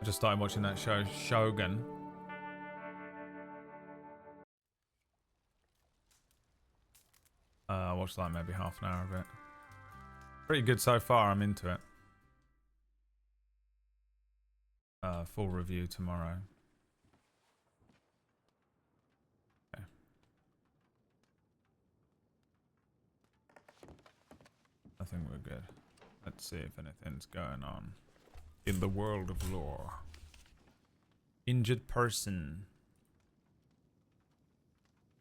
I just started watching that show, Shogun. I watched like maybe half an hour of it. Pretty good so far, I'm into it. Full review tomorrow. Okay. I think we're good. Let's see if anything's going on in the world of lore. Injured person.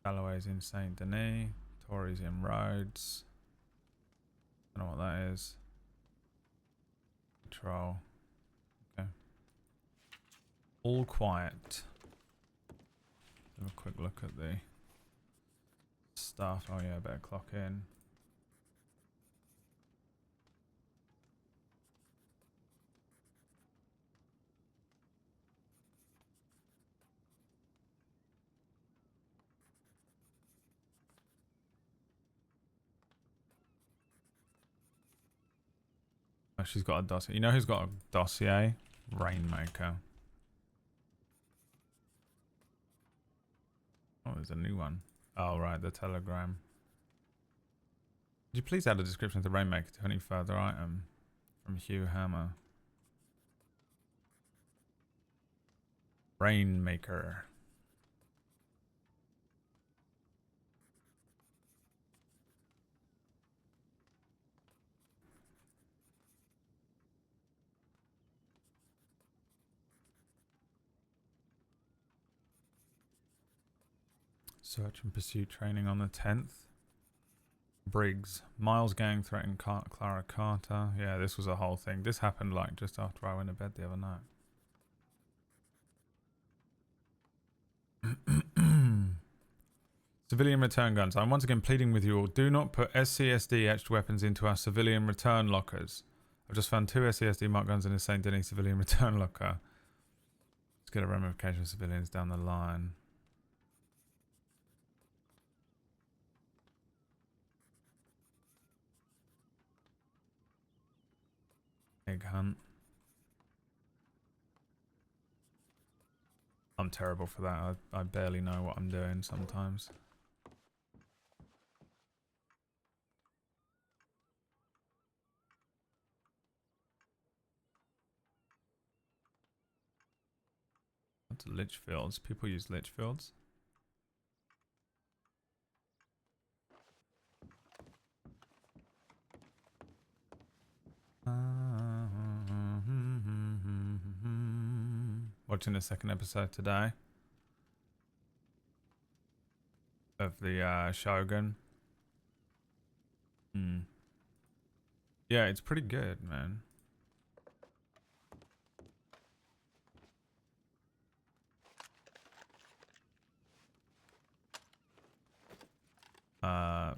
Galloway's in Saint Denis. Tories in Rhodes. I don't know what that is. Patrol. Okay. All quiet. Have a quick look at the stuff. Oh yeah, better clock in. Oh, she's got a dossier. You know who's got a dossier? Rainmaker. Oh, there's a new one. Oh, right, the telegram. Could you please add a description of the Rainmaker to any further item? From Hugh Hammer. Rainmaker. Search and pursuit training on the 10th. Briggs. Miles gang threatened Clara Carter. Yeah, this was a whole thing. This happened like just after I went to bed the other night. Civilian return guns. I'm once again pleading with you all. Do not put SCSD etched weapons into our civilian return lockers. I've just found 2 SCSD mark guns in a St. Denis civilian return locker. Let's get a ramification of civilians down the line. Egg hunt. I'm terrible for that. I barely know what I'm doing sometimes. What's lich fields? People use lich fields. Watching the second episode today of the Shogun. Yeah, it's pretty good, man.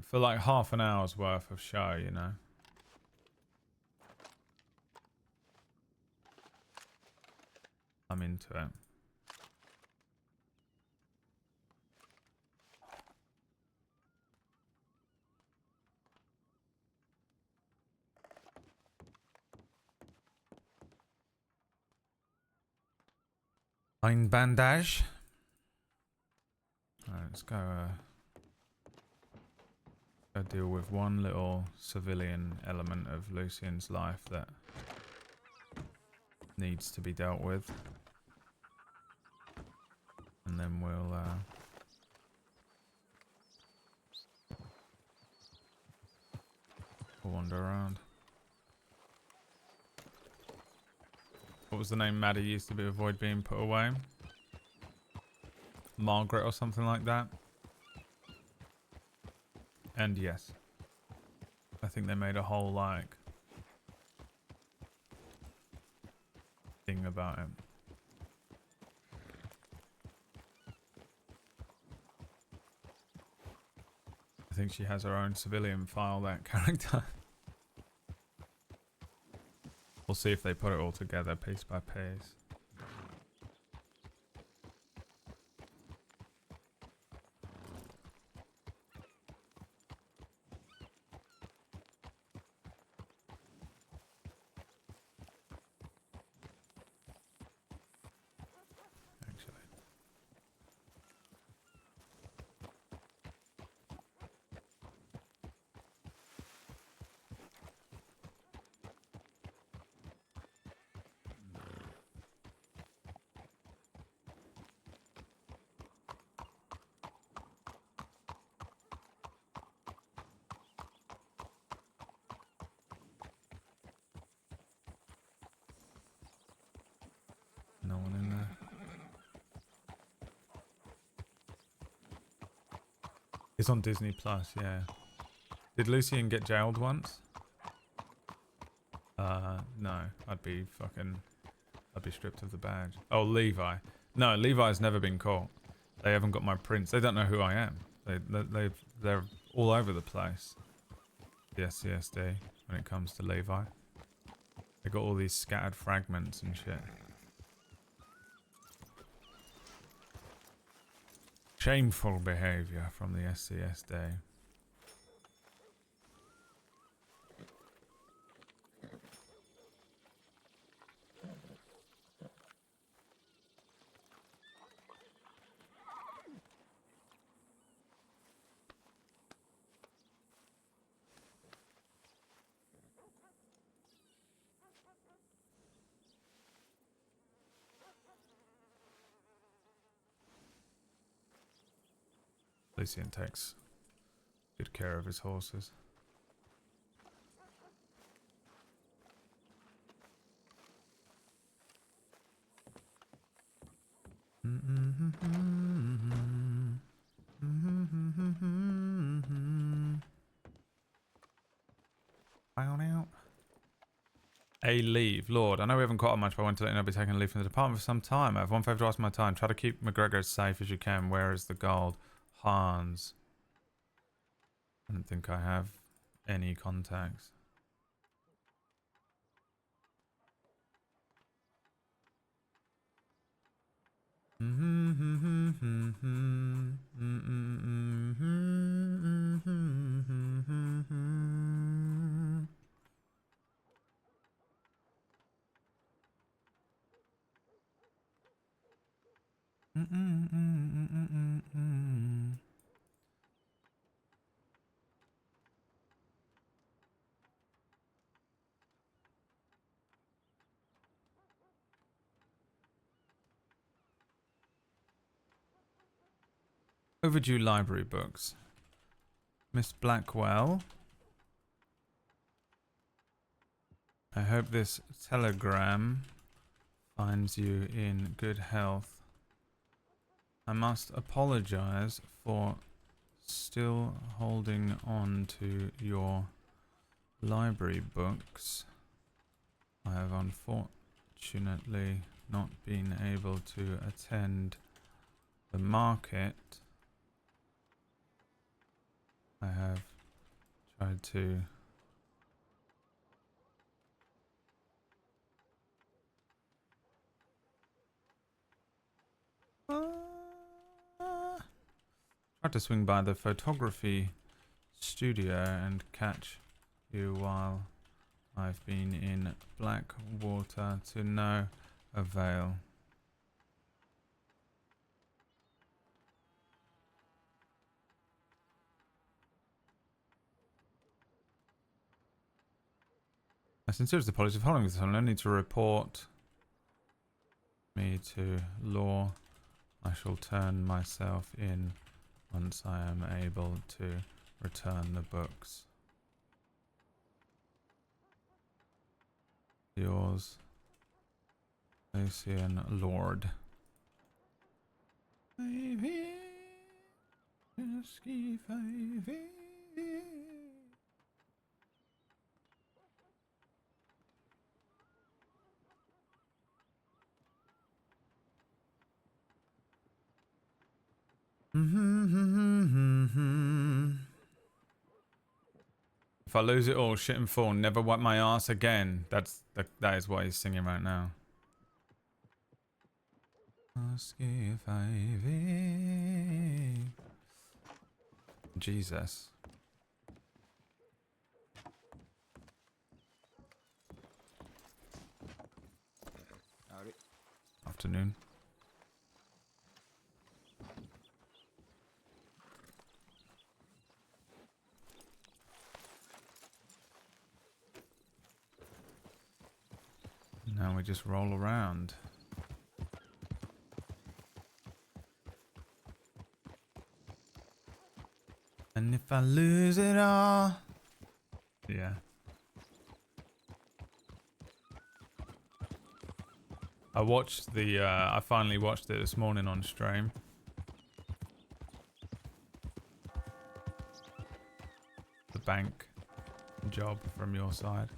For like half an hour's worth of show, you know. I'm into it. Ein bandage. Alright, let's go deal with one little civilian element of Lucien's life that needs to be dealt with. And then we'll wander around. What was the name Maddie used to be avoid being put away? Margaret or something like that. And yes, I think they made a whole like thing about it. I think she has her own civilian file, that character. We'll see if they put it all together piece by piece. No one in there. It's on Disney Plus, yeah. Did Lucien get jailed once? No. I'd be stripped of the badge. Oh, Levi. No, Levi's never been caught. They haven't got my prints. They don't know who I am. They're all over the place. The SCSD when it comes to Levi. They got all these scattered fragments and shit. Shameful behaviour from the SCSD. Lucien takes good care of his horses. A leave. Lord, I know we haven't caught up much, but I want to let you know I'll be taking a leave from the department for some time. I have one favour to ask my time. Try to keep McGregor as safe as you can. Where is the gold? Hans. I don't think I have any contacts. Overdue library books. Miss Blackwell. I hope this telegram finds you in good health. I must apologize for still holding on to your library books. I have unfortunately not been able to attend the market. I have tried to swing by the photography studio and catch you while I've been in Blackwater to no avail. My sincerest apologies for following this on. I need to report me to law. I shall turn myself in once I am able to return the books. Yours, Lucien Lorde. If I lose it all, shit and fall, never wipe my ass again. That is what he's singing right now. Jesus. Afternoon. Now we just roll around. And if I lose it all... Yeah. I watched the. I finally watched it this morning on stream. The bank job from your side.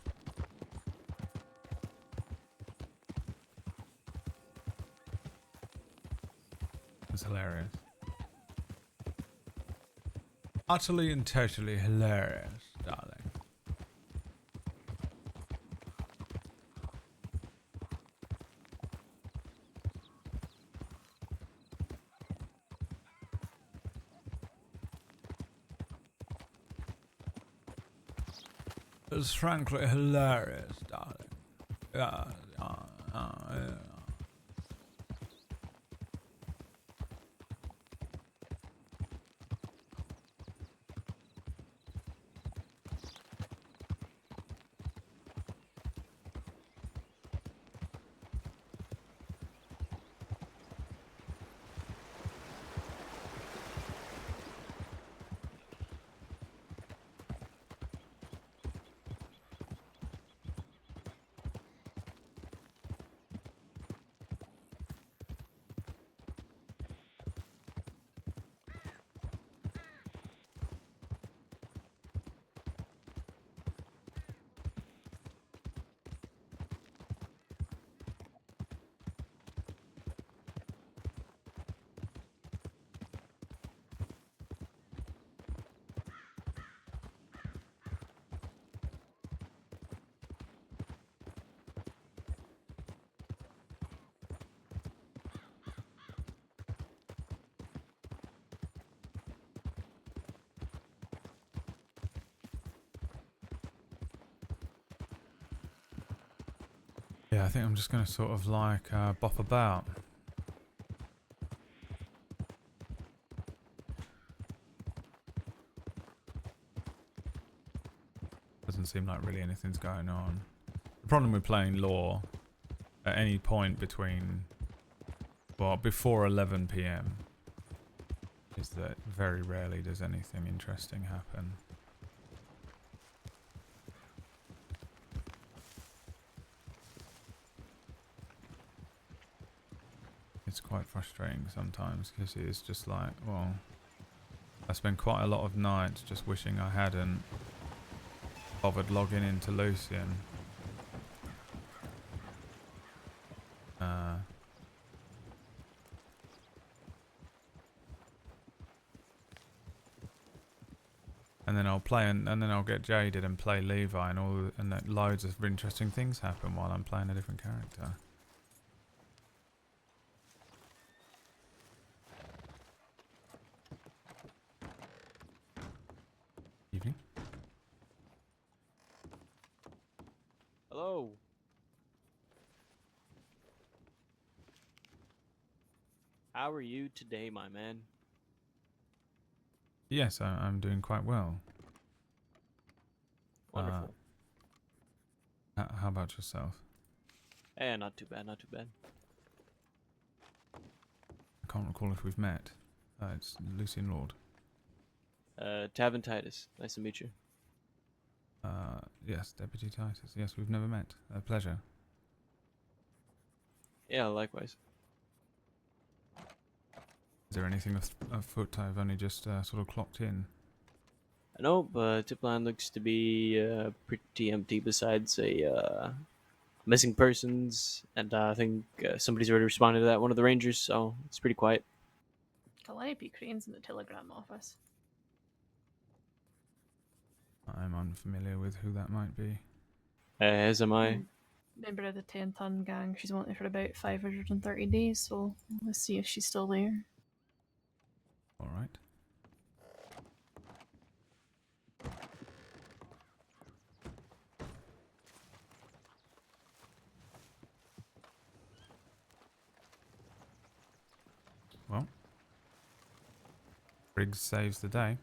It's hilarious. Utterly and totally hilarious, darling. It's frankly hilarious, darling. Yeah. Yeah, I think I'm just going to sort of like bop about. Doesn't seem like really anything's going on. The problem with playing Lore at any point between, well, before 11 PM is that very rarely does anything interesting happen. It's quite frustrating sometimes because it's just like, well, I spend quite a lot of nights just wishing I hadn't bothered logging into Lucien. And then I'll play and then I'll get jaded and play Levi and that loads of interesting things happen while I'm playing a different character. Evening. Hello. How are you today, my man? Yes, I'm doing quite well. Wonderful. How about yourself? Eh, not too bad, not too bad. I can't recall if we've met. It's Lucien Lorde. Tavin Titus, nice to meet you. Yes, Deputy Titus. Yes, we've never met. A pleasure. Yeah, likewise. Is there anything afoot? I've only just sort of clocked in. Nope, Tipline looks to be pretty empty besides a missing persons, and I think somebody's already responded to that, one of the rangers, so it's pretty quiet. Calliope Crane's in the telegram office. I'm unfamiliar with who that might be. As am I. Member of the 10-ton gang. She's wanted for about 530 days, so let's see if she's still there. All right. Well, Briggs saves the day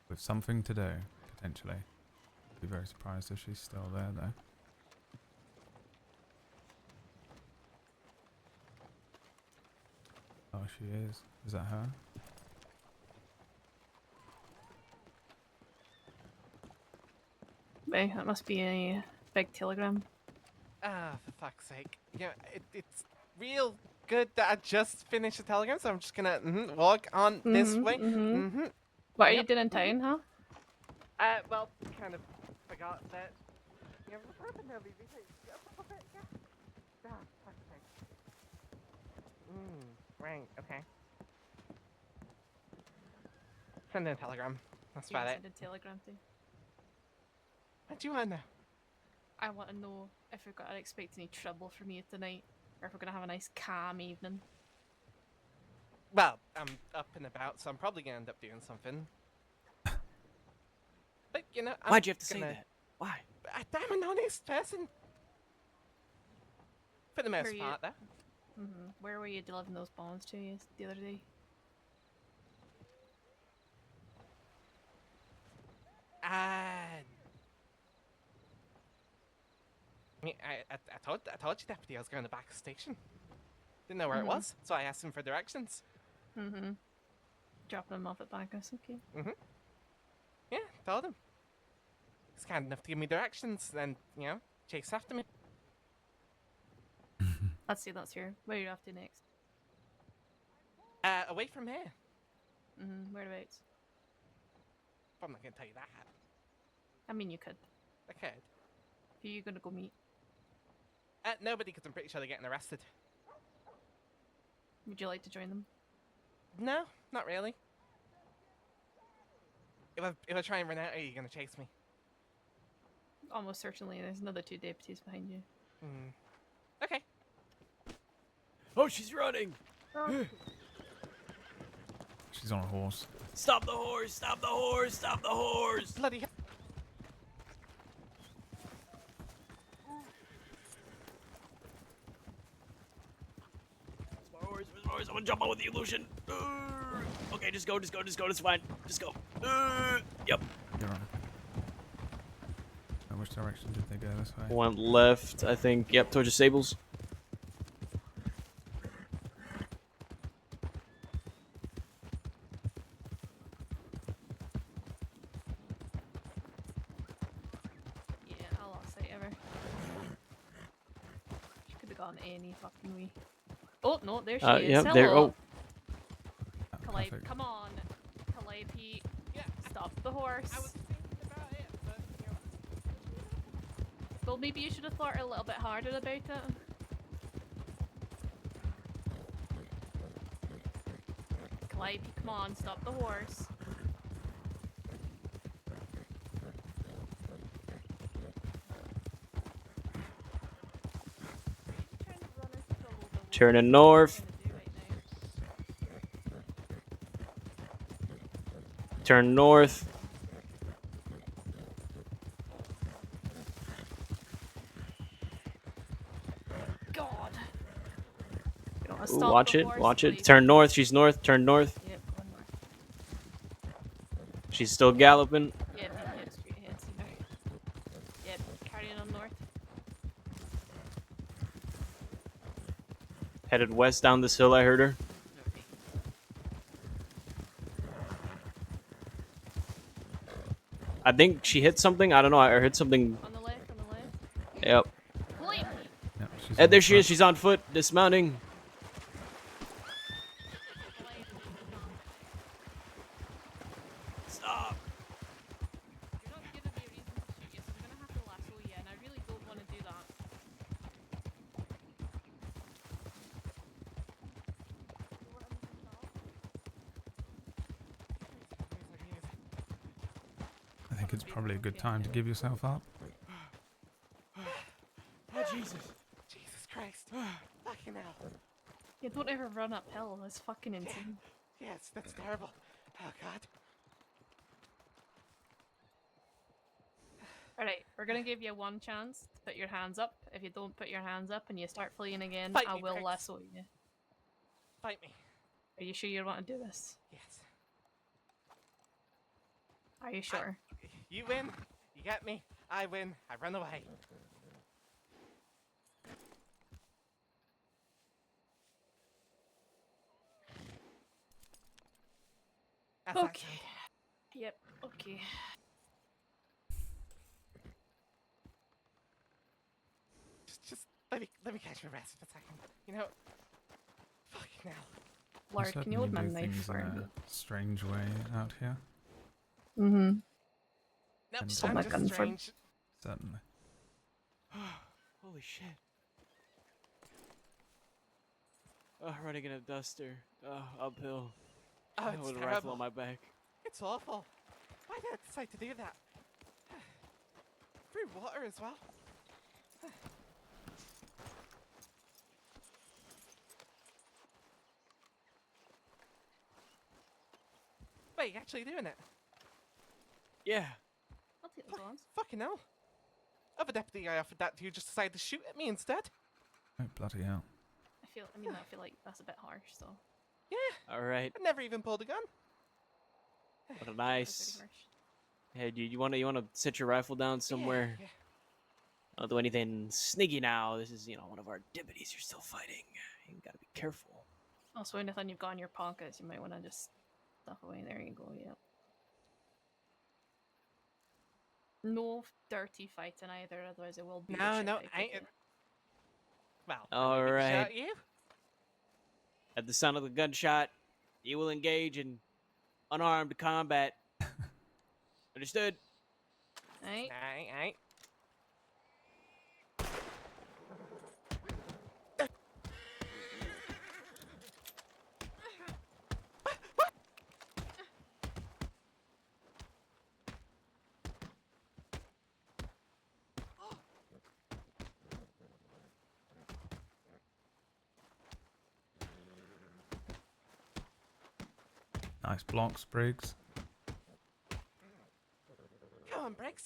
with something to do, potentially. Be very surprised if she's still there, though. Oh, she is. Is that her? Well, that must be a big telegram. Ah, for fuck's sake. Yeah, it's real good that I just finished the telegram, so I'm just gonna walk on this way. What are you Yep. doing in town, huh? Well, kind of forgot that. Yeah, ah, fuck's sake. Right, okay. Send in a telegram. That's You about it. send a telegram to. What do you want now? I want to know if we've got to expect any trouble from you tonight, or if we're gonna have a nice calm evening. Well, I'm up and about, so I'm probably gonna end up doing something. But you know, Why'd you have to say that? Why? I'm an honest person. For the Where most you- part, though. Where were you delivering those bombs to the other day? I mean, I told you, Deputy, I was going to the back of the station. Didn't know where it was, so I asked him for directions. Dropping them off at Bacchus, okay. Yeah, told him. He's kind enough to give me directions, and chase after me. Let's see, that's here. Where are you off to next? Away from here. Whereabouts? I'm not gonna tell you that. I mean, you could. I could. Who are you gonna go meet? Nobody, because I'm pretty sure they're getting arrested. Would you like to join them? No, not really. If I try and run out, are you gonna chase me? Almost certainly. There's another 2 deputies behind you. Okay. Oh, she's running! She's on a horse. Stop the horse! Stop the horse! Stop the horse! Bloody hell. Where's my horse? Where's my horse? I'm gonna jump on with you, Lucien. Okay, just go. It's fine. Just go. Yep. You're on. Which direction did they go this way? Went left, I think. Yep, towards the stables. Yeah, I lost sight of her. She could have gone any fucking way. Oh, no, there she is. Yep, Hello. there. Oh, Calliope, Perfect. come on. Calliope, Yeah, stop the horse. I was thinking about it, but Well, maybe you should have thought a little bit harder about it. Calliope, come on, stop the horse. turning north. Turn north. God. You don't wanna Ooh, stop watch the it. horse, Watch it. Calliope. Turn north. She's north. Turn north. Yep, one more. She's still galloping. Yep, yep, straight ahead, see her. Yep, carrying on north. Headed west down this hill. I heard her. I think she hit something. I don't know. I heard something. On the left, on the left. Yep. Calliope! Yep, she's And on there she foot. is. She's on foot, dismounting. Stop. You're not giving me a reason to shoot you, so I'm gonna have to lasso you, and I really don't want to do that. I think it's probably a good time to give yourself up. Oh, Jesus. Jesus Christ. Fucking hell. Yeah, don't ever run uphill. That's fucking insane. Yes, that's terrible. Oh, God. Alright, we're gonna give you one chance to put your hands up. If you don't put your hands up and you start fleeing again, Fight I me, will pricks. lasso you. Fight me. Are you sure you want to do this? Yes. Are you sure? You win. You get me. I win. I run away. That's Okay. excellent. Yep, okay. Just let me catch my breath for a second. You know, fucking hell. Lord, can you hold my knife things for in me? a strange way out here. Mm-hmm. Nope, And hold I'm my just gun for- strange. Certainly. Holy shit. Oh, running in a duster. Oh, uphill. Oh, it's with a rifle terrible. on my back. It's awful. Why did I decide to do that? Free water as well. Wait, you actually doing it? Yeah. I'll take those ones. Fucking hell. Other deputy I offered that to you just decided to shoot at me instead. Oh, bloody hell. I feel like that's a bit harsh, so. Yeah, All right. I never even pulled a gun. What a That was nice. pretty harsh. Hey, dude, you wanna set your rifle down somewhere? Yeah. Don't do anything sneaky now. This is, one of our deputies you're still fighting. You gotta be careful. Also, anything you've got in your pockets, you might want to just stuff away. There you go, yeah. No dirty fighting either, otherwise it will be the shit No, out of I ain't. you. Well, All I'm gonna right. shout at you. At the sound of the gunshot, you will engage in unarmed combat. Understood? Right? I ain't. Nice blocks, Briggs. Come on, Briggs.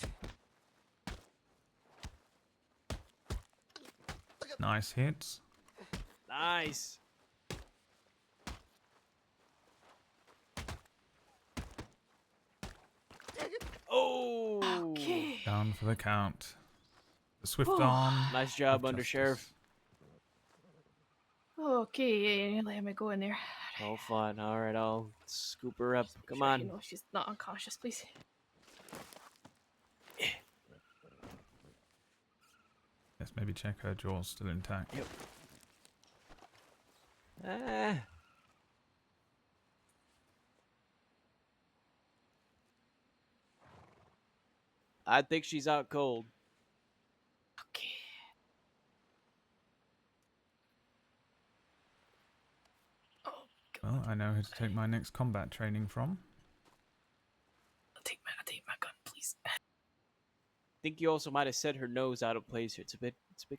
Nice hits. Nice. Oh. Okay. Down for the count. The swift Oh. arm. Nice job, of Under justice. Sheriff. Okay, yeah, let me go in there. Oh, fun. All right, I'll scoop her up. Come Sure, on. You know she's not unconscious, please. Yes, maybe check her jaws still intact. Yep. Ah. I think she's out cold. Okay. Oh, God. Well, I know who to take my next combat training from. I'll take my gun, please. I think you also might have set her nose out of place here. It's a bit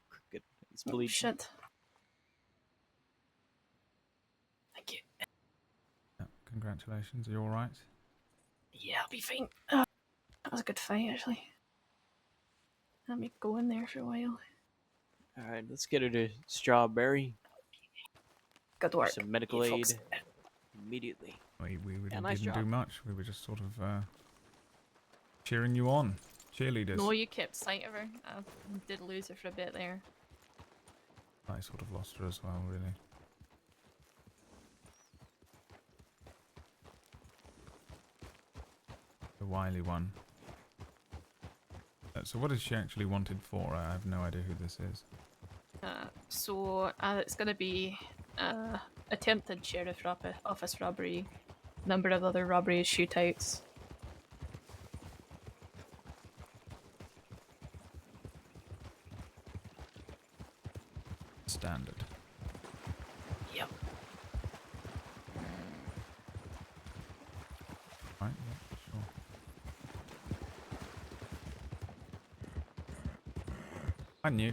crooked. It's Oh, bleeding. shit. Thank you. Yeah, congratulations. Are you alright? Yeah, I'll be fine. That was a good fight, actually. Let me go in there for a while. All right, let's get her to Strawberry. Good work. Some medical you aid folks. immediately. We really Yeah, nice didn't job. do much. We were just sort of cheering you on. Cheerleaders. No, you kept sight of her. I did lose her for a bit there. I sort of lost her as well, really. The wily one. So what is she actually wanted for? I have no idea who this is. So it's going to be attempted sheriff office robbery, number of other robberies, shootouts. Standard. Yep. Right, yeah, sure. I knew.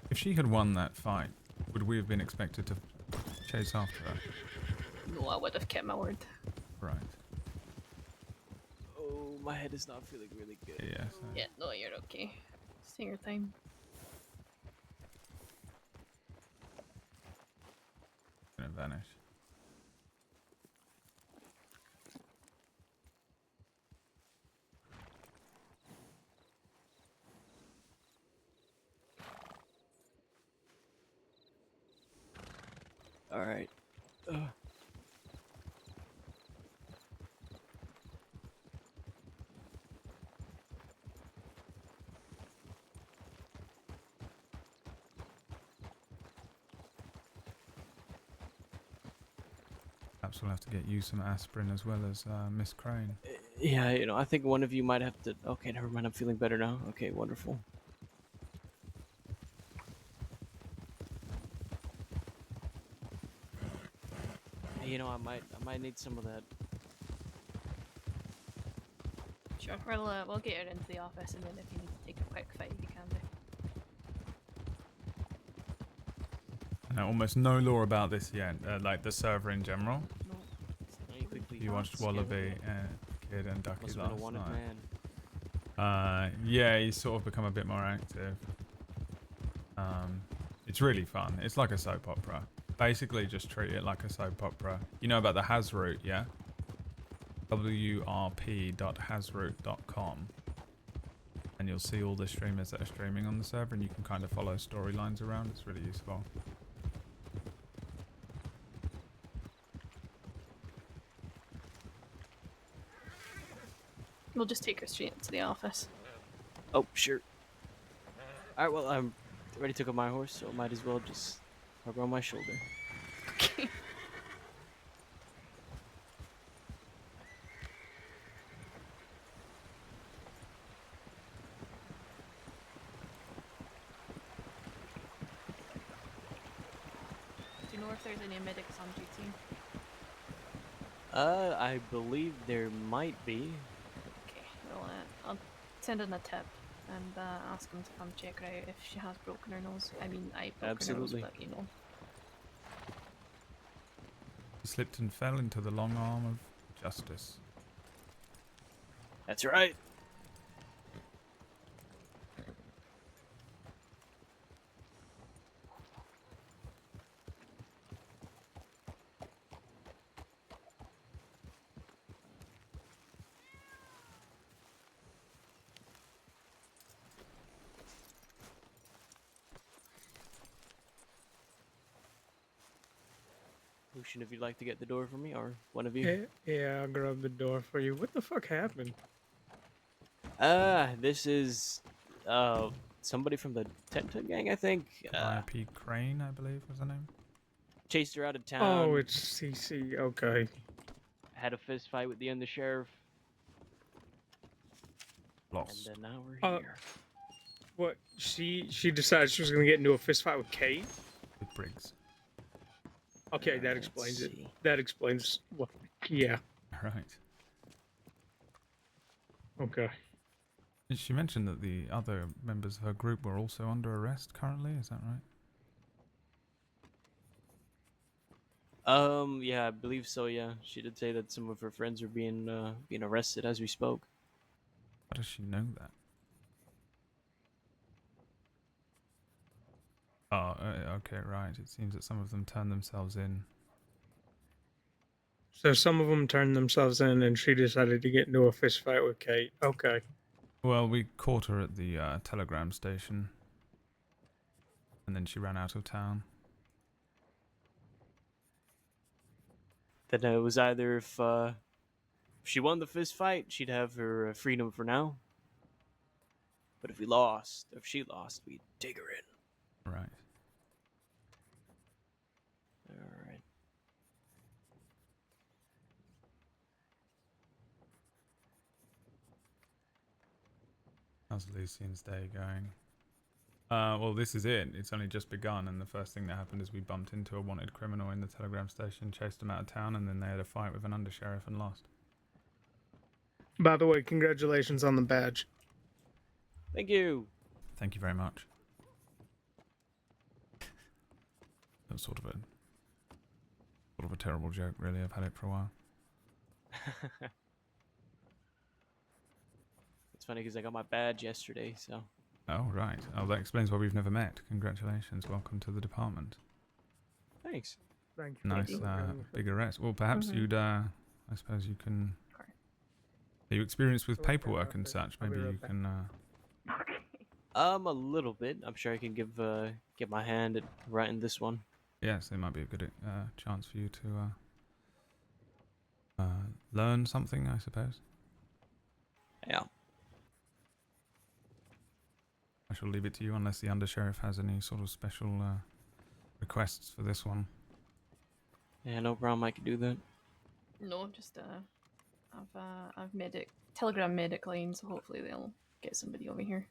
If she had won that fight, would we have been expected to chase after her? No, I would have kept my word. Right. Oh, my head is not feeling really good. Yes. Yeah, no, you're okay. Just take your time. Gonna vanish. All right. Perhaps we'll have to get you some aspirin as well as Miss Crane. Yeah, you know, I think one of you might have to. Okay, never mind. I'm feeling better now. Okay, wonderful. Hey, you know, I might need some of that. Sure, we'll get her into the office, and then if you need to take a quick fight, you can do. I know almost no lore about this yet, like the server in general. No. Hey, quickly. You watched Scale Wallaby, it up. Kid, and Ducky Must have been a last wanted night. man. Yeah, he's sort of become a bit more active. It's really fun. It's like a soap opera. Basically, just treat it like a soap opera. You know about the Hasroot, yeah? wrp.hasroot.com. And you'll see all the streamers that are streaming on the server, and you can kind of follow storylines around. It's really useful. We'll just take her straight into the office. Oh, sure. All right. Well, I'm already took up my horse, so might as well just hug her on my shoulder. Okay. Do you know if there's any medics on duty? I believe there might be. Okay, well, I'll send in a tip and ask him to come check her out if she has broken her nose. I mean, I broke Absolutely. her nose, but you know. He slipped and fell into the long arm of justice. That's right. Lucien, if you'd like to get the door for me, or one of you. Yeah, I'll grab the door for you. What the fuck happened? This is somebody from the Tenta gang, I think. IP Crane, I believe was her name. Chased her out of town. Oh, it's CC. Okay. Had a fist fight with the undersheriff, Lost. and now we're Uh, here. What? She decided she was gonna get into a fist fight with Kate. With Briggs. Okay, that Let's explains it. see. That explains what. Yeah. Right. Okay. She mentioned that the other members of her group were also under arrest currently, is that right? Yeah, I believe so. Yeah, she did say that some of her friends are being arrested as we spoke. How does she know that? Oh, okay, right. It seems that some of them turned themselves in. So some of them turned themselves in, and she decided to get into a fist fight with Kate. Okay. Well, we caught her at the telegram station. And then she ran out of town. That it was either if she won the fist fight, she'd have her freedom for now. But if we lost, if she lost, we'd take her in. Right. All right. How's Lucien's day going? Well, this is it. It's only just begun, and the first thing that happened is we bumped into a wanted criminal in the telegram station, chased him out of town, and then they had a fight with an undersheriff and lost. By the way, congratulations on the badge. Thank you. Thank you very much. That was sort of a terrible joke, really. I've had it for a while. It's funny because I got my badge yesterday, so. Oh, right. Oh, that explains why we've never met. Congratulations. Welcome to the department. Thanks. Thank you. Nice big arrest. Well, perhaps you'd, I suppose you can... Are you experienced with paperwork and such? I'll be Maybe right you back. can... A little bit. I'm sure I can give my hand at writing this one. Yes, it might be a good chance for you to learn something, I suppose. Yeah. I shall leave it to you unless the undersheriff has any sort of special requests for this one. Yeah, no problem. I can do that. No, just I've made it Telegram made it clean, so hopefully they'll get somebody over here.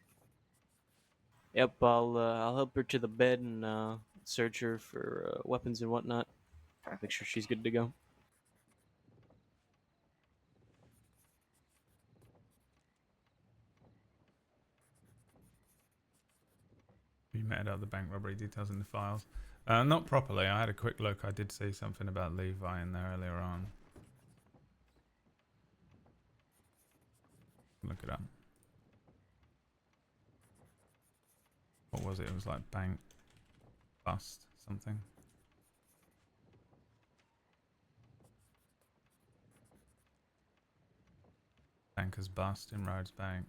Yep, I'll help her to the bed and search her for weapons and whatnot. Make Perfect. sure she's good to go. You met out the bank robbery details in the files. Not properly. I had a quick look. I did see something about Levi in there earlier on. Look it up. What was it? It was like bank bust something. Banker's bust in Rhodes Bank.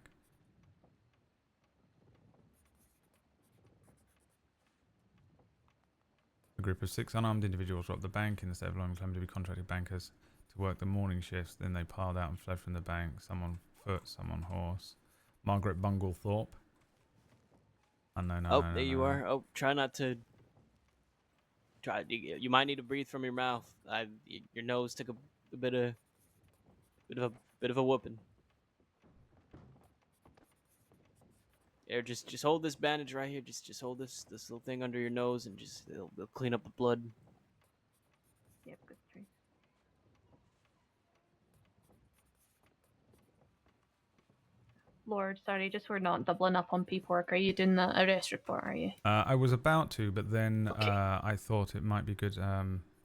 A group of 6 unarmed individuals robbed the bank in the state of London, claiming to be contracted bankers to work the morning shifts. Then they piled out and fled from the bank. Some on foot, some on horse. Margaret Bunglethorpe. Unknown. Oh, there you are. Oh, try not to. Try. You might need to breathe from your mouth. Your nose took a bit of a whooping. Here, just hold this bandage right here. Just hold this little thing under your nose, and just it'll clean up the blood. Yep, good three. Lord, sorry, just we're not doubling up on paperwork. Are you doing the arrest report, are you? I was about to, but then Okay. I thought it might be good.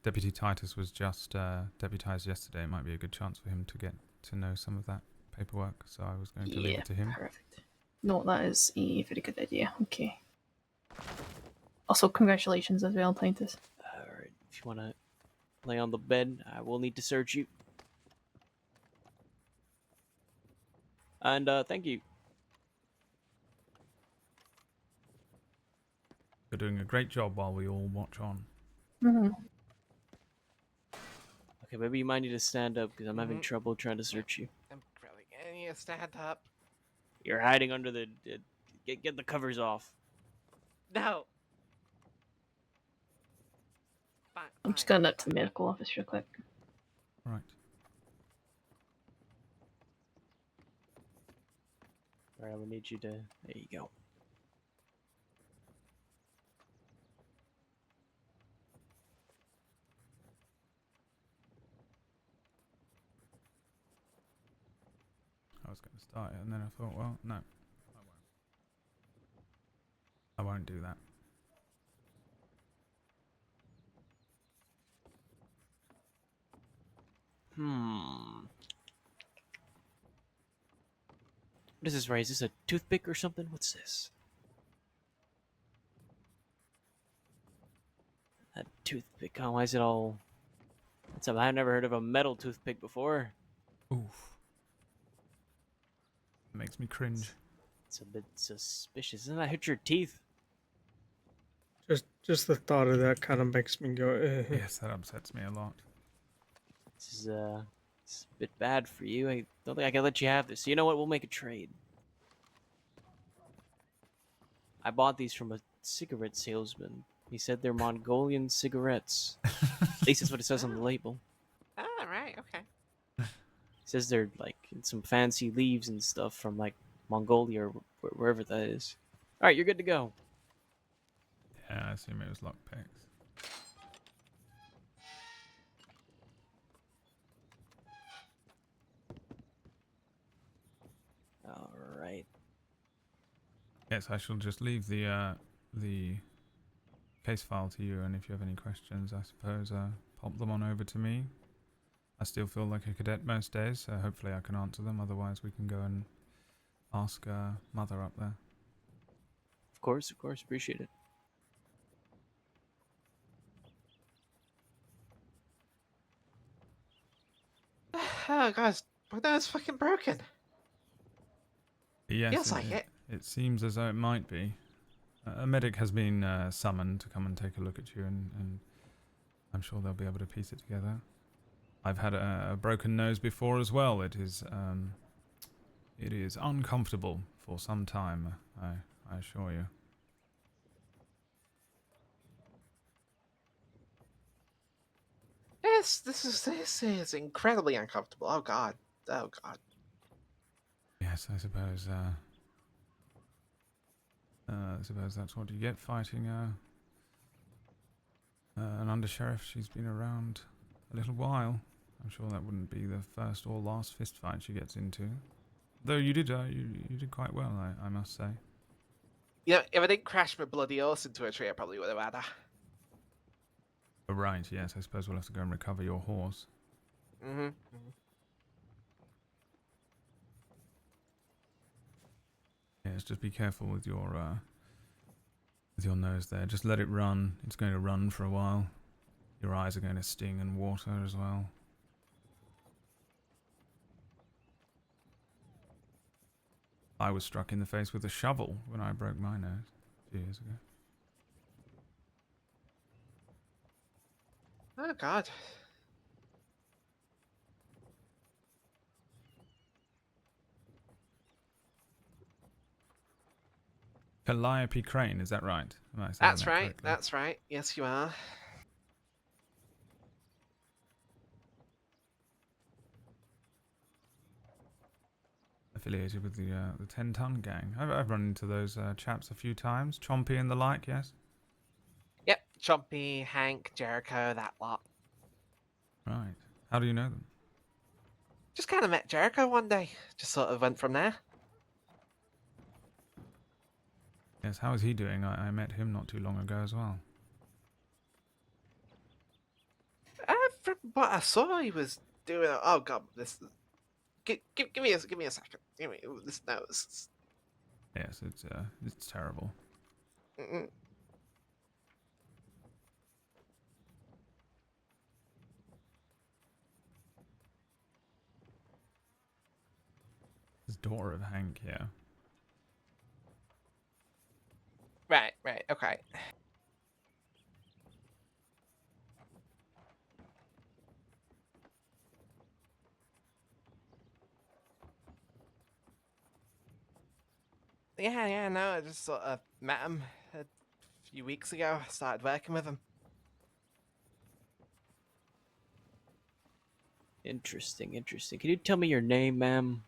Deputy Titus was just deputized yesterday. It might be a good chance for him to get to know some of that paperwork. So I was going to leave it to him. Perfect. No, that is a very good idea. Okay. Also, congratulations as well, Titus. Alright, if you want to lay on the bed, I will need to search you. And thank you. You're doing a great job while we all watch on. Mm-hmm. Okay, maybe you might need to stand up because I'm having Mhm. trouble trying to search you. I'm really gonna need to stand up. You're hiding under the. Get the covers off. No. Fine. I'm just fine, going up to the fine. medical office real quick. Right. Alright, I'm gonna need you to. There you go. I was going to start it, and then I thought, well, no, I won't do that. What is this, Ray? Is this a toothpick or something? What's this? That toothpick. Oh, why is it all? I've never heard of a metal toothpick before. Oof. It makes me cringe. It's a bit suspicious. Doesn't that hit your teeth? Just the thought of that kind of makes me go. Yes, that upsets me a lot. This is it's a bit bad for you. I don't think I can let you have this. So you know what? We'll make a trade. I bought these from a cigarette salesman. He said they're Mongolian cigarettes. At least that's what it says on the label. Ah, right. Okay. It says they're like in some fancy leaves and stuff from like Mongolia or wherever that is. All right, you're good to go. Yeah, I assume it was lockpicks. All right. Yes, I shall just leave the case file to you, and if you have any questions, I suppose pop them on over to me. I still feel like a cadet most days, so hopefully I can answer them. Otherwise, we can go and ask Mother up there. Of course, appreciate it. Oh gosh, my nose fucking broken. Yes, Feels like it. It seems as though it might be. A medic has been summoned to come and take a look at you, and I'm sure they'll be able to piece it together. I've had a broken nose before as well. It is uncomfortable for some time, I assure you. Yes, this is incredibly uncomfortable. Oh god. Oh god. Yes, I suppose that's what you get fighting an undersheriff. She's been around a little while. I'm sure that wouldn't be the first or last fist fight she gets into. Though you did quite well, I must say. You know, if I didn't crash my bloody horse into a tree, I probably would have had her. Oh, right, yes, I suppose we'll have to go and recover your horse. Mm-hmm. Yes, just be careful with your nose there. Just let it run. It's going to run for a while. Your eyes are going to sting and water as well. I was struck in the face with a shovel when I broke my nose 2 years ago. Oh god. Calliope Crane, is that right? Am I saying That's that right. correctly? That's right. Yes, you are. Affiliated with the 10-ton gang. I've run into those chaps a few times. Chompy and the like, yes? Yep. Chompy, Hank, Jericho, that lot. Right. How do you know them? Just kind of met Jericho one day. Just sort of went from there. Yes, how is he doing? I met him not too long ago as well. From what I saw, he was doing. Oh god, this. Give me a second. Give me this nose. Yes, it's terrible. Mm-mm. This door of Hank here. Right. Okay. Yeah, no, I just sort of met him a few weeks ago. Started working with him. Interesting, interesting. Can you tell me your name, ma'am?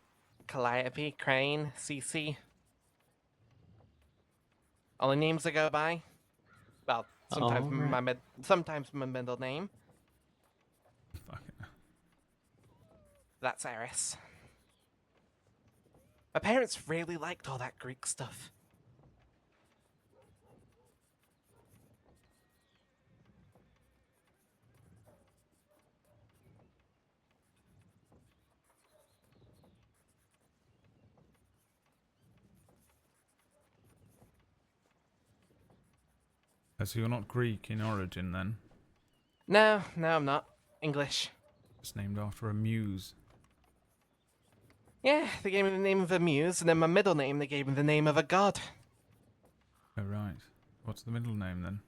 Calliope, Crane, CC. Only names I go by. Well, sometimes Alright. sometimes my middle name. Fucking That's Eris. My parents really liked all that Greek stuff. So you're not Greek in origin then? No, I'm not. English. Just named after a muse. Yeah, they gave me the name of a muse, and then my middle name they gave me the name of a god. Oh, right. What's the middle name then?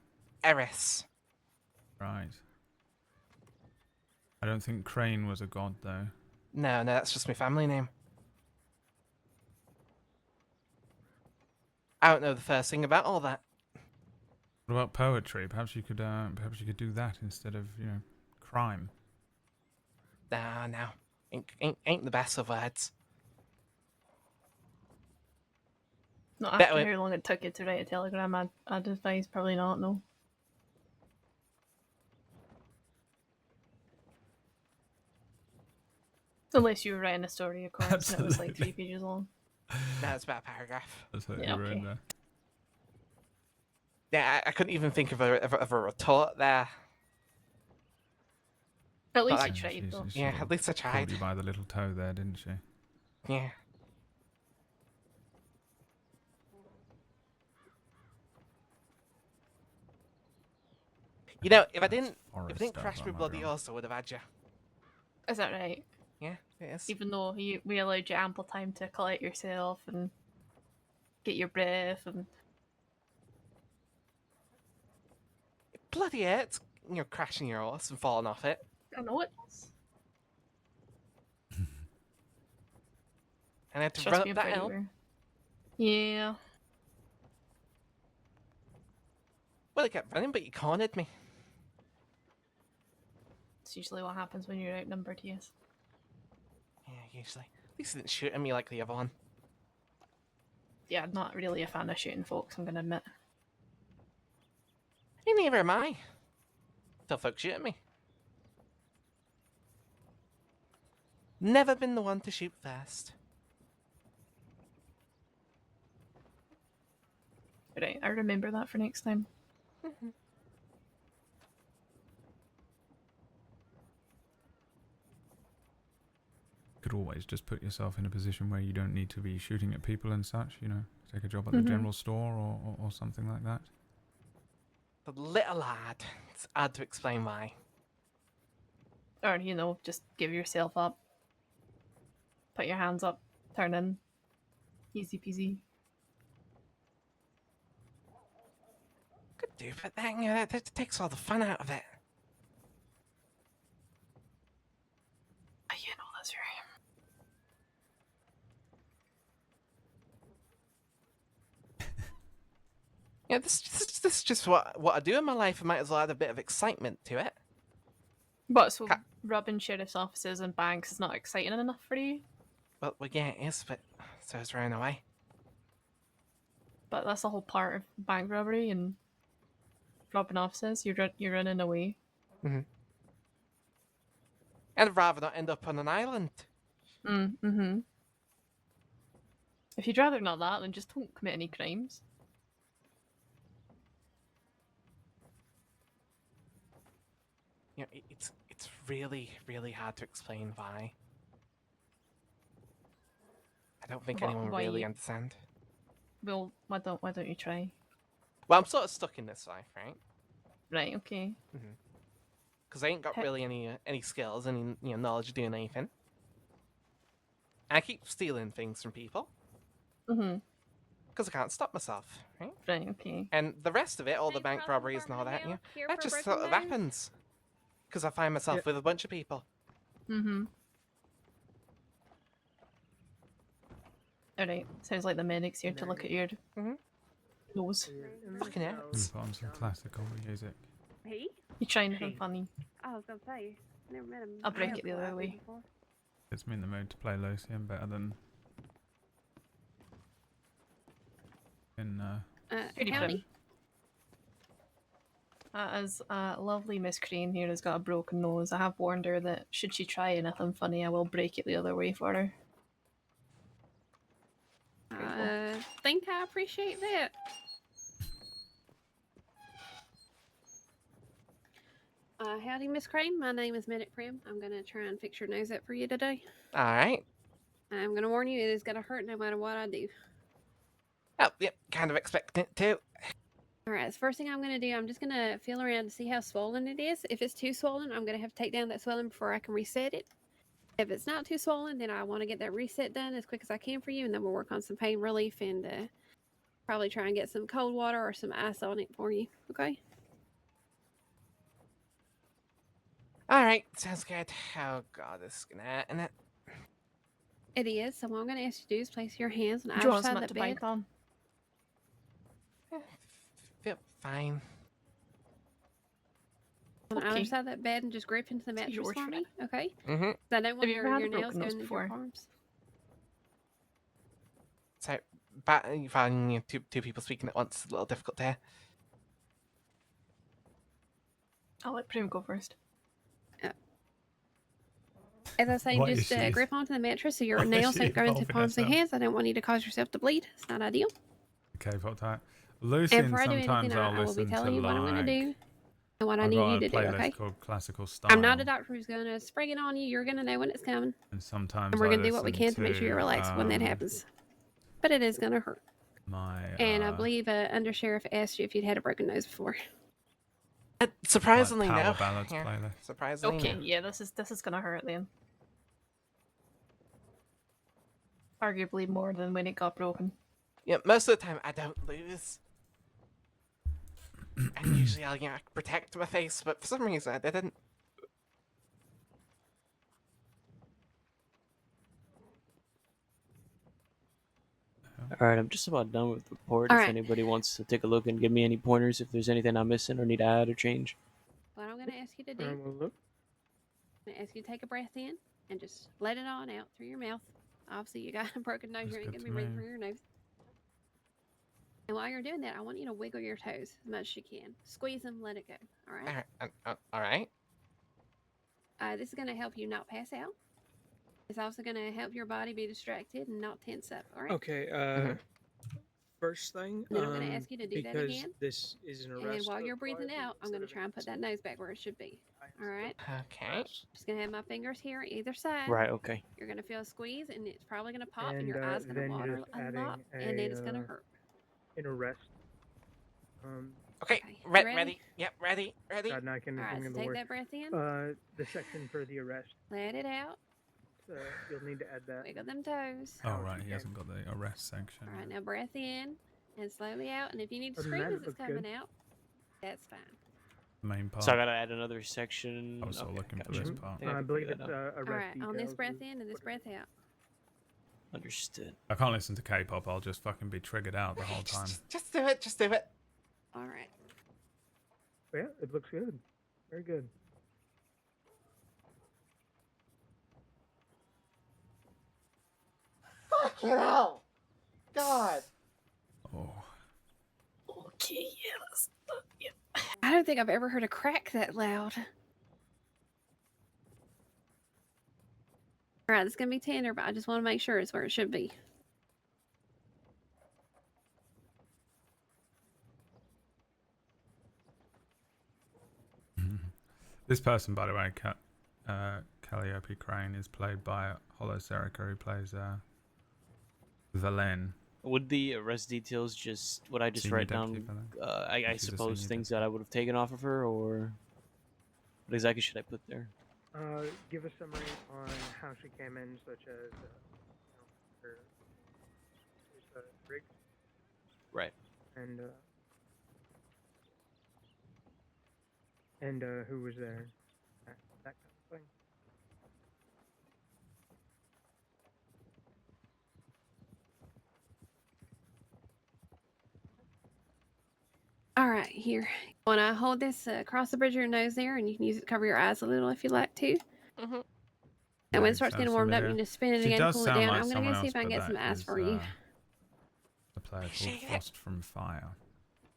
Eris. Right. I don't think Crane was a god, though. No, that's just my family name. I don't know the first thing about all that. What about poetry? Perhaps you could do that instead of, crime. No. Ain't the best of words. Not That after way- how long it took you to write a telegram, I'd advise probably not, no. Unless you were writing a story, of course, and it was like 3 pages long. No, it's about a paragraph. That's what Yeah, you were in okay. there. Yeah, I couldn't even think of a retort there. At least like- you tried, though. She Yeah, sort at of least I pulled tried. you by the little toe there, didn't she? Yeah. You know, if I didn't Forest crash stuff, my am I bloody wrong? horse, I would have had you. Is that right? Yeah, it is. Even though we allowed you ample time to collect yourself and get your breath and bloody hate, crashing your horse and falling off it. I know it. And I had to Trust run me, up I'm that pretty hill. aware. Yeah. Well, I kept running, but you cornered me. It's usually what happens when you're outnumbered, yes. Yeah, usually. At least he didn't shoot at me like the other one. Yeah, I'm not really a fan of shooting folks, I'm gonna admit. Hey, neither am I. Till folks shoot at me. Never been the one to shoot first. Right, I remember that for next time. Could always just put yourself in a position where you don't need to be shooting at people and such, take a job at the general store or something like that. The little lad. It's hard to explain why. Or, just give yourself up. Put your hands up, turn in. Easy peasy. Could do, but then that takes all the fun out of it. That's right. Yeah, this is just what I do in my life. I might as well add a bit of excitement to it. But so robbing sheriff's offices and banks is not exciting enough for you? Well, yeah, it is, but so is running away. But that's the whole part of bank robbery and robbing offices. You're running away. And I'd rather not end up on an island. Mm-hmm. If you'd rather not that, then just don't commit any crimes. It's really, really hard to explain why. I don't think anyone Why really you- understand. Well, why don't you try? Well, I'm sort of stuck in this life, right? Right, okay. Because I ain't got He- really any skills, any knowledge of doing anything. I keep stealing things from people Mm-hmm. because I can't stop myself, right? Right, okay. And the rest of it, all the bank robberies and all that, that just sort of happens. Because I find myself with a bunch of people. Mm-hmm. Alright, sounds like the medic's here to look at your nose. Fucking hell. Put on some classical music. He? You try anything funny? I was gonna say, never met him. I'll break it the other way. Gets me in the mood to play Lucien better than in Pretty Howdy. prim. As lovely Miss Crane here has got a broken nose, I have warned her that should she try anything funny, I will break it the other way for her. I think I appreciate that. Howdy, Miss Crane. My name is Medic Prim. I'm gonna try and fix your nose up for you today. All right. I'm gonna warn you, it is gonna hurt no matter what I do. Oh, yep. Kind of expecting it too. Alright, so first thing I'm gonna do, I'm just gonna feel around to see how swollen it is. If it's too swollen, I'm gonna have to take down that swelling before I can reset it. If it's not too swollen, then I want to get that reset done as quick as I can for you, and then we'll work on some pain relief and probably try and get some cold water or some ice on it for you. Okay? All right. Sounds good. Oh god, this is gonna hurt, isn't it? It is. So what I'm gonna ask you to do is place your hands on Do you either want side something of to that bed. bite on? Feel fine. On Okay. either side of that bed and just grip into the Take mattress your word for for me. Okay? Mm-hmm. 'Cause I don't want you ever your had a nails broken nose going into your before? palms. So, you find two people speaking at once is a little difficult to hear. I'll let Prim go first. As I say, What just is she- grip onto the mattress so your what is nails she don't go into involving palms of herself? hands. I don't want you to cause yourself to bleed. It's not ideal. Okay, pop that. And Lucien, before I do sometimes anything, I'll I will listen be telling to you what I'm going to do and what I I've need got you a to do, playlist okay? called Classical Style. I'm not a doctor who's going to spring it on you. You're going to know when it's coming. And sometimes And we're I going to do what we listen can to make sure you're relaxed when that happens. But it is going to hurt. My And I believe Under Sheriff asked you if you'd had a broken nose before. Surprisingly, Power no. Ballads Yeah, playlist. surprisingly, Okay, no. yeah, this is gonna hurt then. Arguably more than when it got broken. Yeah, most of the time I don't lose. and usually I'll protect my face, but for some reason I didn't. All right, I'm just about done with the report. All If right. anybody wants to take a look and give me any pointers, if there's anything I'm missing or need to add or change. What I'm going to ask you to do, I will look. I'm going to ask you to take a breath in and just let it on out through your mouth. Obviously, you got a broken nose. That's You ain't good going to to be breathing me. through your nose. And while you're doing that, I want you to wiggle your toes as much as you can. Squeeze them, let it go. All right? All right. This is going to help you not pass out. It's also going to help your body be distracted and not tense up. All right? Okay. Mhm. First thing, And then I'm going to ask you to do that because again. this is an arrest. And while you're of breathing violence out, I'm going to instead of try and put that nose back where it should be. All right? Okay. arrest. Just going to have my fingers here either side. Right. Okay. You're going to feel a squeeze, and it's probably going to pop, and And, your eye's going to then water just a adding lot, and then it's going to a, hurt. An arrest. Okay. Okay, you ready? Ready? Yep. Ready. God, not All right, so in the take word. that breath in, The section for the arrest. let it out, You'll need to add that. wiggle them toes. Oh, Ouch, right. He okay. hasn't got the arrest section. All right, now breath in and slowly out. And if you need to Other than scream that, as it it's looked good. coming out, that's fine. The main part. So I gotta add another section. I was sort of Okay, looking for gotcha. this part. think I I can believe figure it's that out. arrest All right, on this details breath is in and this what it breath out. Understood. I can't listen to K-pop. I'll just fucking be triggered out the whole time. Just do it. Just do it. All right. is. Yeah, it looks good. Very good. Fucking hell. God. Oh. Okay, yeah, that's I don't think I've ever heard a crack that loud. All right, it's gonna be tender, but I just want to make sure it's where it should be. This person, by the way, Calliope Crane, is played by Hollow Serica, who plays Valen. Would the arrest details would I just Senior write Deputy down? Valen. I She's a suppose senior things that I would have taken off of her, or what exactly should I put there? Give a summary on how she came in, such as her rig Right. and who was there, that kind of thing. All right, here. You want to hold this across the bridge of your nose there, and you can use it to cover your eyes a little if you like to. Mhm. And when Yeah, it starts sounds getting warmed up, you familiar. can just spin it She again, does cool it sound down. like I'm gonna someone go see else, if I can but get some that ice is, for you. a player Is called she- Frost from Fire.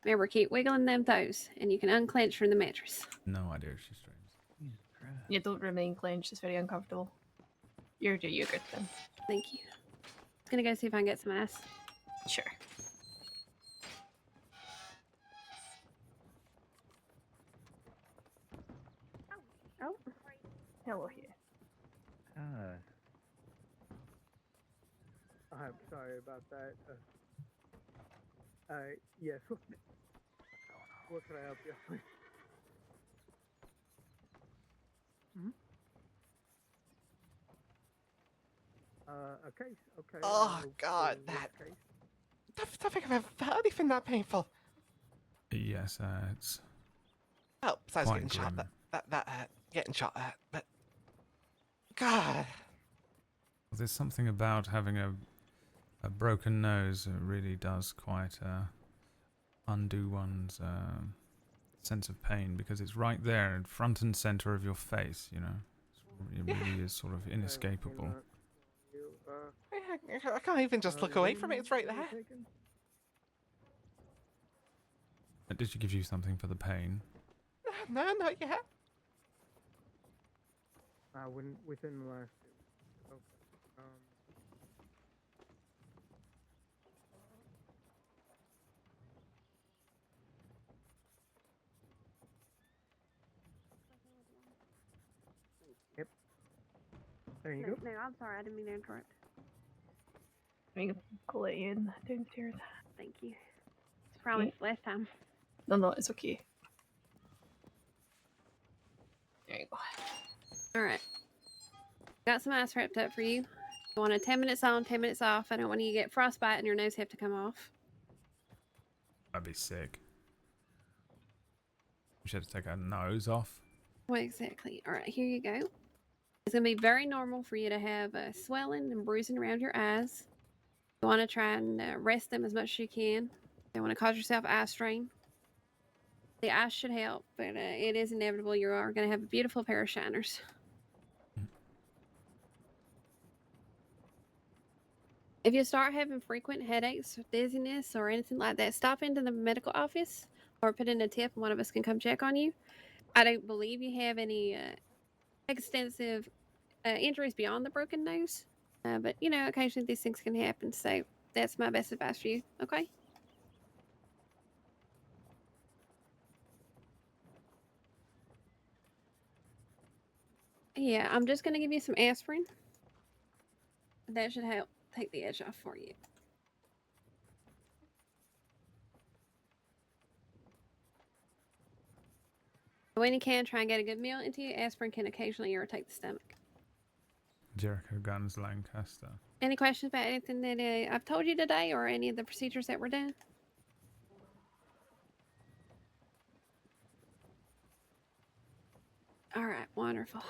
Remember, keep wiggling them toes, and you can unclench from the mattress. No idea if she streams. You don't remain clenched, it's very uncomfortable. You're good then. Thank you. I'm gonna go see if I can get some ice. Sure. Oh, Hello here. I'm sorry about that. Yes. What can I help you with? A case. Okay. Oh, for God, which that- case? Don't think I've ever felt anything that painful. Yes, it's Oh, besides Quite getting shot. grim. That hurt. Getting shot hurt. But God. there's something about having a broken nose that really does quite undo one's sense of pain, because it's right there in front and center of your face, you know. It really is sort of inescapable. I can't even just look away from it. It's right there. Did she give you something for the pain? No, not yet. Within the last. Okay. Yep. There you go. no, I'm sorry. I didn't mean to interrupt. I can pull it in downstairs. Thank you. It's promise last time. No, it's okay. There you go. All right. Got some ice wrapped up for you. I want a 10 minutes on, 10 minutes off. I don't want you to get frostbite and your nose have to come off. That'd be sick. She had to take her nose off. Well, exactly. All right, here you go. It's going to be very normal for you to have swelling and bruising around your eyes. You want to try and rest them as much as you can. You don't want to cause yourself eye strain. The ice should help, but it is inevitable. You are going to have a beautiful pair of shiners. If you start having frequent headaches, dizziness, or anything like that, stop into the medical office or put in a tip and one of us can come check on you. I don't believe you have any extensive injuries beyond the broken nose, but you know, occasionally these things can happen. So that's my best advice for you, okay? Yeah, I'm just going to give you some aspirin. That should help take the edge off for you. When you can, try and get a good meal into you. Aspirin can occasionally irritate the stomach. Jericho Guns Lancaster. Any questions about anything that I've told you today or any of the procedures that were done? All right, wonderful.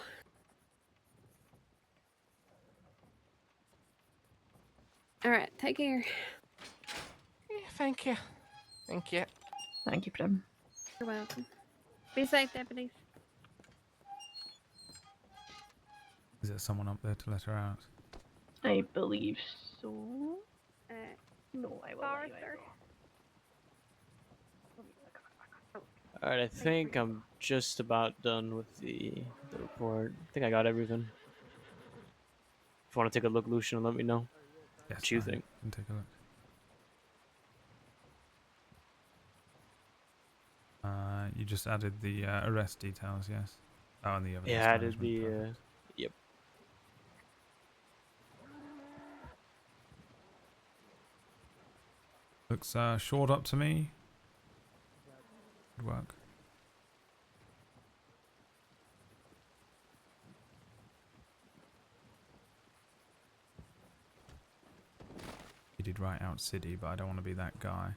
All right, take care. Yeah, thank you. Thank you. Thank you, Prim. You're welcome. Be safe, deputies. Is there someone up there to let her out? I believe so. No, I will. Sorry, let you sir. go. Alright, I think I'm just about done with the report. I think I got everything. If you want to take a look, Lucian, let me know. Yes, What you fine. think? Can take a look. You just added the arrest details, yes? Oh, and the evidence Yeah, I did management, the. perfect. Yep. Looks shored up to me. Good work. You did write out city, but I don't want to be that guy.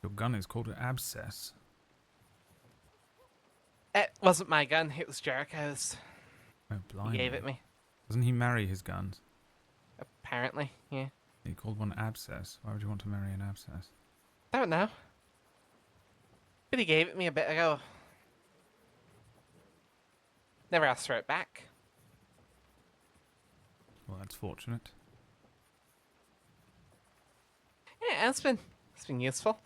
Your gun is called an abscess. It wasn't my gun, it was Jericho's. Oh, He blimey. gave it me. Doesn't he marry his guns? Apparently, yeah. He called one abscess. Why would you want to marry an abscess? Don't know. But he gave it me a bit ago. Never asked for it back. Well, that's fortunate. Yeah, it's been useful.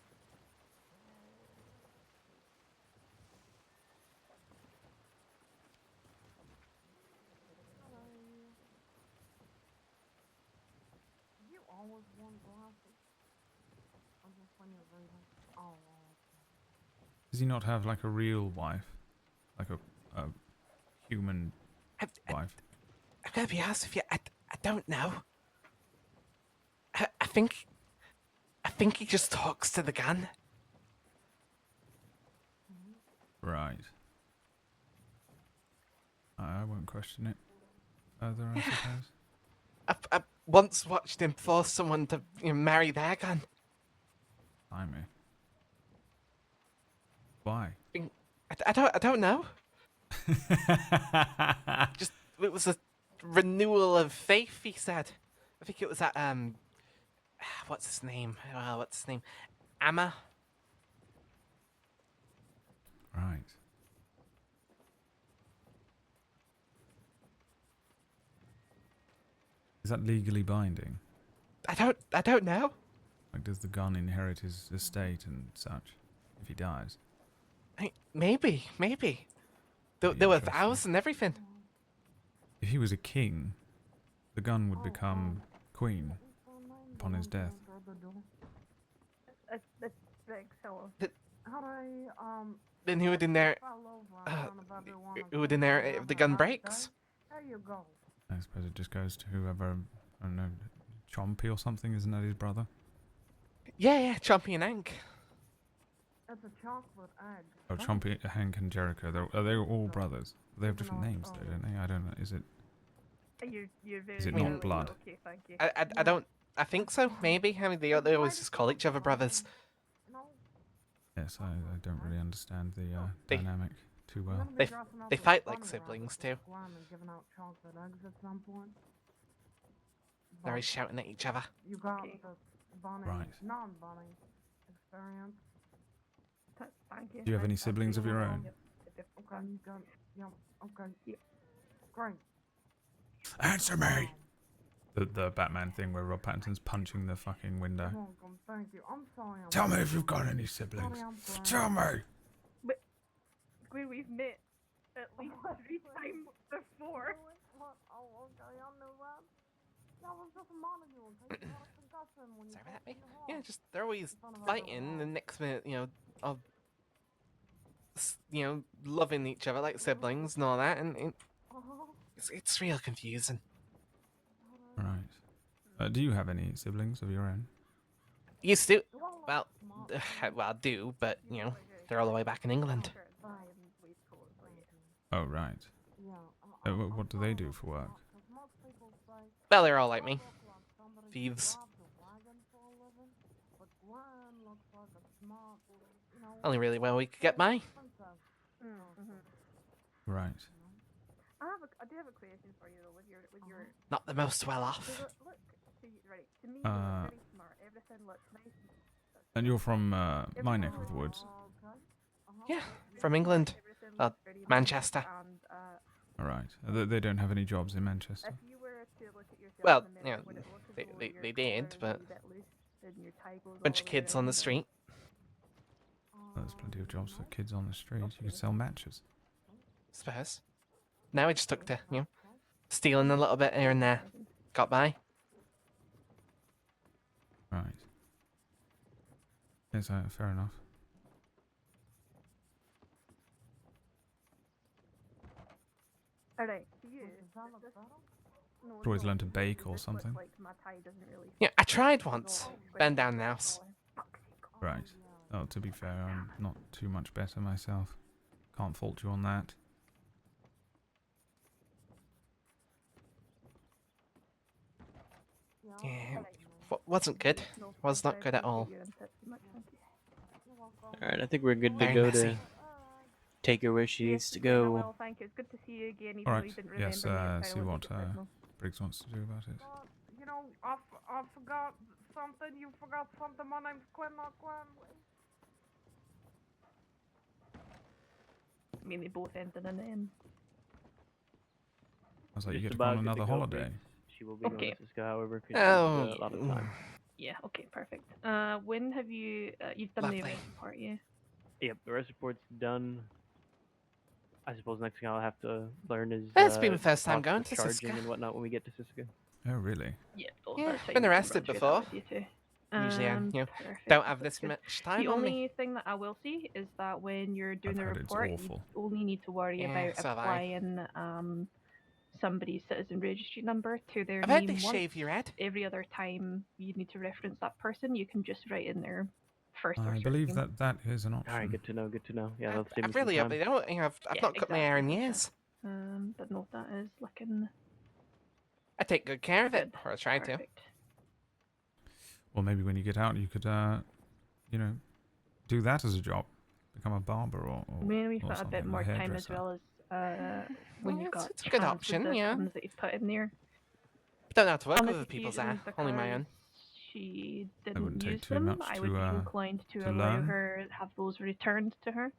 You always want glasses? Or just when you're reading? Oh, Does he not have like a real wife? Like a human wife? I've got to be honest with you, I don't know. I think he just talks to the gun. Right. I won't question it further, I suppose. I once watched him force someone to marry their gun. Blimey. Why? I don't know. Just it was a renewal of faith, he said. I think it was that what's his name? What's his name? Amma. Right. Is that legally binding? I don't know. Like, does the gun inherit his estate and such if he dies? Maybe. There Be were interesting. vows and everything. If he was a king, the gun would become queen upon his death. That's big, so. Th- How do I, Then who would in there? follow Who would in there if the gun breaks? There you go. I suppose it just goes to whoever, I don't know, Chompy or something, isn't that his brother? Yeah, Chompy and Hank. It's a chocolate egg. Oh, Chompy, Hank and Jericho, they're all brothers. They have different names though, don't they? I don't know, is it You're very. Is it not very blood? Okay, thank you. I don't. I think so. Maybe. I mean, they always just call each other brothers. You know, Yes, I don't really understand the They- dynamic too I'm well. gonna be They- dressing up they as fight like bunny siblings, rabbit too. with Gwen and giving out chocolate eggs at some point. They're always But shouting at each other. you got Okay. the bunny, Right. non-bunny experience. Thank you. Do you have any siblings of your own? Okay, you got, yeah, okay, yeah. Great. Answer me! The Batman thing where Rob Pattinson's punching the fucking window. You're welcome, thank you. I'm sorry. I'm Tell me late. if you've got any siblings. Sorry, I'm sorry. Tell me! Gwen, we've met at least 3 times before. What? Oh, okay, I knew that. That was just a Montague in case you had a concussion when you Sorry fell about me. in your home. Yeah, just they're always In front of fighting. everyone. The next minute, all, loving each other like siblings and all that, and it's real confusing. Right. Do you have any siblings of your own? Used to. Do I look Well, smart? well, I do, but they're all the way back in England. Oh, right. Yeah, What do they do for work? Well, they're all like me. Thieves. Only really well we could get by. Right. I do have a question for you though. With your. Not the most well So off. look, right. To me, you're very smart. Everything looks nice. And you're from my neck of the woods. Yeah, from England. Everything looks pretty nice, Manchester. And All right. They don't have any jobs in Manchester. if you were to look at yourself Well, in the mirror, would it look as though they your did, collar is a but wee bit loose and your tie goes bunch all of the way kids on the around street. There's plenty of jobs for kids on the street. You could sell matches. Suppose. Now I just took to, stealing a little bit here and there. Got by. Right. Yes, fair enough. Alright, to you. No, Could always no, learn to you bake just or look something. Like my tie doesn't really Yeah, I tried once. Bend down the house. Right. Oh, to be fair, I'm not too much better myself. Can't fault you on that. Yeah, wasn't good. Was not good at all. Alright, I think we're good to Very go messy. to take her where she needs to go. Well, thank you. It's good to see you again. Even All though right. you didn't Yes, remember me, see I'll what take it personal. Briggs wants to do about it. You know, I forgot something. You forgot something. My name's Quinn, not Gwen. I mean, they both ended in the end. I was like, you Just get to go on about good to another go, holiday. Briggs. She will be Okay. going to Cisco, however, because Oh, she needs a lot of time. Yeah, okay, perfect. When have you, you've done Lovely. the arrest report, yeah? Yep, the rest report's done. I suppose next thing I'll have to learn is It's been the first time costs going of to charging Cisco. and whatnot when we get to Cisco. Oh, really? Yeah, Yeah, that's fine, been we can arrested run through that before. with you too. Usually, Perfect, don't have that's this good. much time The on me. only thing that I will see is that when you're doing I've the heard it's report, you awful. only need to worry Yeah, about so have I. applying somebody's citizen registry number to their I've heard name they once. shave your head. Every other time you need to reference that person, you can just write in their first or I search believe name. that is an option. Alright, good to know, good to know. Yeah, that'll save me I've really some hope time. they don't. I've Yeah, not cut my hair in exactly, years. But no, that is looking I take good care of it, good. or I try to. Perfect. Well, maybe when you get out, you could, do that as a job. Become a barber or Maybe we've or got a bit something, more time as hairdresser. well as when Yeah, you've it's- got it's a good chance option, with the yeah. funds that you've put in there. Don't have to work On with this other people's occasion, hair, only my own. because she wouldn't didn't take use too them, much I would be to, inclined to to allow learn. her have those returned to her.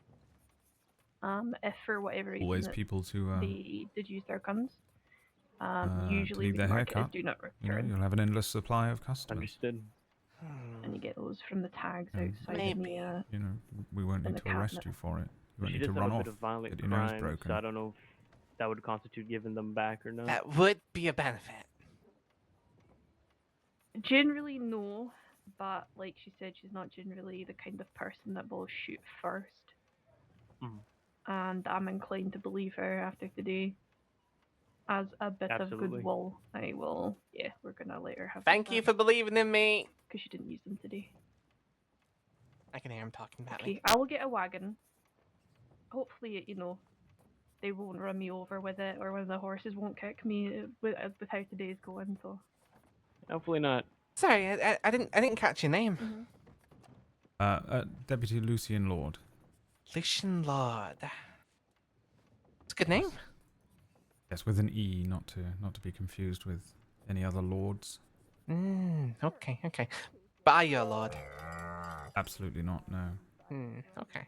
If for whatever reason Always that people to, they did use their guns, to usually need we their mark it as haircut. do not You know, return, you'll have an endless supply of customers. Understood. and you get those from the tags Mm. outside in Maybe. the You know, we won't in need the to arrest cabinet. you for it. You won't She need to does have run a off. bit of violent Get your nose crime, broken. so I don't know if that would constitute giving them back or not. That would be a benefit. Generally, no, but like she said, she's not generally the kind of person that will shoot first. Mhm. And I'm inclined to believe her after today. As a bit Absolutely. of goodwill, I will. Yeah, we're gonna let her have. Thank you for believing in me. Because she didn't use them today. I can hear him talking about Okay, me. I will get a wagon. Hopefully, they they won't run me over with it, or one of the horses won't kick me with how today's going. So Hopefully not. Sorry, I didn't catch your name. Deputy Lucien Lorde. Lucien Lorde. It's a good name. Yes, with an E, not to be confused with any other lords. Okay. But are you a lord? Absolutely not. No. Okay.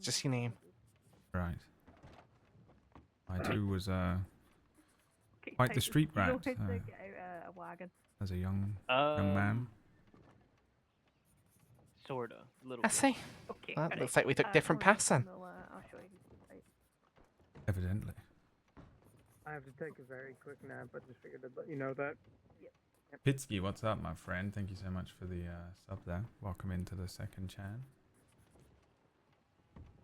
Just your name. Right. I too was okay, quite the Titus, street you know rat how to get out a wagon. as a young man. Sorta. A little I bit. see. Okay, Well, alright. looks like we took different come on, paths then. I'll show you. Right. Evidently. I have to take a very quick nap, but just figured I'd let you know that. Pitsky, what's up, my friend? Thank you so much for the sub there. Welcome into the second chan.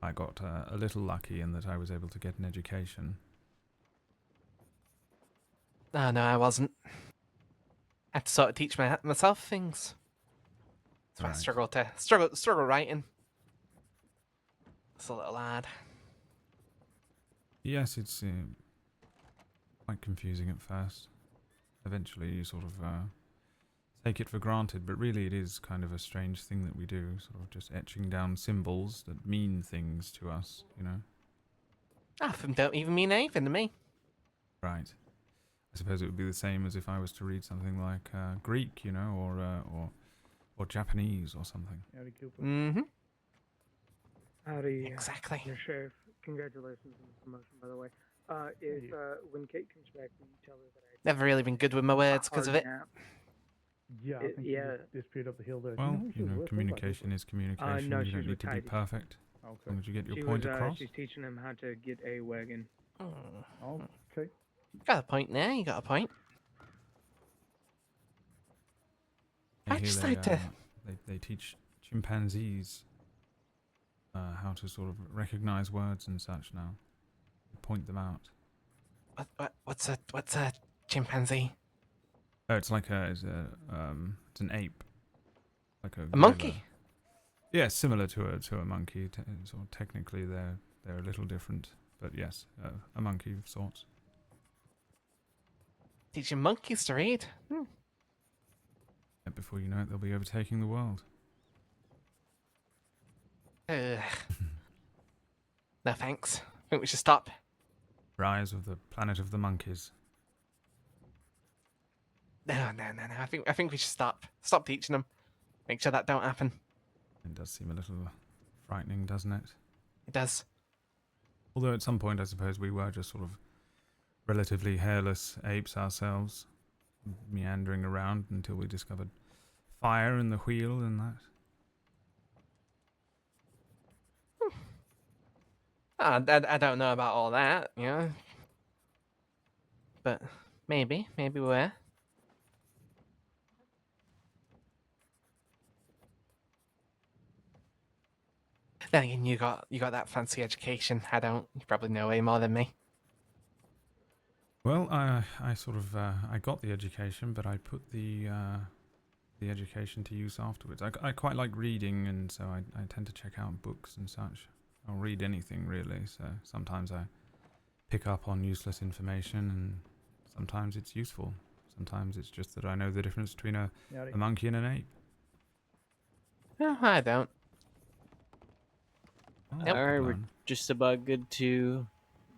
I got a little lucky in that I was able to get an education. Oh, no, I wasn't. I had to sort of teach myself things. That's why I struggle writing. It's a little lad. Yes, it's quite confusing at first. Eventually you sort of take it for granted, but really it is kind of a strange thing that we do, sort of just etching down symbols that mean things to us, you know? Half of them don't even mean anything to me. Right. I suppose it would be the same as if I was to read something like Greek, you know, or Japanese or something. Howdy, Cooper. Mm-hmm. Howdy, Exactly. your sheriff. Congratulations on the promotion, by the way. If when Kate comes back, will you tell her that I Never really been good with my words because of it. nap? Yeah, I think she just disappeared up the hill there. Do Well, who she you was know, with? communication is communication. no, You she's don't need with to be Tidy. perfect. As Okay. long as you get your She point was, across. she's teaching him how to get a wagon. Okay. Got a point there. You got a point. I I hear just they, like to. they teach chimpanzees how to sort of recognize words and such now. Point them out. What's a chimpanzee? Oh, it's like it's an ape. Like A monkey? Yeah, similar to a monkey. Sort of technically, they're a little different, but yes, a monkey of sorts. Teaching monkeys to read. And before you know it, they'll be overtaking the world. No thanks. I think we should stop. Rise of the planet of the monkeys. No. I think we should stop. Stop teaching them. Make sure that don't happen. It does seem a little frightening, doesn't it? It does. Although at some point, I suppose we were just sort of relatively hairless apes ourselves, meandering around until we discovered fire and the wheel and that. I don't know about all that, you know. But maybe we were. Then again, you got that fancy education. I don't. You probably know way more than me. Well, I sort of I got the education, but I put the education to use afterwards. I quite like reading, and so I tend to check out books and such. I'll read anything really. So sometimes I pick up on useless information, and sometimes it's useful. Sometimes it's just that I know the difference between a monkey and an ape. No, I don't. Oh, All right, we're fun. just about good to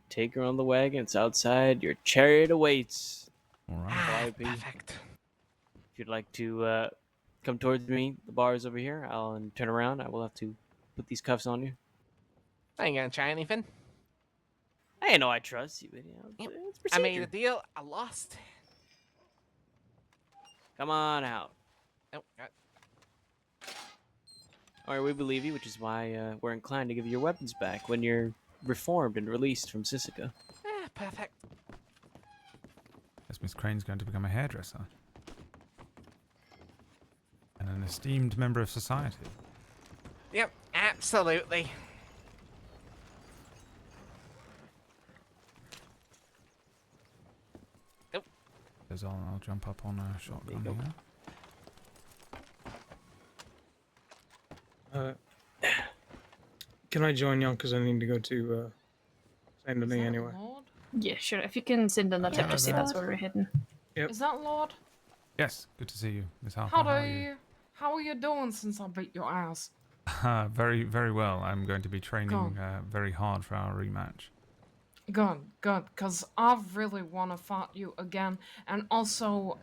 take her on the wagon. It's outside. Your chariot awaits. All right. Calliope. Perfect. If you'd like to come towards me, the bar is over here. I'll turn around. I will have to put these cuffs on you. I ain't gonna try anything. I know I trust you, but Yep. it's I procedure. made a deal. I lost. Come on out. Oh, God. All right, we believe you, which is why we're inclined to give you your weapons back when you're reformed and released from Sisica. Perfect. Guess Miss Crane's going to become a hairdresser. And an esteemed member of society. Yep, absolutely. Says I'll jump up on a shotgun There you here. Can I join y'all? Because I need to go to Same to Is me that anyway. Lorde? Yeah, sure. If you can send in a tip, Yeah, just say that's- that's where we're heading. Yep. Is that Lorde? Yes, good to see you, Miss Harper. How How do are you? you? How are you doing since I beat your ass? Very, very well. I'm going to be training Good. very hard for our rematch. Good, good, because I really want to fight you again. And also,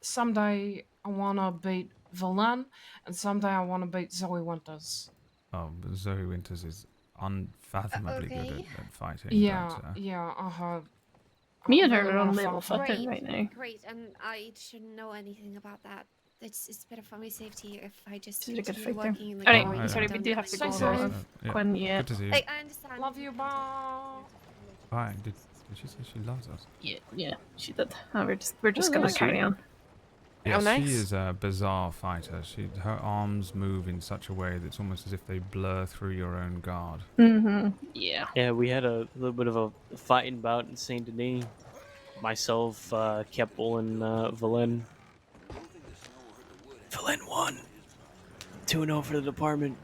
someday I want to beat Valen, and someday I want to beat Zoe Winters. Oh, but Zoe Winters is unfathomably good Okay. at fighting. Yeah, But, yeah, I heard. Me I and her really are on wanna level fight her. footing right now. Great, and I shouldn't know anything about that. It's better for my safety if I just She's a good continue fighter. working in the Alright, gallery. sorry, and we don't do get have to my go. Stay hands safe. yeah, Quinn, yeah. good to see you. I understand. Love you, bye. Bye. Did she say she loves us? Yeah, she did. We're just gonna nice. carry on. Yes, nice. she is a bizarre fighter. Her arms move in such a way that it's almost as if they blur through your own guard. Yeah. Yeah, we had a little bit of a fighting bout in Saint Denis. Myself, Keppel, and Valen. Valen won. 2-0 for the department.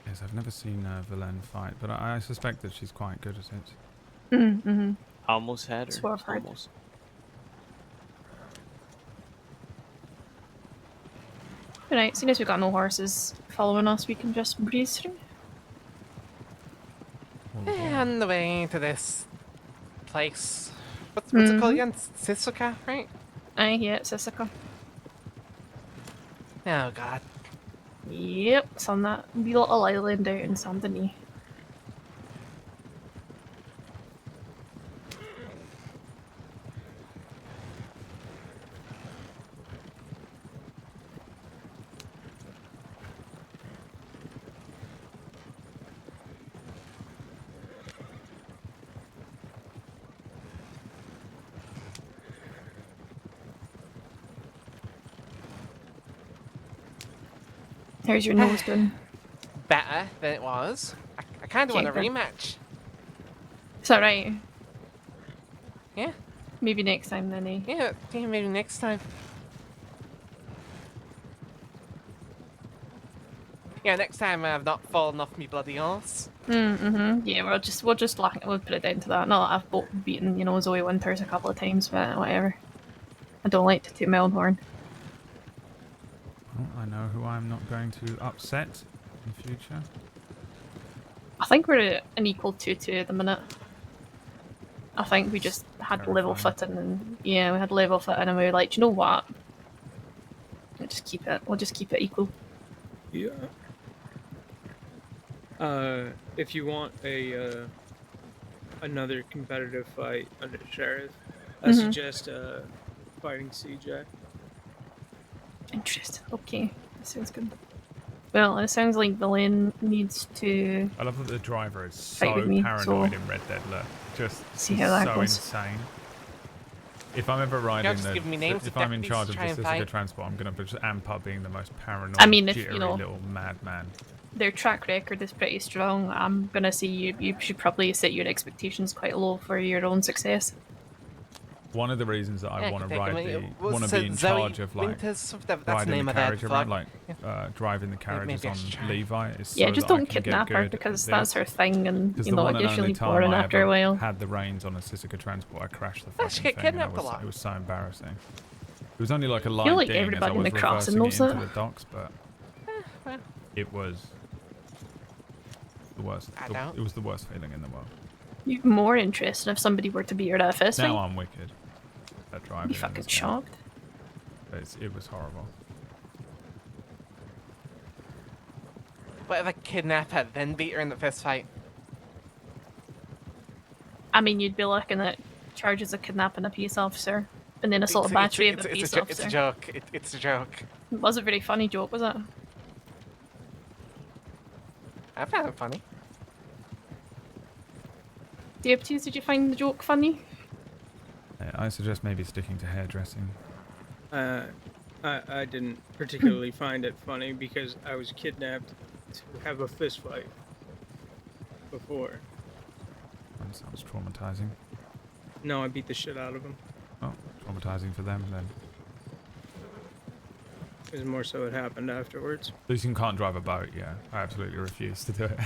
Yes, I've never seen Villain fight, but I suspect that she's quite good at it. Almost had her. That's what I've heard. Almost. Alright, seeing as we've got no horses following us, we can just breeze through. On the way to this place. What's it called again? Sisuka, right? Aye, yeah, it's Sissika. Oh god. Yep, it's on that wee little island out in Saint Denis. How's your nose doing? Better than it was. I kind of want a Okay, good. rematch. Is that right? Yeah, Maybe next time then, eh? yeah, maybe next time. Yeah, next time I've not fallen off me bloody horse. Yeah, we'll just we'll put it down to that. Not that I've beaten, Zoe Winters a couple of times, but whatever. I don't like to toot my own horn. Well, I know who I'm not going to upset in future. I think we're at an equal 2-2 at the minute. I think we just had level Terrifying. footing, and yeah, we had level footing, and we were like, do you know what? We'll just keep it equal. Yeah. If you want another competitive fight under sheriff, I suggest fighting CJ. Interesting. Okay, that sounds good. Well, it sounds like Villain needs to I love that the driver is Fight so with me, paranoid so- in Red Dead. Look, just See he's how that so goes. insane. If I'm ever riding just give me names if of I'm in deputies charge to of try the and Sisika fight. transport, I'm gonna just amp up being the most paranoid, I mean, if, jittery you know- little madman. their track record is pretty strong. I'm gonna say you should probably set your expectations quite low for your own success. One of the reasons that I Yeah, want to could take ride him. the want to be in Zoe charge of like Winters, that's the riding name the of that carriage flag. around, like driving the carriages maybe I on should try. Levi is Yeah, so just that I don't can get kidnap her good because at that's this. her thing, and Because you the know one it and gets really only time boring I after a ever while. had the reins on a Sisika transport, I crashed the Oh, fucking she thing, get and kidnapped a lot. it was so embarrassing. It was only like a light feel like ding as I everybody in was the crossing reversing it knows into that. the docks, but well. it was the worst. I don't. It was the worst feeling in the world. You'd be more interested if somebody were to beat her at a fist Now fight. I'm wicked at I'd driving. be in fucking this game. shocked. It was horrible. What if I kidnap her, then beat her in the fist fight? I mean, you'd be looking at charges of kidnapping a peace officer, and then assault battery of a peace It's officer. a joke. It's a joke. It was a very funny joke, was it? I found it funny. Deputies, did you find the joke funny? I suggest maybe sticking to hairdressing. I didn't particularly find it funny because I was kidnapped to have a fist fight before. That sounds traumatizing. No, I beat the shit out of him. Oh, traumatizing for them then. It was more so it happened afterwards. Lucien can't drive a boat, yeah. I absolutely refuse to do it.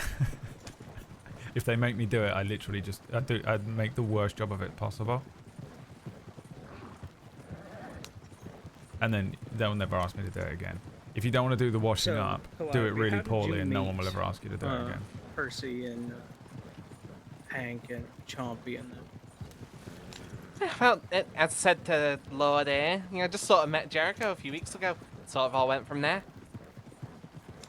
If they make me do it, I literally just I'd make the worst job of it possible. And then they'll never ask me to do it again. If you don't want to do the washing So, up, do Calliope, it really how did poorly you and no one meet, will ever ask you to do it again. Percy and Hank and Chompy and them. Well, as I said to Lorde, just sort of met Jericho a few weeks ago. Sort of all went from there.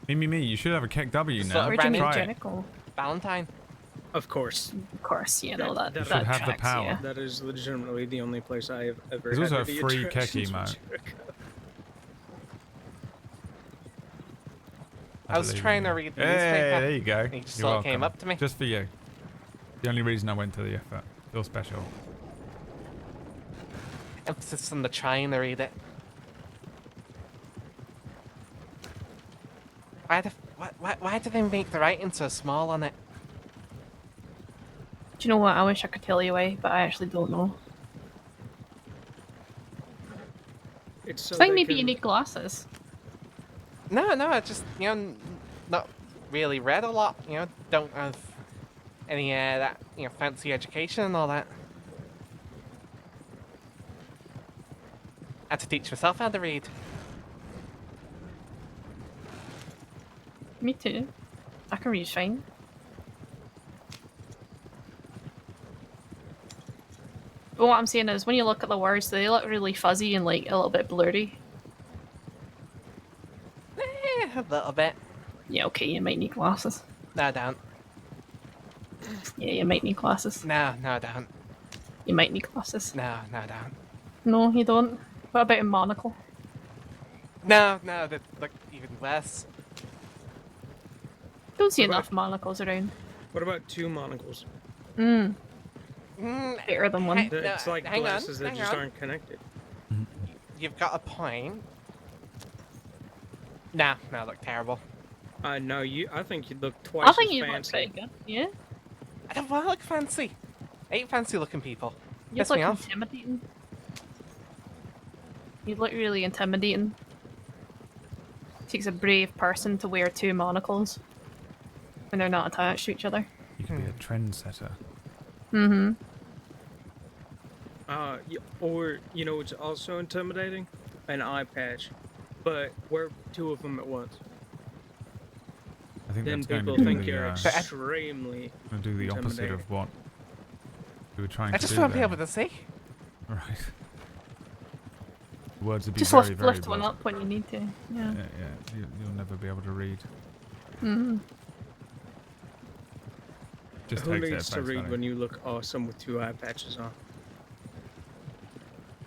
Me, you should have a Keck W Just now. sort of Where'd you meet Try it. Jericho? Valentine. Of course. Of course, you know that. That should that have the tracks, power. yeah. That is legitimately the only place I have ever There's had also any a free Keck interactions with emote. Jericho. I was believe trying in to you. read the Hey, newspaper. there you go. He just You're sort of came welcome. up to me. Just for you. The only reason I went to the effort. Feel special. Emphasis on the trying to read it. Why do they make the writing so small on it? Do you know what? I wish I could tell you why, but I actually don't know. It's so I think they maybe can, you need glasses. No, I just, not really read a lot, don't have any, that, fancy education and all that. Had to teach myself how to read. Me too. I can read fine. But what I'm saying is, when you look at the words, they look really fuzzy and like a little bit blurry. A little bit. Yeah, okay, you might need glasses. No, I don't. Yeah, you might need glasses. No, I don't. You might need glasses. No, I don't. No, you don't. What about a monocle? No, they look even worse. Don't see What about- enough monocles around. What about 2 monocles? Mm, Mm, better than one. No, It's like hang on, glasses that hang just on. aren't connected. You've got a point. Nah, look terrible. No, I think you look twice I think as you look fancy. pretty good. Yeah, I don't want to look fancy. I hate fancy looking people. you Piss look me off. intimidating. You look really intimidating. Takes a brave person to wear 2 monocles when they're not attached to each other. You could be a trendsetter. Mm-hmm. Or, it's also intimidating? An eye patch. But wear 2 of them at once. I think Then that's going people to do think the, you're uh, extremely going to do the opposite intimidating. of what we were trying I to just do want to be there. able to see. Right. Words would be Just very, lift, very lift one blurred. up when you need to. Yeah. Yeah. You'll never be able to read. Mm-hmm. Just Who takes it at needs to face read value. when you look awesome with 2 eye patches on?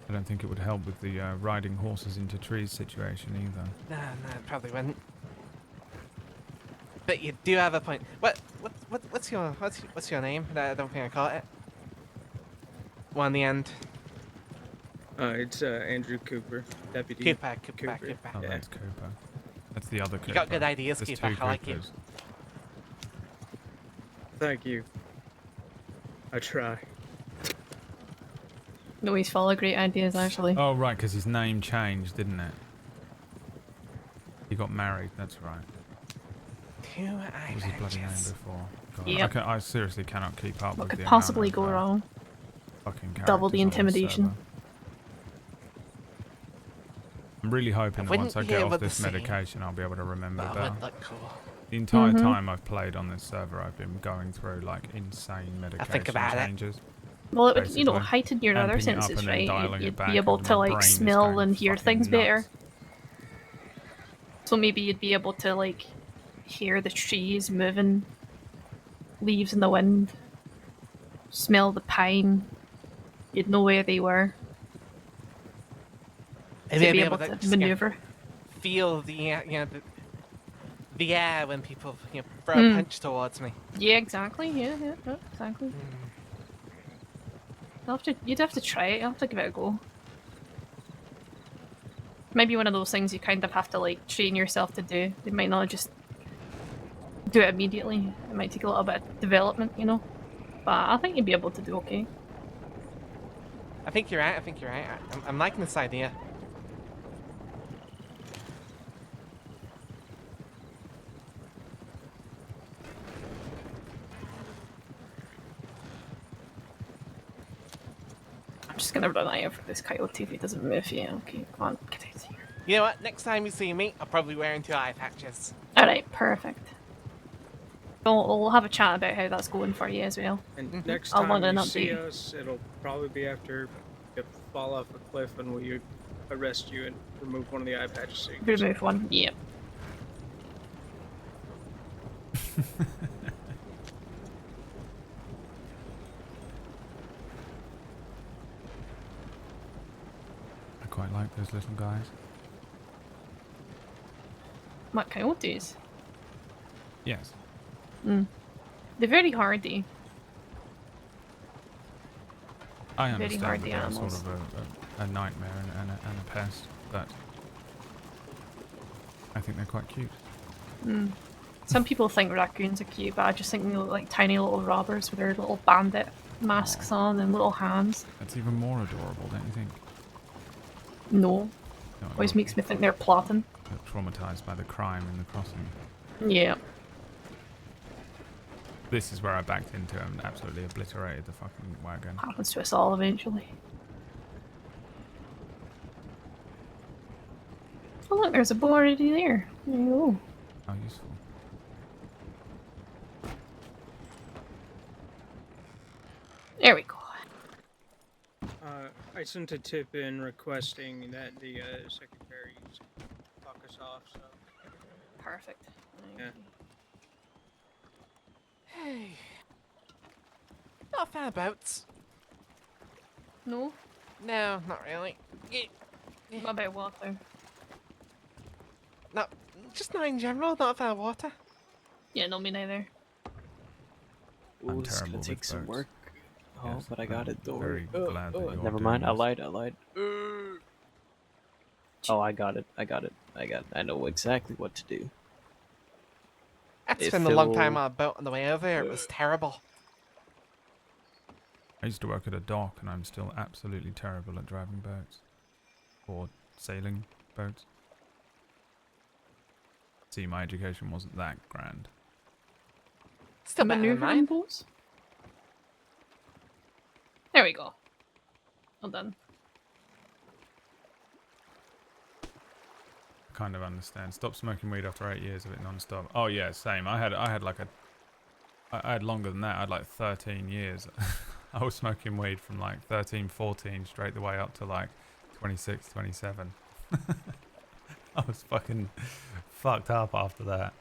I don't think it would help with the riding horses into trees situation either. No, it probably wouldn't. But you do have a point. What's your name? I don't think I caught it. One in the end. It's Andrew Cooper, deputy. Cooper. Oh, Yeah. that's Cooper. That's the other Cooper. You got good ideas, There's Cooper. 2 I like you. Coopers. Thank you. I try. No, he's full of great ideas, actually. Oh, right, because his name changed, didn't it? He got married, that's right. 2 What was his bloody name eyelashes. before? God, Yep. I seriously cannot keep up What with could the possibly amount of, go wrong? fucking Double the characters on this intimidation. server. I'm really hoping that once I wouldn't be get able off to this see, medication, I'll be able to remember That better. would look cool. The entire Mhm. time I've played on this server, I've been going through like insane medication about it. changes. Well, it would, Basically, heighten your other amping it up senses, and then right? dialing it You'd back be able and to my like brain is smell going and hear fucking things better. nuts. So maybe you'd be able to like hear the trees moving, leaves in the wind, smell the pine. You'd know where they were. And To they'd be able to just, maneuver. feel the air when people throw a Mm. punch towards me. Yeah, exactly. Yeah, exactly. You'd have to try it. You'll have to give it a go. Maybe one of those things you kind of have to like train yourself to do. They might not just do it immediately. It might take a little bit of development, But I think you'd be able to do okay. I think you're right. I'm liking this idea. I'm just gonna run out for this coyote if he doesn't move. Yeah, okay, come on, get out here. You know what? Next time you see me, I'll probably be wearing 2 eye patches. Alright, perfect. We'll have a chat about how that's going for you as well. And next I'll time want an you see update. us, it'll probably be after you fall off a cliff and we arrest you and remove one of the eye patches. So you can Remove one, yep. I quite like those little guys. What, coyotes? Yes. They're very hardy. I Very understand hardy that they're sort animals. of a nightmare and a pest, but I think they're quite cute. Some people think raccoons are cute, but I just think they look like tiny little robbers with their little bandit masks on and little hands. That's even more adorable, don't you think? No. No, Always you're- makes me think they're plotting. you're traumatized by the crime in the crossing. Yeah. This is where I backed into and absolutely obliterated the fucking wagon. Happens to us all eventually. Oh look, there's a bow already there. There you go. How useful. There we go. I sent a tip in requesting that the secretaries talk us off, so Perfect. Yeah. Hey. Not a fan of boats. No? No, not really. What about water? Not, just not in general, not a fan of water. Yeah, no, me neither. Ooh, I'm this is terrible gonna take with some boats. work. Oh, Yes, but I got I'm it. Don't very worry. glad that you're Never doing mind. I this. lied. Oh, I got it. I know exactly what to do. I had to If spend a long time it'll- on a boat on the way over here. It was terrible. I used to work at a dock and I'm still absolutely terrible at driving boats. Or sailing boats. See, my education wasn't that grand. Still better than Maneuvering mine. boats? There we go. Well done. Kind of understand. Stop smoking weed after 8 years of it non-stop. Oh yeah, same. I had like I had longer than that. I had like 13 years. I was smoking weed from like 13, 14 straight the way up to like 26, 27. I was fucking fucked up after that.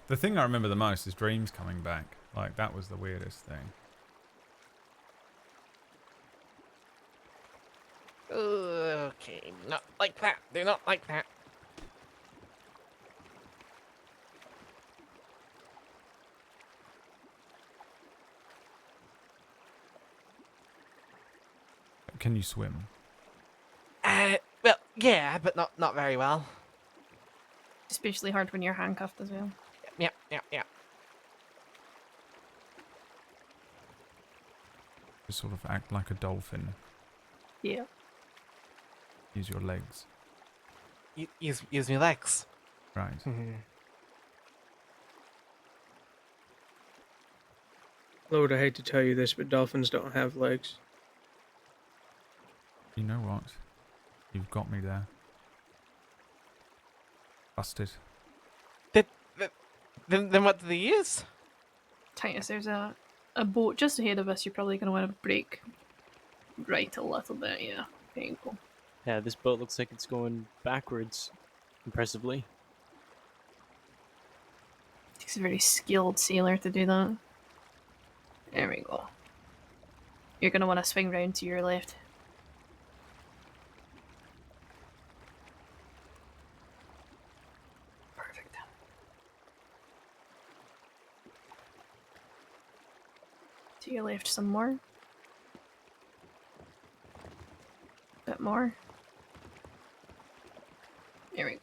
The thing I remember the most is dreams coming back. Like that was the weirdest thing. Okay, not like that. Do not like that. Can you swim? Well, yeah, but not very well. Especially hard when you're handcuffed as well. Yeah. Just sort of act like a dolphin. Yeah. Use your legs. Use my legs. Right. Lord, I hate to tell you this, but dolphins don't have legs. You know what? You've got me there. Busted. Then what do they use? Titus, there's a boat just ahead of us. You're probably going to want to brake right a little bit. Yeah. There you go. Yeah, this boat looks like it's going backwards. Impressively. Takes a very skilled sailor to do that. There we go. You're going to want to swing round to your left. Perfect. To your left some more. Bit more. There we go.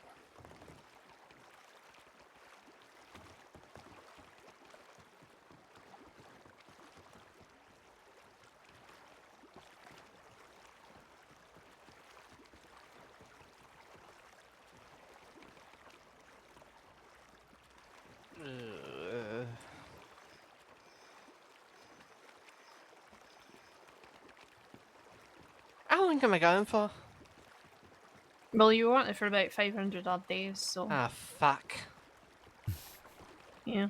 long am I going for? Well, you want it for about 500 odd days, so Ah, fuck. yeah.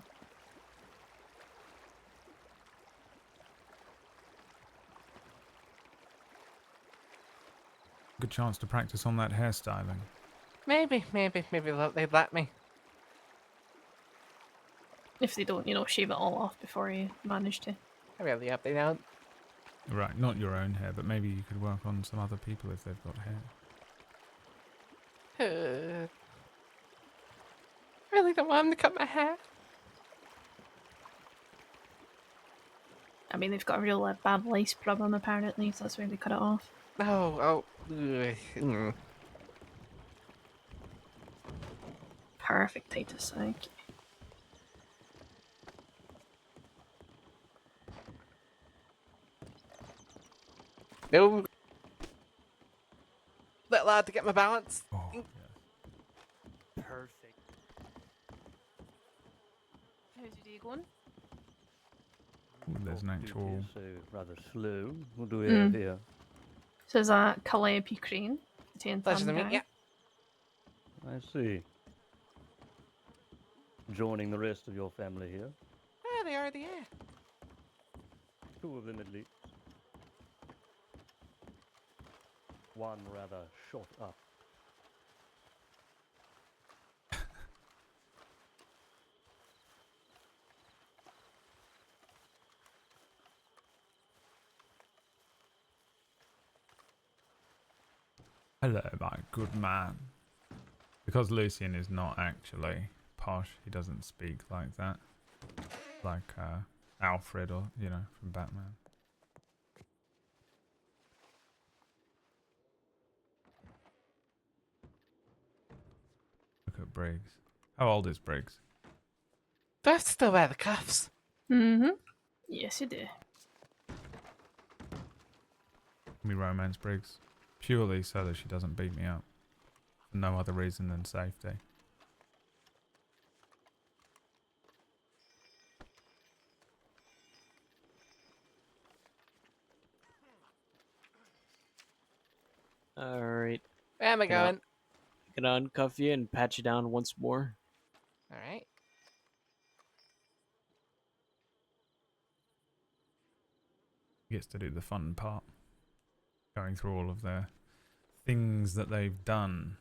Good chance to practice on that hairstyling. Maybe they'd let me. If they don't, shave it all off before you manage to. I really hope they don't. Right, not your own hair, but maybe you could work on some other people if they've got hair. Really don't want them to cut my hair. I mean, they've got a real bad lice problem apparently, so that's why they cut it off. Oh. Mm. Perfect Titus, thank you. No. Little hard to get my balance. Oh, Mm. yes. Perfect. How's your day going? Ooh, there's an actual... So rather slow. What do we have here? So is that Calliope Crane, the 10th Pleasure to meet guy? you. I see. Joining the rest of your family here. Ah, they already are. 2 of them at least. One rather short up. Hello, my good man. Because Lucien is not actually posh, he doesn't speak like that. Like Alfred or, from Batman. Look at Briggs. How old is Briggs? Do I have to still wear the cuffs? Mm-hmm. Yes, you do. Me romance Briggs. Purely so that she doesn't beat me up. For no other reason than safety. Alright. Where am I Gonna- going? Gonna uncuff you and pat you down once more. Alright. He gets to do the fun part. Going through all of their things that they've done.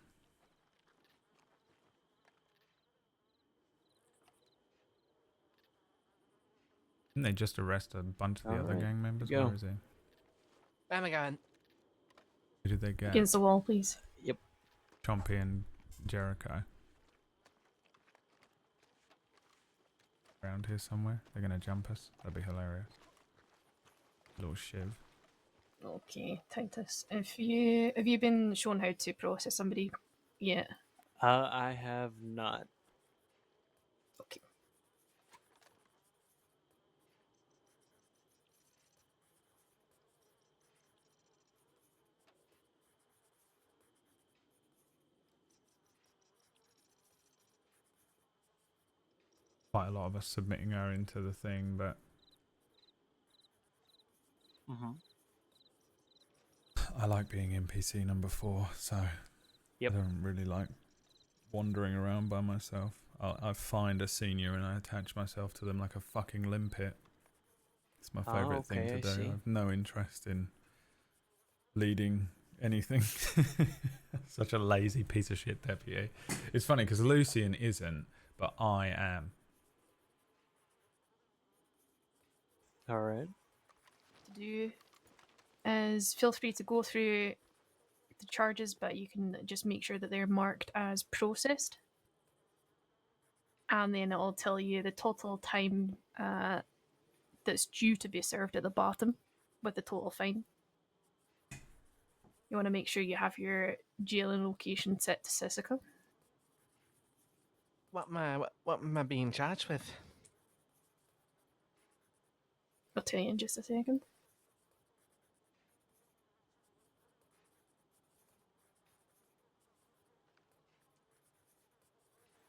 Didn't they just arrest a bunch of the other Alright, gang members? go. Where is he? Where am I going? Who did they get? Against the wall, please. Yep. Chompy and Jericho. Around here somewhere. They're gonna jump us. That'd be hilarious. Little shiv. Okay, Titus. Have you been shown how to process somebody yet? I have not. Okay. Quite a lot of us submitting her into the thing, but I like being NPC number 4, so Yep. I don't really like wandering around by myself. I find a senior and I attach myself to them like a fucking limpet. It's my favourite thing okay, to I do. see. I have no interest in leading anything. Such a lazy piece of shit deputy. It's funny because Lucien isn't, but I am. Alright. To do is feel free to go through the charges, but you can just make sure that they're marked as processed. And then it'll tell you the total time that's due to be served at the bottom with the total fine. You want to make sure you have your jailing location set to Sisica. What am I being charged with? I'll tell you in just a second.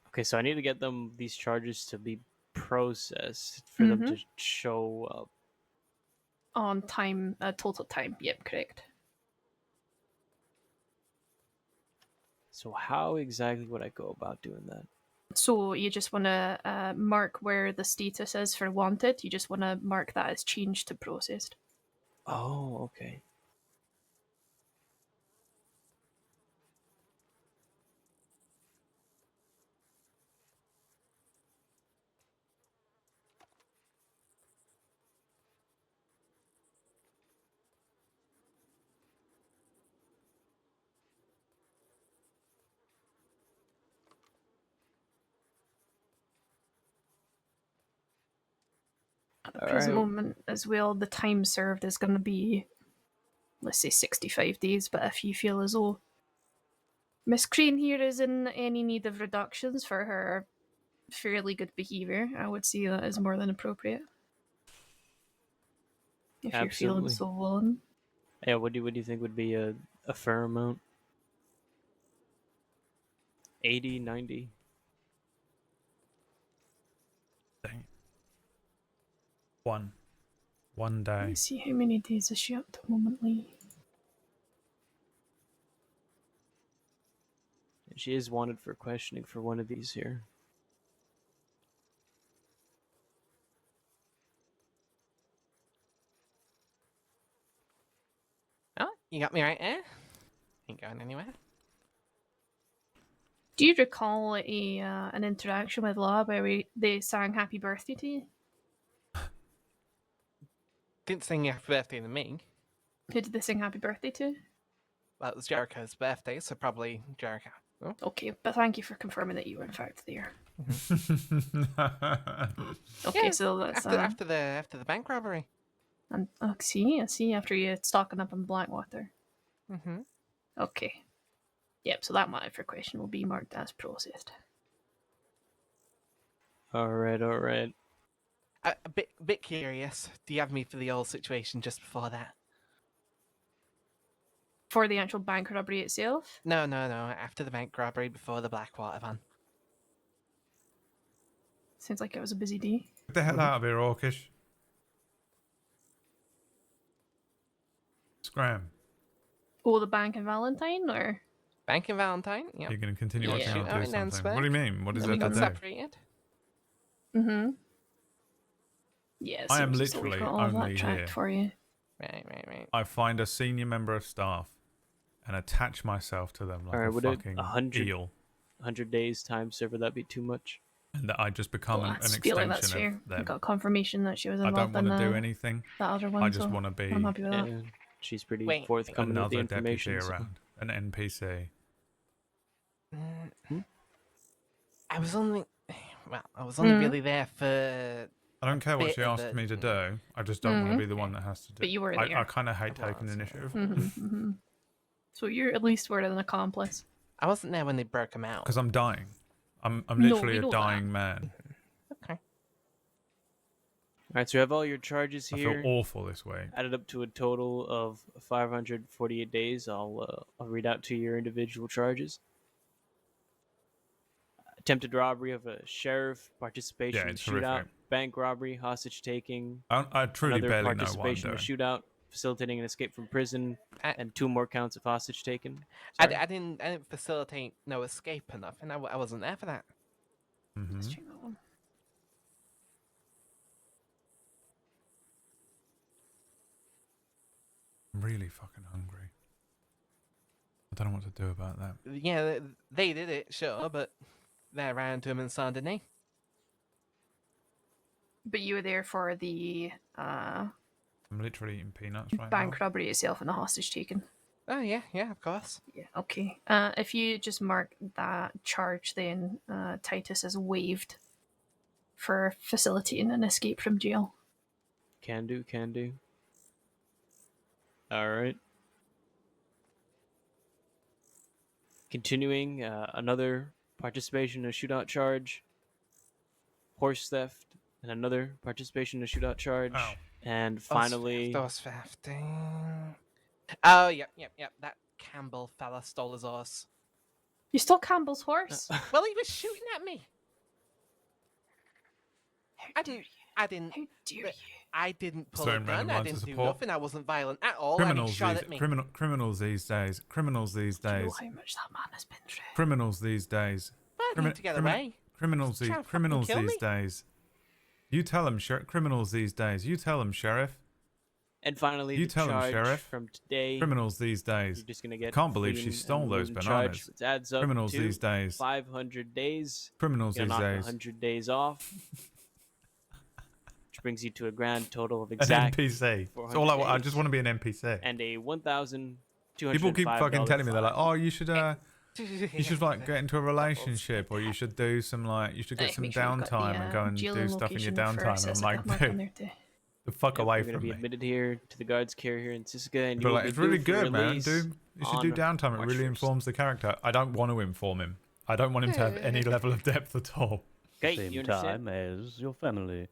Okay, so I need to get these charges to be processed for them to show up. On time, total time. Yep, correct. So how exactly would I go about doing that? So you just want to mark where the status is for wanted. You just want to mark that as changed to processed. Oh, okay. At the All present right. moment, as well, the time served is going to be, let's say, 65 days. But if you feel as though Miss Crane here is in any need of reductions for her fairly good behaviour, I would see that as more than appropriate. If you're feeling Absolutely. so willing. Yeah, what do you think would be a fair amount? 80, 90? Dang. One Let day. me see how many days is she up to momently. She is wanted for questioning for one of these here. Oh, you got me right there. Ain't going anywhere. Do you recall an interaction with Lorde where they sang "Happy Birthday" to you? Didn't sing happy birthday to me. Who did they sing "Happy Birthday" to? Well, it was Jericho's birthday, so probably Jericho. Oh. Okay, but thank you for confirming that you were in fact there. Okay, Yeah, so that's after the bank robbery. and I see. After you stocking up on Blackwater. Mm-hmm. Okay. Yep. So that matter for question will be marked as processed. All right. A bit curious. Do you have me for the old situation just before that? For the actual bank robbery itself? No. After the bank robbery, before the Blackwater van. Seems like it was a busy day. Get the hell out of here, Orcish. Scram. Oh, the bank and Valentine, or Bank and Valentine. Yep. You're going to continue Yeah. watching Shoot it out do in something. Ansberg. What do you mean? What is Then it we to got do? separated. mm-hmm. Yeah, I so am we've still literally got all of only that tracked here. for you. Right. I find a senior member of staff and attach myself to them like All right. a Would fucking 100 eel. 100 days time server, would that be too much? And that I just become Well, an that's feeling that's extension fair. of I them. got confirmation that she was I don't involved want in to do anything. that other one. I just so want to be I'm happy with that. Yeah, she's pretty Wait. forthcoming with the another deputy information. So. around. An NPC. I was only Mm. really there for. I don't care what bit she of asked the- me to do. I just don't want to be the one that has to do. But you were I there. kind of hate I taking was, yeah. initiative Mm-hmm. So you're at least word of an accomplice. I wasn't there when they broke him out. because I'm dying. I'm No, literally we a know dying that. man. Okay. All right, so you have all your charges I here. feel awful this week. Added up to a total of 548 days. I'll read out to your individual charges. Attempted robbery of a sheriff, participation Yeah, in the it's shootout, horrific. bank robbery, hostage taking, I truly another barely know what I'm participation in doing. the shootout, facilitating an escape from prison, I- and 2 more counts of hostage taken. I Sorry. didn't facilitate no escape or nothing. I wasn't there for that. Let's Mhm. check that one. I'm really fucking hungry. I don't know what to do about that. Yeah, they did it, sure, but they ran to him in Saint Denis. But you were there for the I'm literally eating peanuts right bank now. robbery itself and the hostage taken. Oh yeah, of course. Yeah, okay. If you just mark that charge, then Titus is waived for facilitating an escape from jail. Can do. All right. Continuing, another participation in a shootout charge, horse theft, and another participation in a shootout charge, Ow. and finally, Those 15. Oh, yep. That Campbell fella stole his horse. You stole Campbell's horse? Well, he was shooting at me. How I dare didn't. you? I didn't. How dare the- you? I didn't pull a Certain gun. random I lines of didn't do support. nothing. I wasn't violent at all. And he Criminals shot these at me. criminals these days. Criminals these Do you know days. how much that man has been through? Criminals these days. I need to get away. Criminals He's trying to fucking criminals kill these me. days. You tell them, criminals these days. You tell them, sheriff. And finally, You the tell 'em, charge Sheriff. from today. Criminals these days. You're just gonna get. Can't believe she fleeing stole and those eluding bananas. Charge, which adds up Criminals to these days. 500 days. Criminals You're these gonna knock days. 100 days off, which brings you to a grand total of An exact NPC. That's 400 all I days. just want to be an NPC. and a $1,205 People keep fucking telling me they're like, fine. oh, you should like get into a relationship, or you should do some you should get Right, some make sure you've got downtime the, and go and jail do stuff in your location for downtime. And I'm Sisika like, marked on dude, there too. the fuck Yep, away you're gonna from be me. admitted here to the guards care here in Sisika, and you But will like, be it's really due for good, man. release You should do on downtime. It March really 1st. informs the character. I don't want to inform him. I don't want him to have any level of depth at all. Okay, Same you understand? time as your family.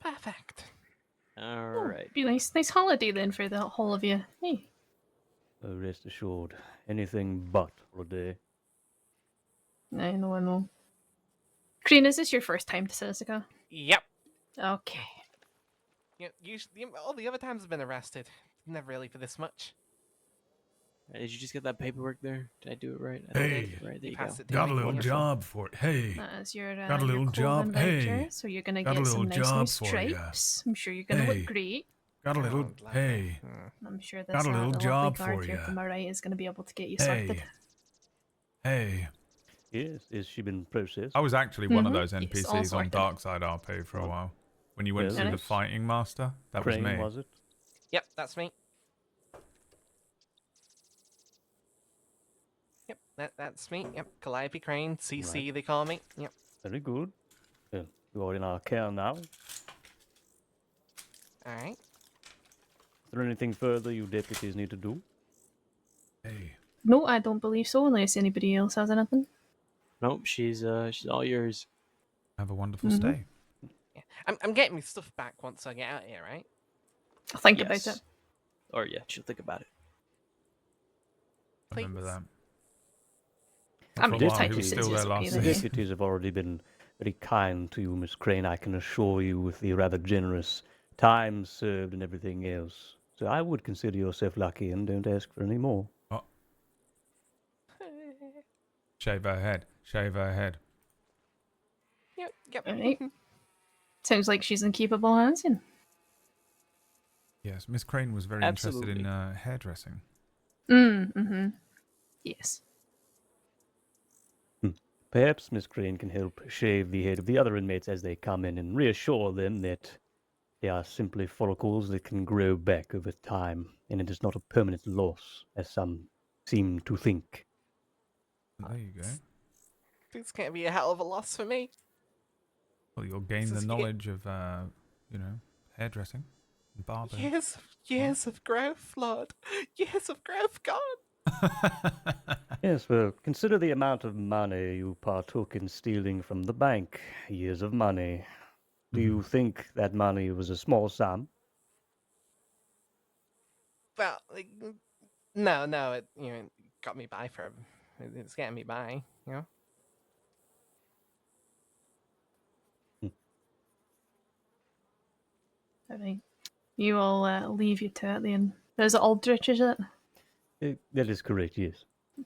Perfect. All Oh, right. be nice holiday then for the whole of you. Hey. Rest assured, anything but a day. I know. Kreen, is this your first time to Sisika? Yep. Okay. Usually, all the other times I've been arrested. Never really for this much. Did you just get that paperwork there? Did I do it right? I Hey. think I did it right. There you go. Passed it to Got a me. little Wonderful. job for it. Hey, That is your, Got a your little job. clothing voucher, Hey. so you're gonna Got a get some little nice job new for ya. stripes. I'm sure you're gonna Hey. look great. got a little. Oh, lovely. Hey, I'm sure this Got a little the job lovely guard for here ya. to my right is gonna be able to get you Hey. sorted. hey. Yes, has she been processed? I was actually one of Mhm. those Yes, NPCs all on sorted. Darkside RP for a while. When you went Really? through the Nice. fighting master, that was Crane, me. was it? Yep, that's me. Yep, that's me. Yep, Calliope Crane, CC they call me. Yep. Very good. You are in our care now. Is All right. there anything further you deputies need to do? Hey, No, I don't believe so, unless anybody else has anything. Nope, she's all yours. have a wonderful Mhm. stay. Yeah. I'm getting my stuff back once I get out of here, right? I'll think Yes. about it. Or yeah, she'll think about it. I remember Please. that. I mean, For a it's while, time he to was sit still there okay last The then, week. yeah. deputies have already been very kind to you, Miss Crane. I can assure you, with the rather generous time served and everything else. So I would consider yourself lucky and don't ask for any more. Shave her head. Shave her head. Yep. Alright. Sounds like she's in capable hands then. Yes, Miss Crane was very interested in Absolutely. hairdressing. Mm-hmm. Yes. Perhaps Miss Crane can help shave the head of the other inmates as they come in and reassure them that they are simply follicles that can grow back over time, and it is not a permanent loss, as some seem to think. There you go. This can't be a hell of a loss for me. Well, you'll gain This the is it. knowledge of, hairdressing and barbering. Years of growth, Lord. Years of growth gone. Yes, well, consider the amount of money you partook in stealing from the bank. Years of money. Do you think that money was a small sum? Well, no, it got me by for. It's getting me by, you know. Alright. You all leave you to it then. Is it Aldrich, is it? That is correct, yes.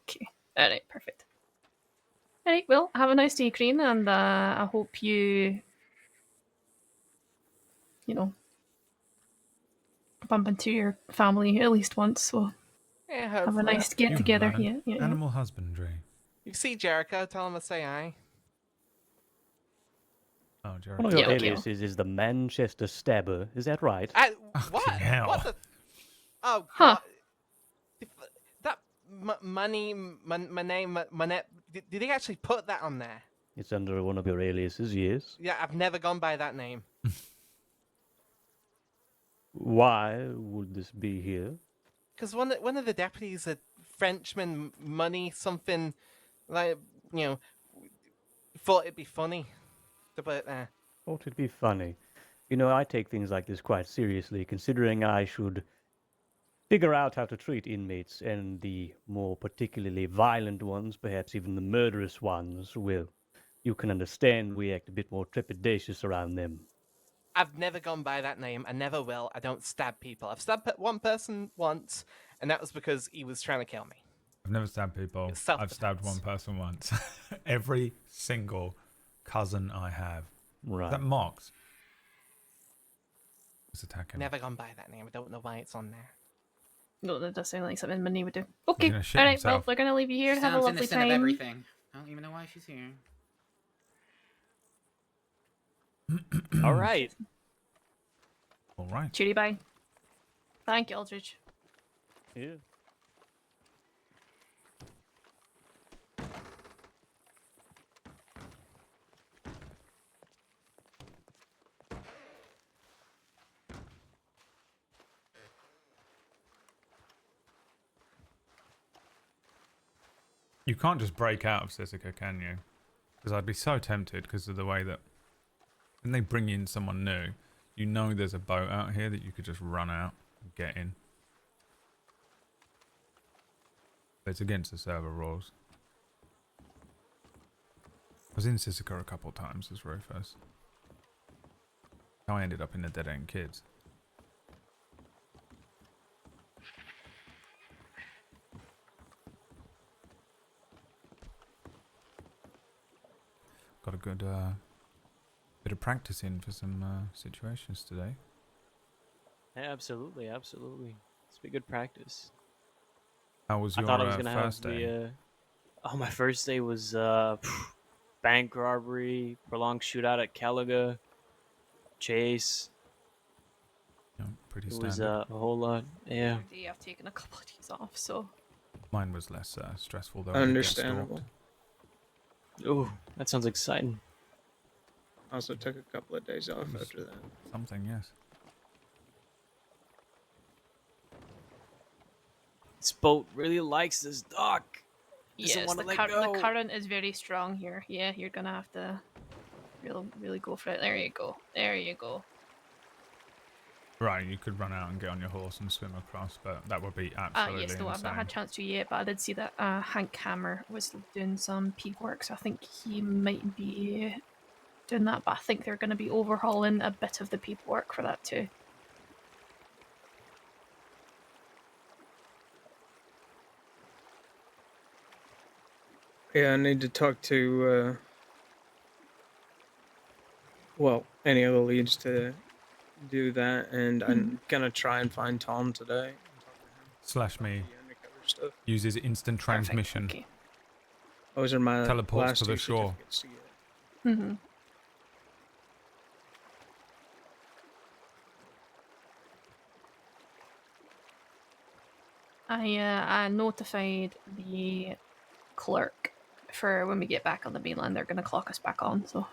Okay. Alright, perfect. Alright, well, have a nice day, Crane, and I hope you bump into your family at least once, so Yeah, have a hopefully. nice get together. Yeah. Animal husbandry. You see Jericho, tell him to say aye. Oh, One Jared. of your Yeah, okay. aliases is the Manchester Stabber, is that right? What? hell. What the? Oh, Huh. God. That money, my name, did he actually put that on there? It's under one of your aliases, yes. Yeah, I've never gone by that name. Why would this be here? Because one of the deputies, a Frenchman, money something, like, thought it'd be funny to put it there. Thought it'd be funny. You know, I take things like this quite seriously, considering I should figure out how to treat inmates, and the more particularly violent ones, perhaps even the murderous ones, well, you can understand we act a bit more trepidatious around them. I've never gone by that name. I never will. I don't stab people. I've stabbed one person once, and that was because he was trying to kill me. I've never stabbed people. It's I've stabbed one person once. Every single cousin I have. Right. Is that Mox? It's attacking. Never gone by that name. I don't know why it's on there. No, that does sound like something Minnie would do. Okay, gonna shit all right. Well, himself. we're gonna leave you here She to have a sounds lovely innocent time. of everything. I don't even know why she's here. All right. All right. Cheery bye. Thank you, Aldridge. Yeah. You can't just break out of Sisika, can you? Because I'd be so tempted because of the way that when they bring in someone new, you know there's a boat out here that you could just run out and get in. But it's against the server rules. I was in Sisika a couple times as Rufus. How I ended up in the Dead End Kids. Got a good bit of practice in for some situations today. Yeah, absolutely, absolutely. It's been good practice. How was I your thought I was gonna have first day? the. Oh, my first day was bank robbery, prolonged shootout at Calaga, chase. Yeah, pretty It standard. was a whole lot. Yeah. Every day I've taken a couple of days off, so Mine was less stressful though. I did get Understandable. stalked. Oh, that sounds exciting. Also took a couple of days off Yes. after that. Something, yes. This boat really likes this dock. Doesn't yes, wanna the, let the go. current is very strong here. Yeah, you're gonna have to really go for it. There you go. There you go. Right, you could run out and get on your horse and swim across, but that would be absolutely Yes, no, I've not had a insane. chance to yet, but I did see that Hank Hammer was doing some peak work, so I think he might be doing that, but I think they're going to be overhauling a bit of the paperwork for that too. Yeah, I need to talk to, well, any of the leads to do that, and I'm gonna try and find Tom today. Slash me The undercover stuff. uses instant transmission. Perfect, okay. Those are my Teleports last to the two shore. certificates to get. Mm-hmm. I notified the clerk for when we get back on the mainland. They're going to clock us back on, so.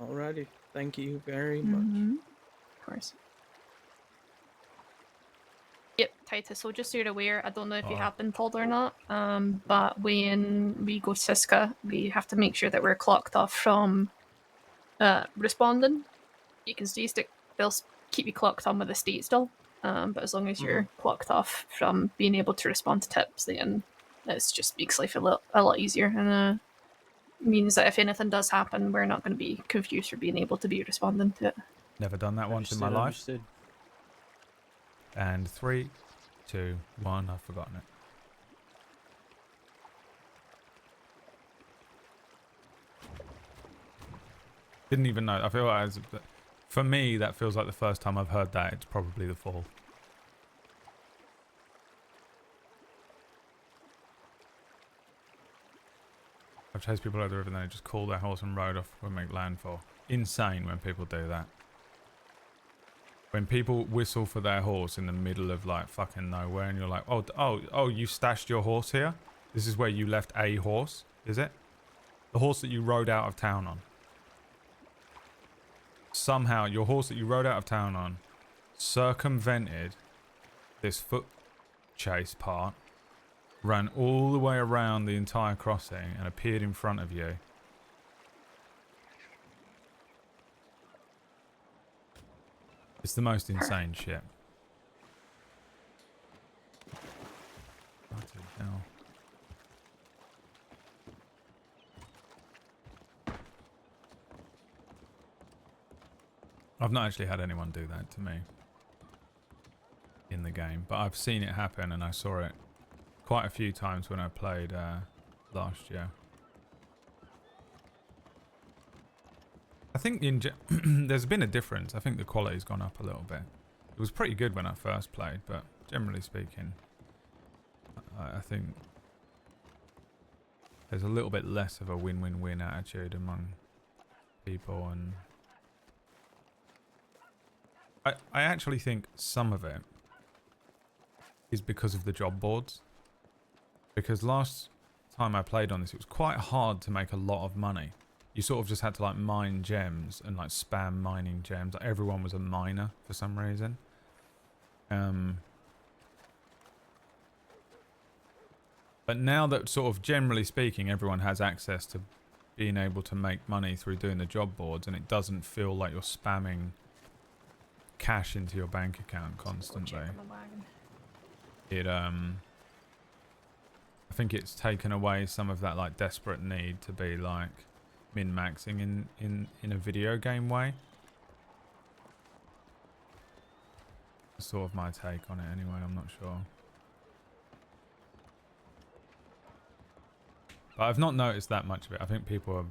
Alrighty, thank you very much. Of course. Yep, Titus, so just so you're aware, I don't know if you have been told or not, but when we go to Siska, we have to make sure that we're clocked off from responding. You can stay stick, they'll keep you clocked on with the state still, but as long as you're clocked off from being able to respond to tips, then it just makes life a lot easier, and means that if anything does happen, we're not going to be confused for being able to be responding to it. Never done that once in my Understood, life. understood. And 3, 2, 1, I've forgotten it. Didn't even know. I feel like for me, that feels like the first time I've heard that. It's probably the fall. I've chased people over the river and they just call their horse and rode off and make landfall. Insane when people do that. When people whistle for their horse in the middle of like fucking nowhere and you're like, oh, you stashed your horse here? This is where you left a horse, is it? The horse that you rode out of town on. Somehow your horse that you rode out of town on circumvented this foot chase part, ran all the way around the entire crossing and appeared in front of you. It's the most insane shit. Bloody hell. I've not actually had anyone do that to me in the game, but I've seen it happen, and I saw it quite a few times when I played last year. I think there's been a difference. I think the quality's gone up a little bit. It was pretty good when I first played, but generally speaking, I think there's a little bit less of a win-win-win attitude among people, and I actually think some of it is because of the job boards. Because last time I played on this, it was quite hard to make a lot of money. You sort of just had to like mine gems and like spam mining gems. Like, everyone was a miner for some reason. But now that sort of generally speaking, everyone has access to being able to make money through doing the job boards, and it doesn't feel like you're spamming cash into your bank account constantly. I think it's taken away some of that like desperate need to be like min-maxing in a video game way. That's sort of my take on it anyway, I'm not sure. But I've not noticed that much of it. I think people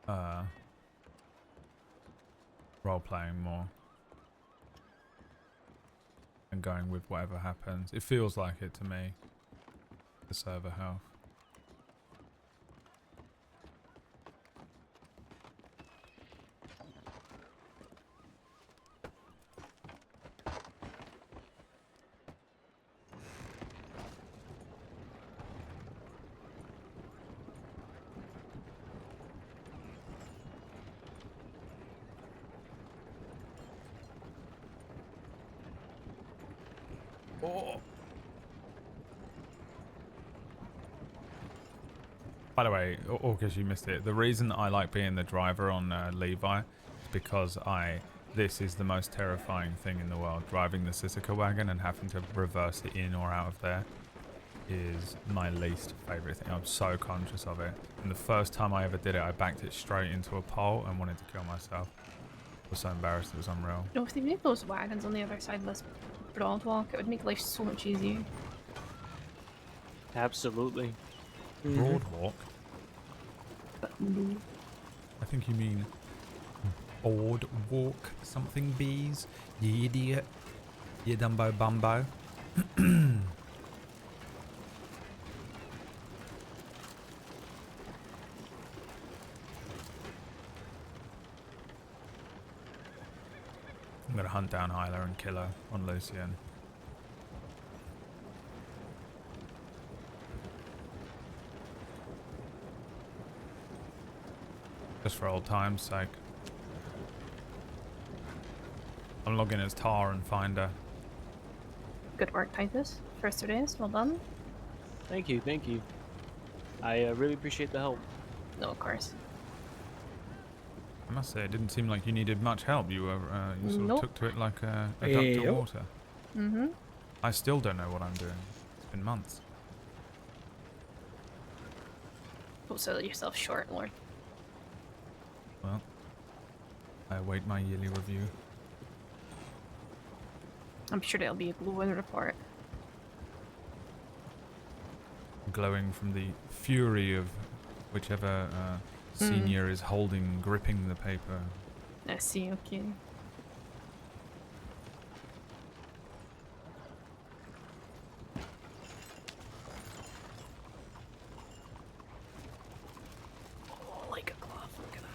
are role-playing more and going with whatever happens. It feels like it to me, the server health. Oh. By the way, Orcus, you missed it. The reason I like being the driver on Levi is because this is the most terrifying thing in the world. Driving the Sisika wagon and having to reverse it in or out of there is my least favourite thing. I'm so conscious of it. And the first time I ever did it, I backed it straight into a pole and wanted to kill myself. I was so embarrassed, it was unreal. No, if they made those wagons on the other side of this broadwalk, it would make life so much easier. Absolutely. Broadwalk? I think you mean boardwalk something, bees. You idiot. You dumbo bumbo. I'm gonna hunt down Hyla and kill her on Lucien. Just for old time's sake. I'll log in as Tar and find her. Good work, Titus. First 2 days, well done. Thank you, thank you. I really appreciate the help. No, of course. I must say, it didn't seem like you needed much help. You were, you sort of took to it like a duck to Yep. water. Mm-hmm. I still don't know what I'm doing. It's been months. Don't sell yourself short, Lord. Well, I await my yearly review. I'm sure there'll be a glowing report. Glowing from the fury of whichever senior is gripping the paper. I see, okay. Oh, like a glove, look at that.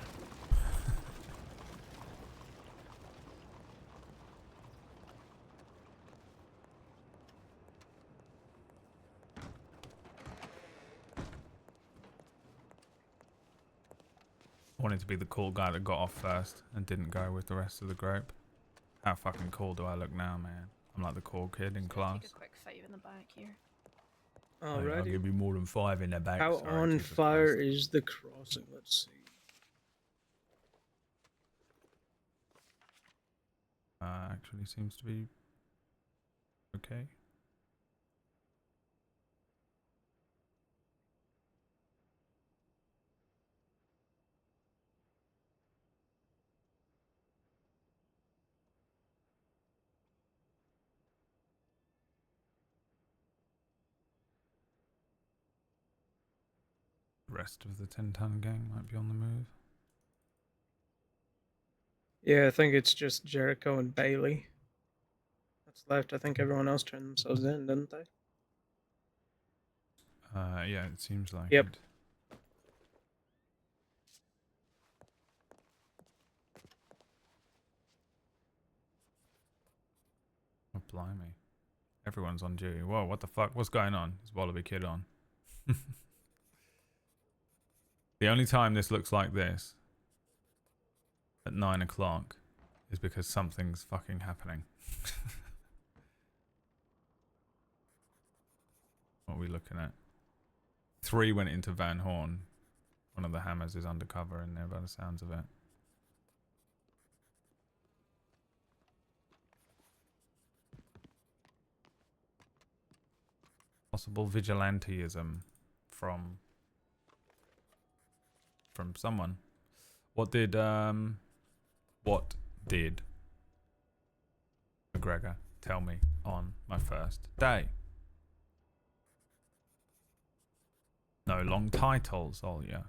I wanted to be the cool guy that got off first and didn't go with the rest of the group. How fucking cool do I look now, man? I'm like the cool kid in class. Take a quick 5 in the back here. Hey, I'll Alrighty. give you more than 5 in the back. How Sorry, on Jesus fire Christ. is the crossing? Let's see. Actually seems to be okay. rest of the 10-ton gang might be on the move. Yeah, I think it's just Jericho and Bailey that's left. I think everyone else turned themselves in, didn't they? Yeah, it seems like Yep. it. Oh, blimey. Everyone's on duty. Whoa, what the fuck? What's going on? Is Wallaby Kid on? The only time this looks like this at 9 o'clock is because something's fucking happening. What are we looking at? 3 went into Van Horn. One of the hammers is undercover in there by the sounds of it. Possible vigilanteism from someone. What did McGregor tell me on my first day? No long titles, Olya.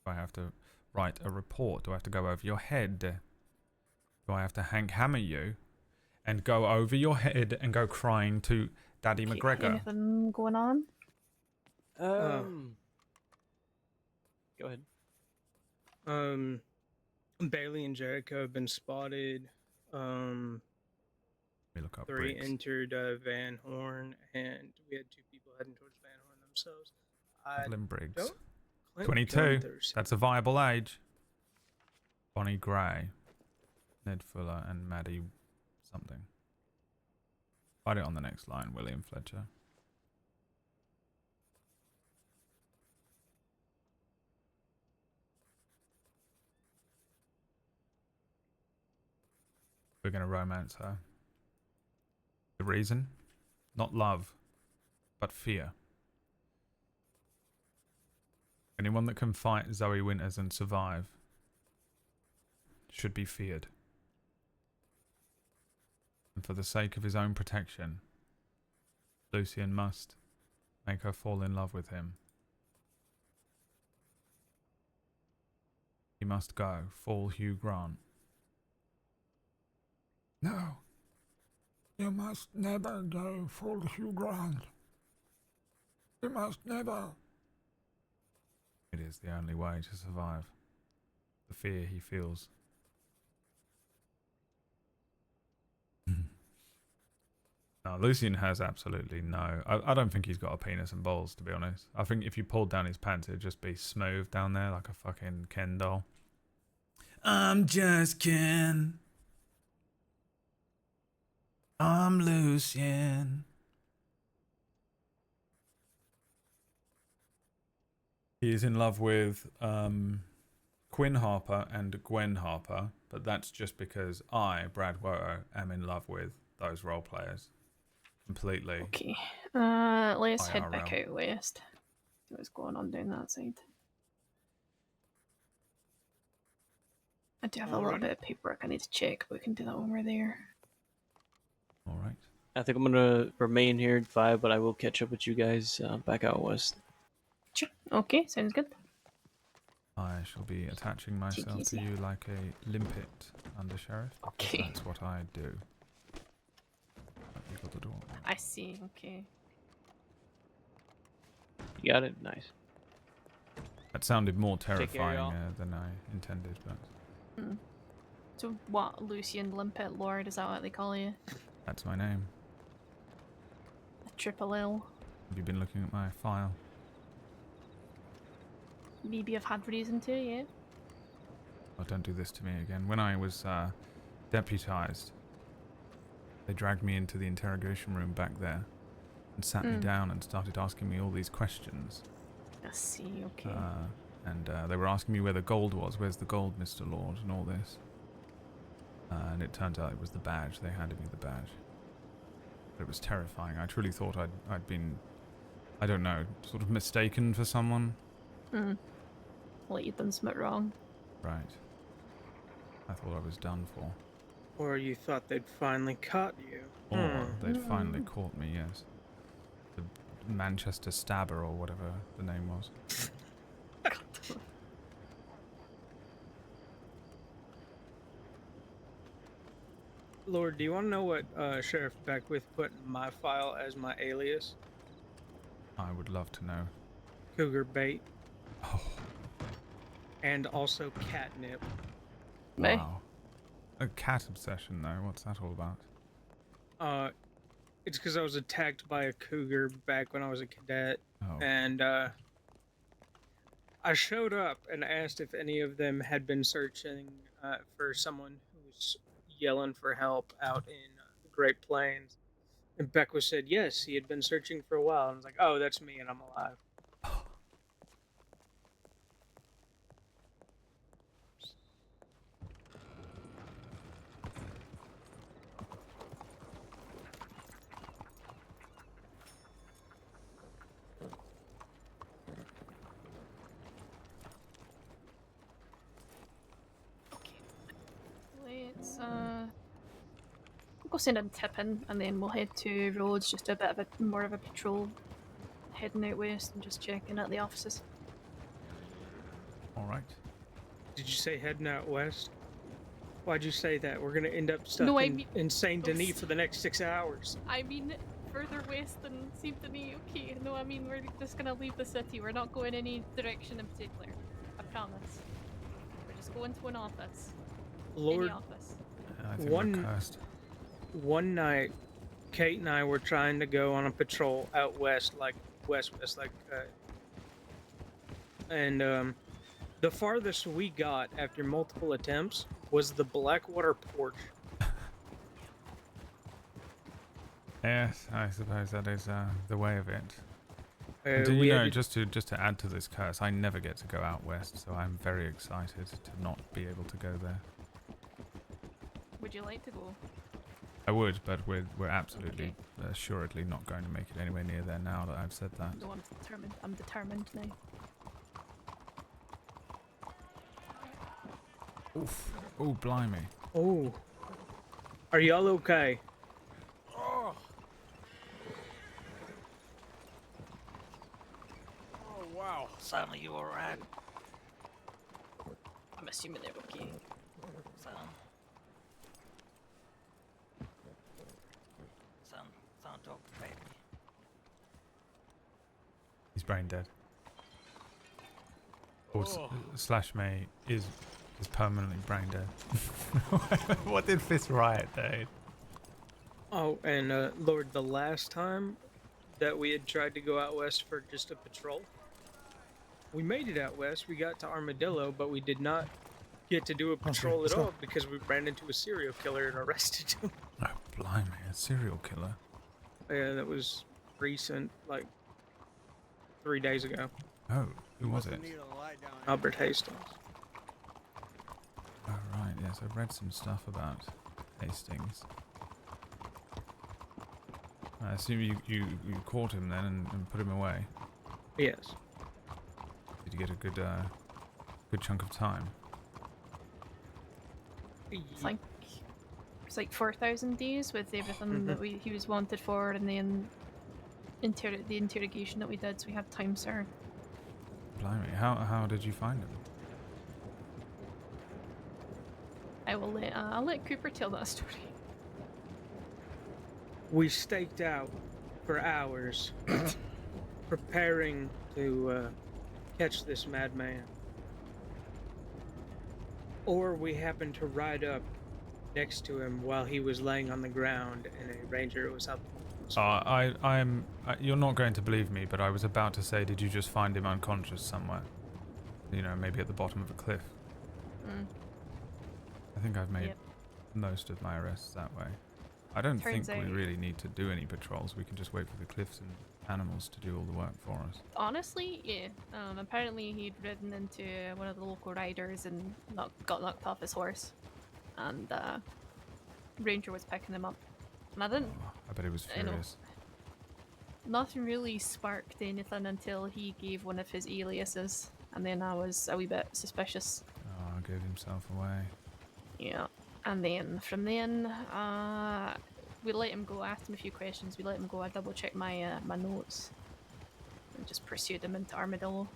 Do I have to write a report? Do I have to go over your head? Do I have to Hank Hammer you and go over your head and go crying to Daddy McGregor? Anything going on? Go ahead. Bailey and Jericho have been spotted. Let me look up 3 Briggs. entered Van Horn, and we had 2 people heading towards Van Horn themselves. Evelyn Briggs. don't claim 22. Gunther's. That's a viable age. Bonnie Gray, Ned Fuller, and Maddie something. Write it on the next line, William Fletcher. We're going to romance her. The reason? Not love, but fear. Anyone that can fight Zoe Winters and survive should be feared. And for the sake of his own protection, Lucien must make her fall in love with him. He must go full Hugh Grant. No, you must never go full Hugh Grant. You must never. It is the only way to survive the fear he feels. No, Lucien has absolutely no... I don't think he's got a penis and balls, to be honest. I think if you pulled down his pants, it'd just be smooth down there like a fucking Ken doll. I'm just Ken. I'm Lucien. He is in love with Quinn Harper and Gwen Harper, but that's just because I, Brad Woto, am in love with those role players. Completely. Okay. Let's head back IRL. out west. See what's going on down that side. I do have a little Alright. bit of paperwork I need to check, but we can do that when we're there. All right. I think I'm gonna remain here at 5, but I will catch up with you guys back out west. Sure. Okay, sounds good. I shall be attaching myself to easy. you like a limpet, Under Sheriff. Because Okay. that's what I do. You got the door. I see, okay. You got it? Nice. That sounded more care, terrifying y'all. than I intended, but So what, Lucien, Limpet, Lorde, is that what they call you? that's my name. A triple L? Have you been looking at my file? Maybe I've had reason to, yeah? Oh, don't do this to me again. When I was deputized, they dragged me into the interrogation room back there and sat me down and started asking me all these questions. I see, okay. And they were asking me where the gold was. Where's the gold, Mr. Lord, and all this. And it turns out it was the badge. They handed me the badge. But it was terrifying. I truly thought I'd been, I don't know, sort of mistaken for someone. Well, you've done something wrong. Right. I thought I was done for. Or you thought they'd finally caught you. Or they'd finally caught me, yes. The Manchester Stabber or whatever the name was. Lord, do you want to know what Sheriff Beckwith put in my file as my alias? I would love to know. Cougar bait. Oh. And also catnip. Wow. A cat obsession, though. What's that all about? It's because I was attacked by a cougar back when I was a cadet, Oh. and I showed up and asked if any of them had been searching for someone who was yelling for help out in the Great Plains. And Beckwith said yes, he had been searching for a while. And I was like, oh, that's me, and I'm alive. Let's we'll go send a tip in, and then we'll head to Rhodes, just a bit of a more of a patrol, heading out west and just checking at the offices. All right. Did you say heading out west? Why'd you say that? We're gonna end up stuck No, I in mean- Insane Denis for the next 6 hours. I mean, further west than Saint Denis. Okay, no, I mean we're just gonna leave the city. We're not going any direction in particular. I promise. We're just going to an office. Lord, Any office. I think we're cursed. One night, Kate and I were trying to go on a patrol out west, like west, and the farthest we got after multiple attempts was the Blackwater Porch. Yes, I suppose that is the way of it. Do we you had know, to- just to add to this curse, I never get to go out west, so I'm very excited to not be able to go there. Would you like to go? I would, but we're absolutely, assuredly not going to make it anywhere near there now that I've said that. No, I'm determined. I'm determined now. Oof. Oh, blimey. Oh. Are y'all okay? Oh, wow. Sam, are you alright? I'm assuming they're okay. Sam, talk to baby. He's brain dead. Or slash May is permanently brain dead. What did Fist riot, Dave? Oh, and Lord, the last time that we had tried to go out west for just a patrol, we made it out west. We got to Armadillo, but we did not get to do a patrol at all because we ran into a serial killer and arrested him. Oh, blimey, a serial killer. Yeah, that was recent, like 3 days ago. Oh, who was it? Albert Hastings. Oh, right, yes, I've read some stuff about Hastings. I assume you caught him then and put him away. Yes. Did you get a good chunk of time? It's like 4,000 days with everything that he was wanted for, and then the interrogation that we did, so we had time served. Blimey, how did you find him? I'll let Cooper tell that story. We staked out for hours, preparing to catch this madman. Or we happened to ride up next to him while he was laying on the ground, and a ranger was up. You're not going to believe me, but I was about to say, did you just find him unconscious somewhere? You know, maybe at the bottom of a cliff. I think I've made most of my arrests that way. I don't think we really need to do any patrols. We can just wait for the cliffs and animals to do all the work for us. Honestly, yeah. Apparently he'd ridden into one of the local riders and got knocked off his horse, and Ranger was picking him up. And I didn't. I bet he was furious. Nothing really sparked anything until he gave one of his aliases, and then I was a wee bit suspicious. Oh, gave himself away. Yeah. And then from then, we let him go. I asked him a few questions. We let him go. I double checked my my notes, and just pursued him into Armadillo.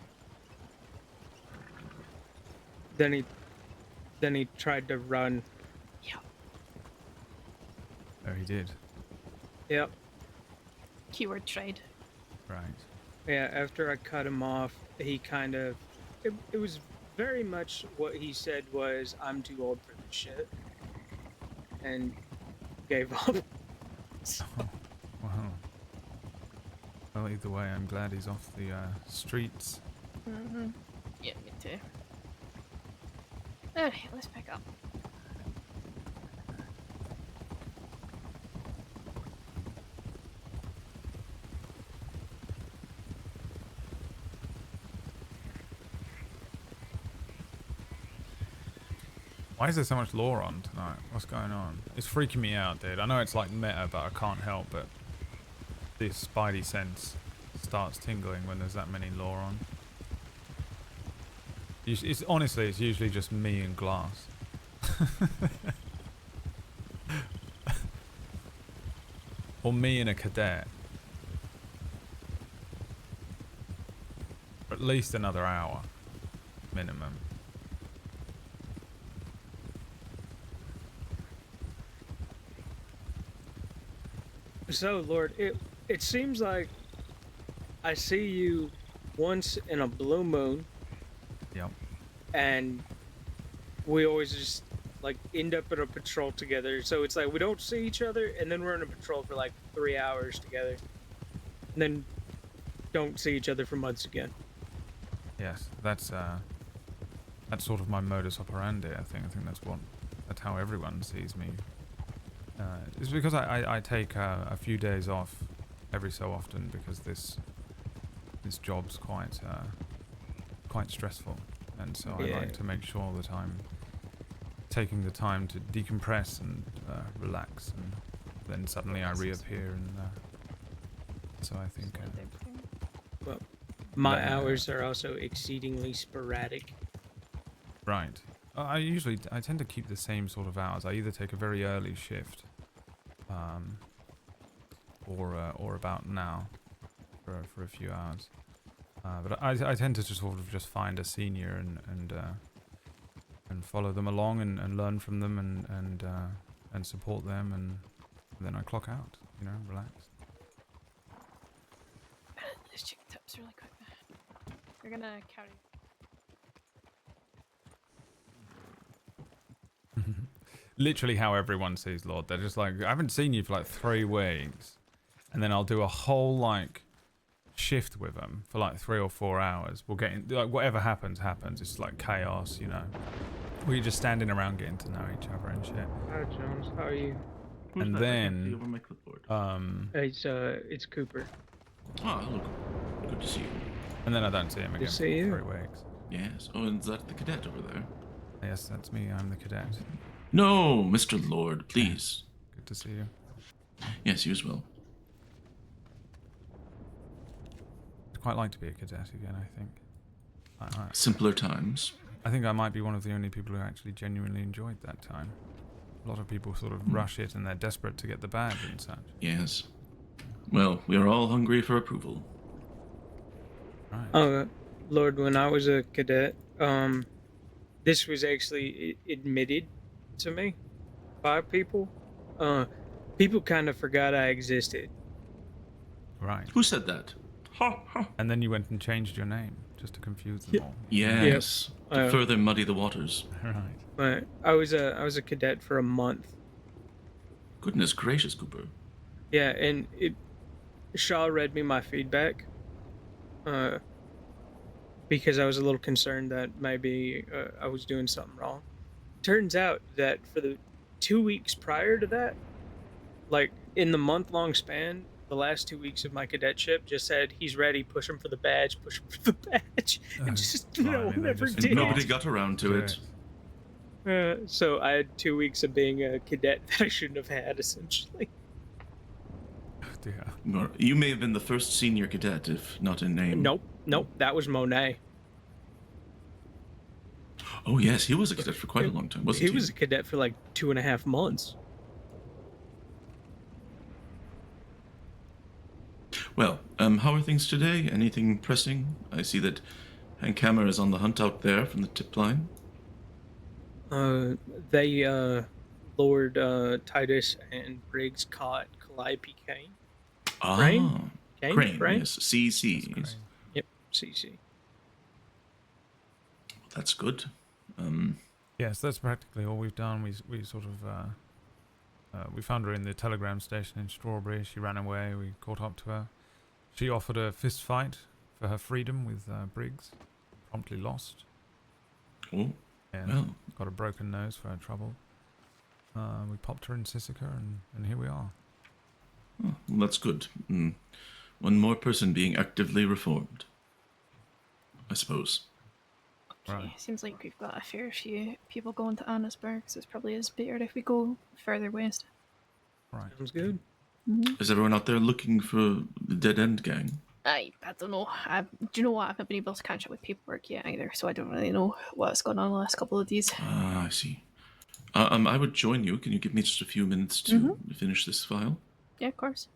Then he tried to run. Oh, he did. Yep. Keyword tried. Right. Yeah, after I cut him off, he kind of... It was very much what he said was, I'm too old for this shit. And gave up. Oh, wow. Well, either way, I'm glad he's off the streets. Mm-hmm. Yeah, me too. Alright, let's pick up. Why is there so much lore on tonight? What's going on? It's freaking me out, dude. I know it's like meta, but I can't help but this spidey sense starts tingling when there's that many lore on. It's honestly, it's usually just me and Glass. Or me and a cadet. For at least another hour, minimum. So, Lord, it seems like I see you once in a blue moon. Yep. And we always just like end up in a patrol together. So it's like we don't see each other, and then we're in a patrol for like 3 hours together, and then don't see each other for months again. Yes, that's sort of my modus operandi. I think that's how everyone sees me. It's because I take a few days off every so often because this job's quite stressful, and so I like to make sure that I'm taking the time to decompress and relax, and then suddenly I reappear, and so I think. Well, my hours are also exceedingly sporadic. Right. I tend to keep the same sort of hours. I either take a very early shift, or about now, for a few hours. But I tend to just sort of just find a senior and follow them along and learn from them and support them, and then I clock out. You know, relax. Let's check tips really quick. We're gonna carry. Literally how everyone sees Lorde. They're just like, I haven't seen you for like 3 weeks, and then I'll do a whole like shift with them for like 3 or 4 hours. We'll get in, like whatever happens. It's like chaos, you know. We're just standing around getting to know each other and shit. Hi, Jones. How are you? Who's And that? I can't see then over my clipboard. It's Cooper. Oh, hello. Good to see you. And then I don't see him again to for see you. 3 weeks. Yes. Oh, and is that the cadet over there? Yes, that's me. I'm the cadet. No, Mr. Lorde, please. Good to see you. Yes, you as well. I'd quite like to be a cadet again, I think. Simpler times. I think I might be one of the only people who actually genuinely enjoyed that time. A lot of people sort of rush it and they're desperate to get the badge and such. Yes. Well, we are all hungry for approval. Right. Lord, when I was a cadet, this was actually admitted to me by people. People kind of forgot I existed. Right. Who said that? Ha ha. And then you went and changed your name just to confuse them all. Yes. To further muddy the waters. Right. But I was a cadet for a month. Goodness gracious, Cooper. Yeah, and Shaw read me my feedback. Because I was a little concerned that maybe I was doing something wrong. Turns out that for the 2 weeks prior to that, like in the month-long span, the last 2 weeks of my cadetship just said, he's ready, push him for the badge, and just never did. Nobody got around to it. So I had 2 weeks of being a cadet that I shouldn't have had, essentially. Oh dear. You may have been the first senior cadet, if not in name. Nope, that was Monet. Oh yes, he was a cadet for quite a long time, wasn't he? He was a cadet for like 2.5 months. Well, how are things today? Anything pressing? I see that Hank Hammer is on the hunt out there from the tip line. They Lord Titus and Briggs caught Calliope Kane. Crane? Ah, Kane? Crane, Crane? yes. CC. That's Yes. great. Yep, CC. That's good. Yes, that's practically all we've done. We sort of we found her in the telegram station in Strawberry. She ran away. We caught up to her. She offered a fist fight for her freedom with Briggs. Promptly lost. Oh, Yeah, well. got a broken nose for her trouble. We popped her in Sisika, and here we are. Oh, well, that's good. One more person being actively reformed, I suppose. Okay, Right. seems like we've got a fair few people going to Annisburg, so it's probably is better if we go further west. Right. Sounds good. Is everyone out there looking for the Dead End Gang? I don't know. Do you know what? I've not been able to catch up with paperwork yet either, so I don't really know what's gone on the last couple of days. Ah, I see. I would join you. Can you give me just a few minutes to finish this file? Yeah, of course.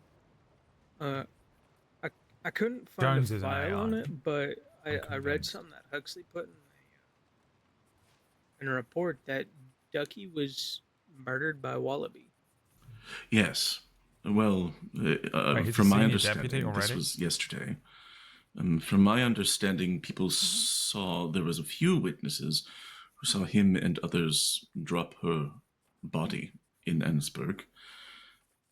I couldn't find Jones a is an file on AI. it, but I read convinced. something that Huxley put in a report that Ducky was murdered by Wallaby. Yes. Well, Wait, he's a from my senior deputy understanding, this already? was yesterday. From my understanding, people saw there was a few witnesses who saw him and others drop her body in Annisburg,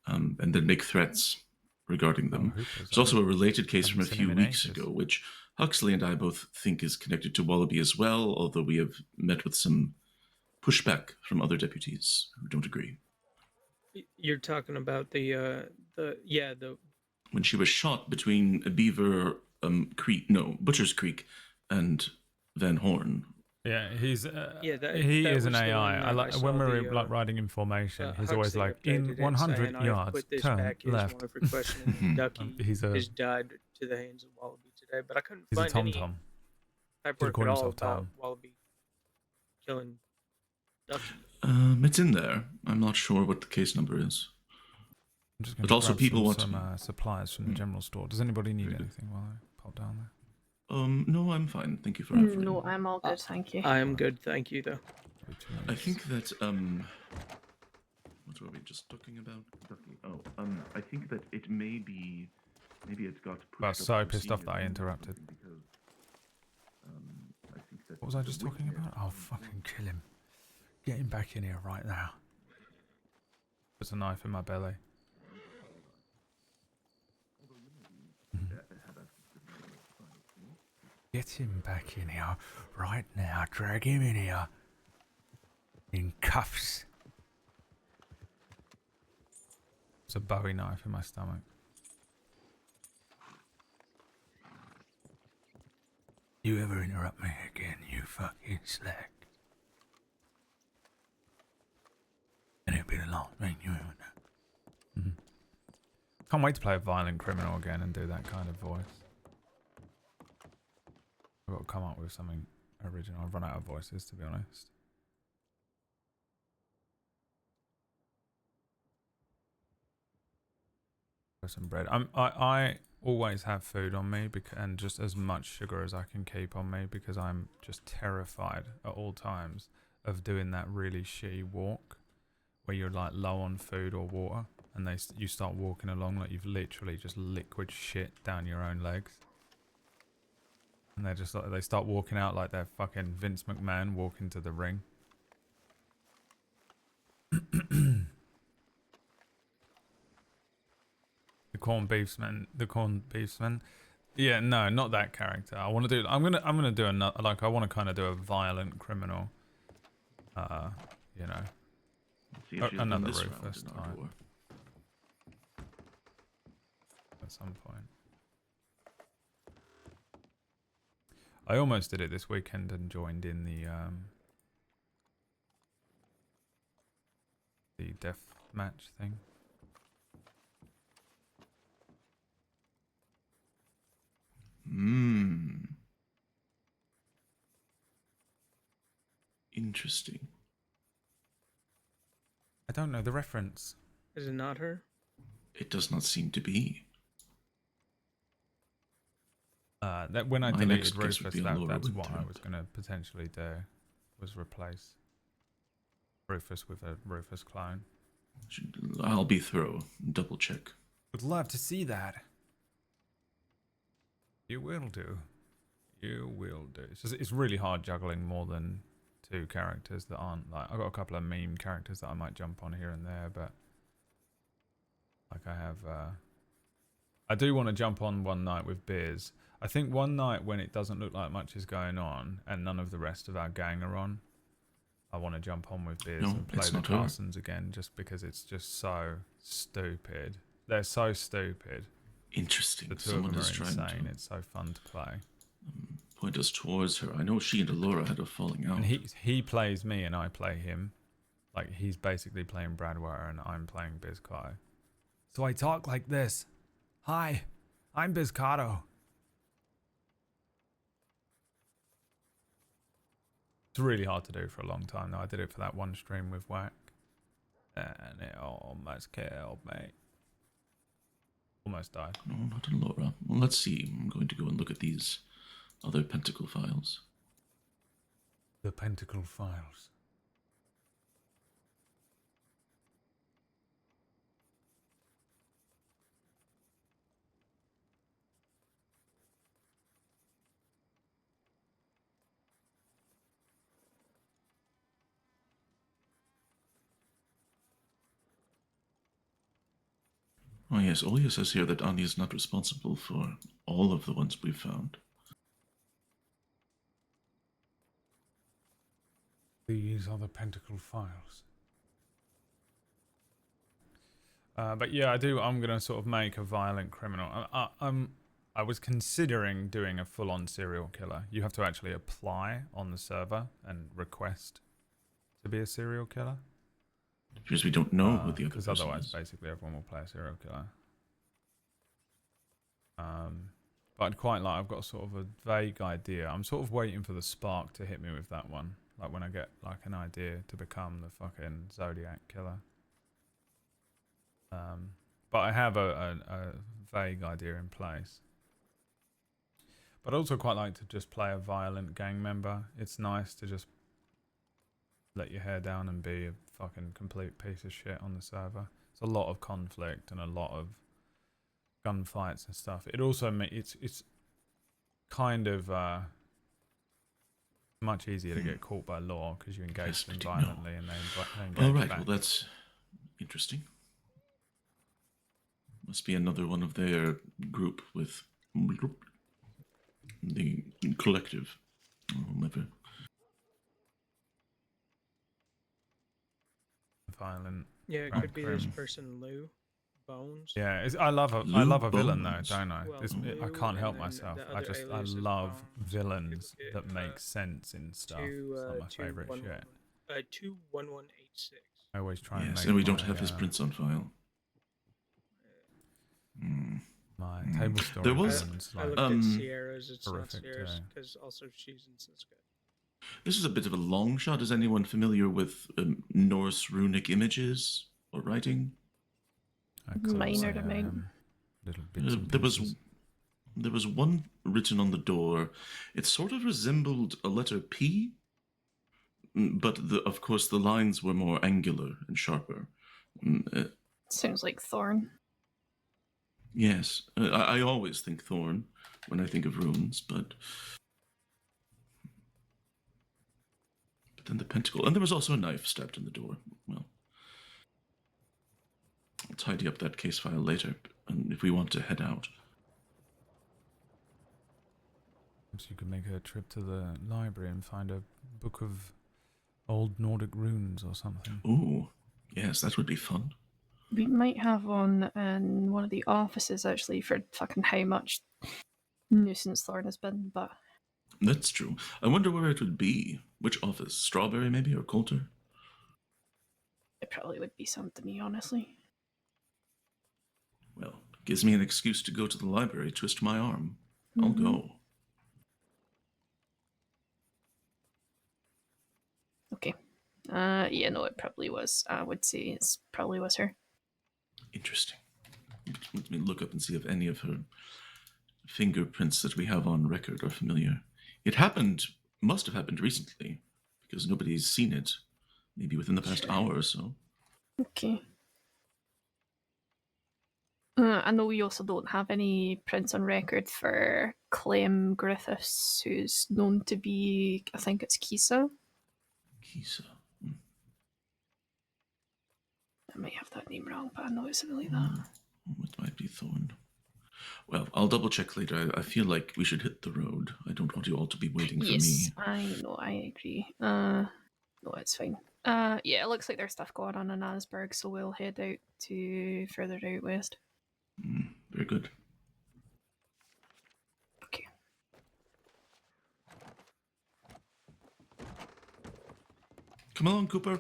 and then make threats regarding them. There's also a related case from a few weeks ago, which Huxley and I both think is connected to Wallaby as well, although we have met with some pushback from other deputies who don't agree. You're talking about the when she was shot between Beaver Butcher's Creek and Van Horn. Yeah, he's Yeah, that is an was the AI. one I that I like saw when we're the, like writing information. He's always Huxley like updated in it 100 saying, "I've yards, put this turn back as left. one for questioning. Ducky He's a has died to the hands of Wallaby today," but I couldn't he's a find tom any tom. paperwork call at all himself about Tom. Wallaby killing Ducky. It's in there. I'm not sure what the case number is. I'm just going But to also grab people want some supplies from the general store. Does anybody need anything while I pop down there? No, I'm fine. Thank you for offering. No, I'm all good, thank you. I am good, thank you, though. I think that what were we just talking about? I think that it maybe it got pushed. I was so pissed off that I interrupted. Because, I think that What was I just talking about? Oh, fucking kill him. Get him back in here right now. There's a knife in my belly. Get him back in here right now. Drag him in here. In cuffs. There's a Bowie knife in my stomach. You ever interrupt me again, you fucking slack. And it'll be the last thing you ever know. Can't wait to play a violent criminal again and do that kind of voice. I've got to come up with something original. I've run out of voices, to be honest. Some bread. I always have food on me and just as much sugar as I can keep on me because I'm just terrified at all times of doing that really shitty walk where you're like low on food or water and you start walking along like you've literally just liquid shit down your own legs. And they're just like, they start walking out like they're fucking Vince McMahon walking to the ring. The corned beefsman. Yeah, no, not that character. I want to do. I'm gonna do another. Like, I want to kind of do a violent criminal. You know, another Rufus type at some point. I almost did it this weekend and joined in the death match thing. Interesting. I don't know the reference. Is it not her? It does not seem to be. That when I My next deleted guess would Rufus, be a Laura that's what I Winter. was going to potentially do, was replace Rufus with a Rufus clone. I'll be thorough. Double check. Would love to see that. You will do. You will do. It's really hard juggling more than 2 characters that aren't like. I've got a couple of meme characters that I might jump on here and there, but like I have. I do want to jump on one night with Beers. I think one night when it doesn't look like much is going on and none of the rest of our gang are on, I want to jump on with Beers and play the Carsons again, just because it's just so stupid. They're so stupid. Interesting. The two of them are insane. It's so fun to play. Point us towards her. I know she and Laura had a falling out. And he plays me and I play him. Like, he's basically playing Bradwater and I'm playing Bizcato. So I talk like this. Hi, I'm Bizcato. It's really hard to do for a long time though. I did it for that one stream with Whack. And it almost killed me. Almost died. No, not Laura. Well, let's see. I'm going to go and look at these other Pentacle files. The Pentacle files. Oh yes, Olia says here that Anya is not responsible for all of the ones we've found. These are the Pentacle files. But yeah, I'm gonna sort of make a violent criminal. I was considering doing a full-on serial killer. You have to actually apply on the server and request to be a serial killer. Because we don't know who the other because person otherwise, is. basically, everyone will play a serial killer. But I'd quite like. I've got sort of a vague idea. I'm sort of waiting for the spark to hit me with that one. Like when I get like an idea to become the fucking Zodiac killer. But I have a vague idea in place. But I also quite like to just play a violent gang member. It's nice to just let your hair down and be a fucking complete piece of shit on the server. It's a lot of conflict and a lot of gunfights and stuff. It also it's kind of much easier to get caught by law because you engage them violently and they engage All right, back. well that's interesting. Must be another one of their group with the collective. Whomever. Violent. Yeah, it could be this person, Lou Bones. Yeah, I love a villain though, Bones. don't I? Well, I Lou, can't help and then myself. the I other alias is love Bones. villains It- that make sense in stuff. It's my favorite shit. 21186. I always try and Yes, make and we don't my, have his prints on file. my table story There was- villains, I like, looked at Sierra's. It's not horrific Sierra's too. because also she's in Cisco. This is a bit of a long shot. Is anyone familiar with Norse runic images or writing? I can't Minor say to I me. am. Little bits and There was pieces. there was one written on the door. It sort of resembled a letter P, but of course the lines were more angular and sharper. Sounds like Thorn. Yes, I always think Thorn when I think of runes, but then the pentacle, and there was also a knife stabbed in the door. Well, I'll tidy up that case file later, and if we want to head out. Perhaps you could make a trip to the library and find a book of old Nordic runes or something. Ooh, yes, that would be fun. We might have one in one of the offices actually for fucking how much nuisance Thorn has been, but That's true. I wonder where it would be. Which office? Strawberry, maybe, or Coulter? it probably would be something, honestly. Well, gives me an excuse to go to the library, twist my arm. I'll go. Okay. Yeah, no, it probably was. I would say it probably was her. Interesting. Let me look up and see if any of her fingerprints that we have on record are familiar. It must have happened recently, because nobody's seen it. Maybe within the past hour or so. Okay. I know we also don't have any prints on record for Clem Griffiths, who's known to be, I think it's Kisa. Kisa. I might have that name wrong, but I know it's something like that. It might be Thorn. Well, I'll double check later. I feel like we should hit the road. I don't want you all to be waiting for me. Yes, I know, I agree. No, it's fine. Yeah, it looks like there's stuff going on in Asberg, so we'll head out to further out west. Very good. Okay. Come along, Cooper.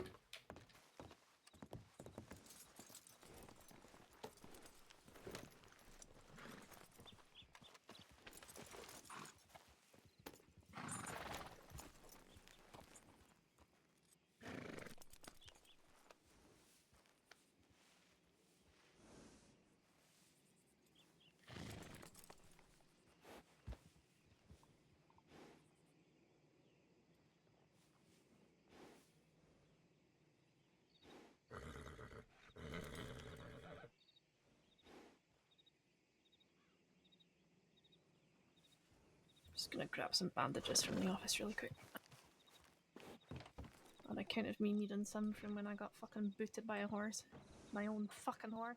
Just gonna grab some bandages from the office really quick. On account of me needing some from when I got fucking booted by a horse. My own fucking horse.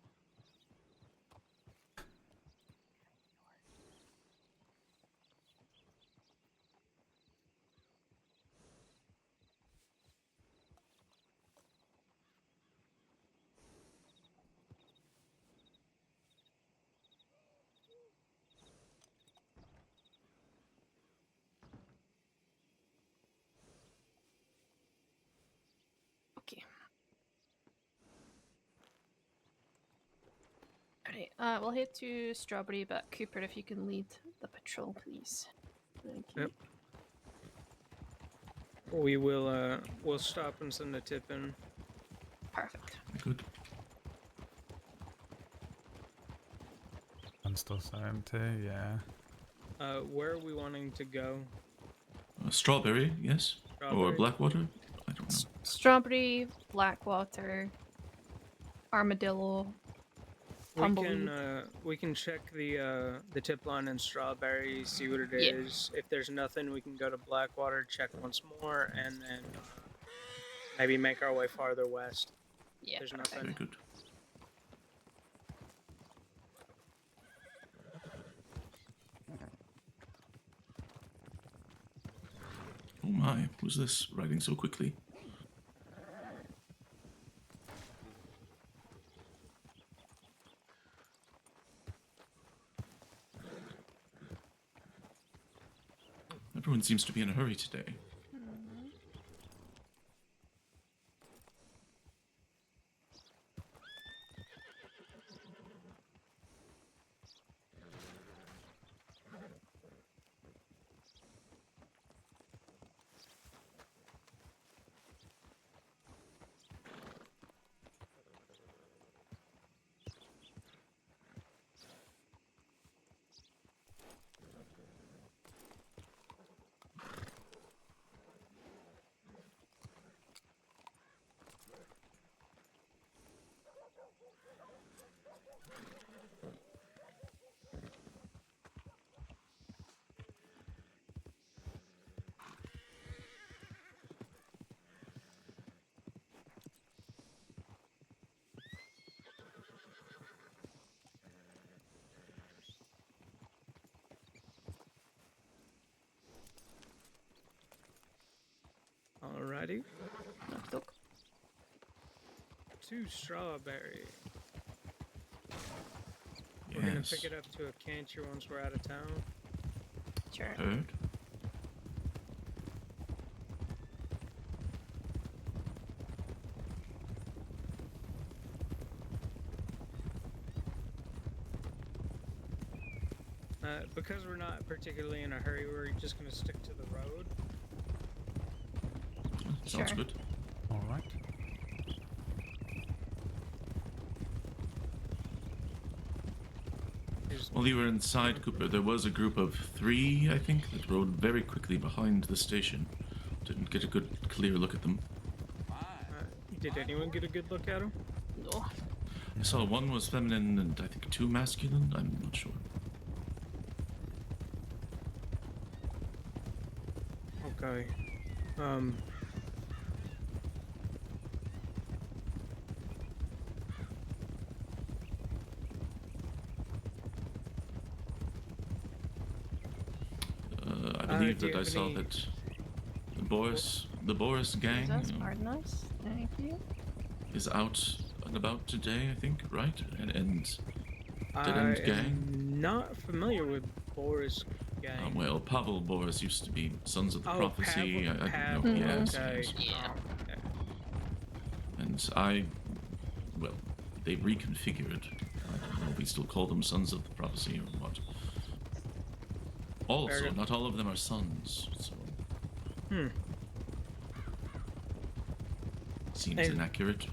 Okay. Alright, we'll head to Strawberry, but Cooper, if you can lead the patrol, please. Thank you. Yep. We will, we'll stop and send a tip in. Perfect. Good. And still so empty, yeah. Where are we wanting to go? Strawberry, yes? Or Strawberry? Blackwater? I don't know. Strawberry, Blackwater, Armadillo, Tumbleweed. We can check the tip line in Strawberry, see what it is. If there's nothing, we can go to Blackwater, check once more, and then maybe make our way farther west. Yeah, there's perfect. nothing. Very good. Oh my, who's this riding so quickly? Everyone seems to be in a hurry today. Alrighty. Okey-doke. To Strawberry. We're gonna Yes. pick it up to a canter once we're out of town. Sure. Heard? Because we're not particularly in a hurry, we're just gonna stick to the road. Sounds Sure. good. Alright. While you were inside, Cooper, there was a group of 3, I think, that rode very quickly behind the station. Didn't get a good, clear look at them. Did anyone get a good look at him? No. I saw one was feminine and I think 2 masculine. I'm not sure. Okay. I believe do you that I have saw any- that the Boris gang That's very nice. Thank you. is out and about today, I think, right? And Dead I End Gang. am not familiar with Boris gang. Well, Pavel Boris used to be Sons of the Oh, Prophecy. Pavel- I Pavel, don't know. Yes, okay. yes. Yeah. Okay. And well, they reconfigured. I don't know if we still call them Sons of the Prophecy or what. Also, Fair. not all of them are sons, so seems And- inaccurate.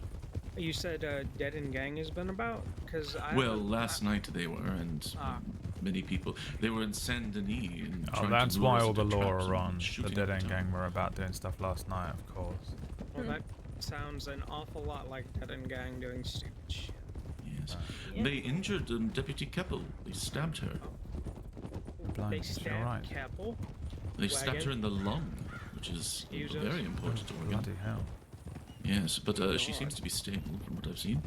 You said Dead End Gang has been about? Because Well, last night they were, and Ah. many people. They were in Saint Denis. And Oh, trying that's to lure why us all the into law traps are and on. The shooting Dead at End the Gang time. were about doing stuff last night, of course. Well, that sounds an awful lot like Dead End Gang doing stupid shit. Yes. Yeah. They injured Deputy Keppel. They stabbed her. Blind, They you're stabbed right. Keppel. They stabbed Wagon. her in the lung, which is a Excuse us? very important organ. Bloody hell. Yes, but she God. seems to be stable from what I've seen.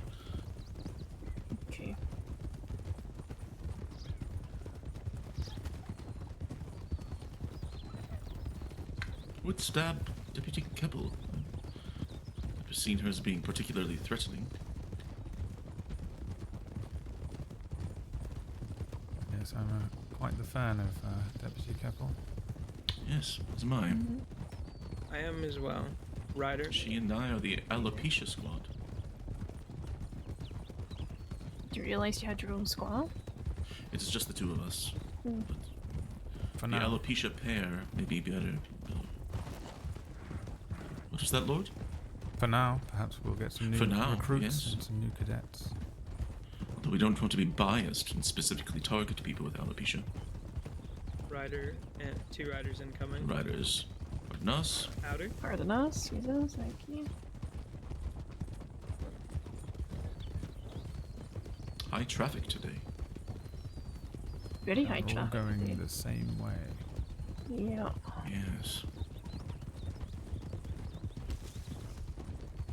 Okay. Would stab Deputy Keppel. I've never seen her as being particularly threatening. Yes, I'm quite the fan of Deputy Keppel. Yes, as am I. I am as well. Ryder. She and I are the Alopecia Squad. Do you realise you had your own squad? It's just the 2 of us. But For the now. Alopecia pair may be better. What was that, Lord? For now, perhaps we'll get some new For now, recruits yes. and some new cadets. Although we don't want to be biased and specifically target people with alopecia. Ryder and 2 riders incoming. Riders. Pardon us. Howdy. Pardon us, Jesus, thank you. High traffic today. Very high They're all traffic. going the same way. Yeah. Yes.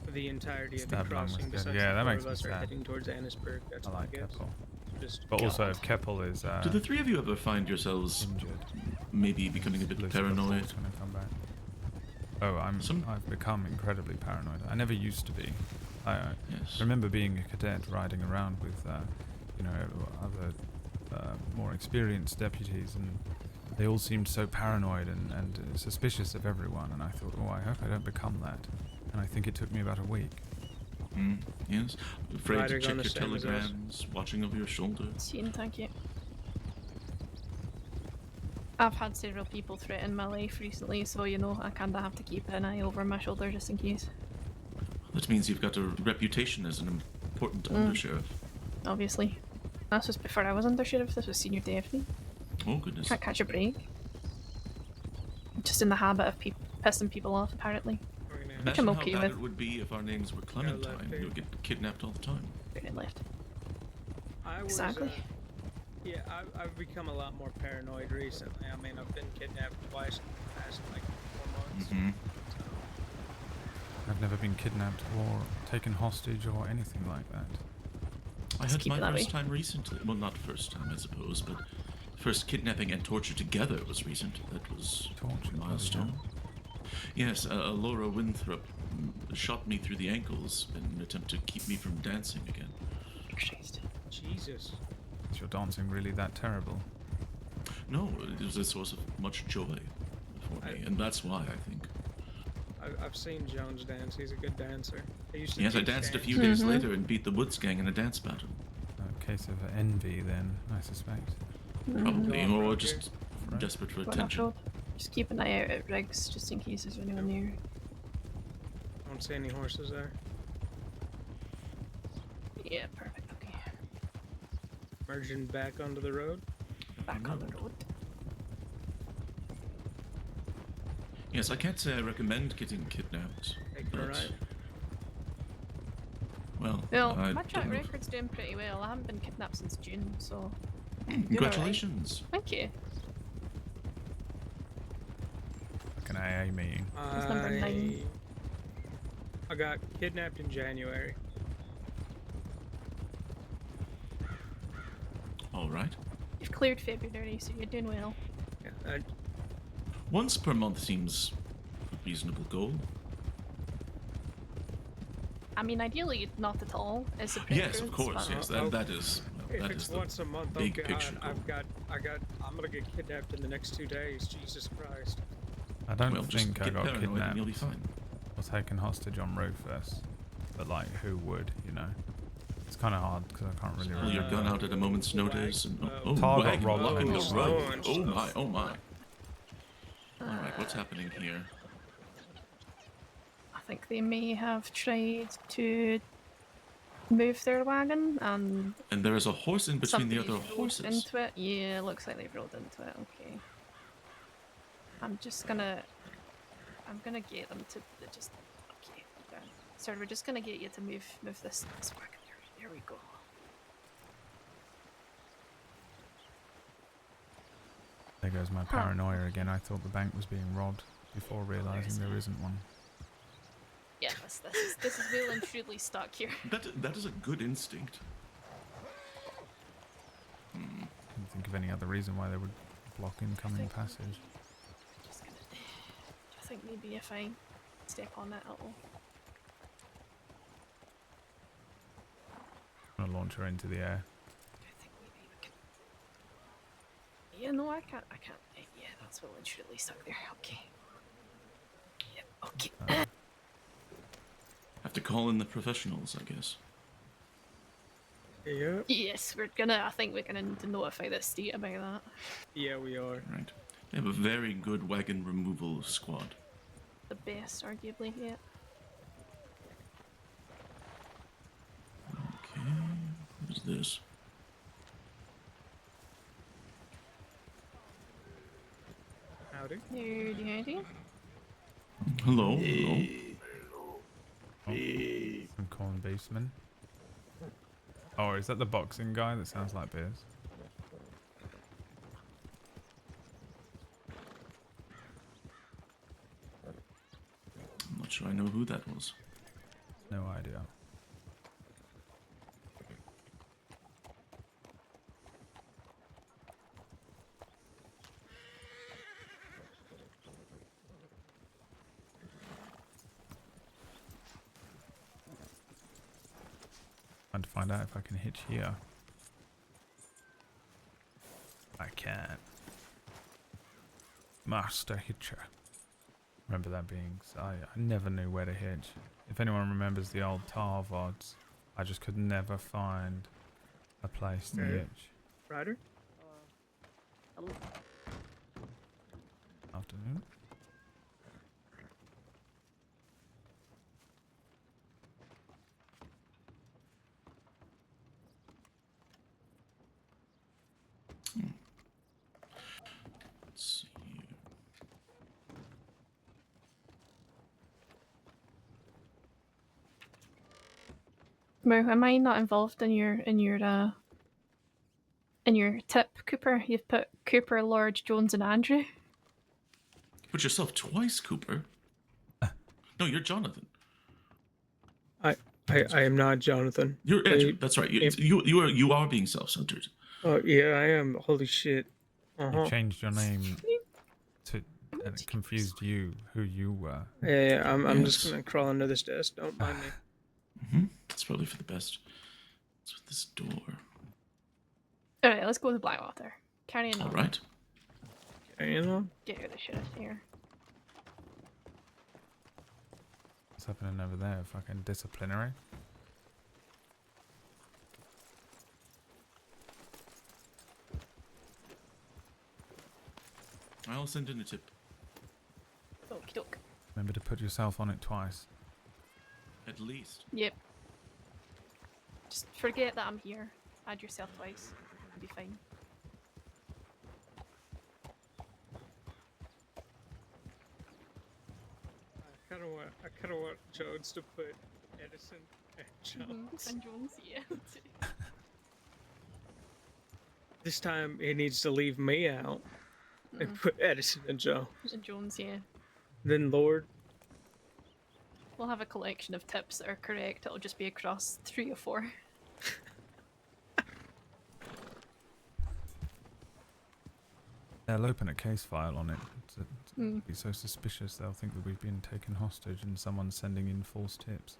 For the entirety of the Stab line was crossing, good. besides Yeah, the that 4 makes of me us are sad. heading towards Annisburg. That's I my like guess. Keppel. Just But also, if Keppel is Do the 3 of you ever find yourselves injured, maybe becoming a bit Lucifer paranoid? Ford's gonna come back. Oh, I've become incredibly paranoid. I never used to be. I Yes. remember being a cadet riding around with, other more experienced deputies, and they all seemed so paranoid and suspicious of everyone. And I thought, oh, I hope I don't become that. And I think it took me about a week. Yes. Afraid Rider to check gone your the same as us. telegrams, watching over your shoulder. Seen, thank you. I've had several people threaten my life recently, so I kinda have to keep an eye over my shoulder just in case. That means you've got a reputation as an important undersheriff. Obviously. This was before I was undersheriff, this was senior deputy. Oh, goodness. Can't catch a break. Just in the habit of pissing people off, apparently. We're gonna Imagine I'm how okay bad with. it would be if our names were Clementine. there. You would get kidnapped all the time. Straight and left. I was, Exactly. Yeah, I've become a lot more paranoid recently. I mean, I've been kidnapped twice in the past, 4 months. Mm-hmm. So, I've never been kidnapped or taken hostage or anything like that. I Just had keep my it that first way. time recently. Well, not first time, I suppose, but first kidnapping and torture together was recent. That was Torture, a milestone. Yes, Laura Winthrop shot me through the ankles in an attempt to keep me from dancing again. Christ. Jesus. Is your dancing really that terrible? No, it was a source of much joy for me, and that's why I think. I've seen Jones dance. He's a good dancer. Yes, I danced a few days later and beat the Woods Gang in a dance battle. A case of envy, then, I suspect. Probably, Go on, or Roger. just desperate for Go on, attention. off-road. Just keep an eye out at rigs, just in case there's anyone near. I don't see any horses there. Yeah, perfect, okay. Merging back onto the road. Back on the road. Yes, I can't say I recommend getting kidnapped. Take the but, right. Well, Well, I my track don't know. record's doing pretty well. I haven't been kidnapped since June, so. Congratulations. Thank you. Like an AA meeting. It's number 9. I got kidnapped in January. All right. You've cleared February, so you're doing well. Yeah, Once per month seems a reasonable goal. I mean, ideally, not at all. Is the Yes, of preference, course. but- Yes, that is. Well, if that it's is the once a month, big okay, picture goal. I'm gonna get kidnapped in the next 2 days. Jesus Christ. I don't Well, just think I get got paranoid and kidnapped you'll be fine. or taken hostage on Rufus. But like, who would, you know? It's kind of hard because I can't really Pull remember. your gun out at a moment's notice and Tar got wagon robbed blocking on the the road. road. Oh my, oh my. All right, what's happening here? I think they may have tried to move their wagon and And there is a horse in between the somebody's other rolled horses. into it. Yeah, looks like they've rolled into it. Okay. I'm gonna get them to just. Okay, done. Sorry, we're just gonna get you to move this wagon. There we go. There goes my paranoia again. I thought the bank was being robbed before realizing there isn't one. Yeah, this is well and truly stuck here. That is a good instinct. Couldn't think of any other reason why they would block incoming passage. I think maybe if I step on it, it'll. I'm gonna launch her into the air. Yeah, no, I can't. Yeah, that's well and truly stuck there. Okay. Yep. Okay. Have to call in the professionals, I guess. Yeah. Yes, I think we're gonna need to notify the state about that. Yeah, we are. Right. They have a very good wagon removal squad. The best, arguably, yeah. Okay. What is this? Howdy. Howdy. Hello. Hello. I'm calling baseman. Oh, is that the boxing guy that sounds like Beers? I'm not sure I know who that was. No idea. Trying to find out if I can hitch here. I can. Master Hitcher. Remember that being... I never knew where to hitch. If anyone remembers the old tar VODs, I just could never find a place to hitch. Ryder? Afternoon. Let's see here. Mo, am I not involved in your tip, Cooper? You've put Cooper, Lorde, Jones, and Andrew. Put yourself twice, Cooper. No, you're Jonathan. I am not Jonathan. You're Andrew. That's right. You are being self-centered. Oh yeah, I am. Holy shit. You changed your name to, and it confused you who you were. Yeah, I'm Yes. just gonna crawl under this desk. Don't mind me. It's probably for the best. What's with this door? Alright, let's go to Blackwater. Carry on. All right. You know? Get rid of shit here. What's happening over there? Fucking disciplinary. I'll send in a tip. Okie doke. Remember to put yourself on it twice. At least. Yep. Just forget that I'm here. Add yourself twice. be fine. I kind of want Jones to put Edison and Jones. And Jones, yeah. This time he needs to leave me out and put Edison and Jones. And Jones, yeah. Then Lorde. We'll have a collection of tips that are correct. It'll just be across 3 or 4. They'll open a case file on it. It'll be so suspicious they'll think that we've been taken hostage and someone's sending in false tips.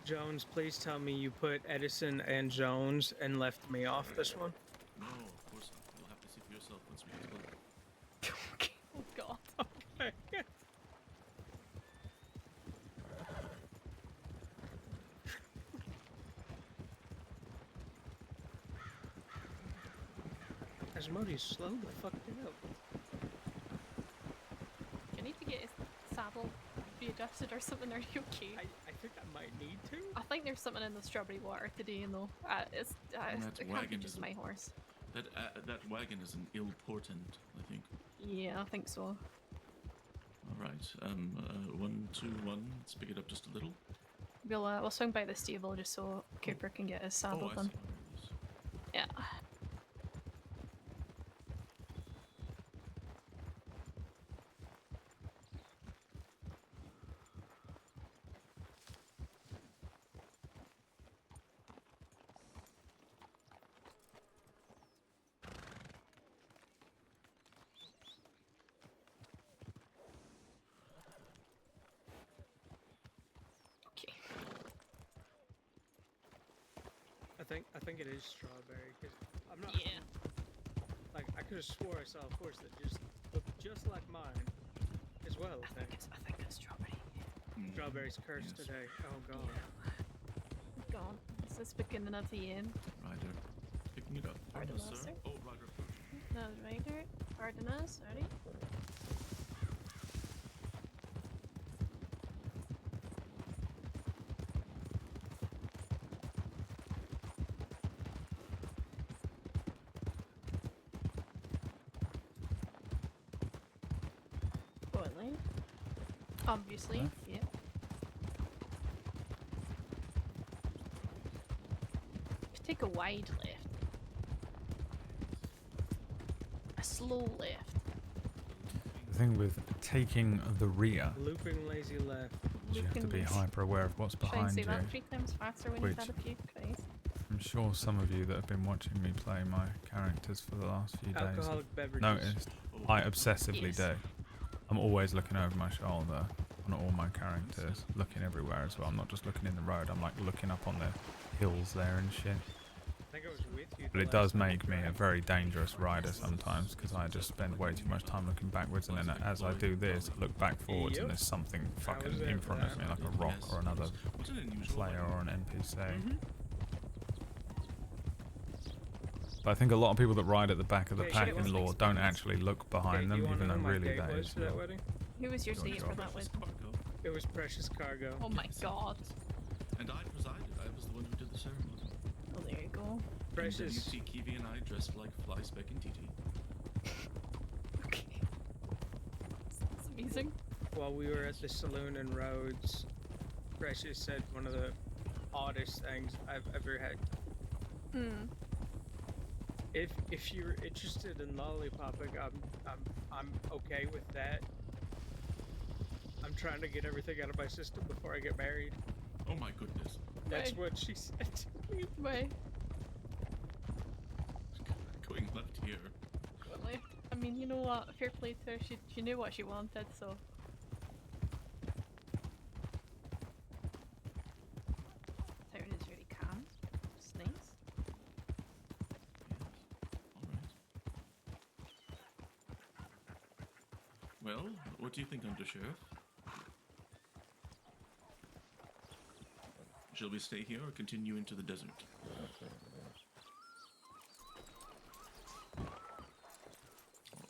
Jones, please tell me you put Edison and Jones and left me off this one. No, of course not. You'll have to see for yourself once we get to Oh god. Okay. Asmodeus, slow the fuck down. You need to get his saddle readjusted or something. Are you okay? I think I might need to. I think there's something in the strawberry water today, though. It can't be wagon just is- my horse. That wagon is an ill portent, I think. Yeah, I think so. All right. 1, 2, 1. Let's pick it up just a little. We'll swing by the stable just so Cooper can get his saddle I done. see. Yeah. Okay. I think it is strawberry because I'm not. Yeah. Like I could have swore I saw a horse that just looked just like mine, as well. I think it's strawberry. Strawberry's cursed Yes. today. Oh god. God, is this beginning of the end? Rider. Picking it up. Pardon Yes, us, sir. sir? Oh, Rider approaching. No, Rider. Pardon us, ready? Boiling. Obviously, Left. yeah. Take a wide left. A slow left. The thing with taking the rear Looping lazy left. is you have to be Looping- hyper aware of what's Try and behind say you. that 3 times faster when you've which- had a few tries. I'm sure some of you that have been watching me play my characters for the last few days have Alcoholic beverages. noticed I obsessively Yes. do. I'm always looking over my shoulder on all my characters, looking everywhere as well. I'm not just looking in the road, I'm like looking up on the hills there and shit. I think I was with you. But the it does last time we make me a tried. very dangerous rider sometimes because I just spend way too much time looking backwards, and then as I do this, I look back forwards Yep. and there's something was fucking there in for front of that. me, like a rock Yes, or another what's an unusual player item? or an NPC. Mhm. But I think a lot of people that ride at the back of the Okay, pack shit, in what's Lore next don't weekend? actually look Okay, behind do them, you wanna even know though who my really date that was is for that your wedding? Who was your Your date job. for that Precious wedding? cargo. It was Precious Cargo. Oh my Yes. god. And I presided. I was the one who did the ceremony. Oh, there you go. Precious. And then you see Kiwi and I dressed like Fly, Speck, and TT. Okay. That's amazing. While we were at the saloon in Rhodes, Precious said one of the oddest things I've ever had. Hmm. If you're interested in lollipopping, I'm okay with that. I'm trying to get everything out of my system before I get married. Oh my goodness. That's Right. what she said to me. Way. Going left here. Well, I mean, you know what? Fair play to her. She knew what she wanted, so. Town is really calm. It's nice. All right. Well, what do you think, Undersheriff? Shall we stay here or continue into the desert? All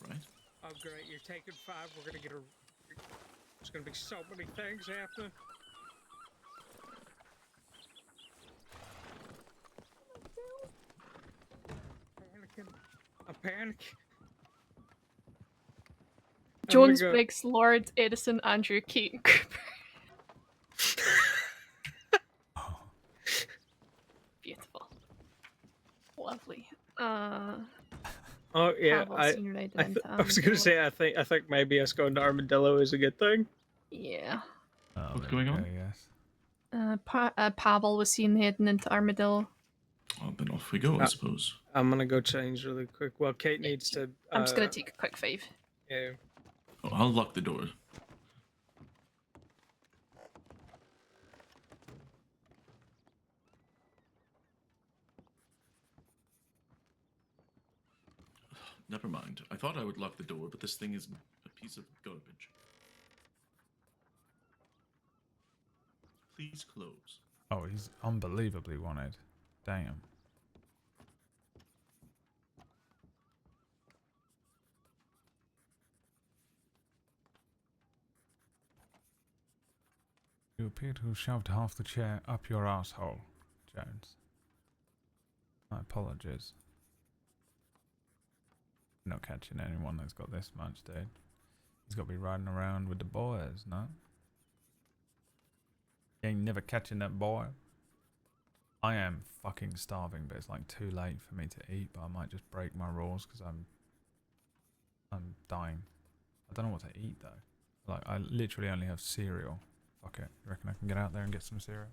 right. Oh, great. You're taking 5. We're going to get a... There's going to be so many things happening. I'm panicking. Jones, Briggs, Lorde, Edison, Andrew, Kate, and Cooper. Beautiful. Lovely. Oh yeah, Pavel's senior night I was gonna say I think maybe us going to Armadillo is a good thing. Yeah. Oh, What's there we going on? go, yes. Pavel was seen heading into Armadillo. Well, then off we go, I suppose. I'm gonna go change really quick. Well, Kate needs to. I'm just gonna take a quick 5. Yeah. Oh, I'll lock the door. Never mind. I thought I would lock the door, but this thing is a piece of garbage. Please close. Oh, he's unbelievably wanted. Damn. You appear to have shoved half the chair up your asshole, Jones. My apologies. Not catching anyone that's got this much, dude. He's got to be riding around with the boys, no? You ain't never catching that boy. I am fucking starving, but it's like too late for me to eat, but I might just break my rules because I'm dying. I don't know what to eat though. Like, I literally only have cereal. Fuck it. You reckon I can get out there and get some cereal?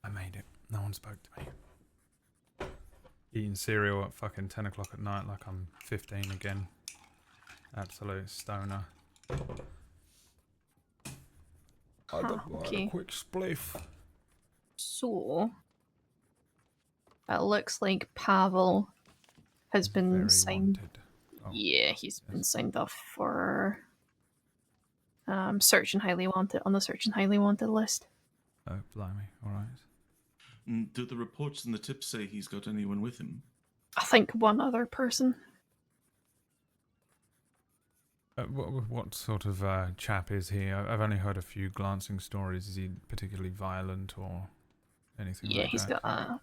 I made it. No one spoke to me. Eating cereal at fucking 10 o'clock at night like I'm 15 again. Absolute stoner. I got okay. a quick spliff. So, it looks like Pavel has been Very signed. wanted. Oh, Yeah, he's been signed off for search and highly wanted on the search and highly wanted list. oh, blimey. Alright. Do the reports and the tips say he's got anyone with him? I think one other person. What sort of chap is he? I've only heard a few glancing stories. Is he particularly violent or anything Yeah, like he's that? got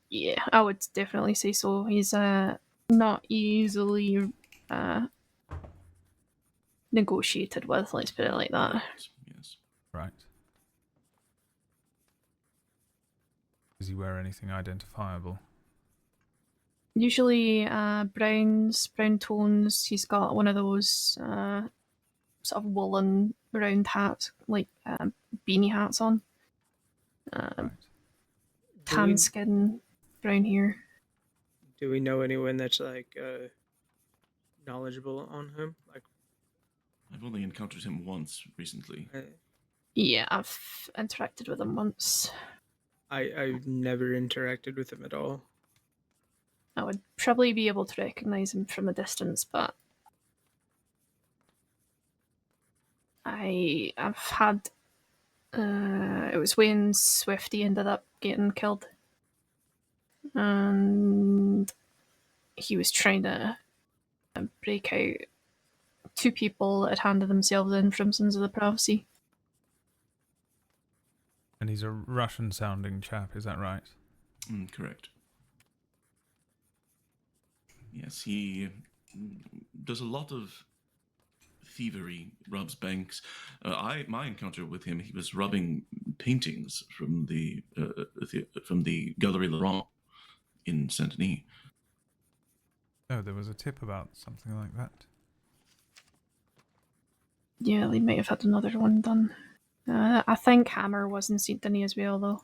yeah, I would definitely say so. He's not easily negotiated with, let's put it like that. Right. Yes. Right. Does he wear anything identifiable? Usually brown tones. He's got one of those sort of woolen round hats, like beanie hats on. Right. Tan skin, brown hair. Do we know anyone that's like knowledgeable on him? Like, I've only encountered him once recently. Yeah, I've interacted with him once. I've never interacted with him at all. I would probably be able to recognize him from a distance, but I've had it was when Swifty ended up getting killed, and he was trying to break out 2 people that had handed themselves in from Sons of the Prophecy. And he's a Russian-sounding chap, is that right? Correct. Yes, he does a lot of thievery, robs banks. My encounter with him, he was robbing paintings from the Galerie Laurent in Saint Denis. Oh, there was a tip about something like that. Yeah, they might have had another one done. I think Hammer was in Saint Denis as well, though.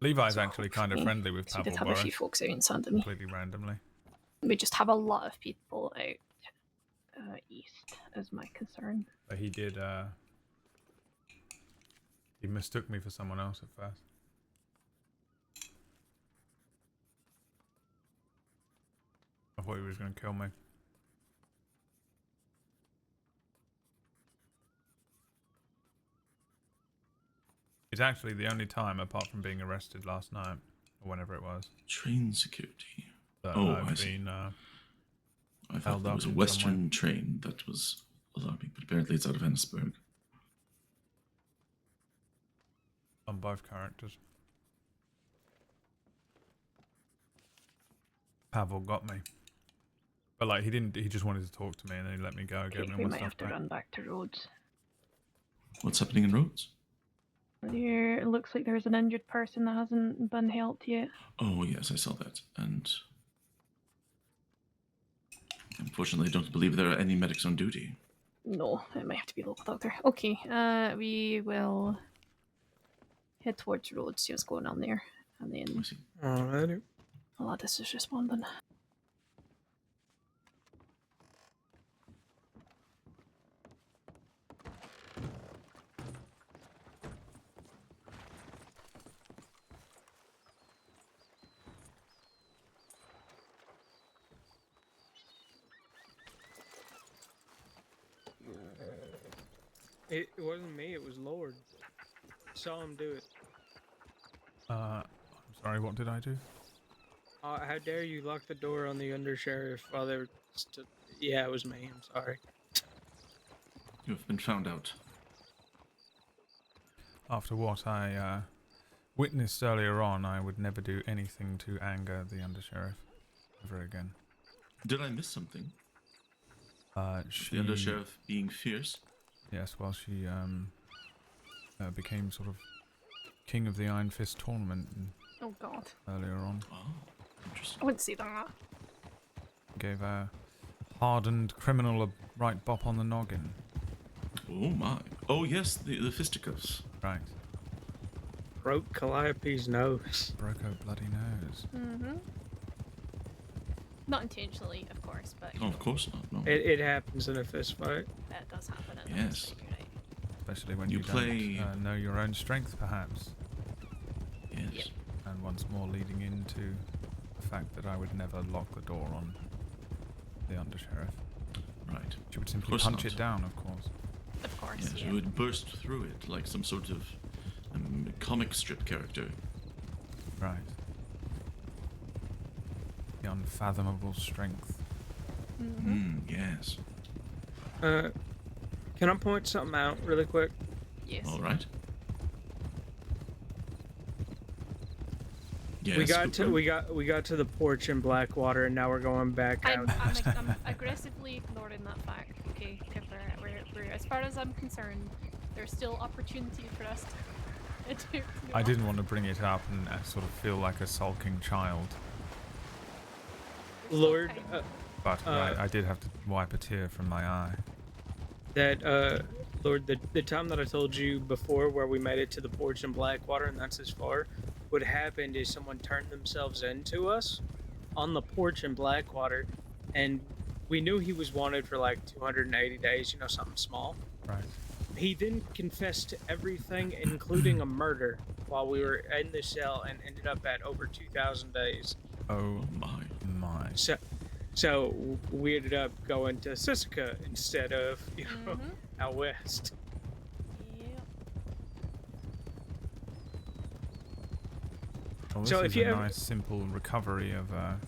Levi's actually kind of hopefully- friendly with So we Pavel did have a few Boris, folks out in Saint Denis. completely randomly. We just have a lot of people out east, is my concern. But he did, he mistook me for someone else at first. I thought he was going to kill me. It's actually the only time, apart from being arrested last night, or whenever it was, Train security. that Oh, I've I see. been I held thought there up was a in some Western way. train that was alarming, but apparently it's out of Ennisburg. On both characters. Pavel got me. But like, he didn't, he just wanted to talk to me and then he let me go, Okay, gave me we my might stuff have to back. run back to Rhodes. What's happening in Rhodes? There, it looks like there's an injured person that hasn't been helped yet. Oh, yes, I saw that. And unfortunately, I don't believe there are any medics on duty. No, it might have to be a local doctor. Okay, we will head towards Rhodes, see what's going on there. And then I see. Alrighty. Aladis is responding. It wasn't me, it was Lorde. Saw him do it. I'm sorry, what did I do? How dare you lock the door on the undersheriff while they were Yeah, it was me, I'm sorry. You have been found out. After what I witnessed earlier on, I would never do anything to anger the undersheriff ever again. Did I miss something? She, The undersheriff being fierce? yes, well, she became sort of king of the Iron Fist tournament Oh god. earlier on. Oh, interesting. I wouldn't say that. Gave a hardened criminal a right bop on the noggin. Oh my. Oh yes, the fisticuffs. Right. Broke Calliope's nose. Broke her bloody nose. Mm-hmm. Not intentionally, of course, but Oh, of course not. No. It happens in a fist fight. that does happen. In Yes. this, you're right. Especially when You you play- don't know your own strength, perhaps. Yes. Yep. And once more leading into the fact that I would never lock the door on the undersheriff. Right. She would simply course punch not. it down, of course. Of course, Yes, yeah. you would burst through it like some sort of comic strip character. Right. The unfathomable strength. Yes. Can I point something out really quick? Yes. All right. Yes. we got to the porch in Blackwater, and now we're going back out. I'm aggressively ignoring that fact. Okay, Kipper. We're, as far as I'm concerned, there's still opportunity for us to I didn't want to bring it up and sort of feel like a sulking child, Lord, but I did have to wipe a tear from my eye. Lord, the time that I told you before, where we made it to the porch in Blackwater, and that's as far. What happened is someone turned themselves into us on the porch in Blackwater, and we knew he was wanted for like 280 days, something small. Right. He then confessed to everything, including a murder, while we were in the cell, and ended up at over 2,000 days. Oh my. So we ended up going to Sisika instead of, out west. Well, this So is if you a ever- nice, simple recovery of a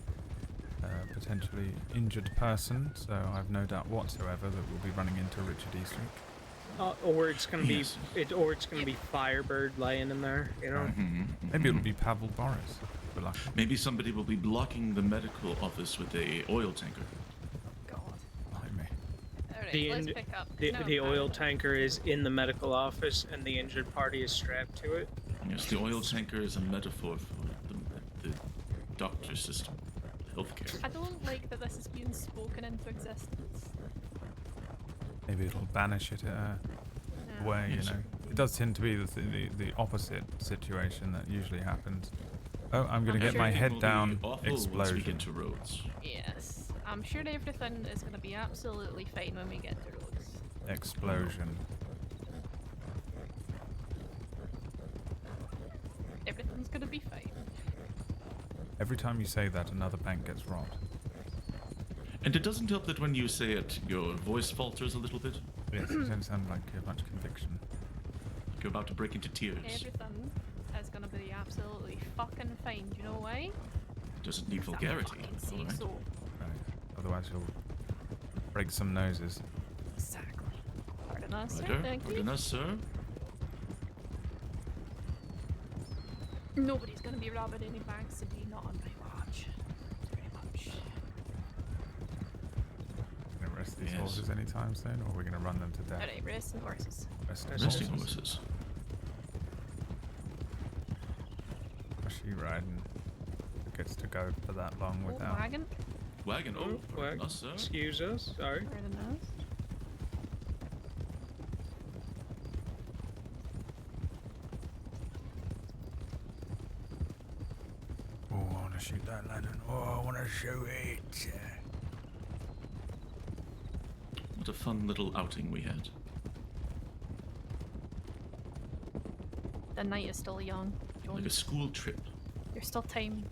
potentially injured person, so I've no doubt whatsoever that we'll be running into Richard Eastwick. Or it's gonna Yes. or it's gonna be Firebird laying in there, you know. Maybe it'll be Pavel Boris. We're lucky. Maybe somebody will be blocking the medical office with a oil tanker. Blimey. The, let's in- pick up. the oil tanker is in the medical office, and the injured party is strapped to it. Yes, the oil tanker is a metaphor for the doctor system, healthcare. I don't like that this is being spoken into existence. Maybe it'll banish it away, you know. It does tend to be the opposite situation that usually happens. Oh, I'm going to get my head down. Once we Explosion. get to roads. Yes. I'm sure everything is going to be absolutely fine when we get to roads. Explosion. Everything's going to be fine. Every time you say that, another bank gets robbed. And it doesn't help that when you say it, your voice falters a little bit. Yes, it doesn't sound like much conviction. You're about to break into tears. Everything is going to be absolutely fucking fine. Do you know why? Doesn't need Because I vulgarity. fucking say All right. so. Right. Otherwise you'll break some noses. Exactly. Pardon us, sir. Righto. Thank you. Pardon us, sir. Nobody's going to be robbing any banks today, not on my watch. Very much. Gonna arrest these Yes. horses anytime soon, or we're gonna run them to death? Alright, rest the horses. Resting horses. What's she riding? Who gets to go for that long Oh, without? wagon. Wagon. Oh, pardon us, sir. Excuse us. Sorry. Pardon us. Oh, I wanna shoot that lantern. Oh, I wanna shoot it. What a fun little outing we had. The night is still young, Like a Jones. school trip. There's still time.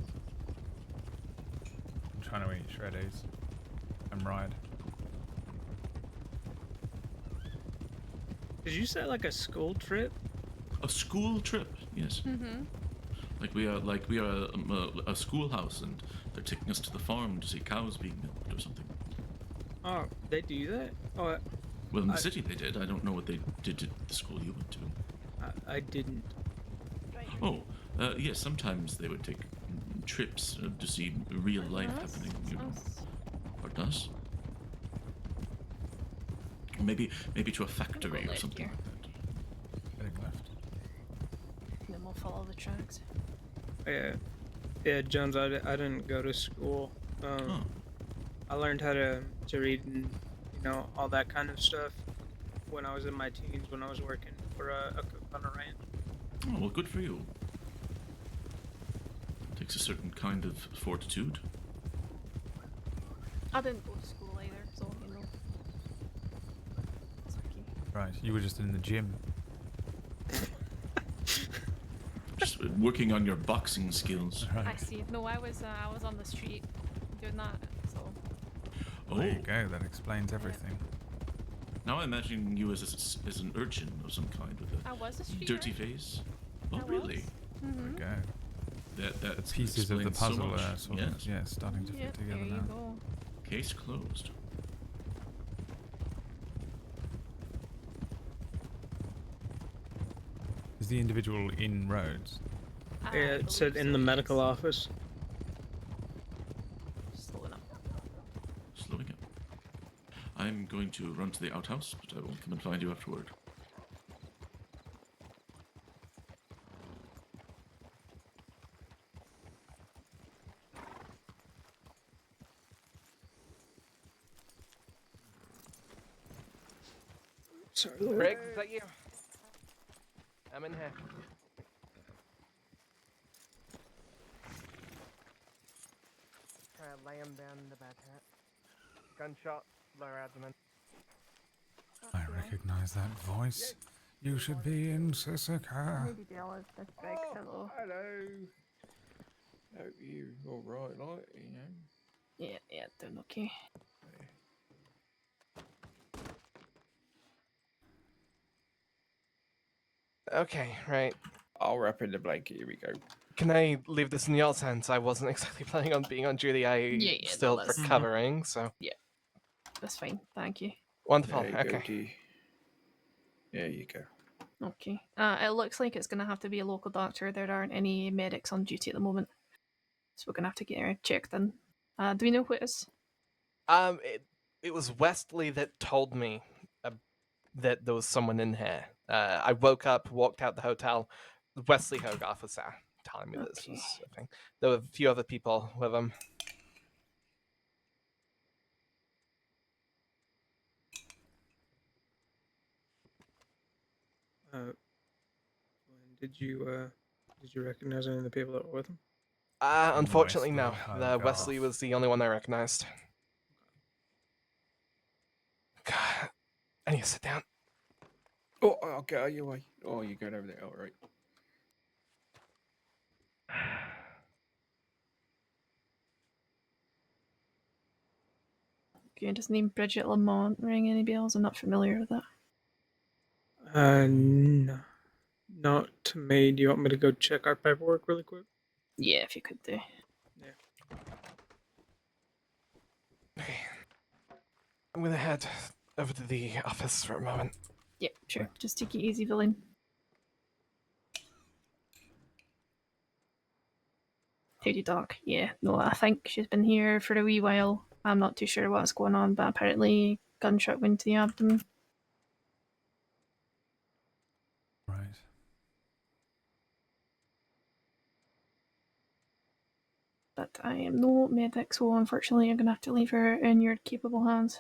I'm trying to eat shreddies and ride. Did you say like a school trip? A school trip, yes. Mm-hmm. Like we are a schoolhouse, and they're taking us to the farm to see cows being milked or something. Oh, they do that? Oh, Well, in the city they did. I don't know what they did to the school you went to. I didn't. Oh, yes. Sometimes they would take trips to see real life happening. You know, pardon us. Maybe to a factory or left something here. like that. Heading left. And then we'll follow the tracks. Yeah, Jones. I didn't go to school. Oh. I learned how to read and all that kind of stuff when I was in my teens, when I was working for a cook on a ranch. Oh, well, good for you. Takes a certain kind of fortitude. I didn't go to school either, so it's okay. Right, you were just in the gym. Just working on your boxing skills. I see. No, I was on the street doing that. So Oh, There you go, that explains everything. now I imagine you as an urchin of some kind with I was a a street dirty urchin. face. Oh, I was. really? There Mm-hmm. we go. That The pieces of the explains so puzzle much. are sort Yes. of, yeah, starting to Yep, fit together there you now. go. Case closed. Is the individual in Rhodes? Yeah, it said in the medical office. Slowing up. Slowing up. I'm going to run to the outhouse, but I will come and find you afterward. Sorry, Lord. Greg, is that you? I'm in here. Try to lay him down in the bed hat. Gunshot, lower abdomen. I recognize that voice. You should be in Sissaka. Hello. Hello. Hope you all right, like, Yeah, doing okay. Okay, right. I'll wrap in the blanket. Here we go. Can I leave this in y'all's hands? I wasn't exactly planning on being on duty. Yeah, Still no, that's- recovering, so. That's fine. Thank you. Wonderful. There you go, Okay. dear. There you go. Okay. It looks like it's going to have to be a local doctor. There aren't any medics on duty at the moment. So we're going to have to get her checked in. Do we know who it is? It was Wesley that told me that there was someone in here. I woke up, walked out the hotel. Wesley Hogarth was there telling me this was a thing. There were a few other people with him. Did you recognize any of the people that were with him? Unfortunately, no. Wesley Hogarth. Wesley was the only one I recognized. God, I need to sit down. Oh, I'll get out of your way. Oh, you're going over there. All right. Okay, does name Bridget Lamont ring any bells? I'm not familiar with that. No. Not to me. Do you want me to go check our paperwork really quick? Yeah, if you could do. Yeah. Okay. I'm gonna head over to the office for a moment. Yeah, sure. Just take it easy, villain. Howdy, Doc. Yeah, no, I think she's been here for a wee while. I'm not too sure what's going on, but apparently gunshot wound to the abdomen. Right. But I am no medic, so unfortunately I'm going to have to leave her in your capable hands.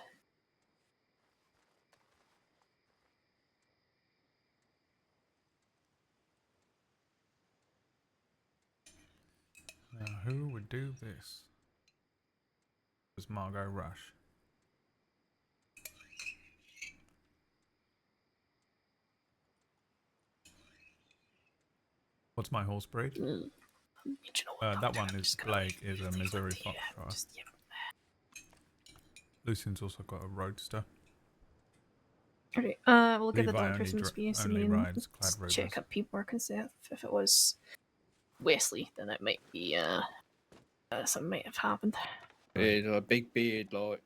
Now, who would do this? It was Margot Rush. What's my horse breed? That one is Blake, is a Missouri Foxtrot. Lucian's also got a roadster. Alright, we'll get the Levi doctor some only space only and rides Clad then check Rovers. up paperwork and stuff. If it was Wesley, then it might be something might have happened. Yeah, a big beard, like.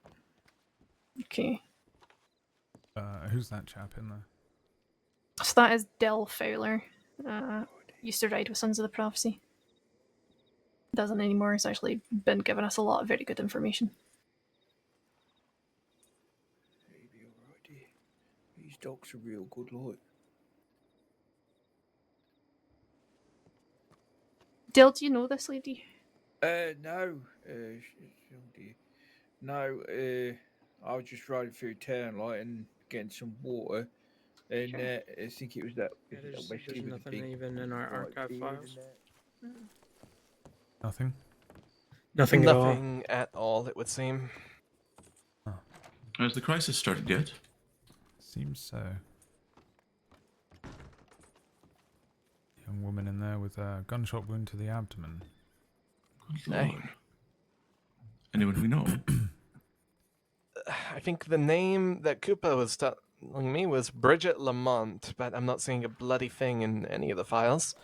Okay. Who's that chap in there? So that is Del Fowler. Used to ride with Sons of the Prophecy. Doesn't anymore. He's actually been giving us a lot of very good information. He'd be alright, dear. These dogs are real good, like. Del, do you know this lady? No. Oh dear. No, I was just riding through town, like, and getting some water. And Sure. I think it was that. Yeah, Is it that there's Wesley with the nothing big, even in our white archive beard files. and that? Nothing? Nothing at all. Nothing at all, it would seem. Has the crisis started yet? Seems so. Young woman in there with a gunshot wound to the abdomen. Good lord. Anyone we know? I think the name that Koopa was telling me was Bridget Lamont, but I'm not seeing a bloody thing in any of the files.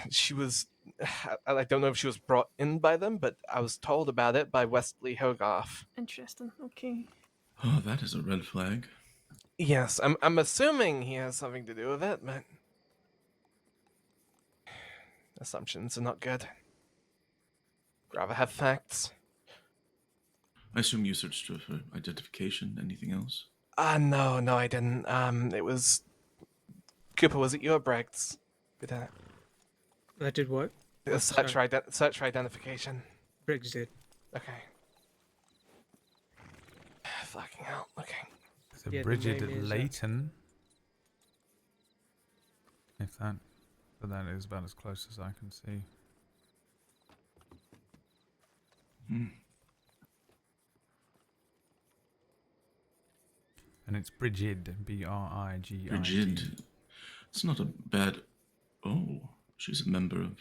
She was... I don't know if she was brought in by them, but I was told about it by Wesley Hogarth. Interesting. Okay. Oh, that is a red flag. Yes, I'm assuming he has something to do with it, but... assumptions are not good. Rather have facts. I assume you searched for identification. Anything else? No, I didn't. It was... Cooper, was it you or Briggs? That did what? Search for identification. Briggs did. Okay. Fucking hell. Okay. So Yeah, the Bridget name is, Layton. If that... But that is about as close as I can see. Hmm. And it's Brigid, B-R-I-G-I-D. Brigid. It's not a bad... Oh, she's a member of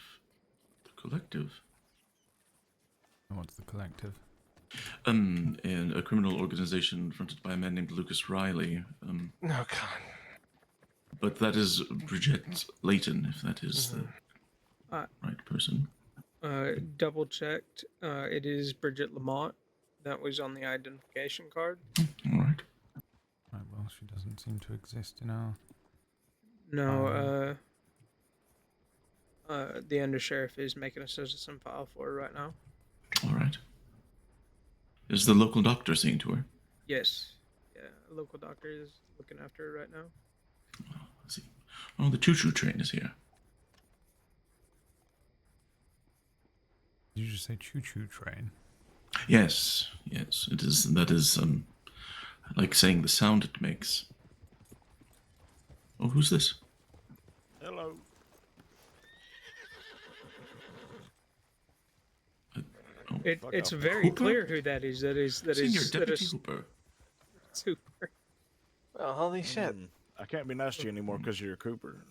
the collective. And what's the collective? In a criminal organization fronted by a man named Lucas Riley. Oh, God. But that is Bridget Layton, if that is the right person. Double checked. It is Bridget Lamont. That was on the identification card. All right. Right, well, she doesn't seem to exist in our... No, the undersheriff is making a citizen file for her right now. All right. Is the local doctor seeing to her? Yes. Yeah, a local doctor is looking after her right now. Let's see. Oh, the choo-choo train is here. Did you just say choo-choo train? Yes, yes, it is. That is, I like saying the sound it makes. Oh, who's this? Hello. It's very Hooper? clear who that is. Senior Deputy Hooper. Super. Oh, holy shit. I can't be nice to you anymore because you're a Cooper.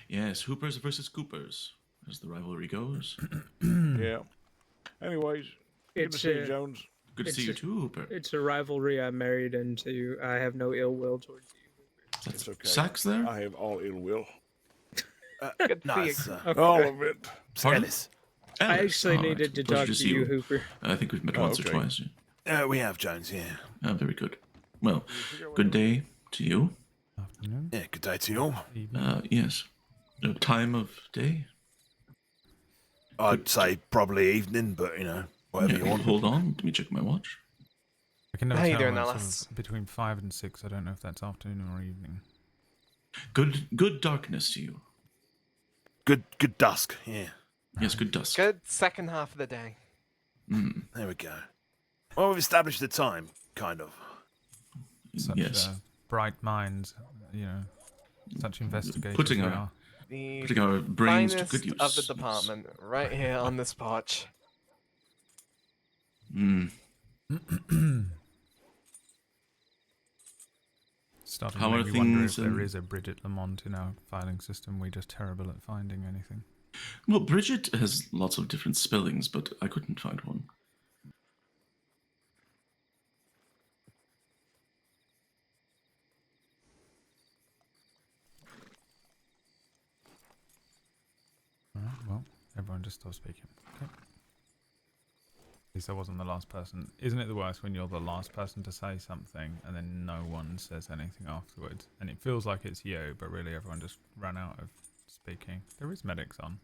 Yes, Hoopers versus Coopers, as the rivalry goes. Yeah. Anyways, good to see you, Jones. Good to see you too, Hooper. It's a rivalry I married into. I have no ill will towards you. It's okay. Sax there? I have all ill will. Good to nice. see you. Okay. All of it. Pardon? Ellis. I actually All right. needed to Pleasure talk to see you, Hooper. I think we've met once or okay. twice. We have, Jones, yeah. Very good. Well, good day to you. Afternoon. Yeah, good day to you all. Yes. Time of day? I'd say probably evening, but, whatever you want. Hold on, let me check my watch. I can never How you tell doing, when it's Alice? sort of between 5 and 6. I don't know if that's afternoon or evening. Good darkness to you. Good dusk, yeah. Yes, good dusk. Good second half of the day. There we go. Well, we've established the time, kind of. Such Yes. bright minds, such investigators Putting we our- are. The Putting our brains to finest good use. of the department, right here on this porch. Starting How to are make me wonder if things there in- is a Bridget Lamont in our filing system. We're just terrible at finding anything. Well, Bridget has lots of different spellings, but I couldn't find one. Alright, well, everyone just stop speaking. Okay. At least I wasn't the last person. Isn't it the worst when you're the last person to say something and then no one says anything afterwards? And it feels like it's you, but really everyone just ran out of speaking. There is medics on.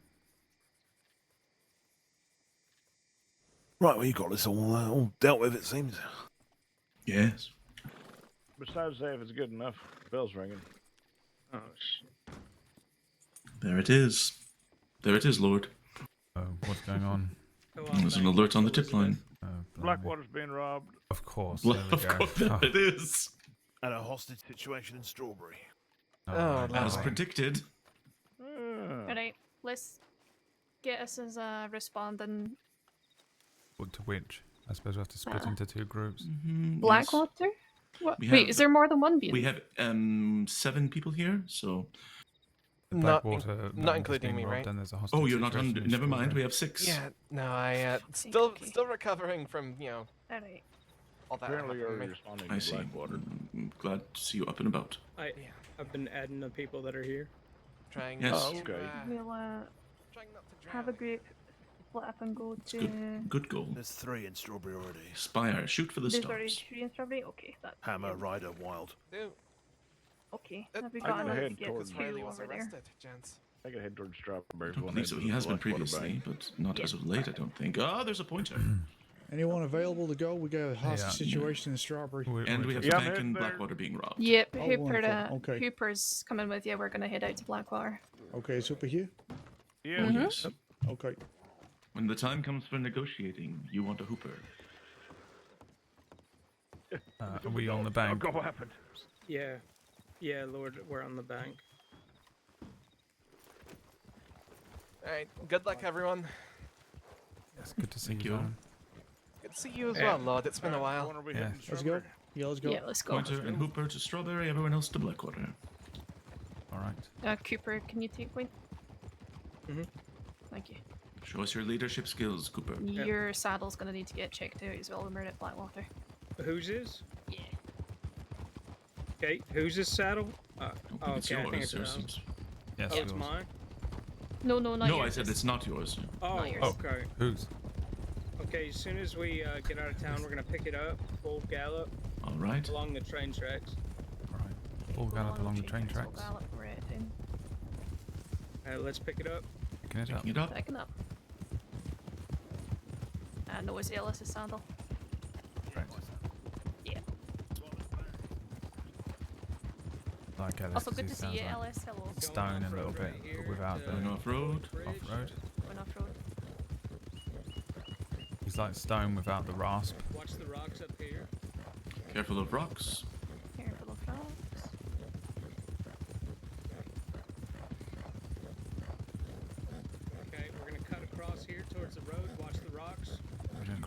Right, well, you got this all dealt with, it seems. Yes. Besides that, if it's good enough, bell's ringing. Oh, shit. There it is. There it is, Lord. Oh, what's going on? There's an alert on the tip line. Oh, blimey. Blackwater's being robbed. Of course. Well, there we of go. course, there Oh, it is. And a hostage situation in Strawberry. Oh, right. As lovely. predicted. Alright, let's get us as a responding. What to which? I suppose we have to split into two groups. Blackwater? What? We Wait, have- is there more than one being? We have 7 people here, so. The Not Blackwater not man is including being me, robbed right? and there's a hostage Oh, you're not situation on. in Never mind, Strawberry. we have 6. Yeah, no, I still recovering from Alright. all that. Apparently, happened you're to me. responding I to see. Blackwater. I'm glad to see you up and about. I've been adding the people that are here. Trying Yes. not Oh, to, okay. We'll trying not to have a drown. group split up and go It's to. good goal. There's 3 in Strawberry already. Spire, shoot for the There's already stars. 3 in Strawberry? Okay, that's. Hammer, Rider, Wild. Dude, Okay, I have we can got enough to head get towards 2 Riley was over there? arrested, gents. I gotta head towards Strawberry. I don't believe so. He has been previously, but not as of late, I don't think. Ah, there's a pointer. Anyone available to go? We got a hostage Yeah. situation in Strawberry. And we have Yeah, the bank I'm in there. Blackwater being robbed. Yep, Oh, Hooper, wonderful. Okay. Hooper's coming with you. We're gonna head out to Blackwater. Okay, super here. Yeah. Oh, yes. Okay. When the time comes for negotiating, you want a Hooper. Are we on the bank? Go happen. Yeah. Yeah, Lord, we're on the bank. Alright, good luck, everyone. It's good to see Thank you. you. Zoran. Good to see you as Yeah. well, Lord. It's been a while. When are we Yeah. heading to Let's go. Strawberry? Yeah, let's go. Yeah, let's go. Pointer and Hooper to Strawberry, everyone else to Blackwater. Alright. Cooper, can you take point? Mhm. Thank you. Show us your leadership skills, Cooper. Your saddle's gonna need to get checked out as well when we're at Blackwater. Whose is? Yeah. Okay, who's this saddle? I don't think Oh, it's okay, I think yours. it's Yours around. seems- Yes, Oh, it's yours. mine? No, not No, yours. I said it's not yours. Oh, Not yours. okay. Whose? Okay, as soon as we get out of town, we're gonna pick it up, full gallop, All right. along the train tracks. All gallop along the train tracks. Let's pick it up. Picking it up. Picking it up. Picking up. No, it's Ellis's sandal. Right. Yeah. Like Ellis, Also 'cause good he to see sounds you, like Ellis. Hello. Stone a little bit, but without the Going off-road. off-road. Going off-road. He's like stone without the rasp. Watch the rocks up here. Careful of rocks. Careful of rocks. Okay, we're gonna cut across here towards the road. Watch the rocks.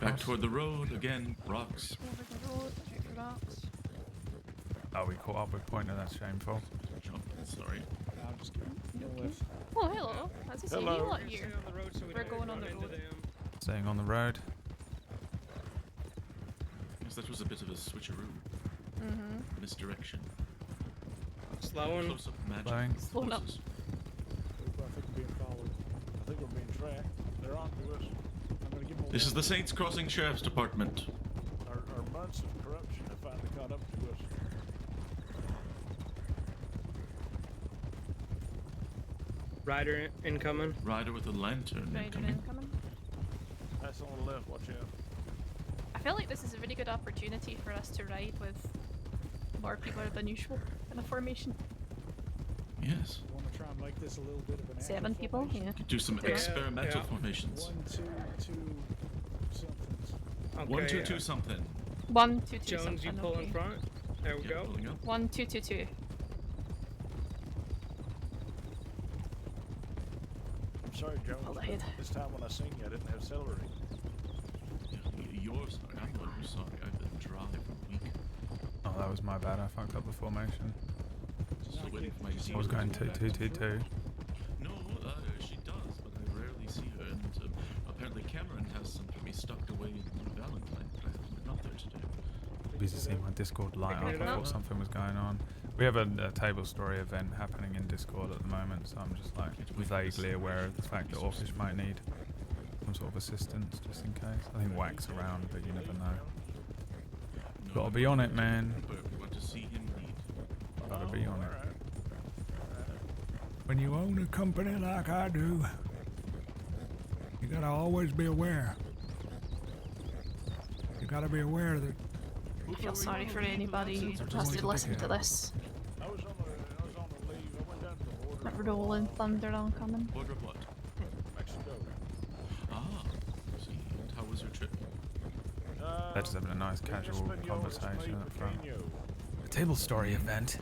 Back toward the road again. Rocks. Over the road, check for rocks. Oh, we caught up with Pointer. That's shameful. Oh, sorry. I'll just give no left. Oh, hello. As I say, you Hello. lot Stay here. on the road so we We're don't going on run the into road. them. Staying on the road. Yes, that was a bit of a switcheroo. Mm-hmm. Misdirection. Slowing. Close-up magic. Slowing. Slowing up. forces. I think we're being followed. I think we're being tracked. They're on to us. I'm going to give them a This is the warning. Saints Crossing Sheriff's Department. Our months of corruption have finally caught up to us. Rider incoming. Rider with a lantern Rider incoming. incoming. That's on the left. Watch out. I feel like this is a really good opportunity for us to ride with more people than usual in a formation. Yes. I want to try and make this a little bit of an 7 action people, formation. yeah. Could do some Yeah. experimental Yeah. formations. 1, 2, 2, somethings. Okay, 1, 2, 2 something. 1, 2, 2, Jones, you something, pull okay. in front. There we Yeah, go. pulling up. 1, 2, 2, 2. I'm sorry, Jones. Pull but ahead. This time when I seen you, I didn't have celery. You're sorry. I'm the one who's sorry. I've been dry for a week. Oh, that was my bad. I fucked up the formation. Still waiting for my I was going 2, 2, 2, 2. No, she does, but I rarely see her, and apparently Cameron has some for me stuck away in Valentine, but I haven't been up there today. Busy seeing my Discord light Picking up. it I up. thought something was going on. We have a table story event happening in Discord at the moment, so I'm just like vaguely aware of the fact that Orcish might need some sort of assistance just in case. I think Wax around, but you never know. No, Gotta be on it, man. But we want to see him lead. Gotta be on it. When you own a company like I do, you gotta always be aware. You gotta be aware that I feel sorry for anybody who has to listen to this. I was on the leave. I went down to the border. That rolling thunder oncoming. Border what? Mexico. Ah, see. And how was your trip? They're just having a nice casual Espanol, conversation up front. Pequeño. A table story event.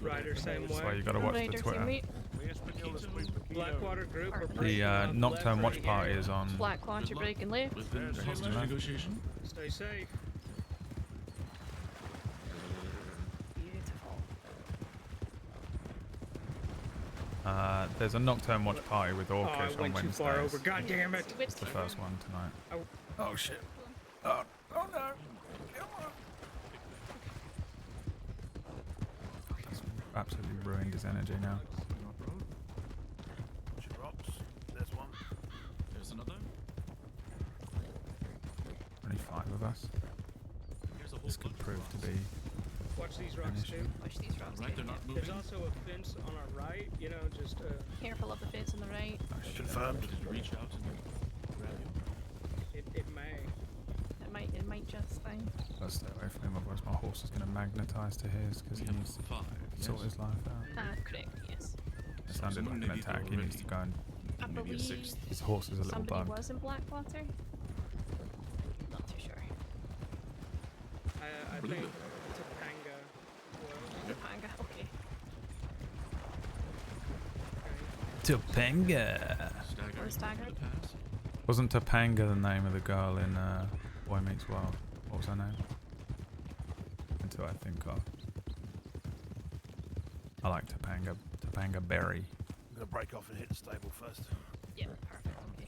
Rider same That's why way. you gotta watch the Rider, Twitter. same way. Mi español es muy pequeño. Blackwater group. We're The breaking off Nocturne left Watch right Party here. is on. Blackwater luck. breaking left. Within There's hostage him. negotiation? Stay safe. Beautiful. There's a Nocturne Watch Party with Oh, I Orcish on went too Wednesdays. far over. God damn it. It's the first one tonight. oh shit. Oh no. Come on. That's absolutely ruined his energy now. Watch your rocks. There's one. There's another. Only 5 of us. Here's a whole This could bunch of prove to rocks. be Watch these an rocks issue. too. Push these rocks Right, they're down. not moving. There's also a fence on our right. You know, just Careful of the fence on the right. Oh, shit. Confirmed. Did it reach out and grab you? it may. It might just fine. Let's stay away from him, otherwise my horse is going to magnetise to his because he We have needs to 5. sort yes? his life out. Ah, correct, yes. It sounded like an attack. He needs to go and. I Maybe a believe 6th. His horse is a little somebody bugged. was in Blackwater. Not too sure. I Believe think it. Topanga was. Topanga, okay. Topanga! Staggered. Or staggered. To the pass. Wasn't Topanga the name of the girl in Boy Meets World? What was her name? Until I think of. I like Topanga. Topanga Berry. I'm gonna break off and hit the stable first. Yeah, perfect, okay.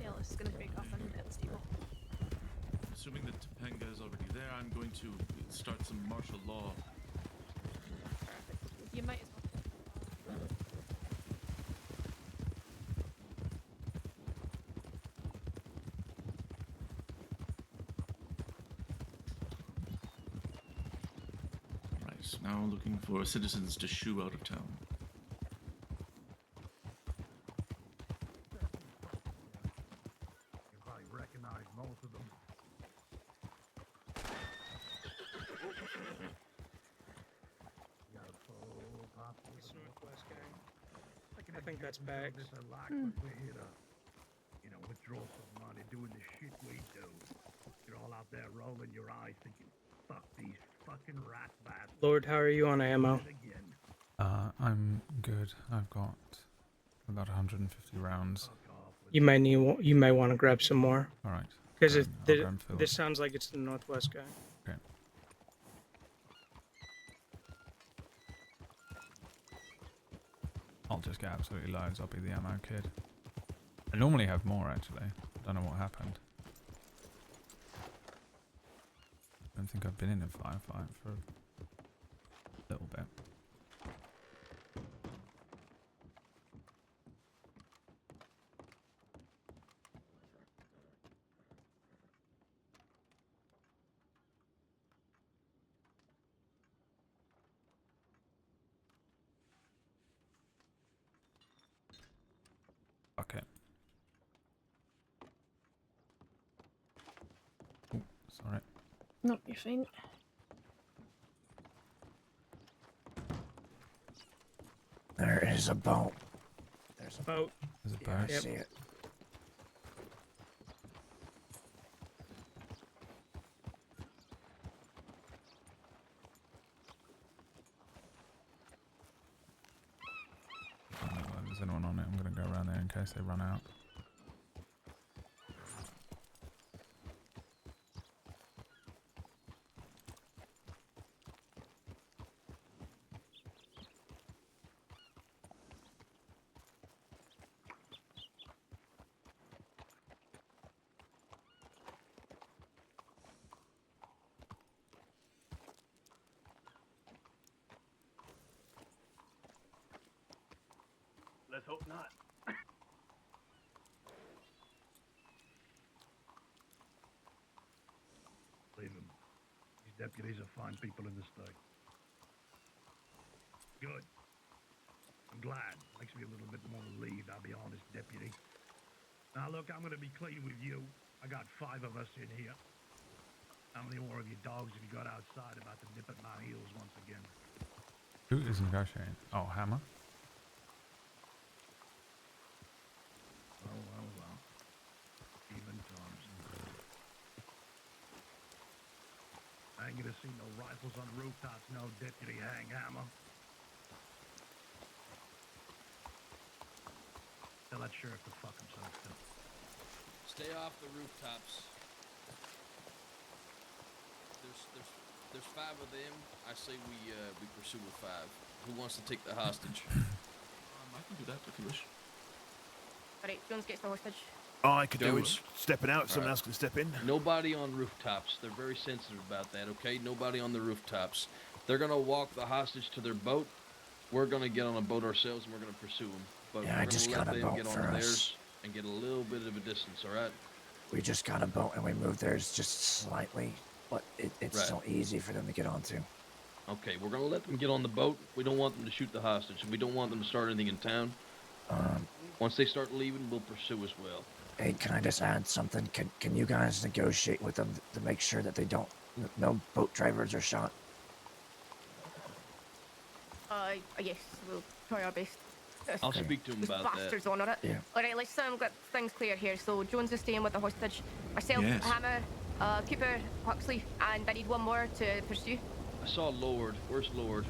Yeah, let's gonna break off and hit the stable. Assuming that Topanga is already there, I'm going to start some martial law. Perfect. You might as well. Right, now looking for citizens to shoo out of town. You probably recognize most of them. Got a full population. It's Northwest gang. I think that's bags. This a lot, but we're here to, withdraw some money, doing the shit we do. You're all out there rolling your eyes, thinking, "Fuck these fucking rat bastards." Lord, how are you on ammo? Again. I'm good. I've got about 150 rounds. You may want to grab some more. All right. Because I'll this sounds like it's the Northwest guy. Okay. I'll just get absolutely loads. I'll be the ammo kid. I normally have more, actually. I don't know what happened. I don't think I've been in a firefight for a little bit. Okay. Oh, sorry. Nope, you're fine. There is a boat. There's a boat. There's a Yeah, boat. I see it. I don't know if there's anyone on it. I'm going to go around there in case they run out. Let's hope not. Leave him. These deputies are fine people in the state. Good. I'm glad. Makes me a little bit more relieved, I'll be honest, deputy. Now look, I'm gonna be clean with you. I got 5 of us in here. How many more of you dogs have you got outside about to nip at my heels once again? Who is negotiating? Oh, Hammer? Well. Even Thompson. I ain't gonna see no rifles on rooftops, no deputy hanghammer. Tell that sheriff to fuck himself, too. Stay off the rooftops. There's 5 of them. I say we pursue with 5. Who wants to take the hostage? I can do that if you wish. Alright, Jones gets the hostage. Oh, I could do it. Jones. Stepping out, someone Alright. else can step in. Nobody on rooftops. They're very sensitive about that, okay? Nobody on the rooftops. They're gonna walk the hostage to their boat. We're gonna get on a boat ourselves and we're gonna pursue them. But Yeah, we're I just gonna let got a them boat get for onto us. theirs and get a little bit of a distance, alright? We just got a boat and we moved theirs just slightly, but it's Right. still easy for them to get onto. Okay, we're gonna let them get on the boat. We don't want them to shoot the hostage, and we don't want them to start anything in town. Once they start leaving, we'll pursue as well. Hey, can I just add something? Can you guys negotiate with them to make sure that they don't, no boat drivers are shot? Yes, we'll try our best. I'll speak to him Those about bastards that. honour it. Yeah. Alright, let's get things clear here. So Jones is staying with the hostage. Myself, Yes. Hammer, Cooper, Huxley, and I need one more to pursue. I saw Lorde. Where's Lorde?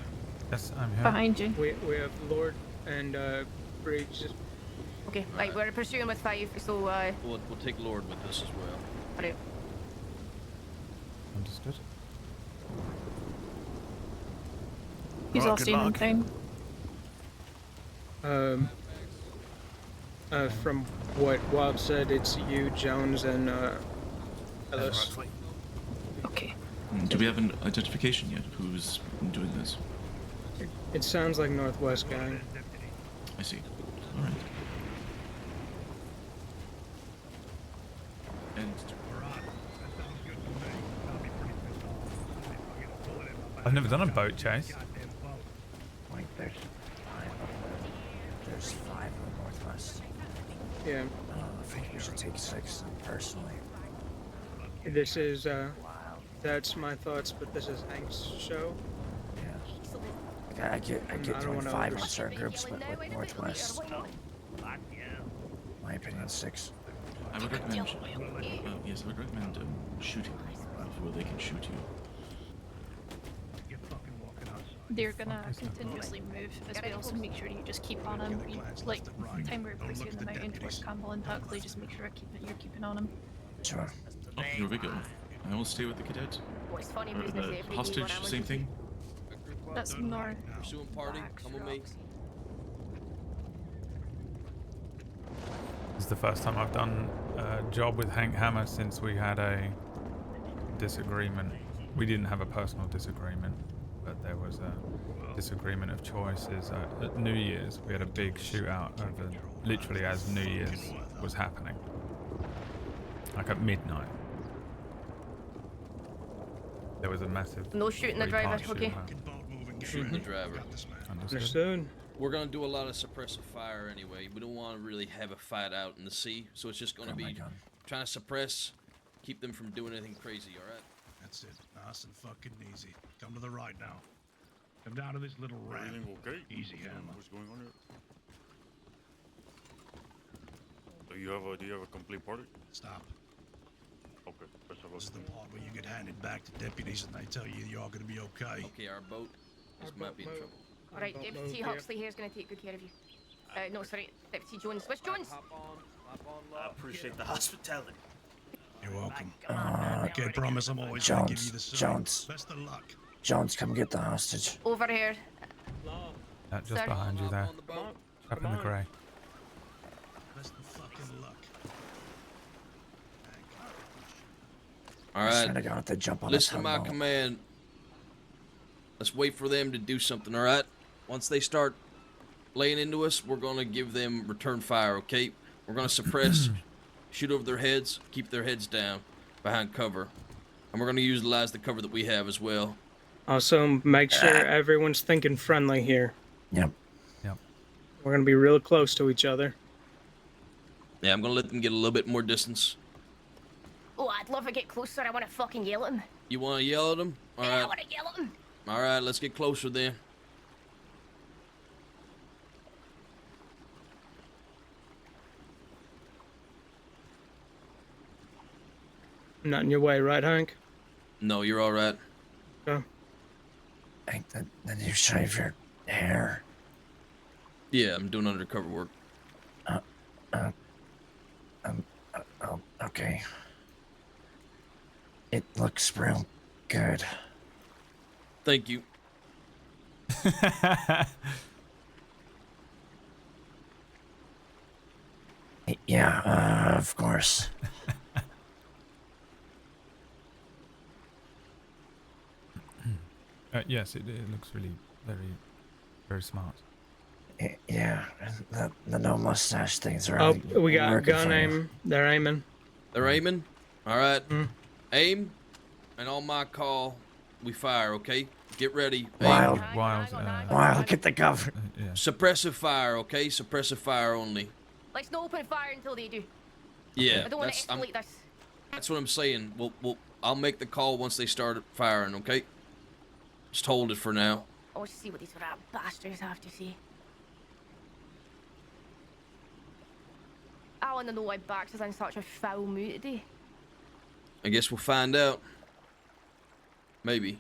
Yes, I'm here. Behind you. We have Lord and Briggs. Okay, right, we're pursuing with 5, so We'll take Lorde with us as well. alright. Understood. Who's Alright, all good staying in luck. town? From what Wob said, it's you, Jones, and Ellis. Okay. Do we have an identification yet of who's doing this? It sounds like Northwest gang. I see. All right. And I've never done a boat chase. Wait, there's 5 of them. There's 5 in the northwest. Yeah. I think we should take 6 personally. This is that's my thoughts, but this is Hank's show. Yeah. I get don't 25 wanna on certain groups, but with northwest, my opinion, 6. I would recommend. Yes, I would recommend shooting before they can shoot you. They're gonna continuously move as well, so make sure you just keep on them. Like, the time we're pursuing them out in towards Campbell and Huxley, just make sure you're keeping on them. Sure. Oh, here we go. I will stay with the cadet. What's funny Or the hostage, same thing. That's north. Pursuing party, come with me. This is the first time I've done a job with Hank Hammer since we had a disagreement. We didn't have a personal disagreement, but there was a disagreement of choices. At New Year's, we had a big shootout over, literally as New Year's was happening. Like at midnight. There was a massive... No shooting the driver, okay? Shooting the driver. Understood. We're gonna do a lot of suppressive fire anyway. We don't want to really have a fight out in the sea, so it's just gonna be trying to suppress, keep them from doing anything crazy. All right? That's it. Nice and fucking easy. Come to the right now. Come down to this little ramp. Everything okay? Easy, Hammer. What's going on here? Do you have a complete party? Stop. Okay, best of luck. This is the part where you get handed back to deputies and they tell you you're all gonna be okay. Okay, our boat might be in trouble. Alright, Deputy Huxley here's going to take good care of you. No, sorry, Deputy Jones. Where's Jones? I appreciate the hospitality. You're welcome. Okay, promise I'm always gonna give you the same. Jones. Best of luck. Jones, come get the hostage. Over here. Just Sir. behind you there. Up in the grey. Best of fucking luck. All I right. swear to God, if they jump on Listen to us, my I'm out. command. Let's wait for them to do something. All right. Once they start laying into us, we're gonna give them return fire. Okay. We're gonna suppress, shoot over their heads, keep their heads down, behind cover, and we're gonna utilize the cover that we have as well. Also, make sure everyone's thinking friendly here. Yep. Yep. We're gonna be real close to each other. Yeah, I'm gonna let them get a little bit more distance. Oh, I'd love to get closer. I want to fucking yell at him. You want to yell at them? All Yeah, I right. want to yell at him. All right. Let's get closer then. I'm not in your way, right, Hank? No, you're all right. Okay. Hank, then you shave your hair. Yeah, I'm doing undercover work. Okay. It looks real good. Thank you. Yeah, of course. Yes, it looks really very, very smart. Yeah, the no mustache things are. Oh, we got working gun for you. aim. They're aiming. They're aiming? All right. Aim, and on my call, we fire, okay? Get ready. Aim. Wild, get the cover. Yeah. Suppressive fire, okay? Suppressive fire only. Let's not open fire until they do. Yeah, I don't want to escalate this. that's what I'm saying. I'll make the call once they start firing, okay? Just hold it for now. I want to see what these rat bastards have to say. I want to know why Bax is in such a foul mood today. I guess we'll find out. Maybe.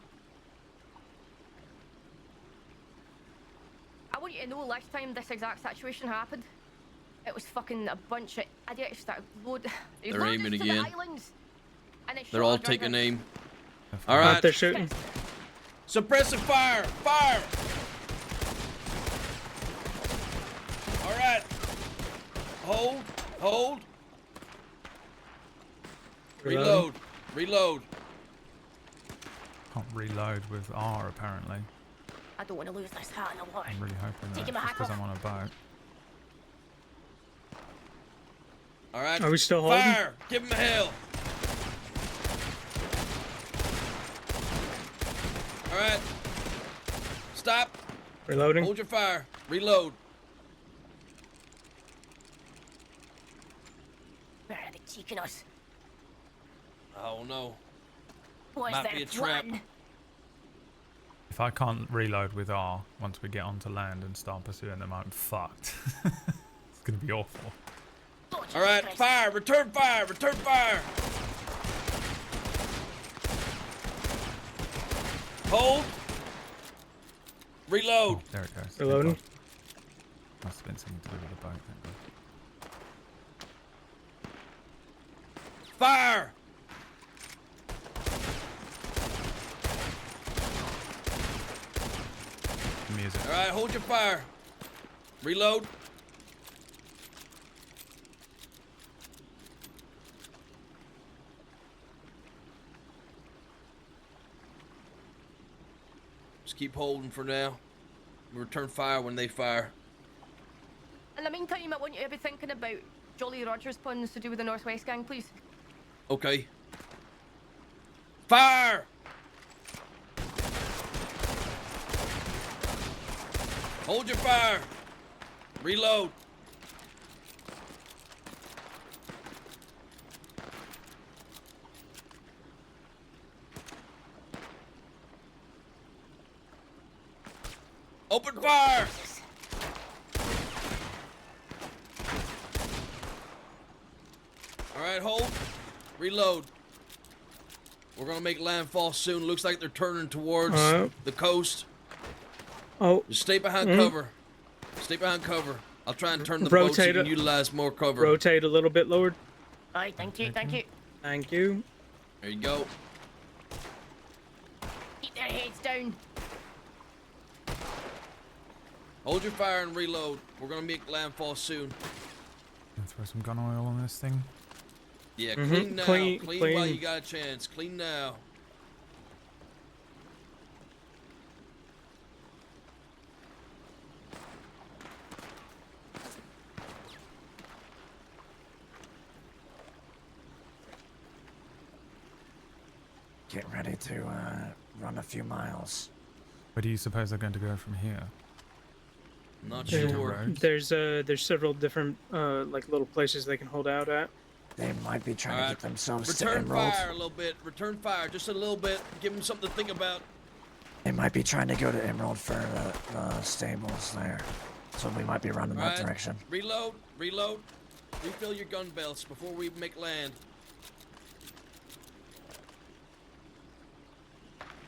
I want you to know last time this exact situation happened, it was fucking a bunch of idiots that they They're loaded aiming to the again. islands, and they They're shot all our driver. taking aim. All right. They're shooting. Suppressive fire! Fire! All right. Hold. Hold. Reload. Reload. Can't reload with R apparently. I don't want to lose this hat in the water. I'm really hoping Taking that my hat because off. I'm on a boat. All right. Are we still holding? Fire! Give him hell. All right. stop. Reloading. Hold your fire. Reload. Where are they cheeking us? Oh no. What's Might their be a trap. plan? If I can't reload with R once we get onto land and start pursuing them, I'm fucked. It's gonna be awful. All right, fire. Return fire. Return fire. Hold. Reload. Oh, there it goes. Reloading. Must have been something to do with the boat. Thank God. Fire. Music. All right, hold your fire. Reload. Just keep holding for now. Return fire when they fire. In the meantime, I want you to be thinking about Jolly Roger's plans to do with the Northwest Gang, please. Okay. Fire! Hold your fire. Reload. Open fire! Alright, hold. Reload. We're gonna make landfall soon. Looks like they're turning towards the coast. Oh. Just stay behind cover. Stay behind cover. I'll try and turn the Rotate boat so you can it. utilize more cover. Rotate a little bit, Lord. Alright, thank you, thank you. Thank you. There you go. Keep their heads down. Hold your fire and reload. We're gonna make landfall soon. Gonna throw some gun oil on this thing. Yeah, Mhm. clean now. Clean- Clean clean. while you got a chance. Clean now. Get ready to run a few miles. Where do you suppose they're going to go from here? Not Is it a sure. road? There's several different like little places they can hold out at. They might be trying to get themselves to Return Emerald. fire a little bit. Return fire just a little bit. Give them something to think about. They might be trying to go to Emerald for the stables there. So we might be running that Alright, direction. Reload. Reload. Refill your gun belts before we make land.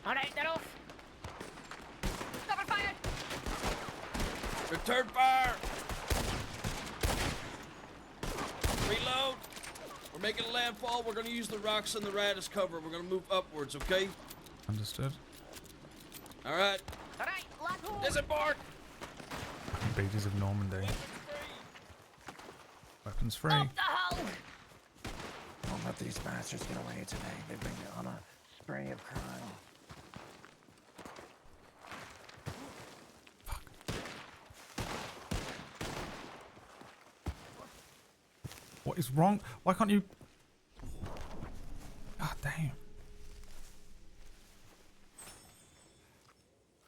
Alright, they're off. Cover fire. Return fire. Reload. We're making landfall. We're gonna use the rocks and the rat as cover. We're gonna move upwards, okay? Understood. Alright. Alright, lad hold. Disembark. Beaches of Normandy. Weapons free. Up the hull. Don't let these bastards get away today. They've been on a spree of crime. What is wrong? Why can't you? God damn.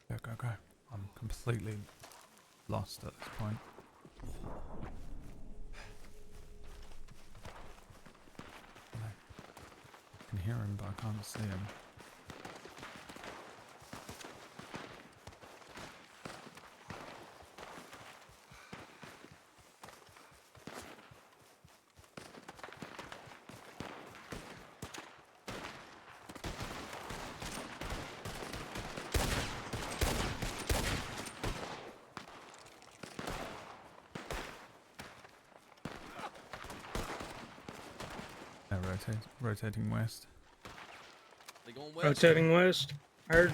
Go, go, go. I'm completely lost at this point. I can hear him, but I can't see him. Rotating west. They going west. Rotating west. Heard.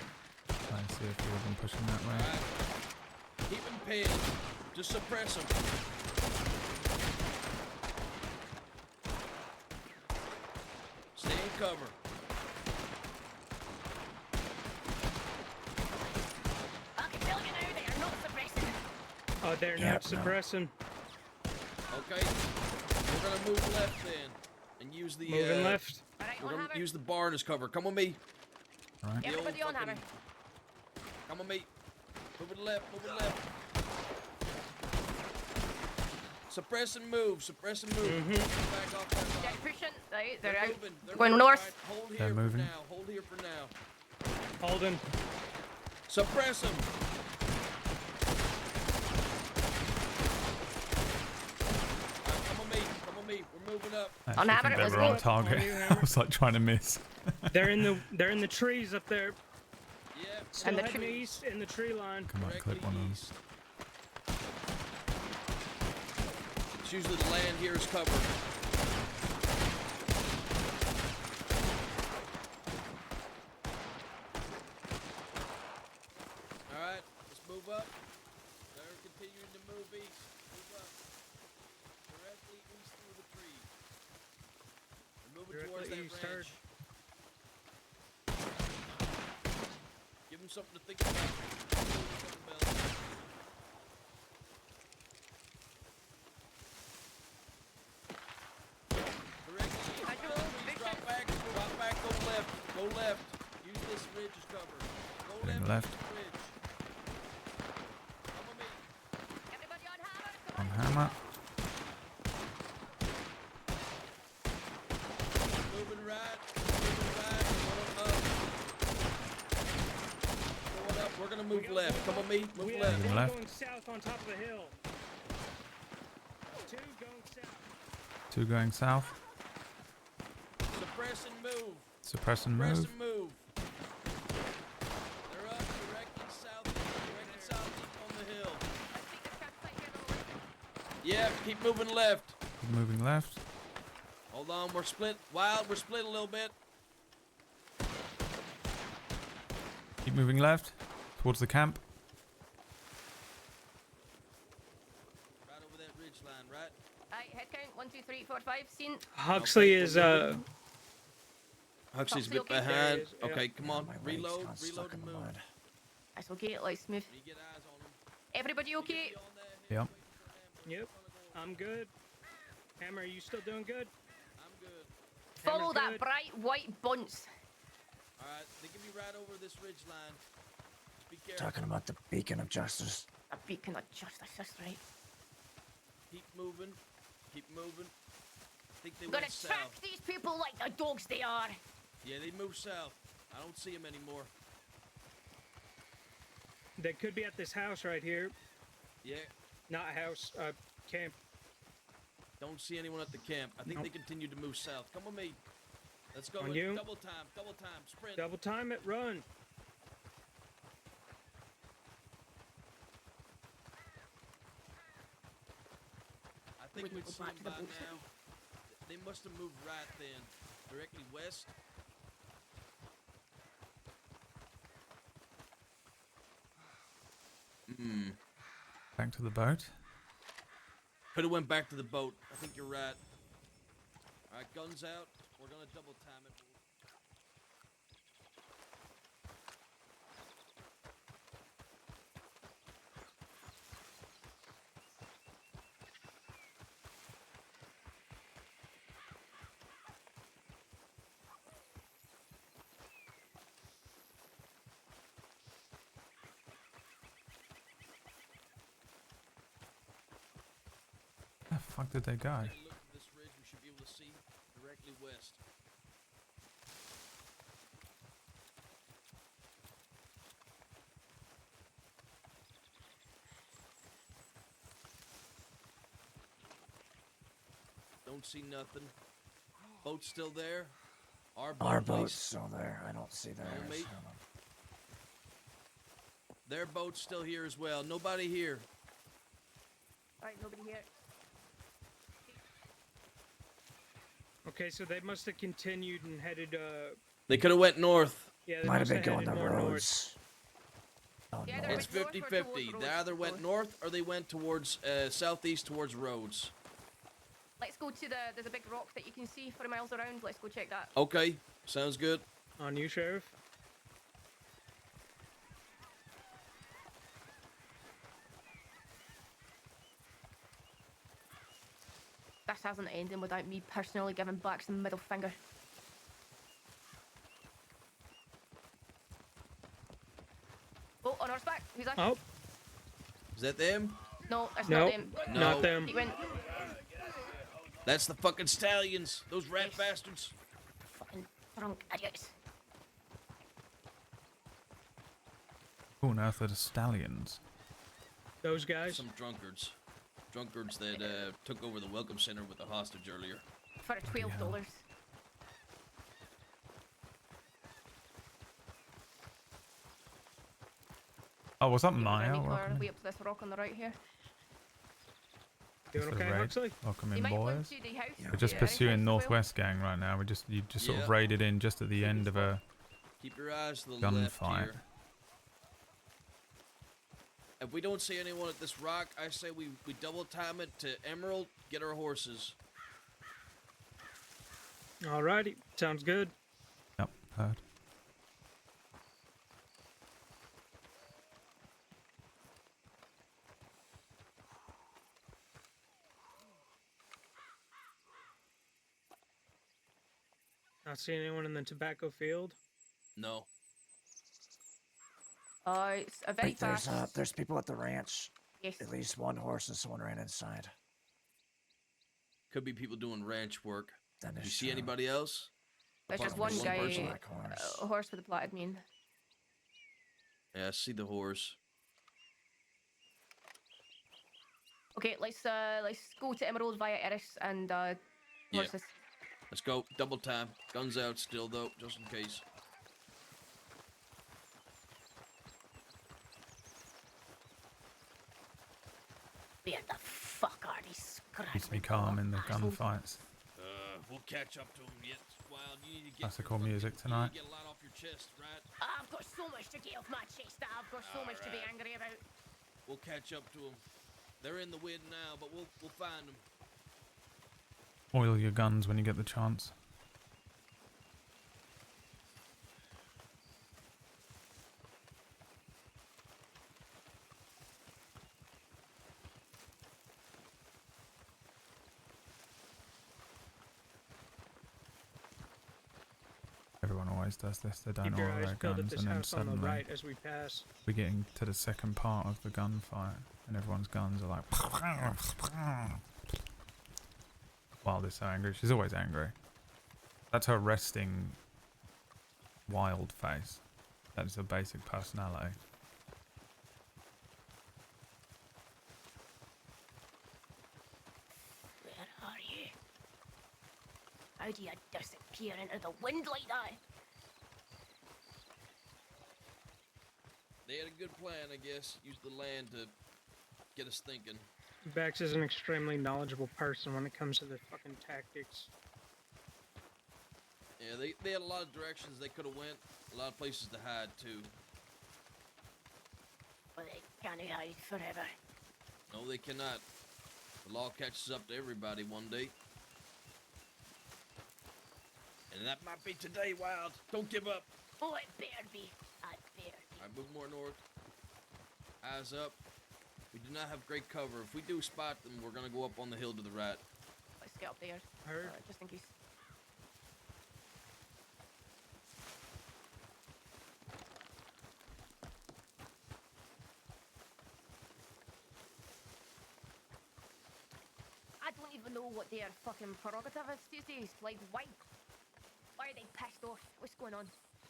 Trying to see if you them pushing that way. Alright. Keep them pinned. Just suppress them. Stay in cover. I can tell you now, they are not suppressing. Oh, they're not suppressing. Okay. We're gonna move left then. And use the Moving left. We're gonna use the barn as cover. Come with me. Alright. The old Everybody on fucking- hammer. Come with me. Moving left, moving left. Suppress and move, suppress and move. Mm-hmm. Back off, back off. They're pushing. Right, they're, They're out. moving. They're Going moving. north. Right, hold They're here moving. for now. Hold here for now. Holding. Suppress them. Come on me. We're moving up. I On actually hammer, think they let's were on go. target. On you, I Hammer. was like trying to miss. They're in the trees up there. Yeah. Still And the heading tree- east in the tree line. Come on, clip one of them. East. It's usually the land here is covered. Alright, let's move up. They're continuing to move east. Move up. Directly east through the trees. We're moving towards Directly that east, ranch. Give them something to think about. Something else. Drop back, go left, go left. Use this ridge as cover. Go Going left, left. use the ridge. Come with me. Everybody on hammer. On hammer. Moving right, going up. Going up, we're gonna move left. Come with me, move We left. have Moving one left. going south on top of the hill. Two going south. 2 going south. Suppress and move. Suppress and Press move. and move. They're up, directing southeast on the hill. Yeah, keep moving left. Keep moving left. Hold on, we're split. Wild, we're split a little bit. Keep moving left. Towards the camp. Right over that ridge line, right? Right, head count 1, 2, 3, 4, 5. Seen. Huxley is Huxley's a Huxley, bit okay? behind. There he is, yeah. Okay, come on. My leg's Reload, got reload stuck and in the move. mud. That's okay, like smooth. You get eyes on him. Everybody okay? Yep. Yep. I'm good. Hammer, are you still doing good? I'm good. Follow Hammer's that good. bright white bunce. Alright, they can be right over this ridge line. Just be careful. Talking about the beacon of justice. A beacon of justice, that's right. Keep moving. Keep moving. I think they I'm gonna went track south. these people like the dogs they are. Yeah, they moved south. I don't see them anymore. They could be at this house right here. Yeah, Not a house, camp. don't see anyone at the camp. I think Nope. they continued to move south. Come with me. Let's go. On you. Double time, sprint. Double time it, run. I think We we'd can see go them back to the by boat. now. They must have moved right then. Directly west. Hmm. Back to the boat. Could have went back to the boat. I think you're right. All right, guns out. We're gonna double time it. Where the fuck did they go? Take a look at this ridge. We should be able to see directly west. Don't see nothing. Boat's still there. Our boat. Our at boat's least. still there. I don't see theirs. mate. Hold on. Their boat's still here as well. Nobody here. Alright, nobody here. Okay, so they must have continued and headed, They could have went north. yeah, they Might have must been going the headed more north. roads. Oh, Yeah, no. they're It's went north or 50-50. towards They Rhodes, either went both. north or they went towards southeast towards Rhodes. Let's go to there's a big rock that you can see for miles around. Let's go check that. Okay, sounds good. On you, Sheriff. This hasn't ended without me personally giving Blacks the middle finger. Oh, on horseback. Who's Who's that? Oh, Is that them? No, that's Nope, not them. No. not them. He went. That's the fucking stallions. Those rat bastards. Fucking drunk idiots. Who on earth are the stallions? Those guys. Some drunkards. Drunkards that took over the welcome center with the hostage earlier. For $12. Oh, was that Keep Maya? running Welcome in. way up to this rock on the right here. Doing Thanks for the okay, raid. Huxley? Welcome They in, might want boys. to the house. We're just Yeah, pursuing house as well. Northwest Gang right now. You just sort of Yep. raided in just at the end of a Keep your eyes to the left gunfight. here. If we don't see anyone at this rock, I say we double time it to Emerald, get our horses. Alrighty, sounds good. Yep, heard. Not seeing anyone in the tobacco field. No. It's a very Wait, there's fast. there's people at the ranch. Yes. At least one horse and someone ran inside. Could be people doing ranch work. That Do you is see true. anybody else? There's Apart just from one this guy, person? Black horse. a horse with a plaited mane. Yeah, I see the horse. Okay, let's go to Emerald via Eris and Yeah. horses. Let's go. Double time. Guns out still, though, just in case. Where the fuck are these Needs to be calm in the gunfights. We'll catch up to him yet. Wild, you need to get Classical music tonight. get a lot off your chest, right? I've got so much to get off my chest that I've got so much to be Alright. angry about. We'll catch up to him. They're in the wind now, but we'll find them. Oil your guns when you get the chance. Everyone always does this. They don't Keep your oil eyes their peeled at guns, this and then house on the suddenly right as we pass. we're getting to the second part of the gunfight, and everyone's guns are like. Wild is so angry. She's always angry. That's her resting wild face. That is her basic personality. Where are you? How do you disappear into the wind like that? They had a good plan, I guess. Use the land to get us thinking. Bax is an extremely knowledgeable person when it comes to the fucking tactics. Yeah, they had a lot of directions they could have went. A lot of places to hide, too. But they can't hide forever. No, they cannot. The law catches up to everybody one day. And that might be today, Wild. Don't give up. Oh, it better be. I better. Alright, move more north. Eyes up. We do not have great cover. If we do spot them, we're gonna go up on the hill to the right. Let's get up there. Heard. Just in case. I don't even know what their fucking prerogative is these days. Like, why are they pissed off? What's going on?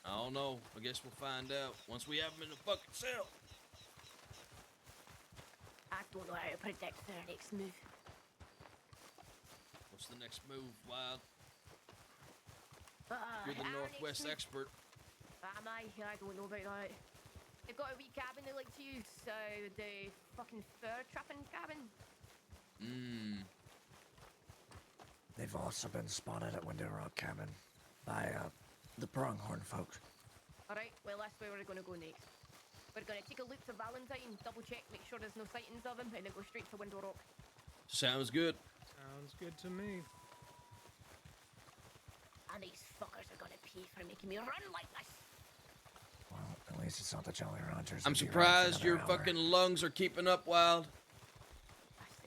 I don't know. I guess we'll find out once we have them in the fucking cell. I don't know how to predict their next move. What's the next move, Wild? You're the our Northwest next move- expert. Am I? I don't know about that. They've got a wee cabin they like to use, the fucking fur trapping cabin. Mmm. They've also been spotted at Window Rock Cabin by the Pronghorn folk. Alright, well that's where we're gonna go next. We're gonna take a loop to Valentine, double check, make sure there's no sightings of him, and then go straight to Window Rock. Sounds good. Sounds good to me. And these fuckers are gonna pay for making me run like this. Well, at least it's not the Jolly Ranchers. I'm who'd be around for surprised another your hour. fucking lungs are keeping up, Wild.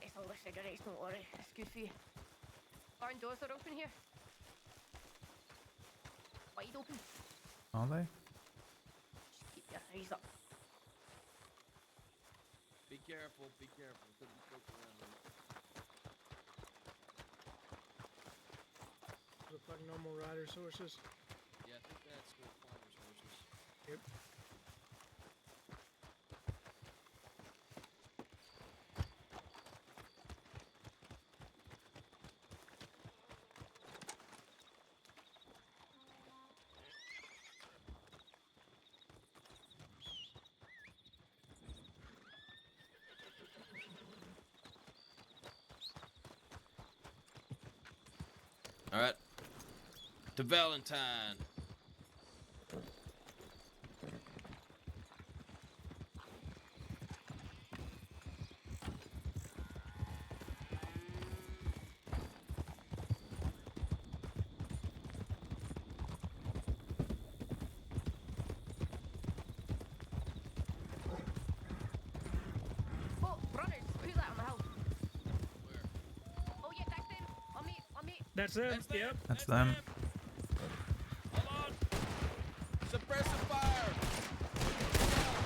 It's all the cigarettes, don't worry. It's good for you. Barn doors are open here. Wide open. Are they? Just keep your eyes up. careful. Be careful. Could be folks around there. Look like normal riders' horses. Yeah, I think that's the farmer's horses. Yep. All right. To Valentine. Oh, brothers, who's that on the house? Where? Oh yeah, that's them. On me. That's them. Yep. That's them. Hold on. Suppressive fire.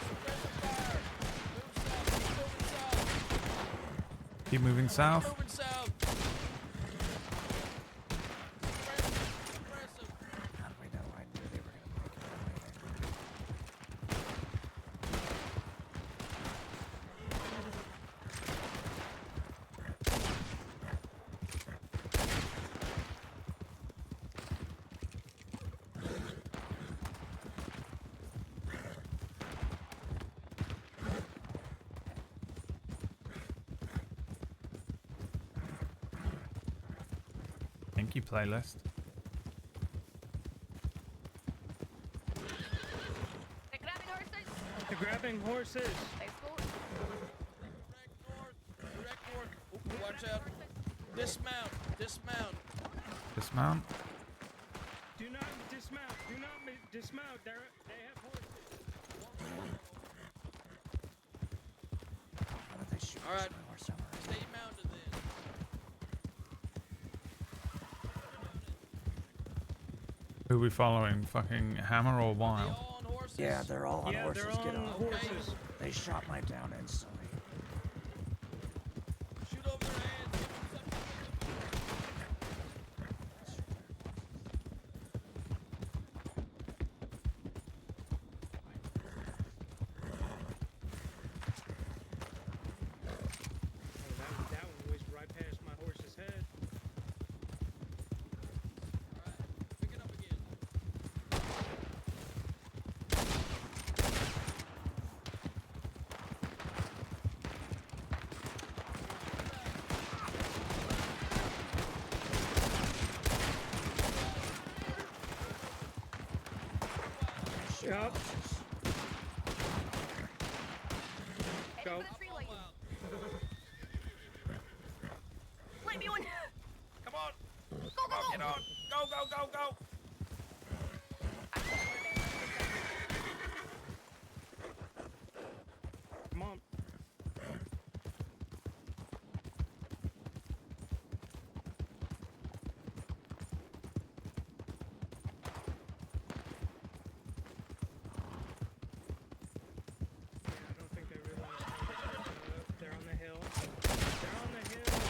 Suppressive fire. Move south. Keep moving south. Moving south. Suppressive. How do we know? I knew they were going to make it. Thank you, playlist. They're grabbing horses. They're grabbing horses. Let's go. Direct north. Ooh, watch out. Dismount. Dismount. Dismount. Do not dismount. Do not dismount. They have horses. How did they shoot All right. or somewhere? Stay mounted then. Who are we following? Fucking Hammer or Wild? Yeah, they're all on Yeah, horses. they're all Get on off. horses. They shot my down instantly. Shoot over their heads. Oh, that one whizzed right past my horse's head. Pick it up again. Yep. Go. Let me on. Come on. Go, Come on, get on. Go, go, go, go. Come on. Yeah, I don't think they realize they're on the hill. They're on the hill.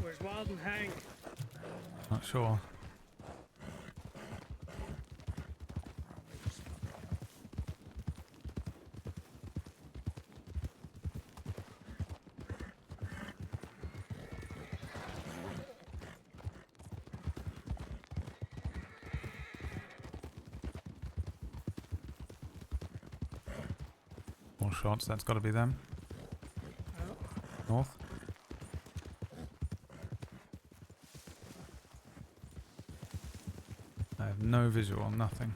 Where's Wild and Hank? Not sure. More shots, that's got to be them. North. I have no visual, nothing.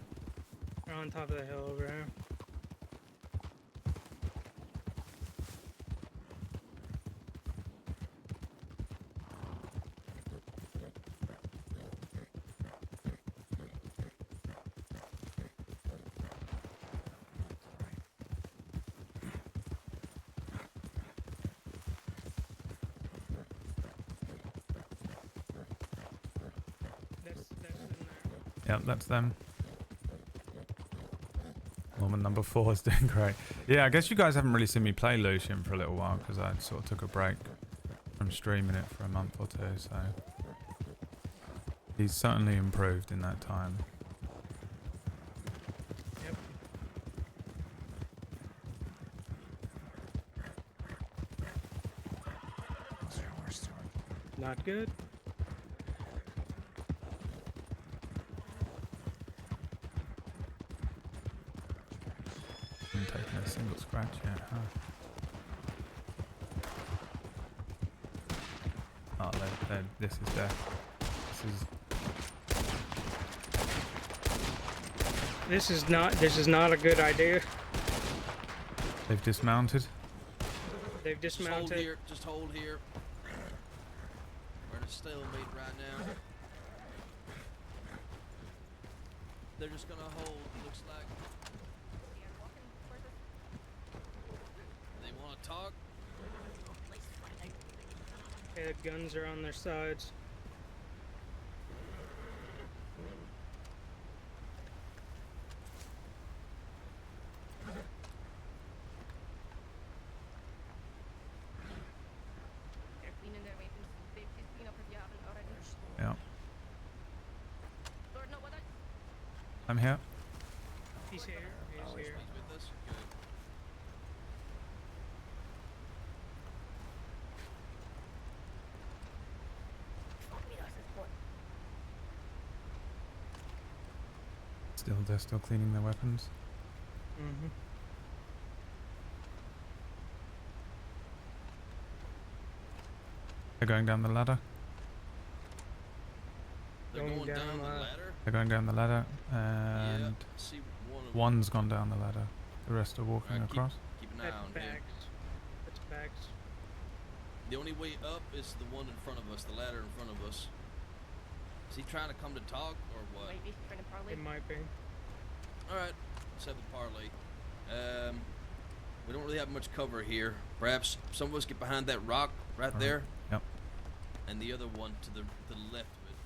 They're on top of the hill over here. Yep, that's them. Woman number 4 is doing great. Yeah, I guess you guys haven't really seen me play Lucien for a little while because I sort of took a break from streaming it for a month or two, so he's certainly improved in that time. Yep. Not good. I'm taking a single scratch yet, huh? Oh, this is death. This is not a good idea. They've dismounted. They've dismounted. Just hold here. We're in a stalemate right now. They're just gonna hold, looks like. They wanna talk? Okay, the guns are on their sides. They're cleaning their weapons. They've just clean up if you haven't already. Yeah. Lord, not with us. I'm here. He's here. He's here. He's with us? Good. They're still cleaning their weapons. Mm-hmm. They're going down the ladder. They're going down the ladder? They're going down the ladder, and Yeah, see one of one's gone down the ladder. The rest are walking Alright, across. Keep an eye on him. That's bags. The only way up is the one in front of us, the ladder in front of us. Is he trying to come to talk or what? Might be trying to parlay. It might be. Alright, let's have the parlay. We don't really have much cover here. Perhaps some of us get behind that rock right there. Yep. And the other one to the left of it.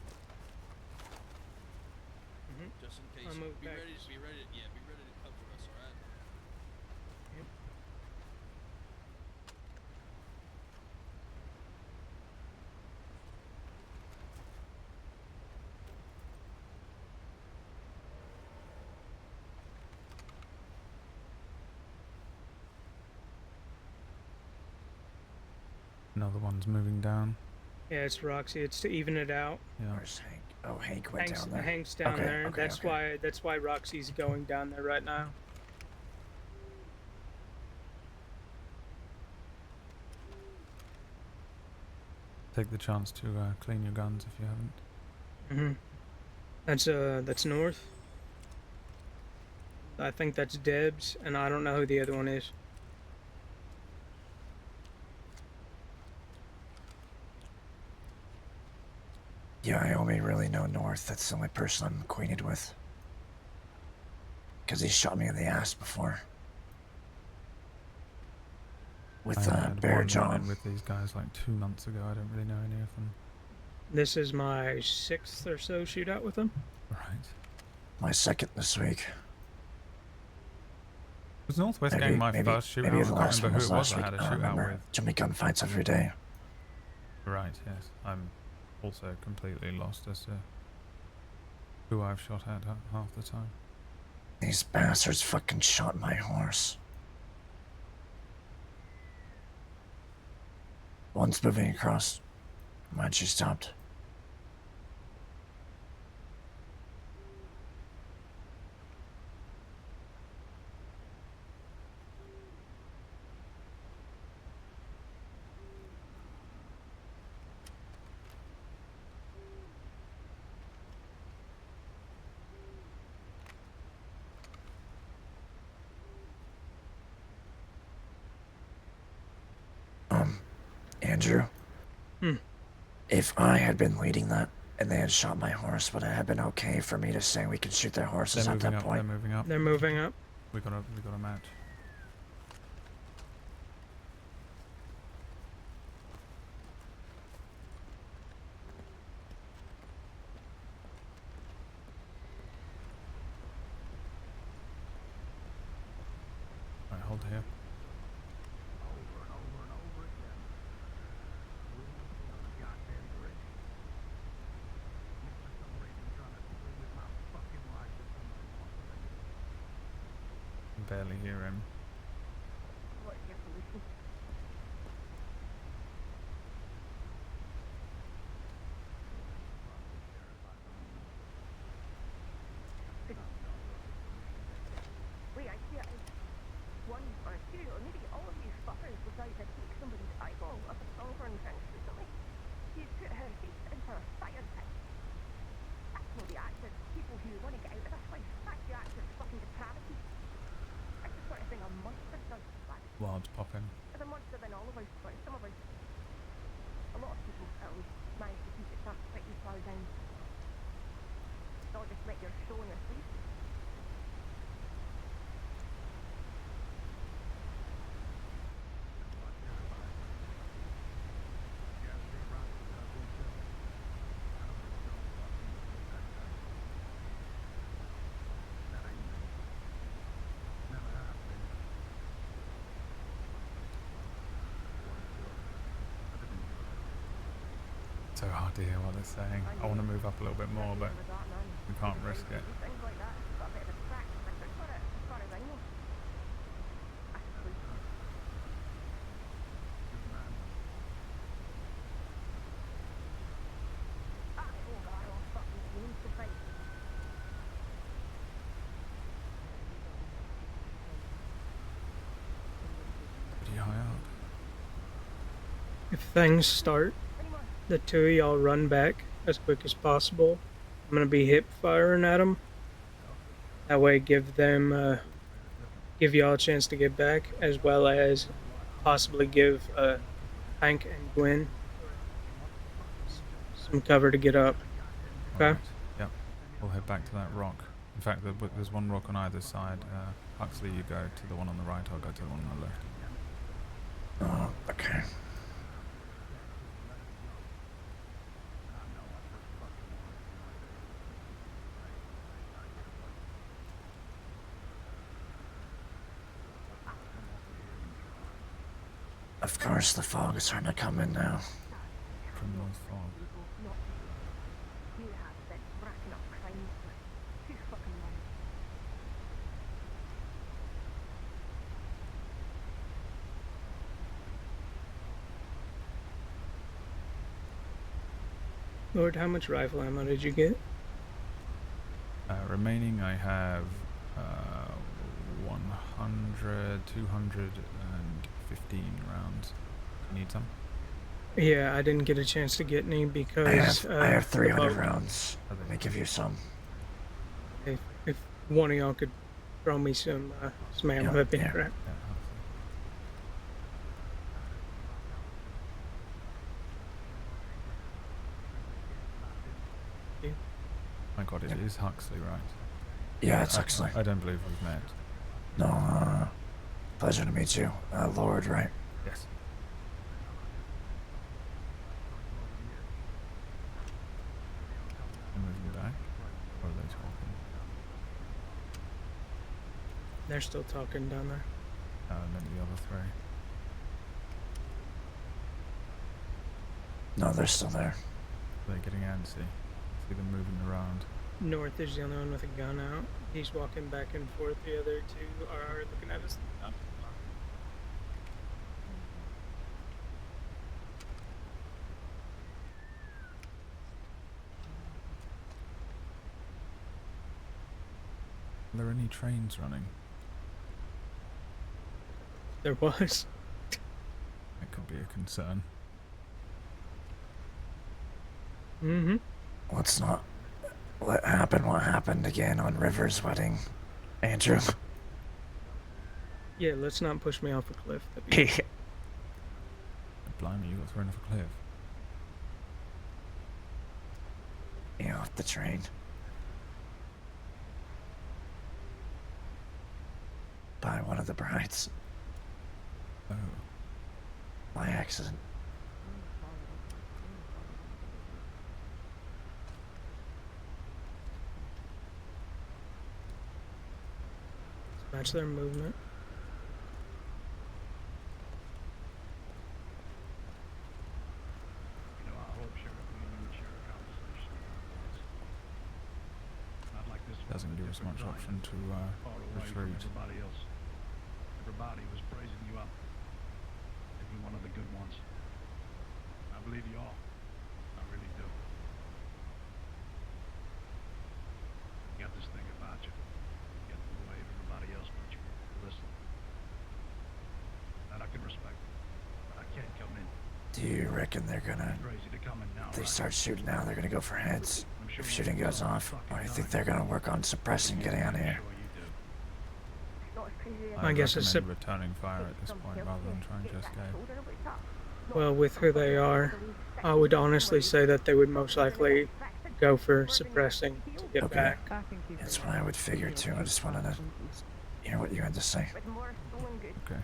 Mm-hmm. Just in case. I'll move Be back. ready to cover us, alright? Yep. Another one's moving down. Yeah, it's Roxy. It's to even it out. Yeah. Where's Hank? Oh, Hank went Hank's, down there. Hank's down Okay, there. okay, That's why Roxy's going down there right now. Take the chance to clean your guns if you haven't. That's north. I think that's Debs, and I don't know who the other one is. Yeah, I only really know North. That's the only person I'm acquainted with. Because he shot me in the ass before. With I had Bear one John. run-in with these guys like 2 months ago. I don't really know any of them. This is my 6th or so shootout with them. Right. My second this week. Was Northwest Gang my first shootout? Maybe I the can't last remember one who was it was last I week. had a I don't shootout remember. with. Too many gunfights every day. Right, yes. I'm also completely lost as to who I've shot at half the time. These bastards fucking shot my horse. One's moving across. When she stopped. Andrew? If I had been leading that and they had shot my horse, would it have been okay for me to say we can shoot their horses They're at moving that up, point? they're moving up. They're moving up. We got a match. Right, hold here. I can barely hear him. What's your solution? Wait, I see it as one or two, or maybe all of you fuckers decide to take somebody's eyeball off a songhorn fence recently. You put her face into a fire pit. That's not the act of people who want to get out of this life. That's the act of fucking depravity. That's the sort of thing a monster does, lad. Wilds pop in. There's a monster in all of us, but some of us, a lot of people at least, manage to keep it up pretty far down. Not just let your show in their sleeves. So hard to hear what they're saying. I want to move up a little bit more, but we can't risk it. Things like that, it's got a bit of a track record for it, as far as I know. I suppose. Pretty high up. If things start, the two of y'all run back as quick as possible. I'm gonna be hip firing at them. That way, give y'all a chance to get back, as well as possibly give Hank and Gwen some cover to get up. Okay. Alright, yep. We'll head back to that rock. In fact, there's one rock on either side. Huxley, you go to the one on the right, I'll go to the one on the left. Oh, okay. Of course, the fog is starting to come in now. Criminals fog. You have been racking up crimes for too fucking long. Lord, how much rifle ammo did you get? Remaining, I have 100, 215 rounds. You need some? Yeah, I didn't get a chance to get any because I have 300 about- rounds. Let me give you some. If one of y'all could throw me some ammo, that'd be great. My god, it is Huxley, right? Yeah, it's Huxley. I don't believe we've met. No, pleasure to meet you. Lorde, right? Yes. I'm moving back. Or are they talking? They're still talking down there. I meant the other three. No, they're still there. They're getting antsy. See them moving around. North is the only one with a gun out. He's walking back and forth. The other two are looking at us. Are there any trains running? There was. That could be a concern. Mm-hmm. Let's not let happen what happened again on River's wedding, Andrew. Yeah, let's not push me off a cliff. Blimey, you got thrown off a cliff. Yeah, off the train. By one of the brides. Oh. By accident. Match their movement. You know, I hope Sheriff me and you would share a conversation about this. Not like this Doesn't give us much option to far away from retreat. everybody else. Everybody was praising you up. And you're one of the good ones. I believe you are. I really do. You got this thing about you. You get in the way of everybody else, but you listen. That I can respect. But I can't come in. Do you reckon they're gonna... Crazy to come in now, If they right? start shooting now, they're gonna go for heads. If shooting goes off, or do you think they're gonna work on suppressing getting out of here? I guess it's recommend returning fire at this point rather than trying to escape. Well, with who they are, I would honestly say that they would most likely go for suppressing to get Okay. back. That's what I would figure too. I just wanted to hear what you had to say. Okay.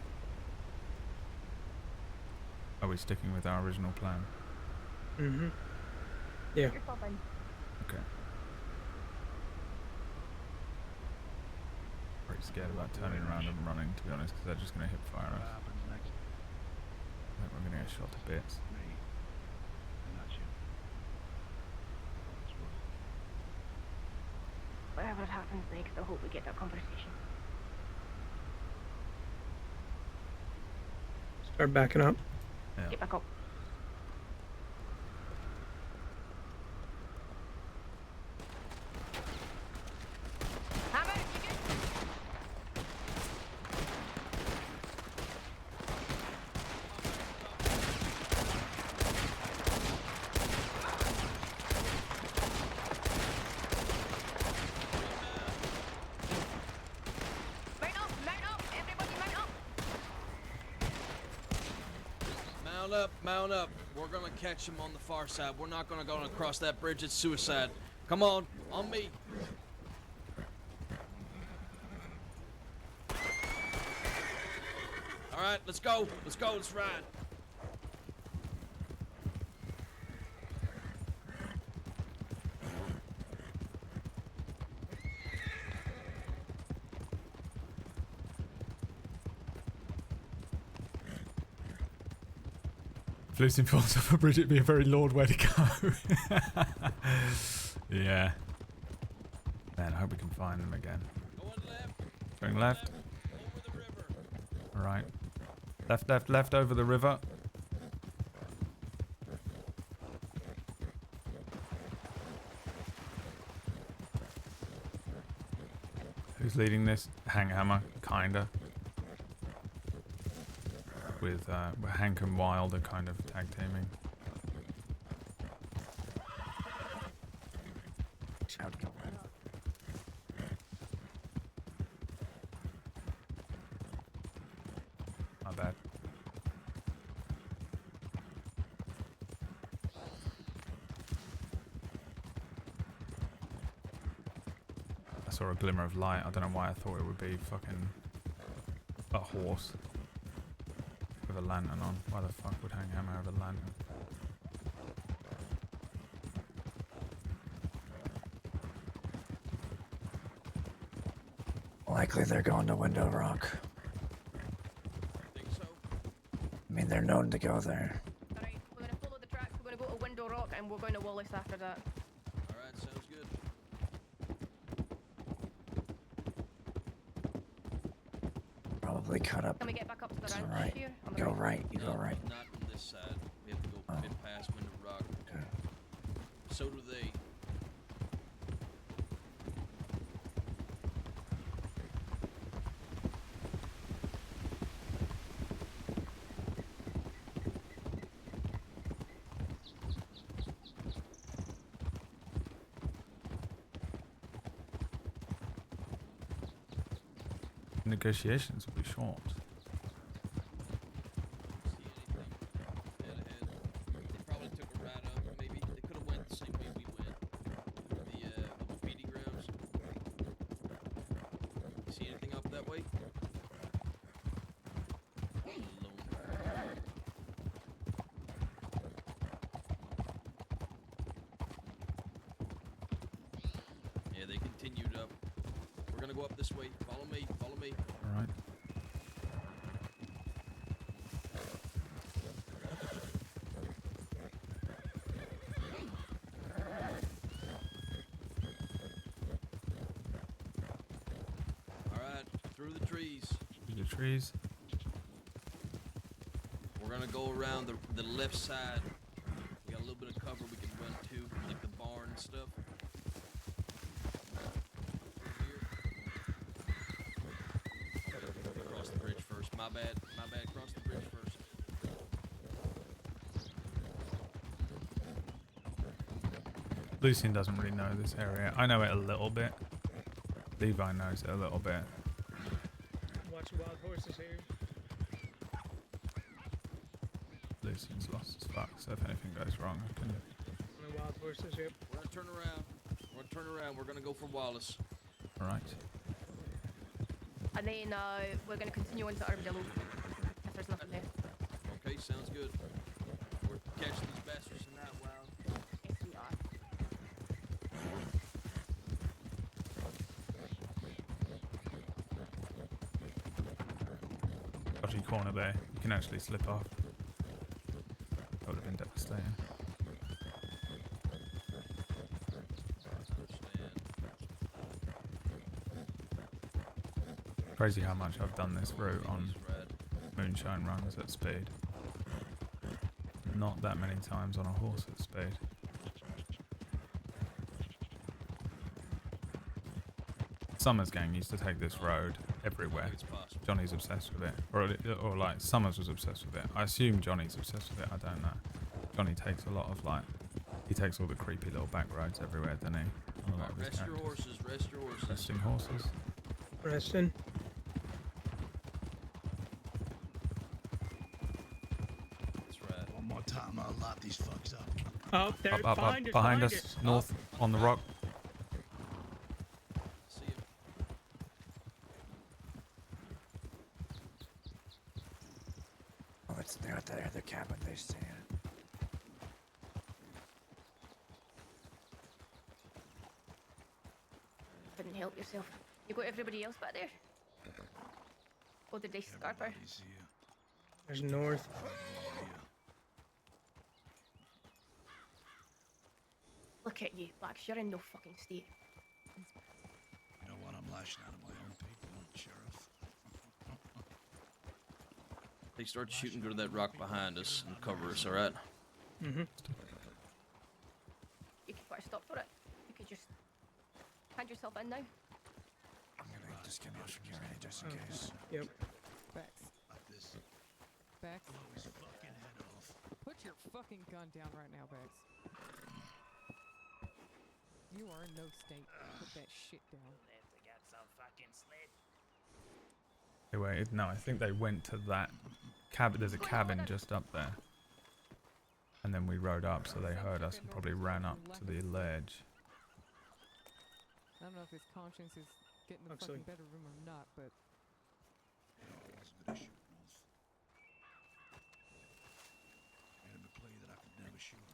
Are we sticking with our original plan? Mm-hmm. Yeah. Okay. Pretty scared about turning around and running, to be honest, because they're just going to hip fire us. I think we're going to get shot to bits. Whatever happens next, I hope we get that conversation. Start backing up. Yeah. Get back up. Mount up. We're gonna catch him on the far side. We're not gonna go across that bridge. It's suicide. Come on me. All right, let's go. Let's ride. If Lucien falls off a bridge, it'd be a very Lorde way to go. Yeah. Man, I hope we can find them again. Going left. Alright. Left over the river. Who's leading this? Hanghammer, kinda. With Hank and Wild are kind of tag teaming. My bad. I saw a glimmer of light. I don't know why I thought it would be fucking a horse with a lantern on. Why the fuck would Hanghammer have a lantern? Likely they're going to Window Rock. Think so? I mean, they're known to go there. Alright, we're gonna follow the tracks. We're gonna go and we're going to Wallace after that. All right, sounds good. Probably cut up. Can we get back up to the It's ranch alright. here? On the Go right? right. You go No, right. not on this side. We have to go a bit past Window Rock. Okay. So do they. Negotiations will be short. They probably took a ride up. Maybe they could have went the same way we went. The speeding grounds. See anything up that way? Yeah, they continued up. We're gonna go up this way. Follow me. Follow me. All right. All right, through the trees. Through the trees. We're gonna go around the left side. We got a little bit of cover we can run to, like the barn and stuff. Cross the bridge first. My bad. My bad. Cross the bridge first. Lucien doesn't really know this area. I know it a little bit. Levi knows it a little bit. Watch wild horses here. Lucien's lost his fuck, so if anything goes wrong, I can... Only wild horses, yep. We're gonna turn around. We're gonna turn around. We're gonna go for Wallace. All right. And then we're going to continue into Armadillo if there's nothing there. Okay, sounds good. We're catching these bastards in that wild. Yes, we are. Dodgy corner there. You can actually slip off. That would have been devastating. Crazy how much I've done this route on moonshine runs at speed. Not that many times on a horse at speed. Summers gang used to take this road everywhere. Johnny's obsessed with it. Or like, Summers was obsessed with it. I assume Johnny's obsessed with it, I don't know. Johnny takes a lot of like, he takes all the creepy little back roads everywhere, doesn't he? On a lot of his Rest your characters. horses. Rest your horses. Resting horses. Resting. That's right. One more time, I'll lock these fucks up. Oh, there, Up, behind us, north, on the rock. See him. Oh, it's there at the other cabin they stay in. Didn't help yourself. You got everybody else back there? Oh, did they Scarper? There's north. Look at you, Blacks. You're in no fucking state. You know what? I'm lashing out of my own people, Sheriff. They start shooting, go to that rock behind us and cover us, alright? Mm-hmm. You could put a stop for it. You could just hand yourself in now. I'm gonna just give me a security just in case. Yep. Bex. Like this. Bex. Blow his fucking head off. Put your fucking gun down right now, Bex. You are in no state to put that shit down. They waited. No, I think they went to that cabin. There's a cabin just up there. And then we rode up, so they heard us and probably ran up to the ledge. I don't know if his conscience is getting the Looks fucking like- better room or not, but I wasn't gonna shoot North. Made him a plea that I could never shoot him.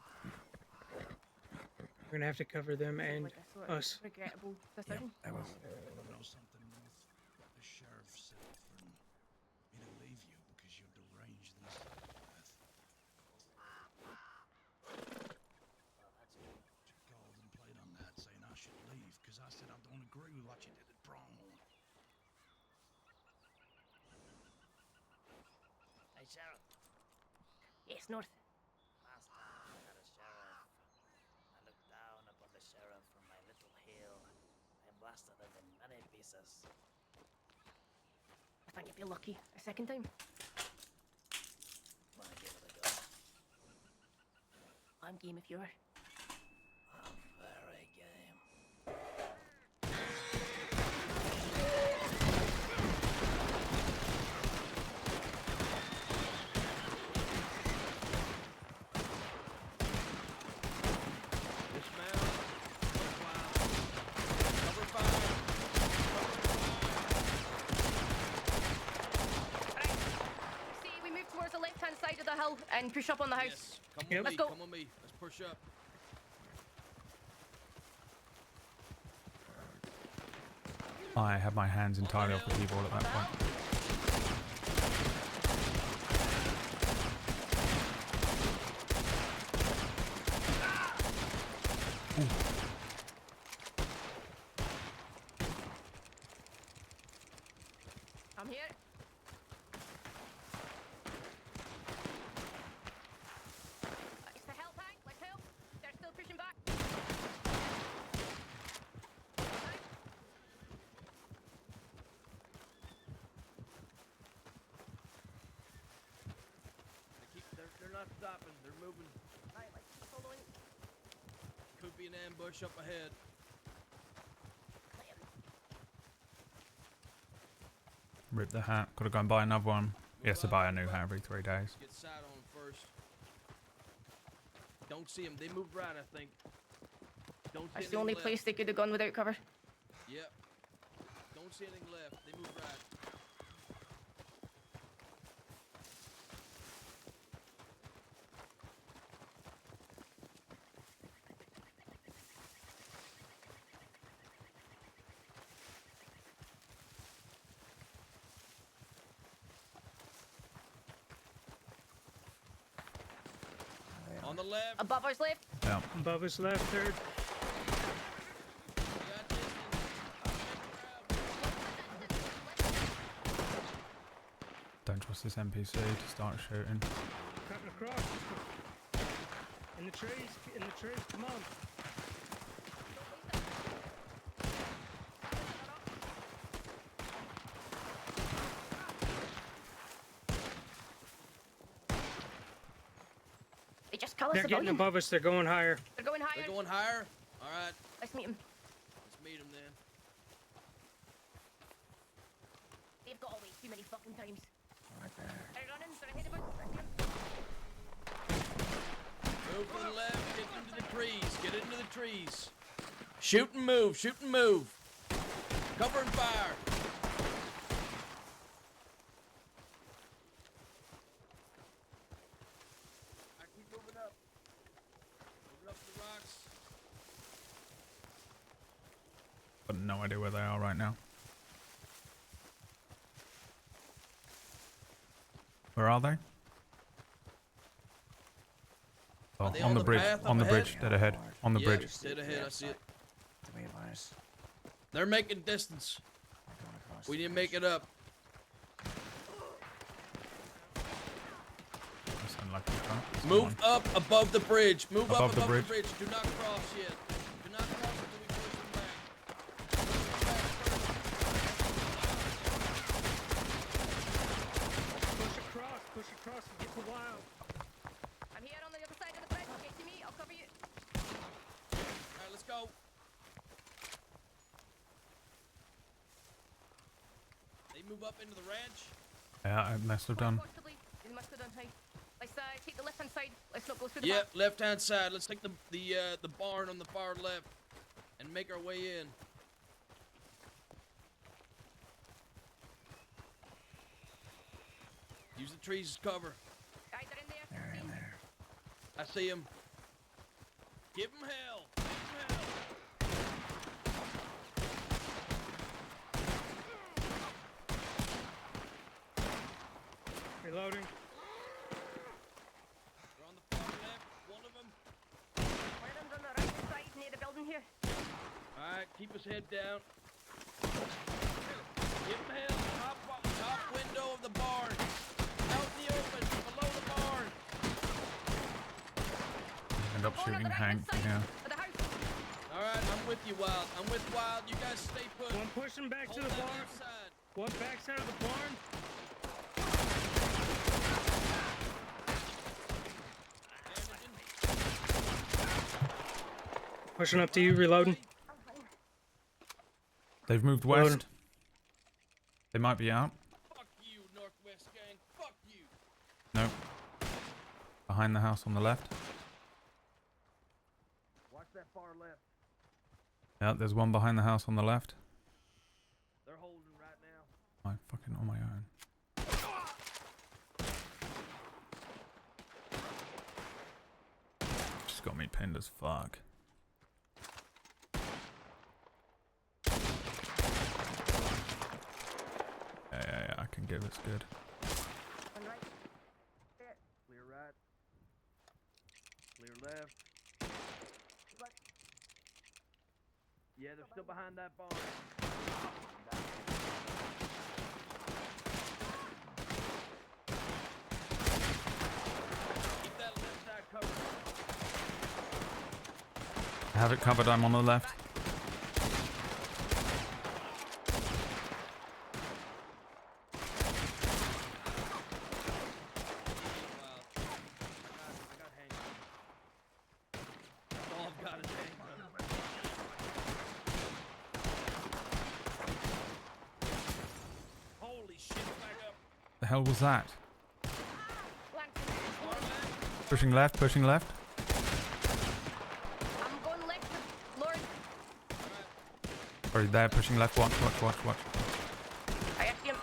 We're gonna have to cover them and Like a sort of us. regrettable decision. I will. You know something, North? The sheriff said for me to leave you because you're deranged and a psychopath. Sheriff. Yes, north. Last time I had a sheriff. I looked down upon the sheriff from my little hill. I blasted him in many pieces. I think if you're lucky, a second time. Wanna give it a go? I'm game if you are. I'm very game. Dismount. Cover fire. See, we move towards the left-hand side of the hill and push up on the house. Yes. Come with Let's me. go. Come with me. Let's push up. I had my hands entirely off the keyboard at that point. I'm here. It's the hell tank. Let's help. They're still pushing back. They're not stopping. They're moving. Right, let's keep following. Could be an ambush up ahead. Rip the hat. Gotta go and buy another one. He has to buy a new hat every 3 days. Get sight on them first. Don't see them. They moved right, I think. Don't see That's anything the only left. place they could have gone without cover. Yep. Don't see anything left. They moved right. On the left. Above us left. Yeah. Above us left, third. Don't trust this NPC to start shooting. Cutting across. In the trees, come on. They just kill us. They're getting above us, they're going higher. They're going higher. They're going higher? Alright. Let's meet them. Let's meet them then. They've got away too many fucking times. Right there. They're running. They're ahead of us. I see 'em. Move to the left. Get into the trees. Get into the trees. Shoot and move. Shoot and move. Cover and fire. I keep moving up. Moving up the rocks. Got no idea where they are right now. Where are they? Oh, Are they on the bridge. path On the up bridge. ahead? Dead ahead. On the Yeah, bridge. dead ahead. I see it. To be advised. They're making distance. Going across We the need to make it up. That's unlucky. Huh? Move up above the bridge. Move up Above the above bridge. the bridge. Do not cross yet. Do not cross until we push them back. Push across, it gets a while. I'm here on the other side of the bridge. Get to me. I'll cover you. Alright, let's go. They move up into the ranch. Yeah, it must have done. Possibly. They must have done. Hey, let's take the left-hand side. Let's not go through the Yep, back. left hand side. Let's take the barn on the far left and make our way in. Use the trees as cover. Guys are in there. They're in there. I see him. Give him hell. Give him hell. Reloading. They're on the far left. One of them. One of them's on the right side near the building here. All right, keep his head down. Give him hell. Top window of the barn. Out in the open. End up shooting Hank, yeah. All right, I'm with you, Wild. I'm with Wild. You guys stay put. One pushing back to the barn. One backside of the barn. Pushing up to you, reloading. They've moved west. They might be out. Fuck you, Northwest gang. Fuck you. Nope. Behind the house on the left. Watch that far left. Yeah, there's one behind the house on the left. They're holding right now. I'm fucking on my own. Just got me pinned as fuck. Yeah, I can give it's good. Clear right. Clear left. Yeah, they're still behind that barn. Keep that left side covered. I have it covered, I'm on the left. The hell was that? Pushing left, pushing left. I'm going left with Lorde. Sorry, there, pushing left. Watch. I see him.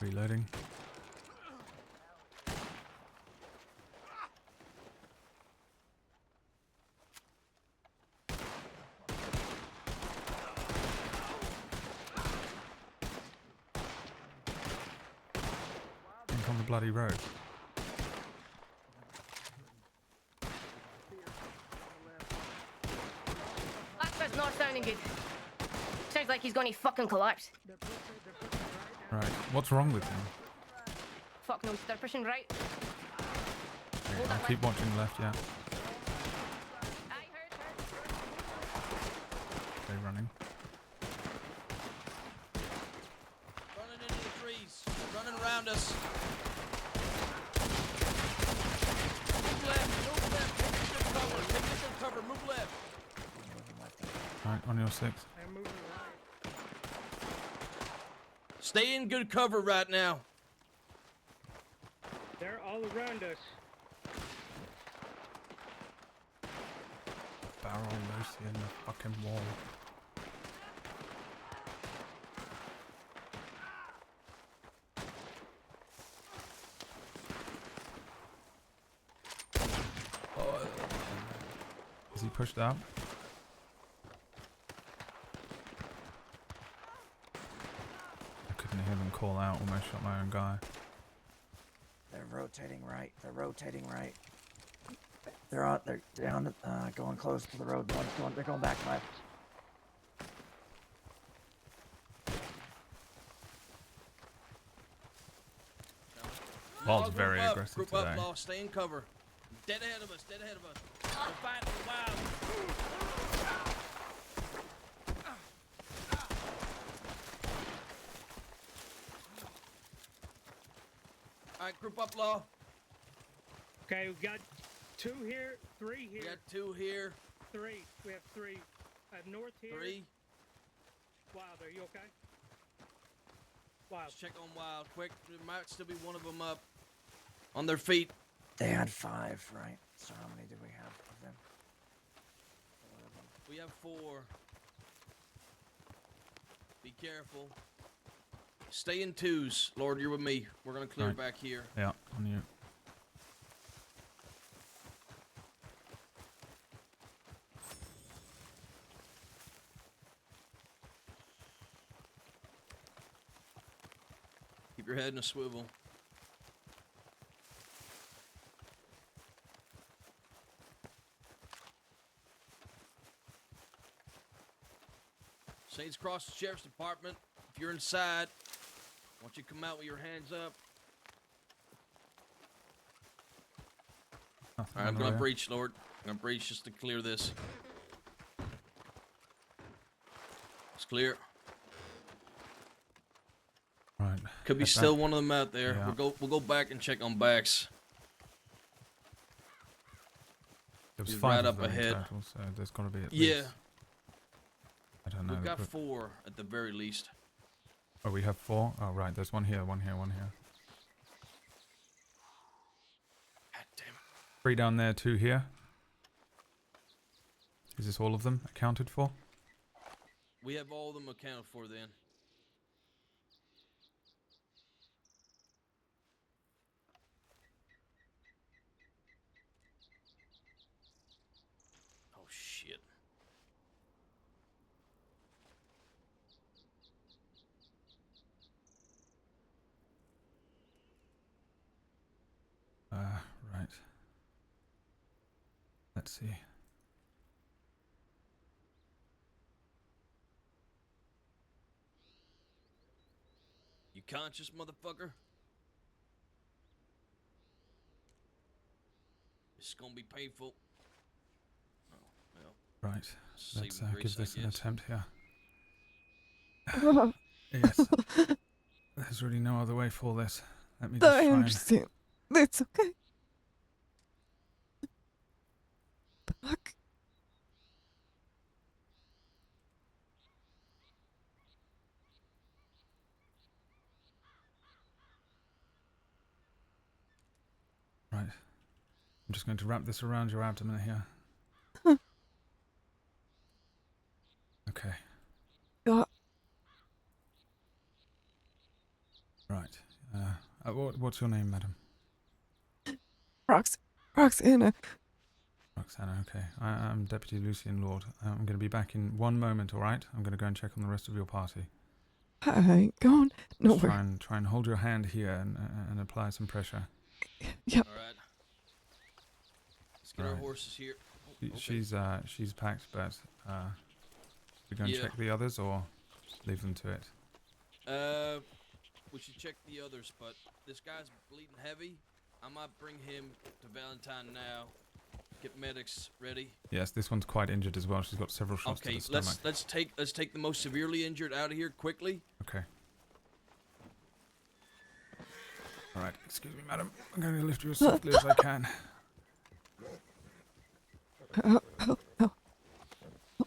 Reloading. Think on the bloody road. Blackbeard's not sounding good. Sounds like he's going to fucking collapse. Right, what's wrong with him? Fuck knows. They're pushing right. Okay, I'll keep watching left, yeah. Stay running. Running into the trees. Running around us. Move left. Move left. Take good cover. Take good cover. Move left. Right, on your 6. I'm moving right. Stay in good cover right now. They're all around us. Barrel Lucien in the fucking wall. Is he pushed out? I couldn't hear them call out, almost shot my own guy. They're rotating right. They're rotating right. They're down, going close to the road. They're going back left. Wild's very Group aggressive Group today. up, Law. Stay in cover. Dead ahead of us. Dead ahead of us. We're fighting Wild. All right, group up, Law. Okay, we got 2 here, 3 here. We got 2 here. 3. We have 3. North here. 3. Wild, are you okay? Wild. Let's check on Wild quick. There might still be one of them up on their feet. They had 5, right? So how many do we have of them? We have 4. Be careful. Stay in 2s. Lord, you're with me. We're gonna clear Right. back here. Yeah, on you. your head in a swivel. Saints Cross Sheriff's Department. If you're inside, I want you to come out with your hands up. Nothing All right, I'm on gonna there. breach, Lord. I'm gonna breach just to clear this. It's clear. Right. Could be head still back. one of them out there. Yeah. We'll go back and check on backs. There was He's 5 right of up them ahead. in total, so there's got to be at Yeah. least. I don't know. We've got but- 4 at the very least. Oh, we have 4? Oh, right. There's one here, one here, one here. God damn it. 3 down there, 2 here. Is this all of them accounted for? We have all of them accounted for then. Oh shit. Right. Let's see. You conscious, motherfucker? It's gonna be painful. Oh, well. Right. Let's Saving grace, give I this an guess. attempt here. Yes. There's really no other way for this. Let me just I try and... understand. It's okay. Fuck. Right. I'm just going to wrap this around your abdomen here. Okay. Right. What's your name, madam? Roxana. Roxana, okay. I'm Deputy Lucien Lorde. I'm going to be back in 1 moment, alright? I'm going to go and check on the rest of your party. I ain't going Just nowhere. try and hold your hand here and apply some pressure. Yep. Alright. Let's get our Alright. horses here. Oh, okay. She's packed, but we go and Yeah. check the others or leave them to it? We should check the others, but this guy's bleeding heavy. I might bring him to Valentine now. Get medics ready. Yes, this one's quite injured as well. She's got several shots to Okay, the stomach. let's take the most severely injured out of here quickly. Okay. Alright, excuse me, madam. I'm going to lift you as softly as I can.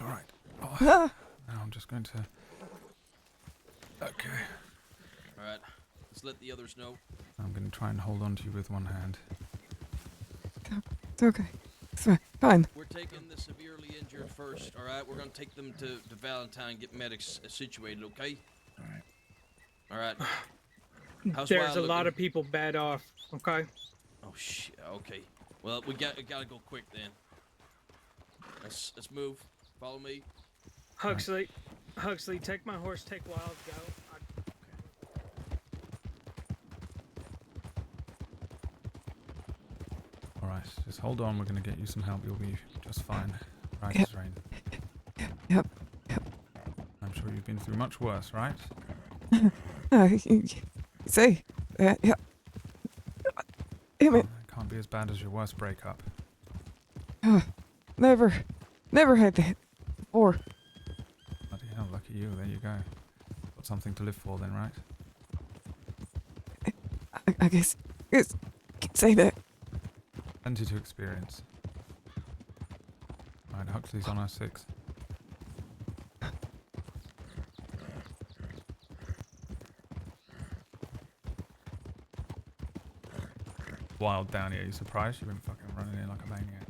Alright. Oh, now I'm just going to... Okay. Alright, let's let the others know. I'm going to try and hold on to you with one hand. It's okay. It's fine. We're taking the severely injured first, alright? We're gonna take them to Valentine, get medics situated, okay? Alright. How's There's Wild a lot looking? of people bad off. Okay. Oh shit. Okay. Well, we gotta go quick then. Let's move. Follow me. Huxley, take my horse. Take Wild. Go. Alright, just hold on. We're going to get you some help. You'll be just fine. Right, Yep. Rain. Yep. I'm sure you've been through much worse, right? Say that. Yeah. Damn it. It can't be as bad as your worst breakup. Never had that before. Bloody hell, lucky you. There you go. Got something to live for then, right? I guess can say that. Plenty to experience. Alright, Huxley's on our 6. Wild down here. You surprised? You went fucking running in like a maniac.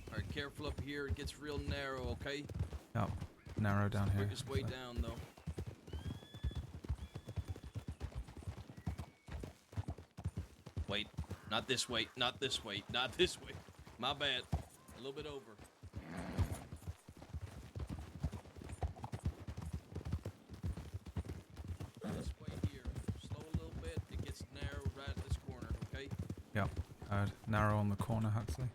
Alright, careful up here. It gets real narrow, okay? Yep. Narrow down here. Quickest way down, though. Wait. Not this way. Not this way. Not this way. My bad. A little bit over. This way here. Slow a little bit. It gets narrow right at this corner, okay? Yep. Narrow on the corner, Huxley.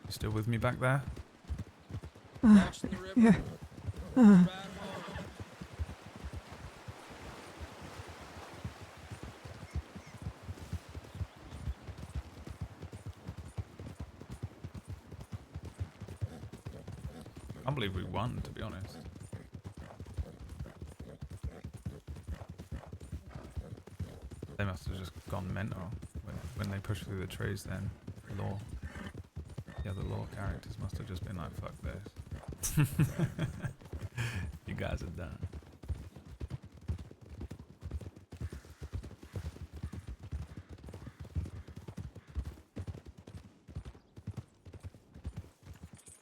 Still with me back there? Watching the river. Yeah. Right home. I can't believe we won, to be honest. They must have just gone mental when they pushed through the trees then. Law. The other law characters must have just been like, fuck this. You guys are done.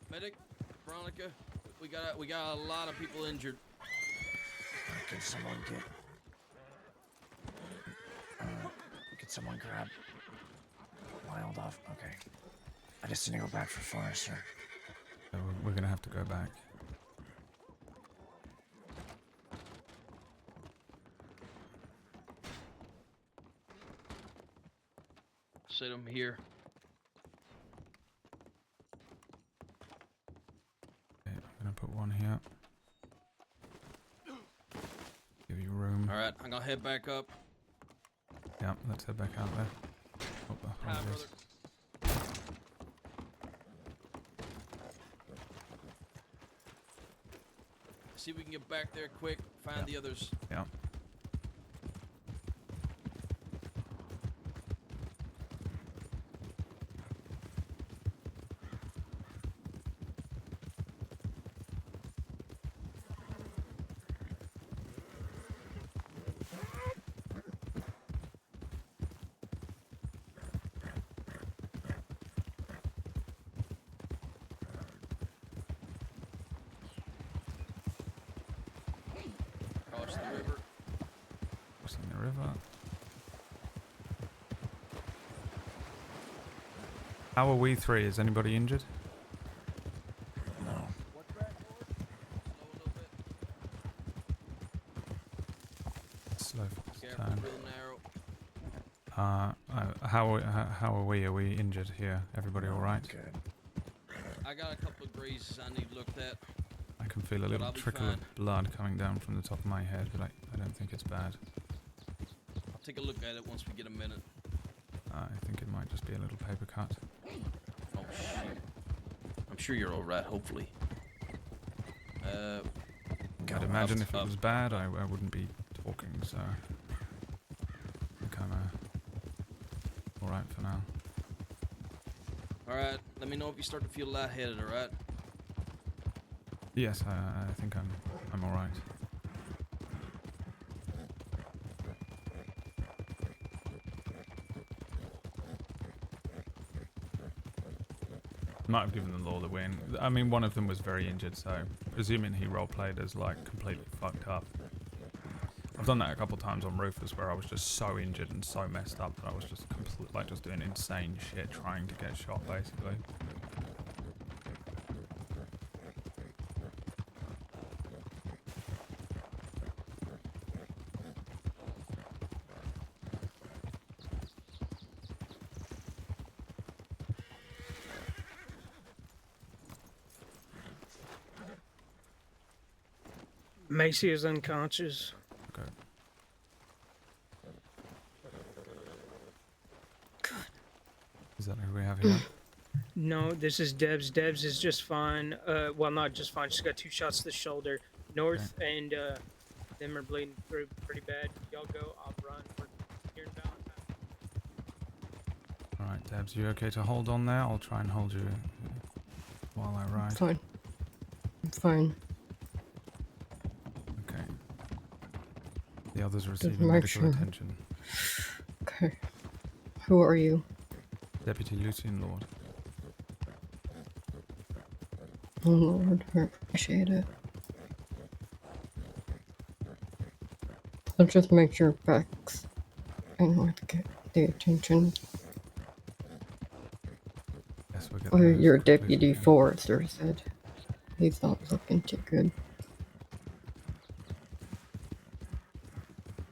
Medic, Veronica, we got a lot of people injured. Can someone get... Can someone grab Wild off? Okay. I just need to go back for Forrester. So we're gonna have to go back. Sit them here. Okay, I'm gonna put one here. Give you room. All right, I'm gonna head back up. Yeah, let's head back out there. Oh, Hi, it is. brother. See if we can get back there quick. Find the others. Yeah. Cross the river. Crossing the river. How are we three? Is anybody injured? No. Slow Careful, turn. real narrow. How are we? Are we injured here? Everybody all right? Good. I got a couple of grazes I need looked at. I can feel a But little I'll be trickle fine. of blood coming down from the top of my head, but I don't think it's bad. I'll take a look at it once we get a minute. I think it might just be a little paper cut. Oh shoot. I'm sure you're all right. Hopefully. I'd imagine if it was bad, I wouldn't be talking, so I'm kind of alright for now. All right. Let me know if you start to feel lightheaded. All right. Yes, I think I'm alright. Might have given the law the win. I mean, one of them was very injured, so presuming he roleplayed as like completely fucked up. I've done that a couple times on Rufus where I was just so injured and so messed up that I was just just doing insane shit trying to get shot basically. Macy is unconscious. Okay. Is that who we have here? No, this is Debs. Debs is just fine. Well, not just fine. She's got 2 shots to the shoulder. North and them are bleeding through pretty bad. Y'all go. I'll run. We're here in Valentine. Alright, Debs, you okay to hold on there? I'll try and hold you while I ride. Fine. I'm fine. Okay. The others are Just receiving make medical sure. attention. Okay. Who are you? Deputy Lucien, Lorde. Oh Lord, I appreciate it. I'll just make sure Bex and North get the attention. Yes, we'll get Or there as your quickly as we deputy can. forester said he's not looking too good.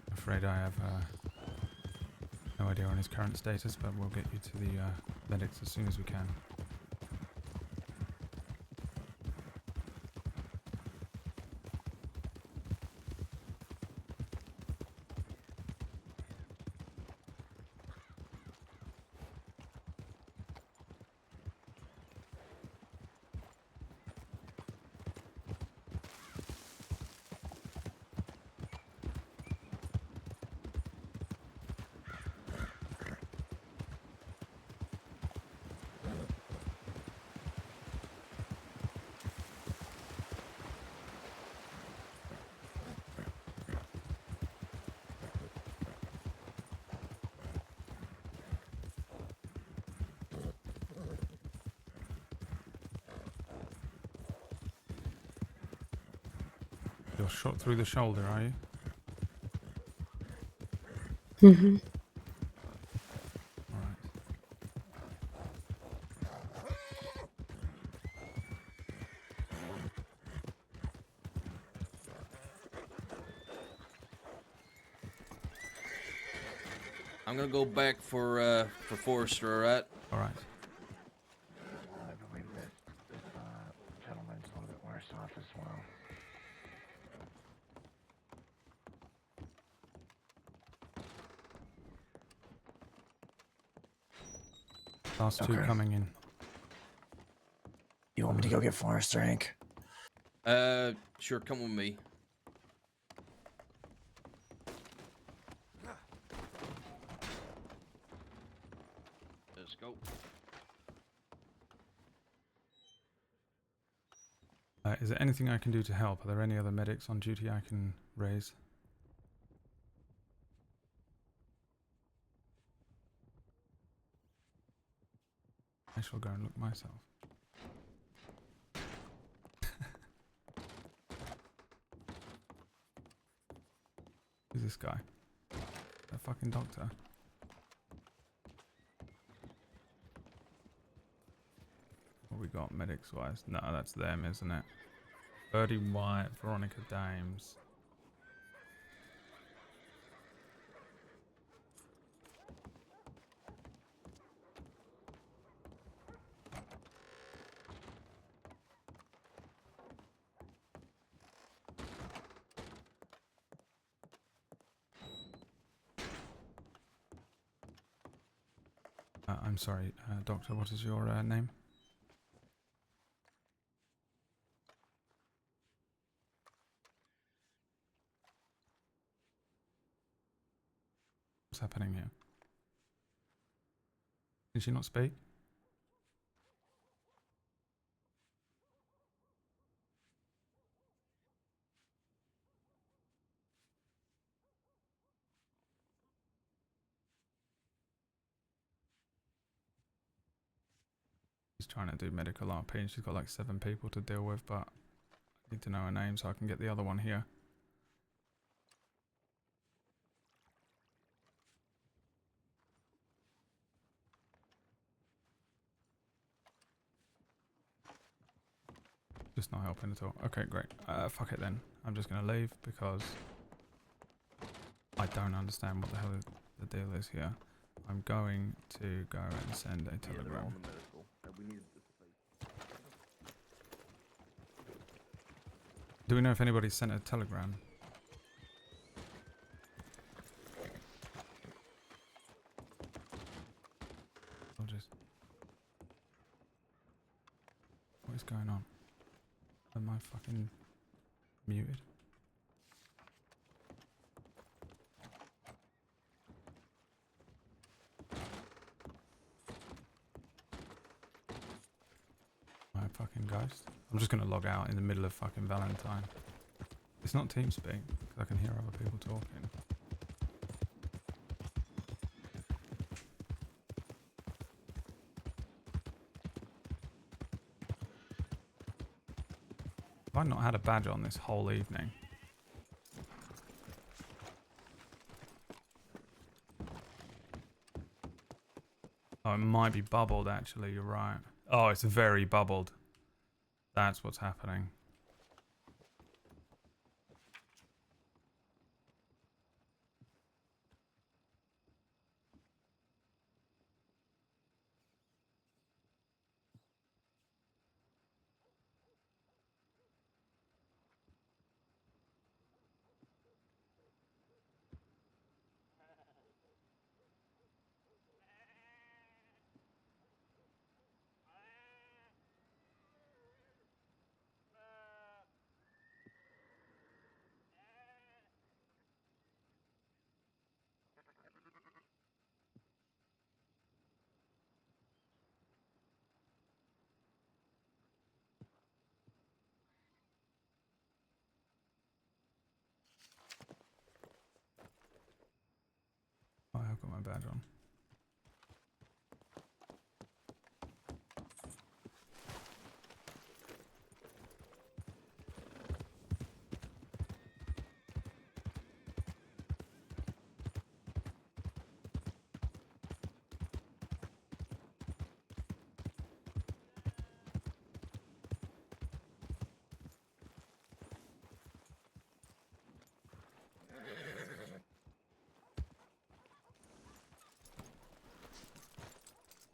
I'm afraid I have no idea on his current status, but we'll get you to the medics as soon as we can. You're shot through the shoulder, are you? Mm-hmm. Alright. I'm gonna go back for Forrester, alright? Alright. I believe this gentleman's a little bit worse off as well. Last two coming in. You want me to go get Forrester, Hank? Sure, come with me. Let's go. Is there anything I can do to help? Are there any other medics on duty I can raise? I shall go and look myself. Who's this guy? A fucking doctor. What we got medics wise? No, that's them, isn't it? Birdie White, Veronica Dames. I'm sorry, doctor, what is your name? What's happening here? Can she not speak? She's trying to do medical RP and she's got like 7 people to deal with, but I need to know her name so I can get the other one here. Just not helping at all. Okay, great. Fuck it then. I'm just going to leave because I don't understand what the hell the deal is here. I'm going to go and send a telegram. Do we know if anybody sent a telegram? Or just... What is going on? Am I fucking muted? Am I a fucking ghost? I'm just gonna log out in the middle of fucking Valentine. It's not TeamSpeak, because I can hear other people talking. Have I not had a badge on this whole evening? Oh, it might be bubbled actually, you're right. Oh, it's very bubbled. That's what's happening. Oh, I've got my badge on.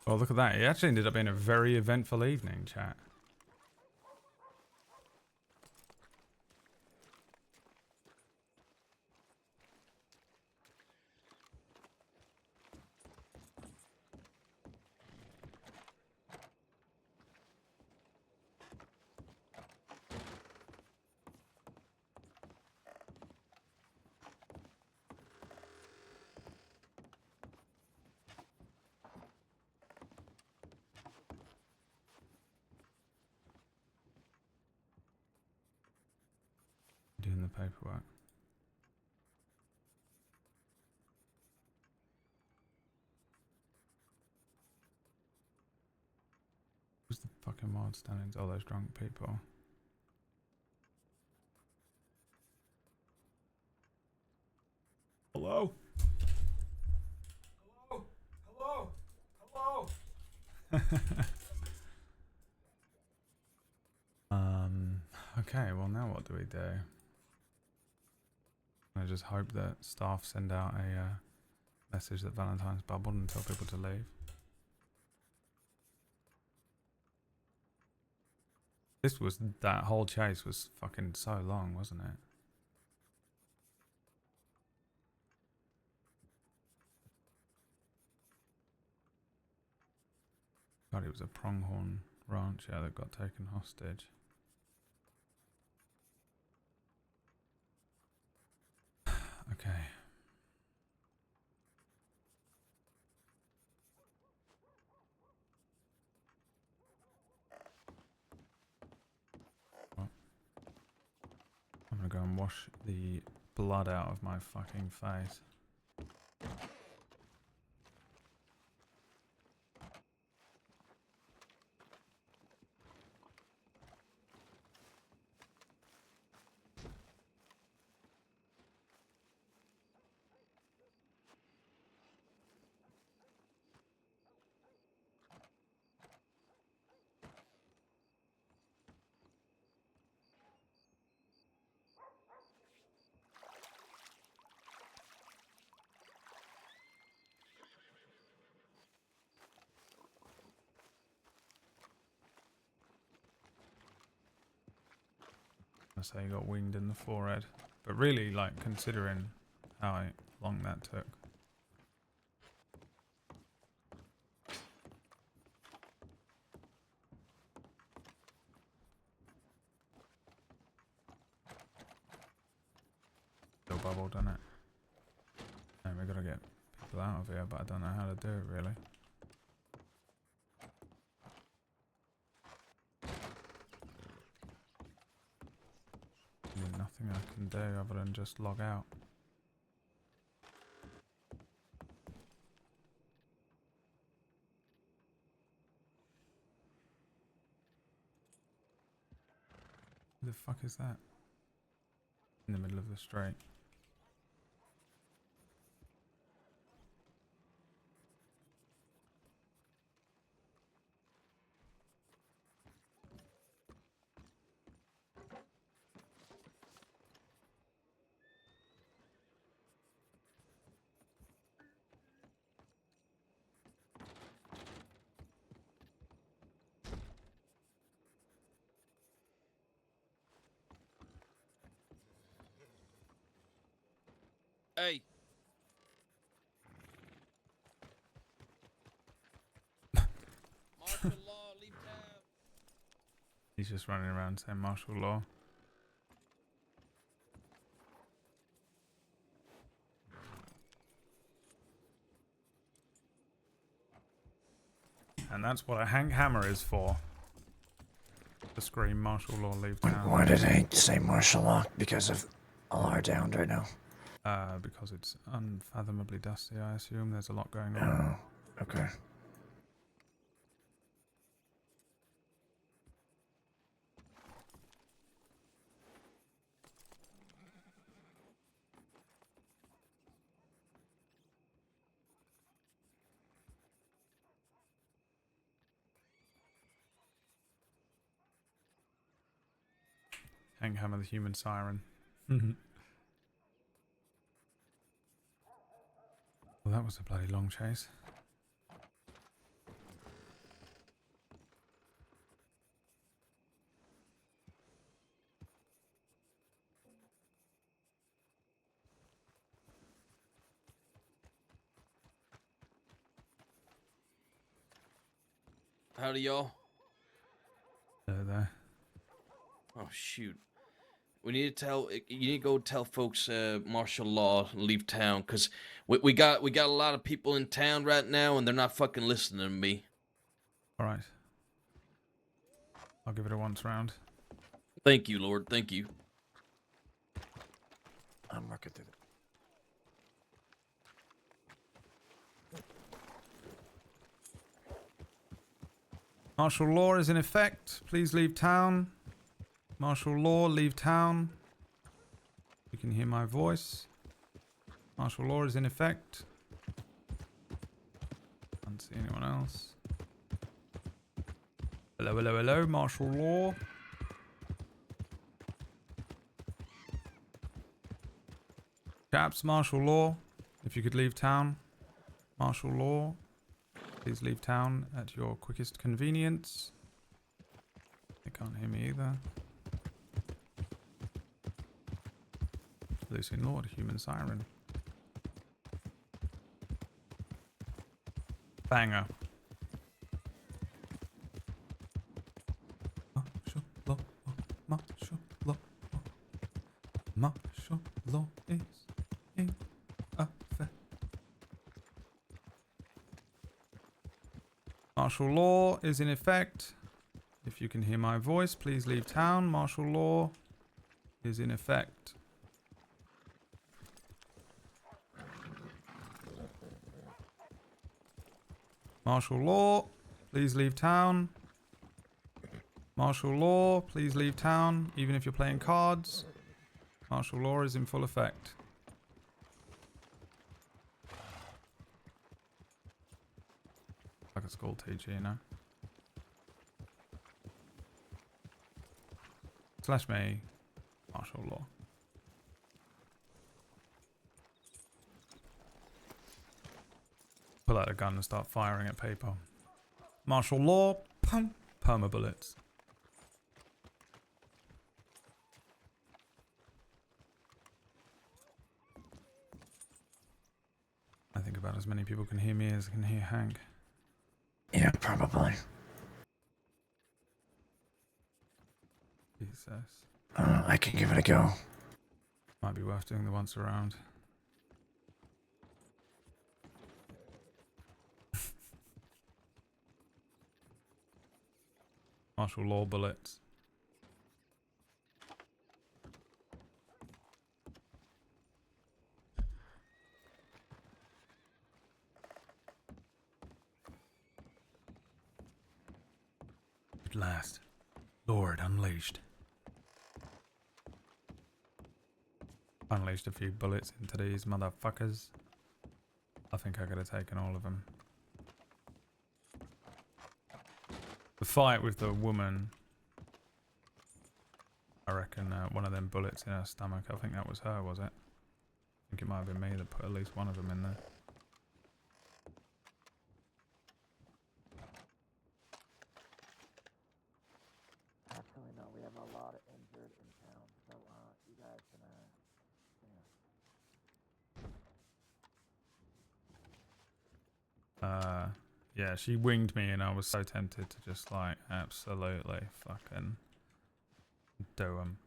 Oh, look at that. It actually ended up being a very eventful evening, chat. Doing the paperwork. Who's the fucking mod standing? All those drunk people. Hello? Hello? Hello? Hello? Okay, well now what do we do? I just hope that staff send out a message that Valentine's bubbled and tell people to leave. That whole chase was fucking so long, wasn't it? God, it was a pronghorn rancher that got taken hostage. Okay. Well, I'm gonna go and wash the blood out of my fucking face. I say he got winged in the forehead. But really, like, considering how long that took. Still bubbled, doesn't it? And we gotta get people out of here, but I don't know how to do it, really. There's nothing I can do other than just log out. Who the fuck is that? In the middle of the street. Hey. Martial law, leave town. He's just running around saying martial law. And that's what a Hank Hammer is for. To scream martial law, leave town. Why did I say martial law? Because of all our downed right now. Because it's unfathomably dusty, I assume. There's a lot going on. Oh, okay. Hank Hammer, the human siren. Well, that was a bloody long chase. Howdy, y'all. There. Oh shoot. We need to tell. You need to go tell folks martial law and leave town, cause we got a lot of people in town right now, and they're not fucking listening to me. All right. I'll give it a once round. Thank you, Lord. Thank you. I'm working through it. Martial law is in effect. Please leave town. Martial law, leave town. You can hear my voice. Martial law is in effect. Can't see anyone else. Hello, hello, hello. Martial law. Chaps, martial law. If you could leave town. Martial law. Please leave town at your quickest convenience. They can't hear me either. Lucien, Lorde, human siren. Banger. Martial law, martial law, martial law is in effect. Martial law is in effect. If you can hear my voice, please leave town. Martial law is in effect. Martial law, please leave town. Martial law, please leave town, even if you're playing cards. Martial law is in full effect. Like a school teacher, you know. Slash me, martial law. Pull out a gun and start firing at people. Martial law, pum, perma bullets. I think about as many people can hear me as can hear Hank. Yeah, probably. Jesus. I can give it a go. Might be worth doing the once around. Martial law bullets. At last, Lorde unleashed. Unleashed a few bullets into these motherfuckers. I think I could have taken all of them. The fight with the woman, I reckon one of them bullets in her stomach, I think that was her, was it? I think it might have been me that put at least one of them in there. Actually, no, we have a lot of injured in town, so you guys can Yeah, she winged me and I was so tempted to just like absolutely fucking do 'em.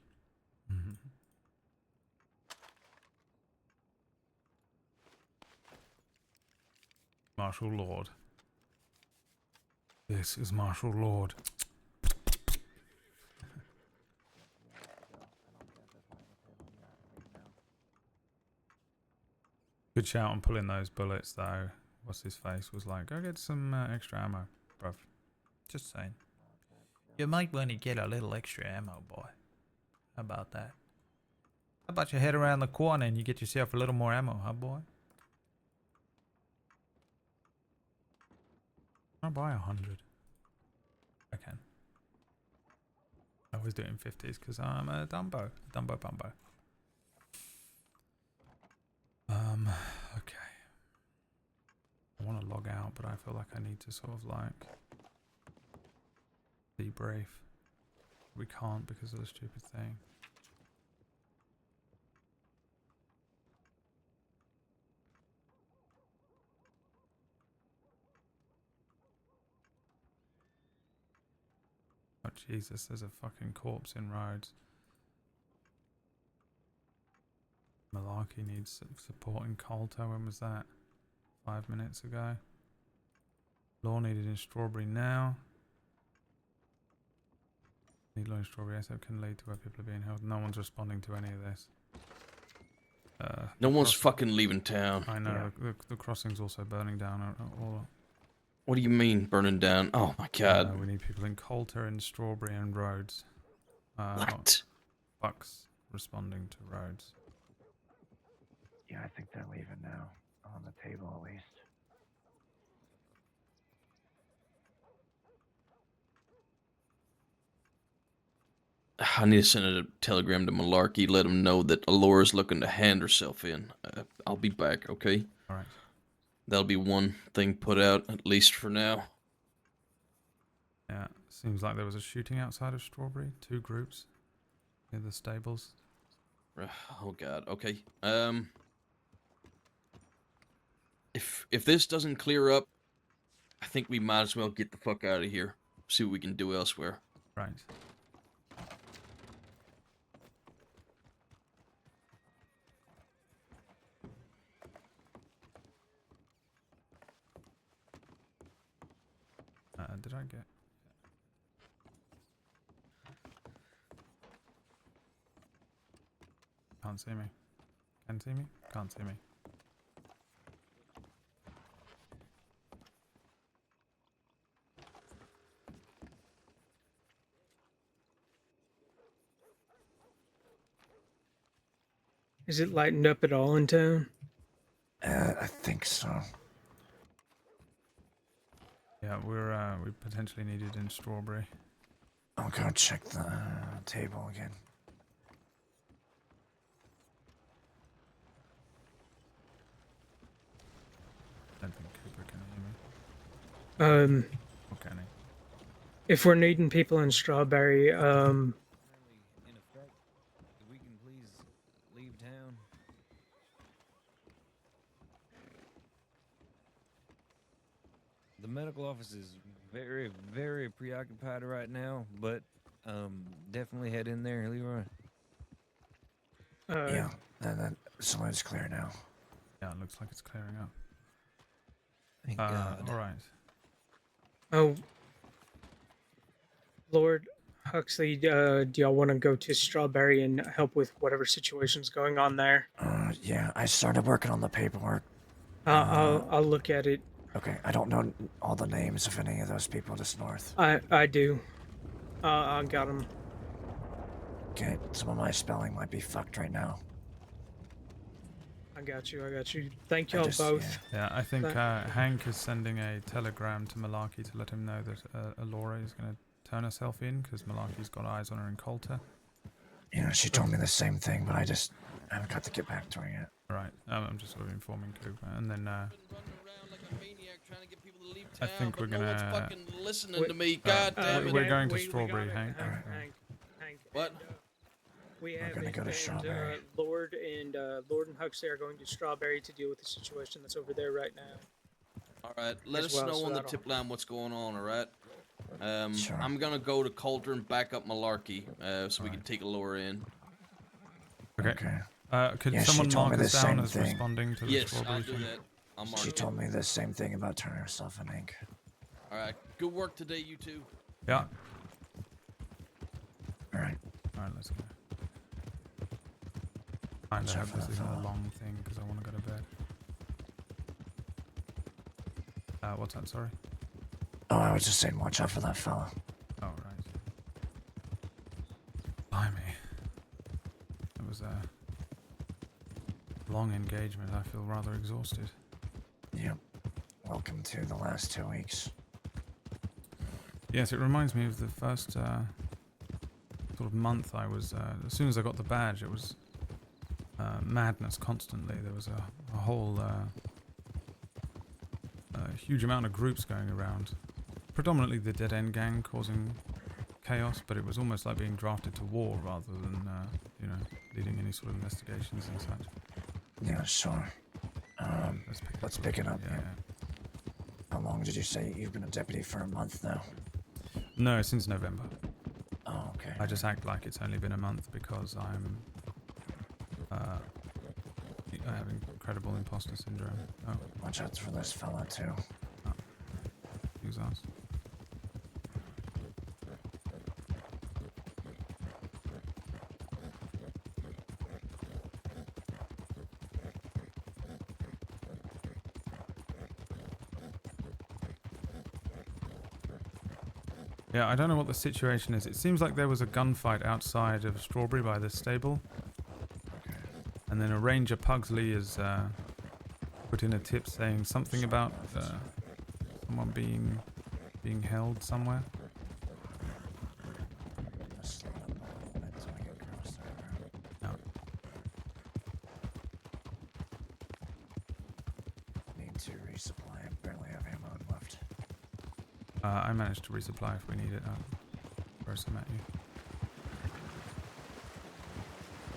Marshal Lorde. This is Marshal Lorde. Good shout on pulling those bullets though. What's his face was like, go get some extra ammo, bruv. Just saying. You might want to get a little extra ammo, boy. How about that? How about you head around the corner and you get yourself a little more ammo, huh, boy? I'll buy 100. I can. I always do it in 50s because I'm a Dumbo. Dumbo Bumbo. Okay. I want to log out, but I feel like I need to sort of like debrief. We can't because of the stupid thing. Oh Jesus, there's a fucking corpse in Rhodes. Malarkey needs support in Coulter. When was that? 5 minutes ago. Law needed in Strawberry now. Need law in Strawberry ASAP can lead to where people are being held. No one's responding to any of this. No one's fucking leaving town. I know. The crossing's also burning down. What do you mean burning down? Oh my god. We need people in Coulter and Strawberry and Rhodes. What? Bucks responding to Rhodes. Yeah, I think they're leaving now. On the table, at least. I need to send a telegram to Malarkey, let him know that Alora's looking to hand herself in. I'll be back, okay? Alright. That'll be one thing put out, at least for now. Yeah, seems like there was a shooting outside of Strawberry. 2 groups near the stables. Oh god, okay. If this doesn't clear up, I think we might as well get the fuck out of here. See what we can do elsewhere. Right. Did I get... Can't see me. Can see me? Can't see me. Is it lightened up at all in town? I think so. Yeah, we potentially needed in Strawberry. I'll go check the table again. I don't think Cooper can hear me. Or can he? If we're needing people in Strawberry, In effect, if we can please leave town. The medical office is very, very preoccupied right now, but definitely head in there, Leroy. Yeah, then somebody's clear now. Yeah, it looks like it's clearing up. Thank God. Alright. Oh, Lord Huxley, do y'all want to go to Strawberry and help with whatever situation's going on there? Yeah, I started working on the paperwork. I'll look at it. Okay, I don't know all the names of any of those people just north. I do. I got them. Okay, some of my spelling might be fucked right now. I got you. I got you. Thank y'all both. Yeah, I think Hank is sending a telegram to Malarkey to let him know that Alora is going to turn herself in because Malarkey's got eyes on her in Coulter. Yeah, she told me the same thing, but I haven't got to get back to her yet. Right, I'm just sort of informing Cooper, and then I think we're gonna. Listening to me, God damn it. We're going to Strawberry, Hank. Hank. What? We have gonna go to Strawberry. Lorde and Huxley are going to Strawberry to deal with the situation that's over there right now. All right, let As us well, know so on the that'll- tip line what's going on. All right. Sure. I'm gonna go to Coulter and back up Malarkey, so we can take Alora in. Okay. Could Yeah, she someone told mark me us the down same as thing. responding to the Yes, Strawberry I'll do thing? that. I'll mark She it. told me the same thing about turning herself in ink. All right. Good work today, you two. Yeah. All right. All right, let's go. I Watch out hope for this that isn't a fella. long thing because I want to go to bed. What's that? Sorry. Oh, I was just saying, watch out for that fella. Oh, right. Blimey. It was a long engagement. I feel rather exhausted. Yep. Welcome to the last 2 weeks. Yes, it reminds me of the first sort of month I was... as soon as I got the badge, it was madness constantly. There was a whole huge amount of groups going around. Predominantly the Dead End Gang causing chaos, but it was almost like being drafted to war rather than, leading any sort of investigations and such. Yeah, sure. Let's pick it up. Yeah. How long did you say you've been a deputy for? A month now? No, since November. Oh, okay. I just act like it's only been a month because I have incredible imposter syndrome. Oh, Watch out for this fella too. who's us? Yeah, I don't know what the situation is. It seems like there was a gunfight outside of Strawberry by the stable. And then a ranger, Pugsley, has put in a tip saying something about someone being held somewhere. No. Need to resupply. I barely have ammo left. I managed to resupply if we need it. Throw some at you.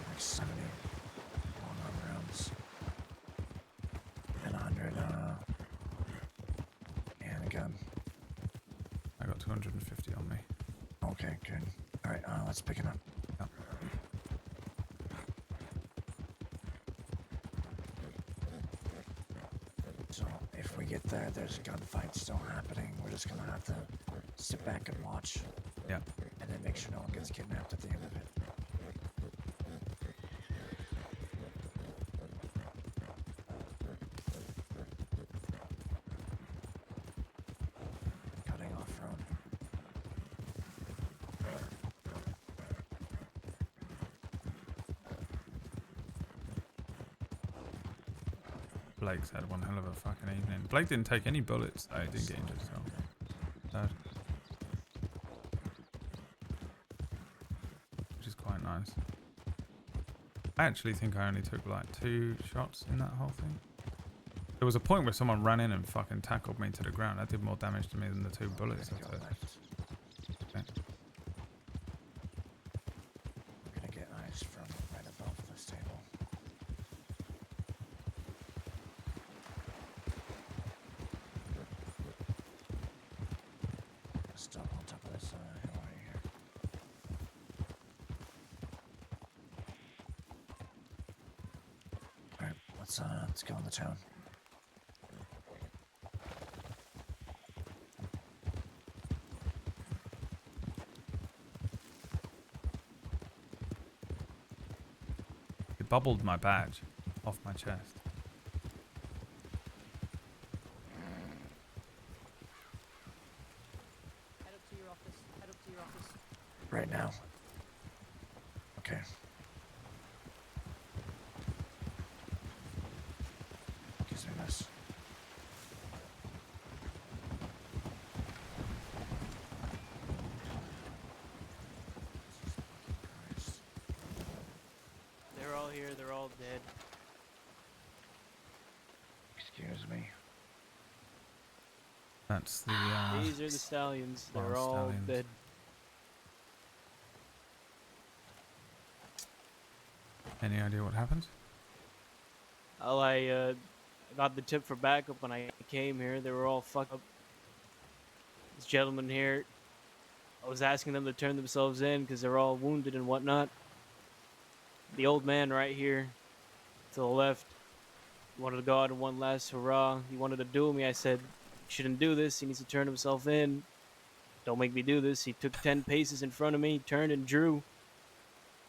Like 70 long-arm rounds. And 100 and a gun. I got 250 on me. Okay, good. Alright, let's pick it up. Yeah. So, if we get there, there's a gunfight still happening. We're just gonna have to sit back and watch. Yeah. And then make sure no one gets kidnapped at the end of it. Cutting off road. Blake's had one hell of a fucking evening. Blake didn't take any bullets though. He didn't get injured, so. Sad. Which is quite nice. I actually think I only took like 2 shots in that whole thing. There was a point where someone ran in and fucking tackled me to the ground. That did more damage to me than the 2 bullets I took. Okay. We're gonna get eyes from right above this table. Still on top of this hill right here. Alright, let's go in the town. It bubbled my badge off my chest. Head up to your office. Head up to your office. Right now. Okay. they're all dead. Excuse me. That's the. These are the stallions. They're wild all stallions. dead. Any idea what happened? Well, I got the tip for backup when I came here. They were all fucked up. This gentleman here, I was asking them to turn themselves in because they're all wounded and whatnot. The old man right here to the left wanted to go out in one last hurrah. He wanted to duel me. I said, "You shouldn't do this. He needs to turn himself in. Don't make me do this." He took 10 paces in front of me, turned and drew,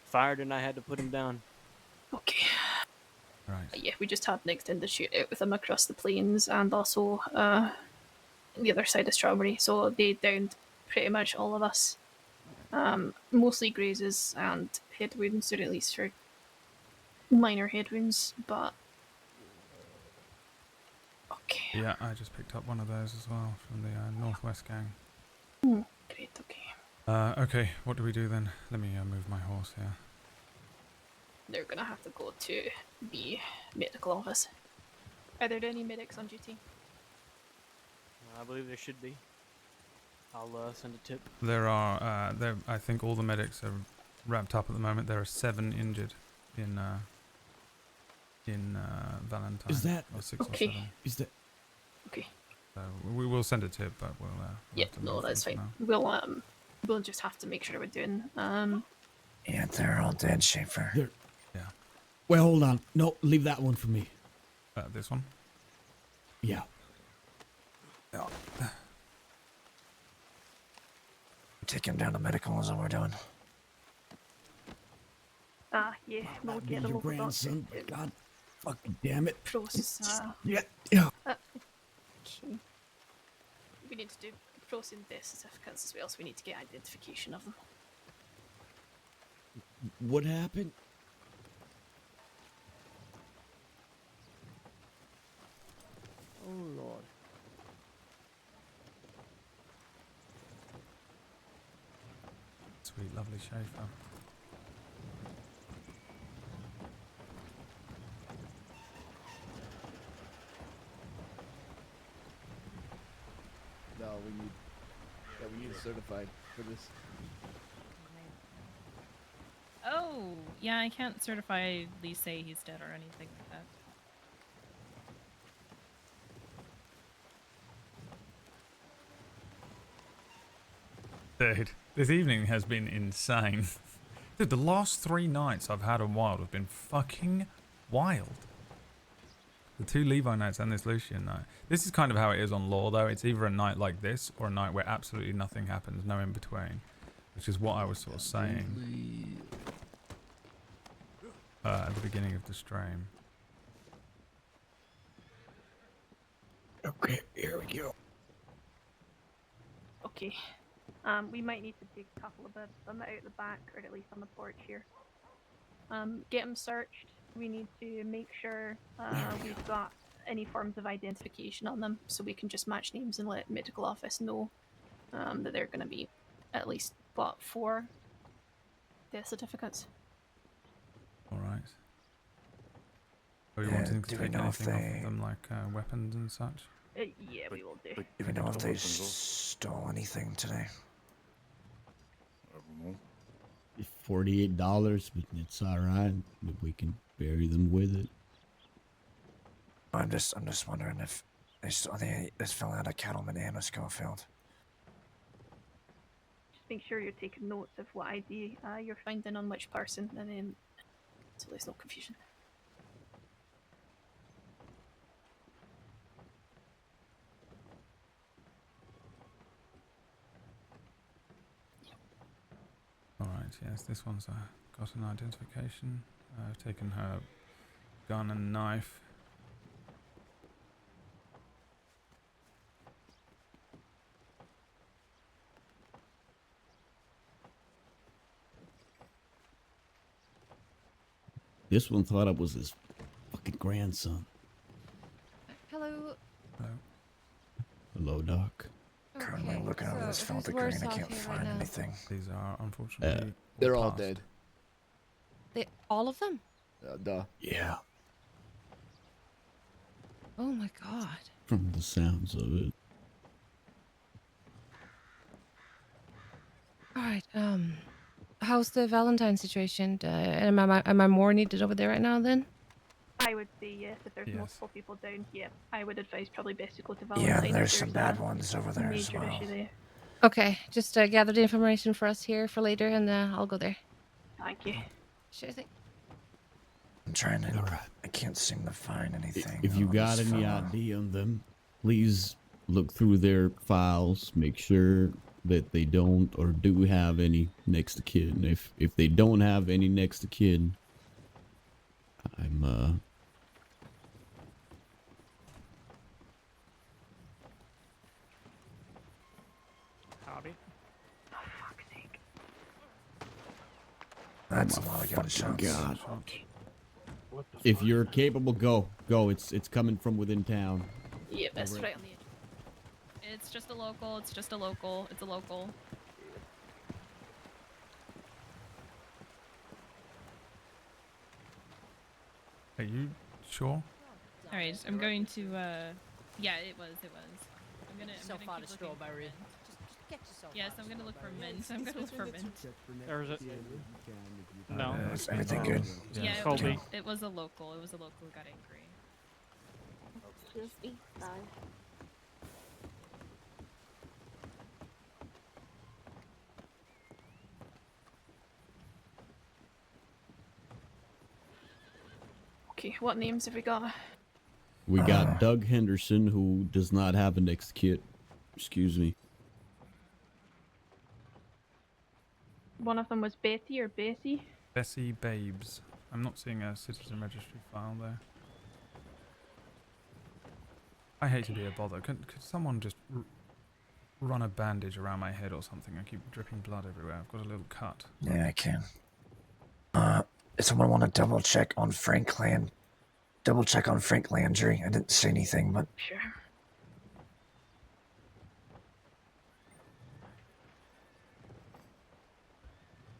fired, and I had to put him down. Okay. Right. Yeah, we just had an extended shootout with them across the plains and also the other side of Strawberry. So they downed pretty much all of us. Mostly grazes and head wounds, or at least for minor head wounds, but okay. Yeah, I just picked up one of those as well from the Northwest gang. Great, okay. Okay, what do we do then? Let me move my horse here. They're gonna have to go to the medical office. Are there any medics on duty? I believe there should be. I'll send a tip. There are, I think all the medics are wrapped up at the moment. There are 7 injured in Valentine. Is that or 6 okay? or 7. Is that okay? So we will send a tip, but we'll. Yeah, no, that's fine. We'll just have to make sure we're doing. Yeah, they're all dead, Schaefer. They're... Yeah. Well, hold on. No, leave that one for me. This one? Yeah. Yeah. Take him down to medical is what we're doing. Yeah, we'll That'd get be the your local grandson, doctor. but God fucking damn it. Process. Yeah. Okay. We need to do processing death certificates as well, so we need to get identification of them. What happened? Oh, Lord. Sweet, lovely Schaefer. No, we need certified for this. Oh, yeah, I can't certifiably say he's dead or anything like that. Dude, this evening has been insane. Dude, the last 3 nights I've had on Wild have been fucking wild. The 2 Levi nights and this Lucien night. This is kind of how it is on Lore, though. It's either a night like this or a night where absolutely nothing happens, no in between. Which is what I was sort of saying at the beginning of the stream. Okay, here we go. Okay. We might need to take a couple of them out the back, or at least on the porch here. Get them searched. We need to make sure we've got any forms of identification on them, so we can just match names and let medical office know that they're going to be at least, 4 death certificates. Alright. Are you Yeah, wanting to do we take know if anything off they- of them, like weapons and such? Yeah, we will do. Do we know if they stole anything today? $48, but it's all right. We can bury them with it. I'm just wondering if this fell out of Cattleman and a Schofield. Just make sure you're taking notes of what ID you're finding on which person, and then so there's no confusion. Alright, yes, this one's got an identification. I've taken her gun and knife. This one thought it was his fucking grandson. Hello. Hello, Doc. Currently Okay, looking over so this who's filthy worse green. I off can't here right find now? anything. These are unfortunately They're all passed. dead. They, all of them? Duh. Yeah. Oh my god. From the sounds of it. All right. How's the Valentine situation? Am I more needed over there right now then? I would say yes. If there's Yes. multiple people down, yeah, I would advise probably best to go to Yeah, Valentine. there's if some there's bad a ones over there as major well. issue there. Okay, just gather the information for us here for later, and I'll go there. Thank you. Sure thing. I'm trying to. I can't seem to find anything. If you on got this any fella. ID on them, please look through their files. Make sure that they don't or do have any next to kin. If they don't have any next to kin, I'm Howdy. That's oh a my lot of fucking gunshots. God. If you're capable, go. It's coming from within town. Yeah, that's Over right it. on the edge. It's just a local. It's just a local. It's a local. Are you sure? All right, I'm going to. Yeah, it was. It was. I'm gonna Yourself keep out of looking for strawberry. mint. Just get yourself. Yes, out I'm of gonna look for strawberry. mint. I'm gonna look for mint. Or is it? No. Is everything good? Yeah, it, Colby. it was a local. It was a local who got angry. Excuse me. Sorry. Okay, what names have we got? We got Doug Henderson, who does not have a next kit. Excuse me. One of them was Betty or Bessie. Bessie Babes. I'm not seeing a citizen registry file there. I hate to be a bother. Could someone just run a bandage around my head or something? I keep dripping blood everywhere. I've got a little cut. Yeah, I can. Does someone want to double check on Frank Landry? I didn't see anything, but Sure.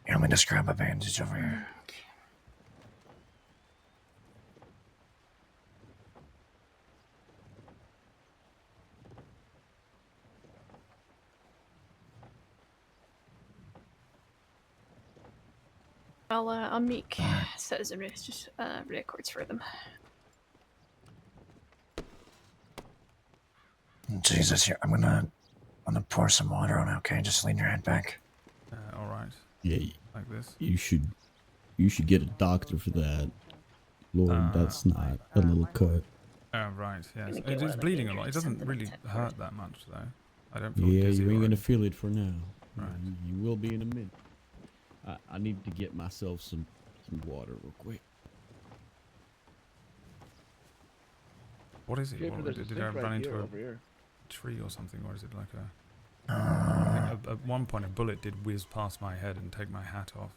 let me just grab a bandage over here. I'll make citizen records for them. Jesus, here I'm gonna pour some water on it. Okay, just lean your head back. All right. Yeah, Like this. you should get a doctor for that. Lord, that's not a little cut. Oh, right, yes. Gonna get It one is of the bleeding a lot. It dangerous doesn't and the really tip for hurt it. that much, though. I don't feel Yeah, dizzy you ain't or gonna anything. feel it for now. Right. You will be in a minute. I need to get myself some water real quick. What is it? Schaefer, What, there's a did sink I right run into here, a over here. tree or something, or is it like a... I think at one point a bullet did whiz past my head and take my hat off.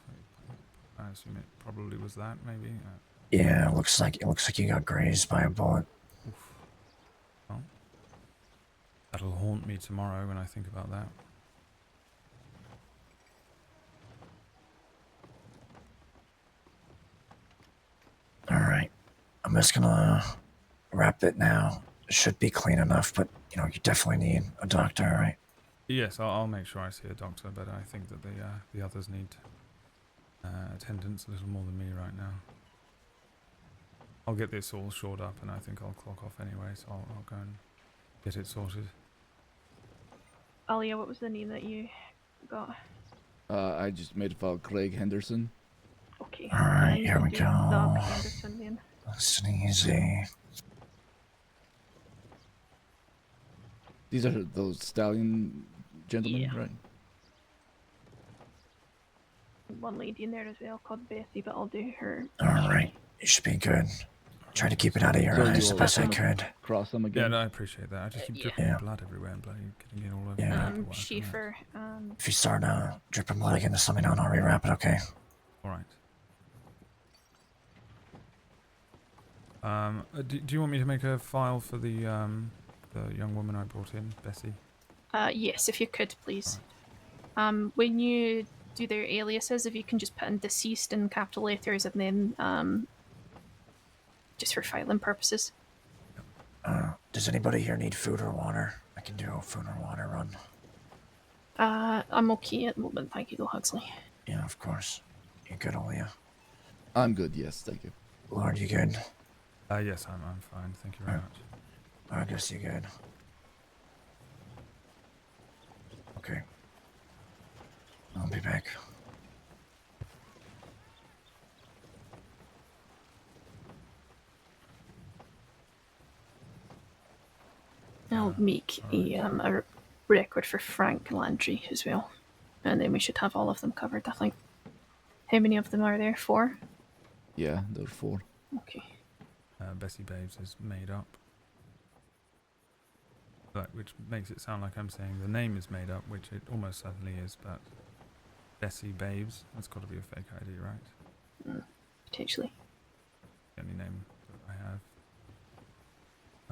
I assume it probably was that, maybe. Yeah, it looks like you got grazed by a bullet. Well, that'll haunt me tomorrow when I think about that. All right, I'm just gonna wrap it now. It should be clean enough, but you definitely need a doctor, all right? Yes, I'll make sure I see a doctor, but I think that the others need attendance a little more than me right now. I'll get this all shored up, and I think I'll clock off anyway, so I'll go and get it sorted. Alia, what was the name that you got? I just made a file, Craig Henderson. Okay. All right, you here we do go. Doug Henderson then. Nice and easy. These are those stallion gentlemen, Yeah. right? One lady in there as well called Bessie, but I'll do her. All right, you should be good. Try to keep it out of your So eyes the you'll best I kinda could. Cross them Yeah, again. no, I appreciate that. I just keep dripping blood everywhere and bloody getting it all over Yeah. the paperwork. Schaefer. If you start dripping blood again, just let me know and I'll rewrap it, okay? All right. Do you want me to make a file for the young woman I brought in, Bessie? Yes, if you could, please. When you do their aliases, if you can just put in deceased in capital letters and then just for filing purposes. Does anybody here need food or water? I can do a food or water run. I'm okay at the moment, thank you though, Huxley. Yeah, of course. You good, Olia? I'm good, yes, thank you. Lorde, you good? Yes, I'm fine. Thank you very much. Argus, you good? Okay. I'll be back. I'll make a record for Frank Landry as well. And then we should have all of them covered, I think. How many of them are there? 4? Yeah, there are 4. Okay. Bessie Babes is made up. But, which makes it sound like I'm saying the name is made up, which it almost certainly is, but Bessie Babes, that's got to be a fake ID, right? Potentially. The only name that I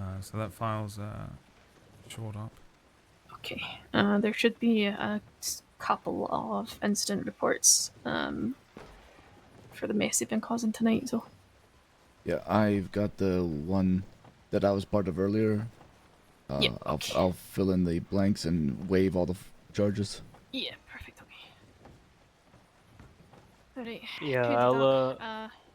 have. So that file's short up. Okay. There should be a couple of incident reports for the mess they've been causing tonight, so. Yeah, I've got the one that I was part of earlier. Yeah, okay. I'll fill in the blanks and waive all the charges. Yeah, perfect, okay. Alright. Yeah, good I'll dog.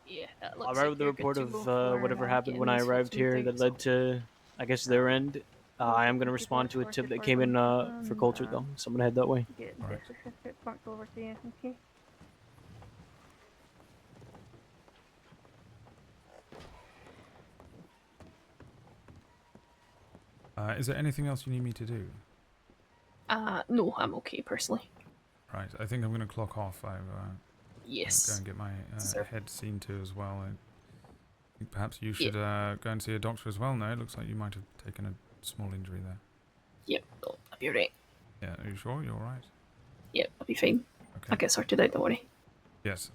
Yeah, I'll write with the report of whatever happened when I arrived here that led to, I guess, their end. I am going to respond to a tip that came in for Coulter, though. So I'm going to head that way. Get All right. the certificate back over to you, okay? Is there anything else you need me to do? No, I'm okay personally. Right, I think I'm going to clock off. Yes. Go and get my Sir. head seen to as well. I think perhaps you should go and see a doctor as well. No, it looks like you might have taken a small injury there. Yep, no, I'll be alright. Yeah, are you sure you're alright? Yep, I'll be fine. I'll get sorted out, don't worry. Yes.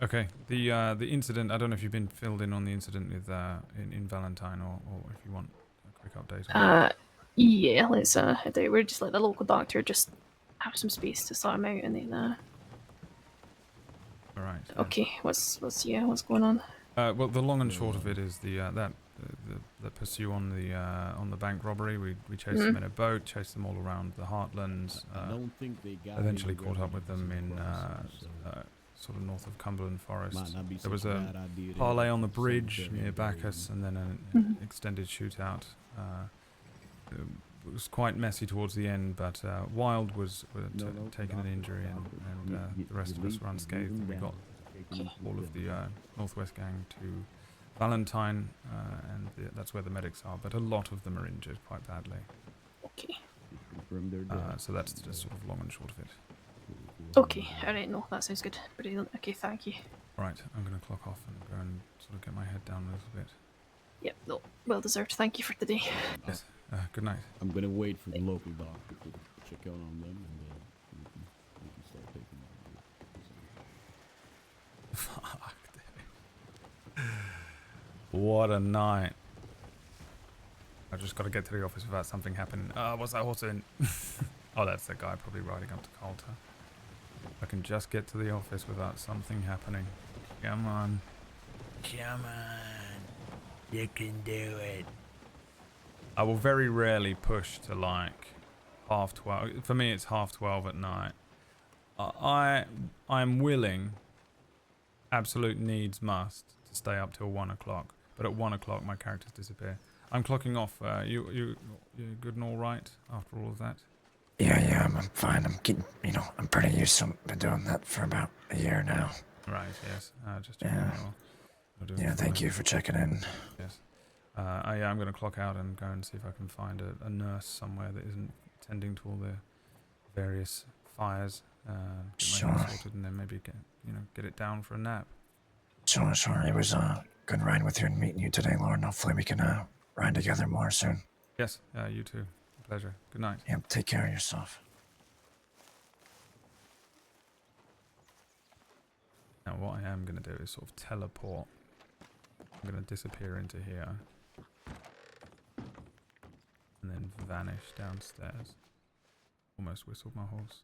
Okay. The incident. I don't know if you've been filled in on the incident with in Valentine, or if you want a quick update. On Yeah, let's head out. We're just let the local doctor just have some space to sort him out, and then All right. Okay, what's going on? Well, the long and short of it is the pursue on the bank robbery. We chased them in a boat, chased them all around the Heartlands. I don't think they got Eventually any caught up with them in so sort of north of Cumberland Forest. might not be There was such a a bad idea to parlay on the have bridge cemetery near buried Bacchus, and then an Mhm. extended shootout. It was quite messy towards the end, but Wild was taking an injury, and the rest of us were unscathed. And we got all of the Northwest gang to Valentine, and that's where the medics are. But a lot of them are injured quite badly. Okay. So that's just sort of long and short of it. Okay, alright, no, that sounds good. Brilliant. Okay, thank you. Right, I'm going to clock off and go and sort of get my head down a little bit. Yep, no, well deserved. Thank you for today. Yes. Good night. I'm gonna wait for the local doctor to check out on them, and then we can start taking them. Fuck. What a night. I just got to get to the office without something happening. What's that horse in? Oh, that's the guy probably riding up to Coulter. I can just get to the office without something happening. Come on. Come on. You can do it. I will very rarely push to like 12:30. For me, it's 12:30 at night. I'm willing, absolute needs must, to stay up till 1 o'clock. But at 1 o'clock, my characters disappear. I'm clocking off. You good and all right after all of that? Yeah, I'm fine. I'm pretty used to been doing that for about a year now. Right. Yes. Just Yeah. you're doing Yeah, thank fine. you for checking in. Yes. Yeah, I'm going to clock out and go and see if I can find a nurse somewhere that isn't tending to all the various fires. Get my head Sure. sorted, and then maybe get it down for a nap. Sure. It was good riding with you and meeting you today, Lorde. Hopefully we can ride together more soon. Yes. You too. Pleasure. Good night. Yep. Take care of yourself. Now, what I am going to do is sort of teleport. I'm going to disappear into here. And then vanish downstairs. Almost whistled my horse.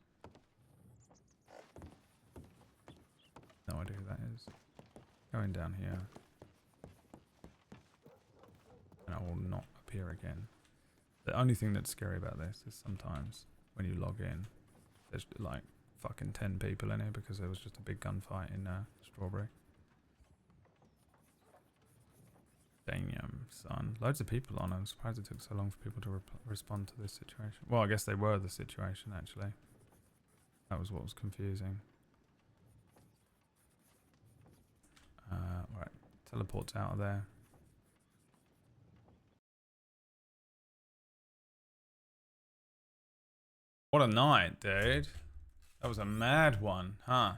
No idea who that is. Going down here. I will not appear again. The only thing that's scary about this is sometimes when you log in, there's like fucking 10 people in here because there was just a big gunfight in Strawberry. Damn, son. Loads of people on. I'm surprised it took so long for people to respond to this situation. Well, I guess they were the situation, actually. That was what was confusing. Right. Teleports out of there. What a night, dude. That was a mad one, huh?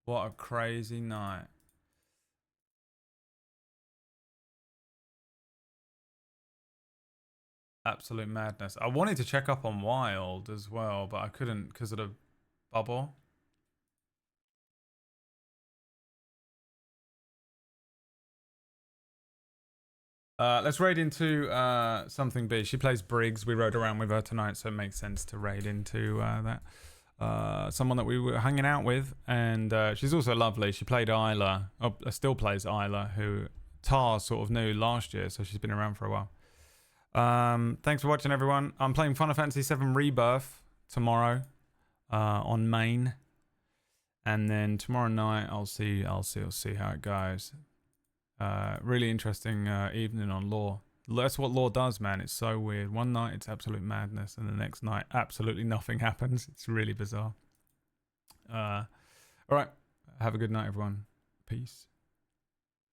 What a crazy night. Absolute madness. I wanted to check up on Wild as well, but I couldn't because of the bubble. Let's raid into something B. She plays Briggs. We rode around with her tonight, so it makes sense to raid into that. Someone that we were hanging out with, and she's also lovely. She played Isla, still plays Isla, who Tar sort of knew last year, so she's been around for a while. Thanks for watching, everyone. I'm playing Final Fantasy VII Rebirth tomorrow on main, and then tomorrow night I'll see how it goes. Really interesting evening on Lore. That's what Lore does, man. It's so weird. One night it's absolute madness, and the next night absolutely nothing happens. It's really bizarre. All right. Have a good night, everyone. Peace.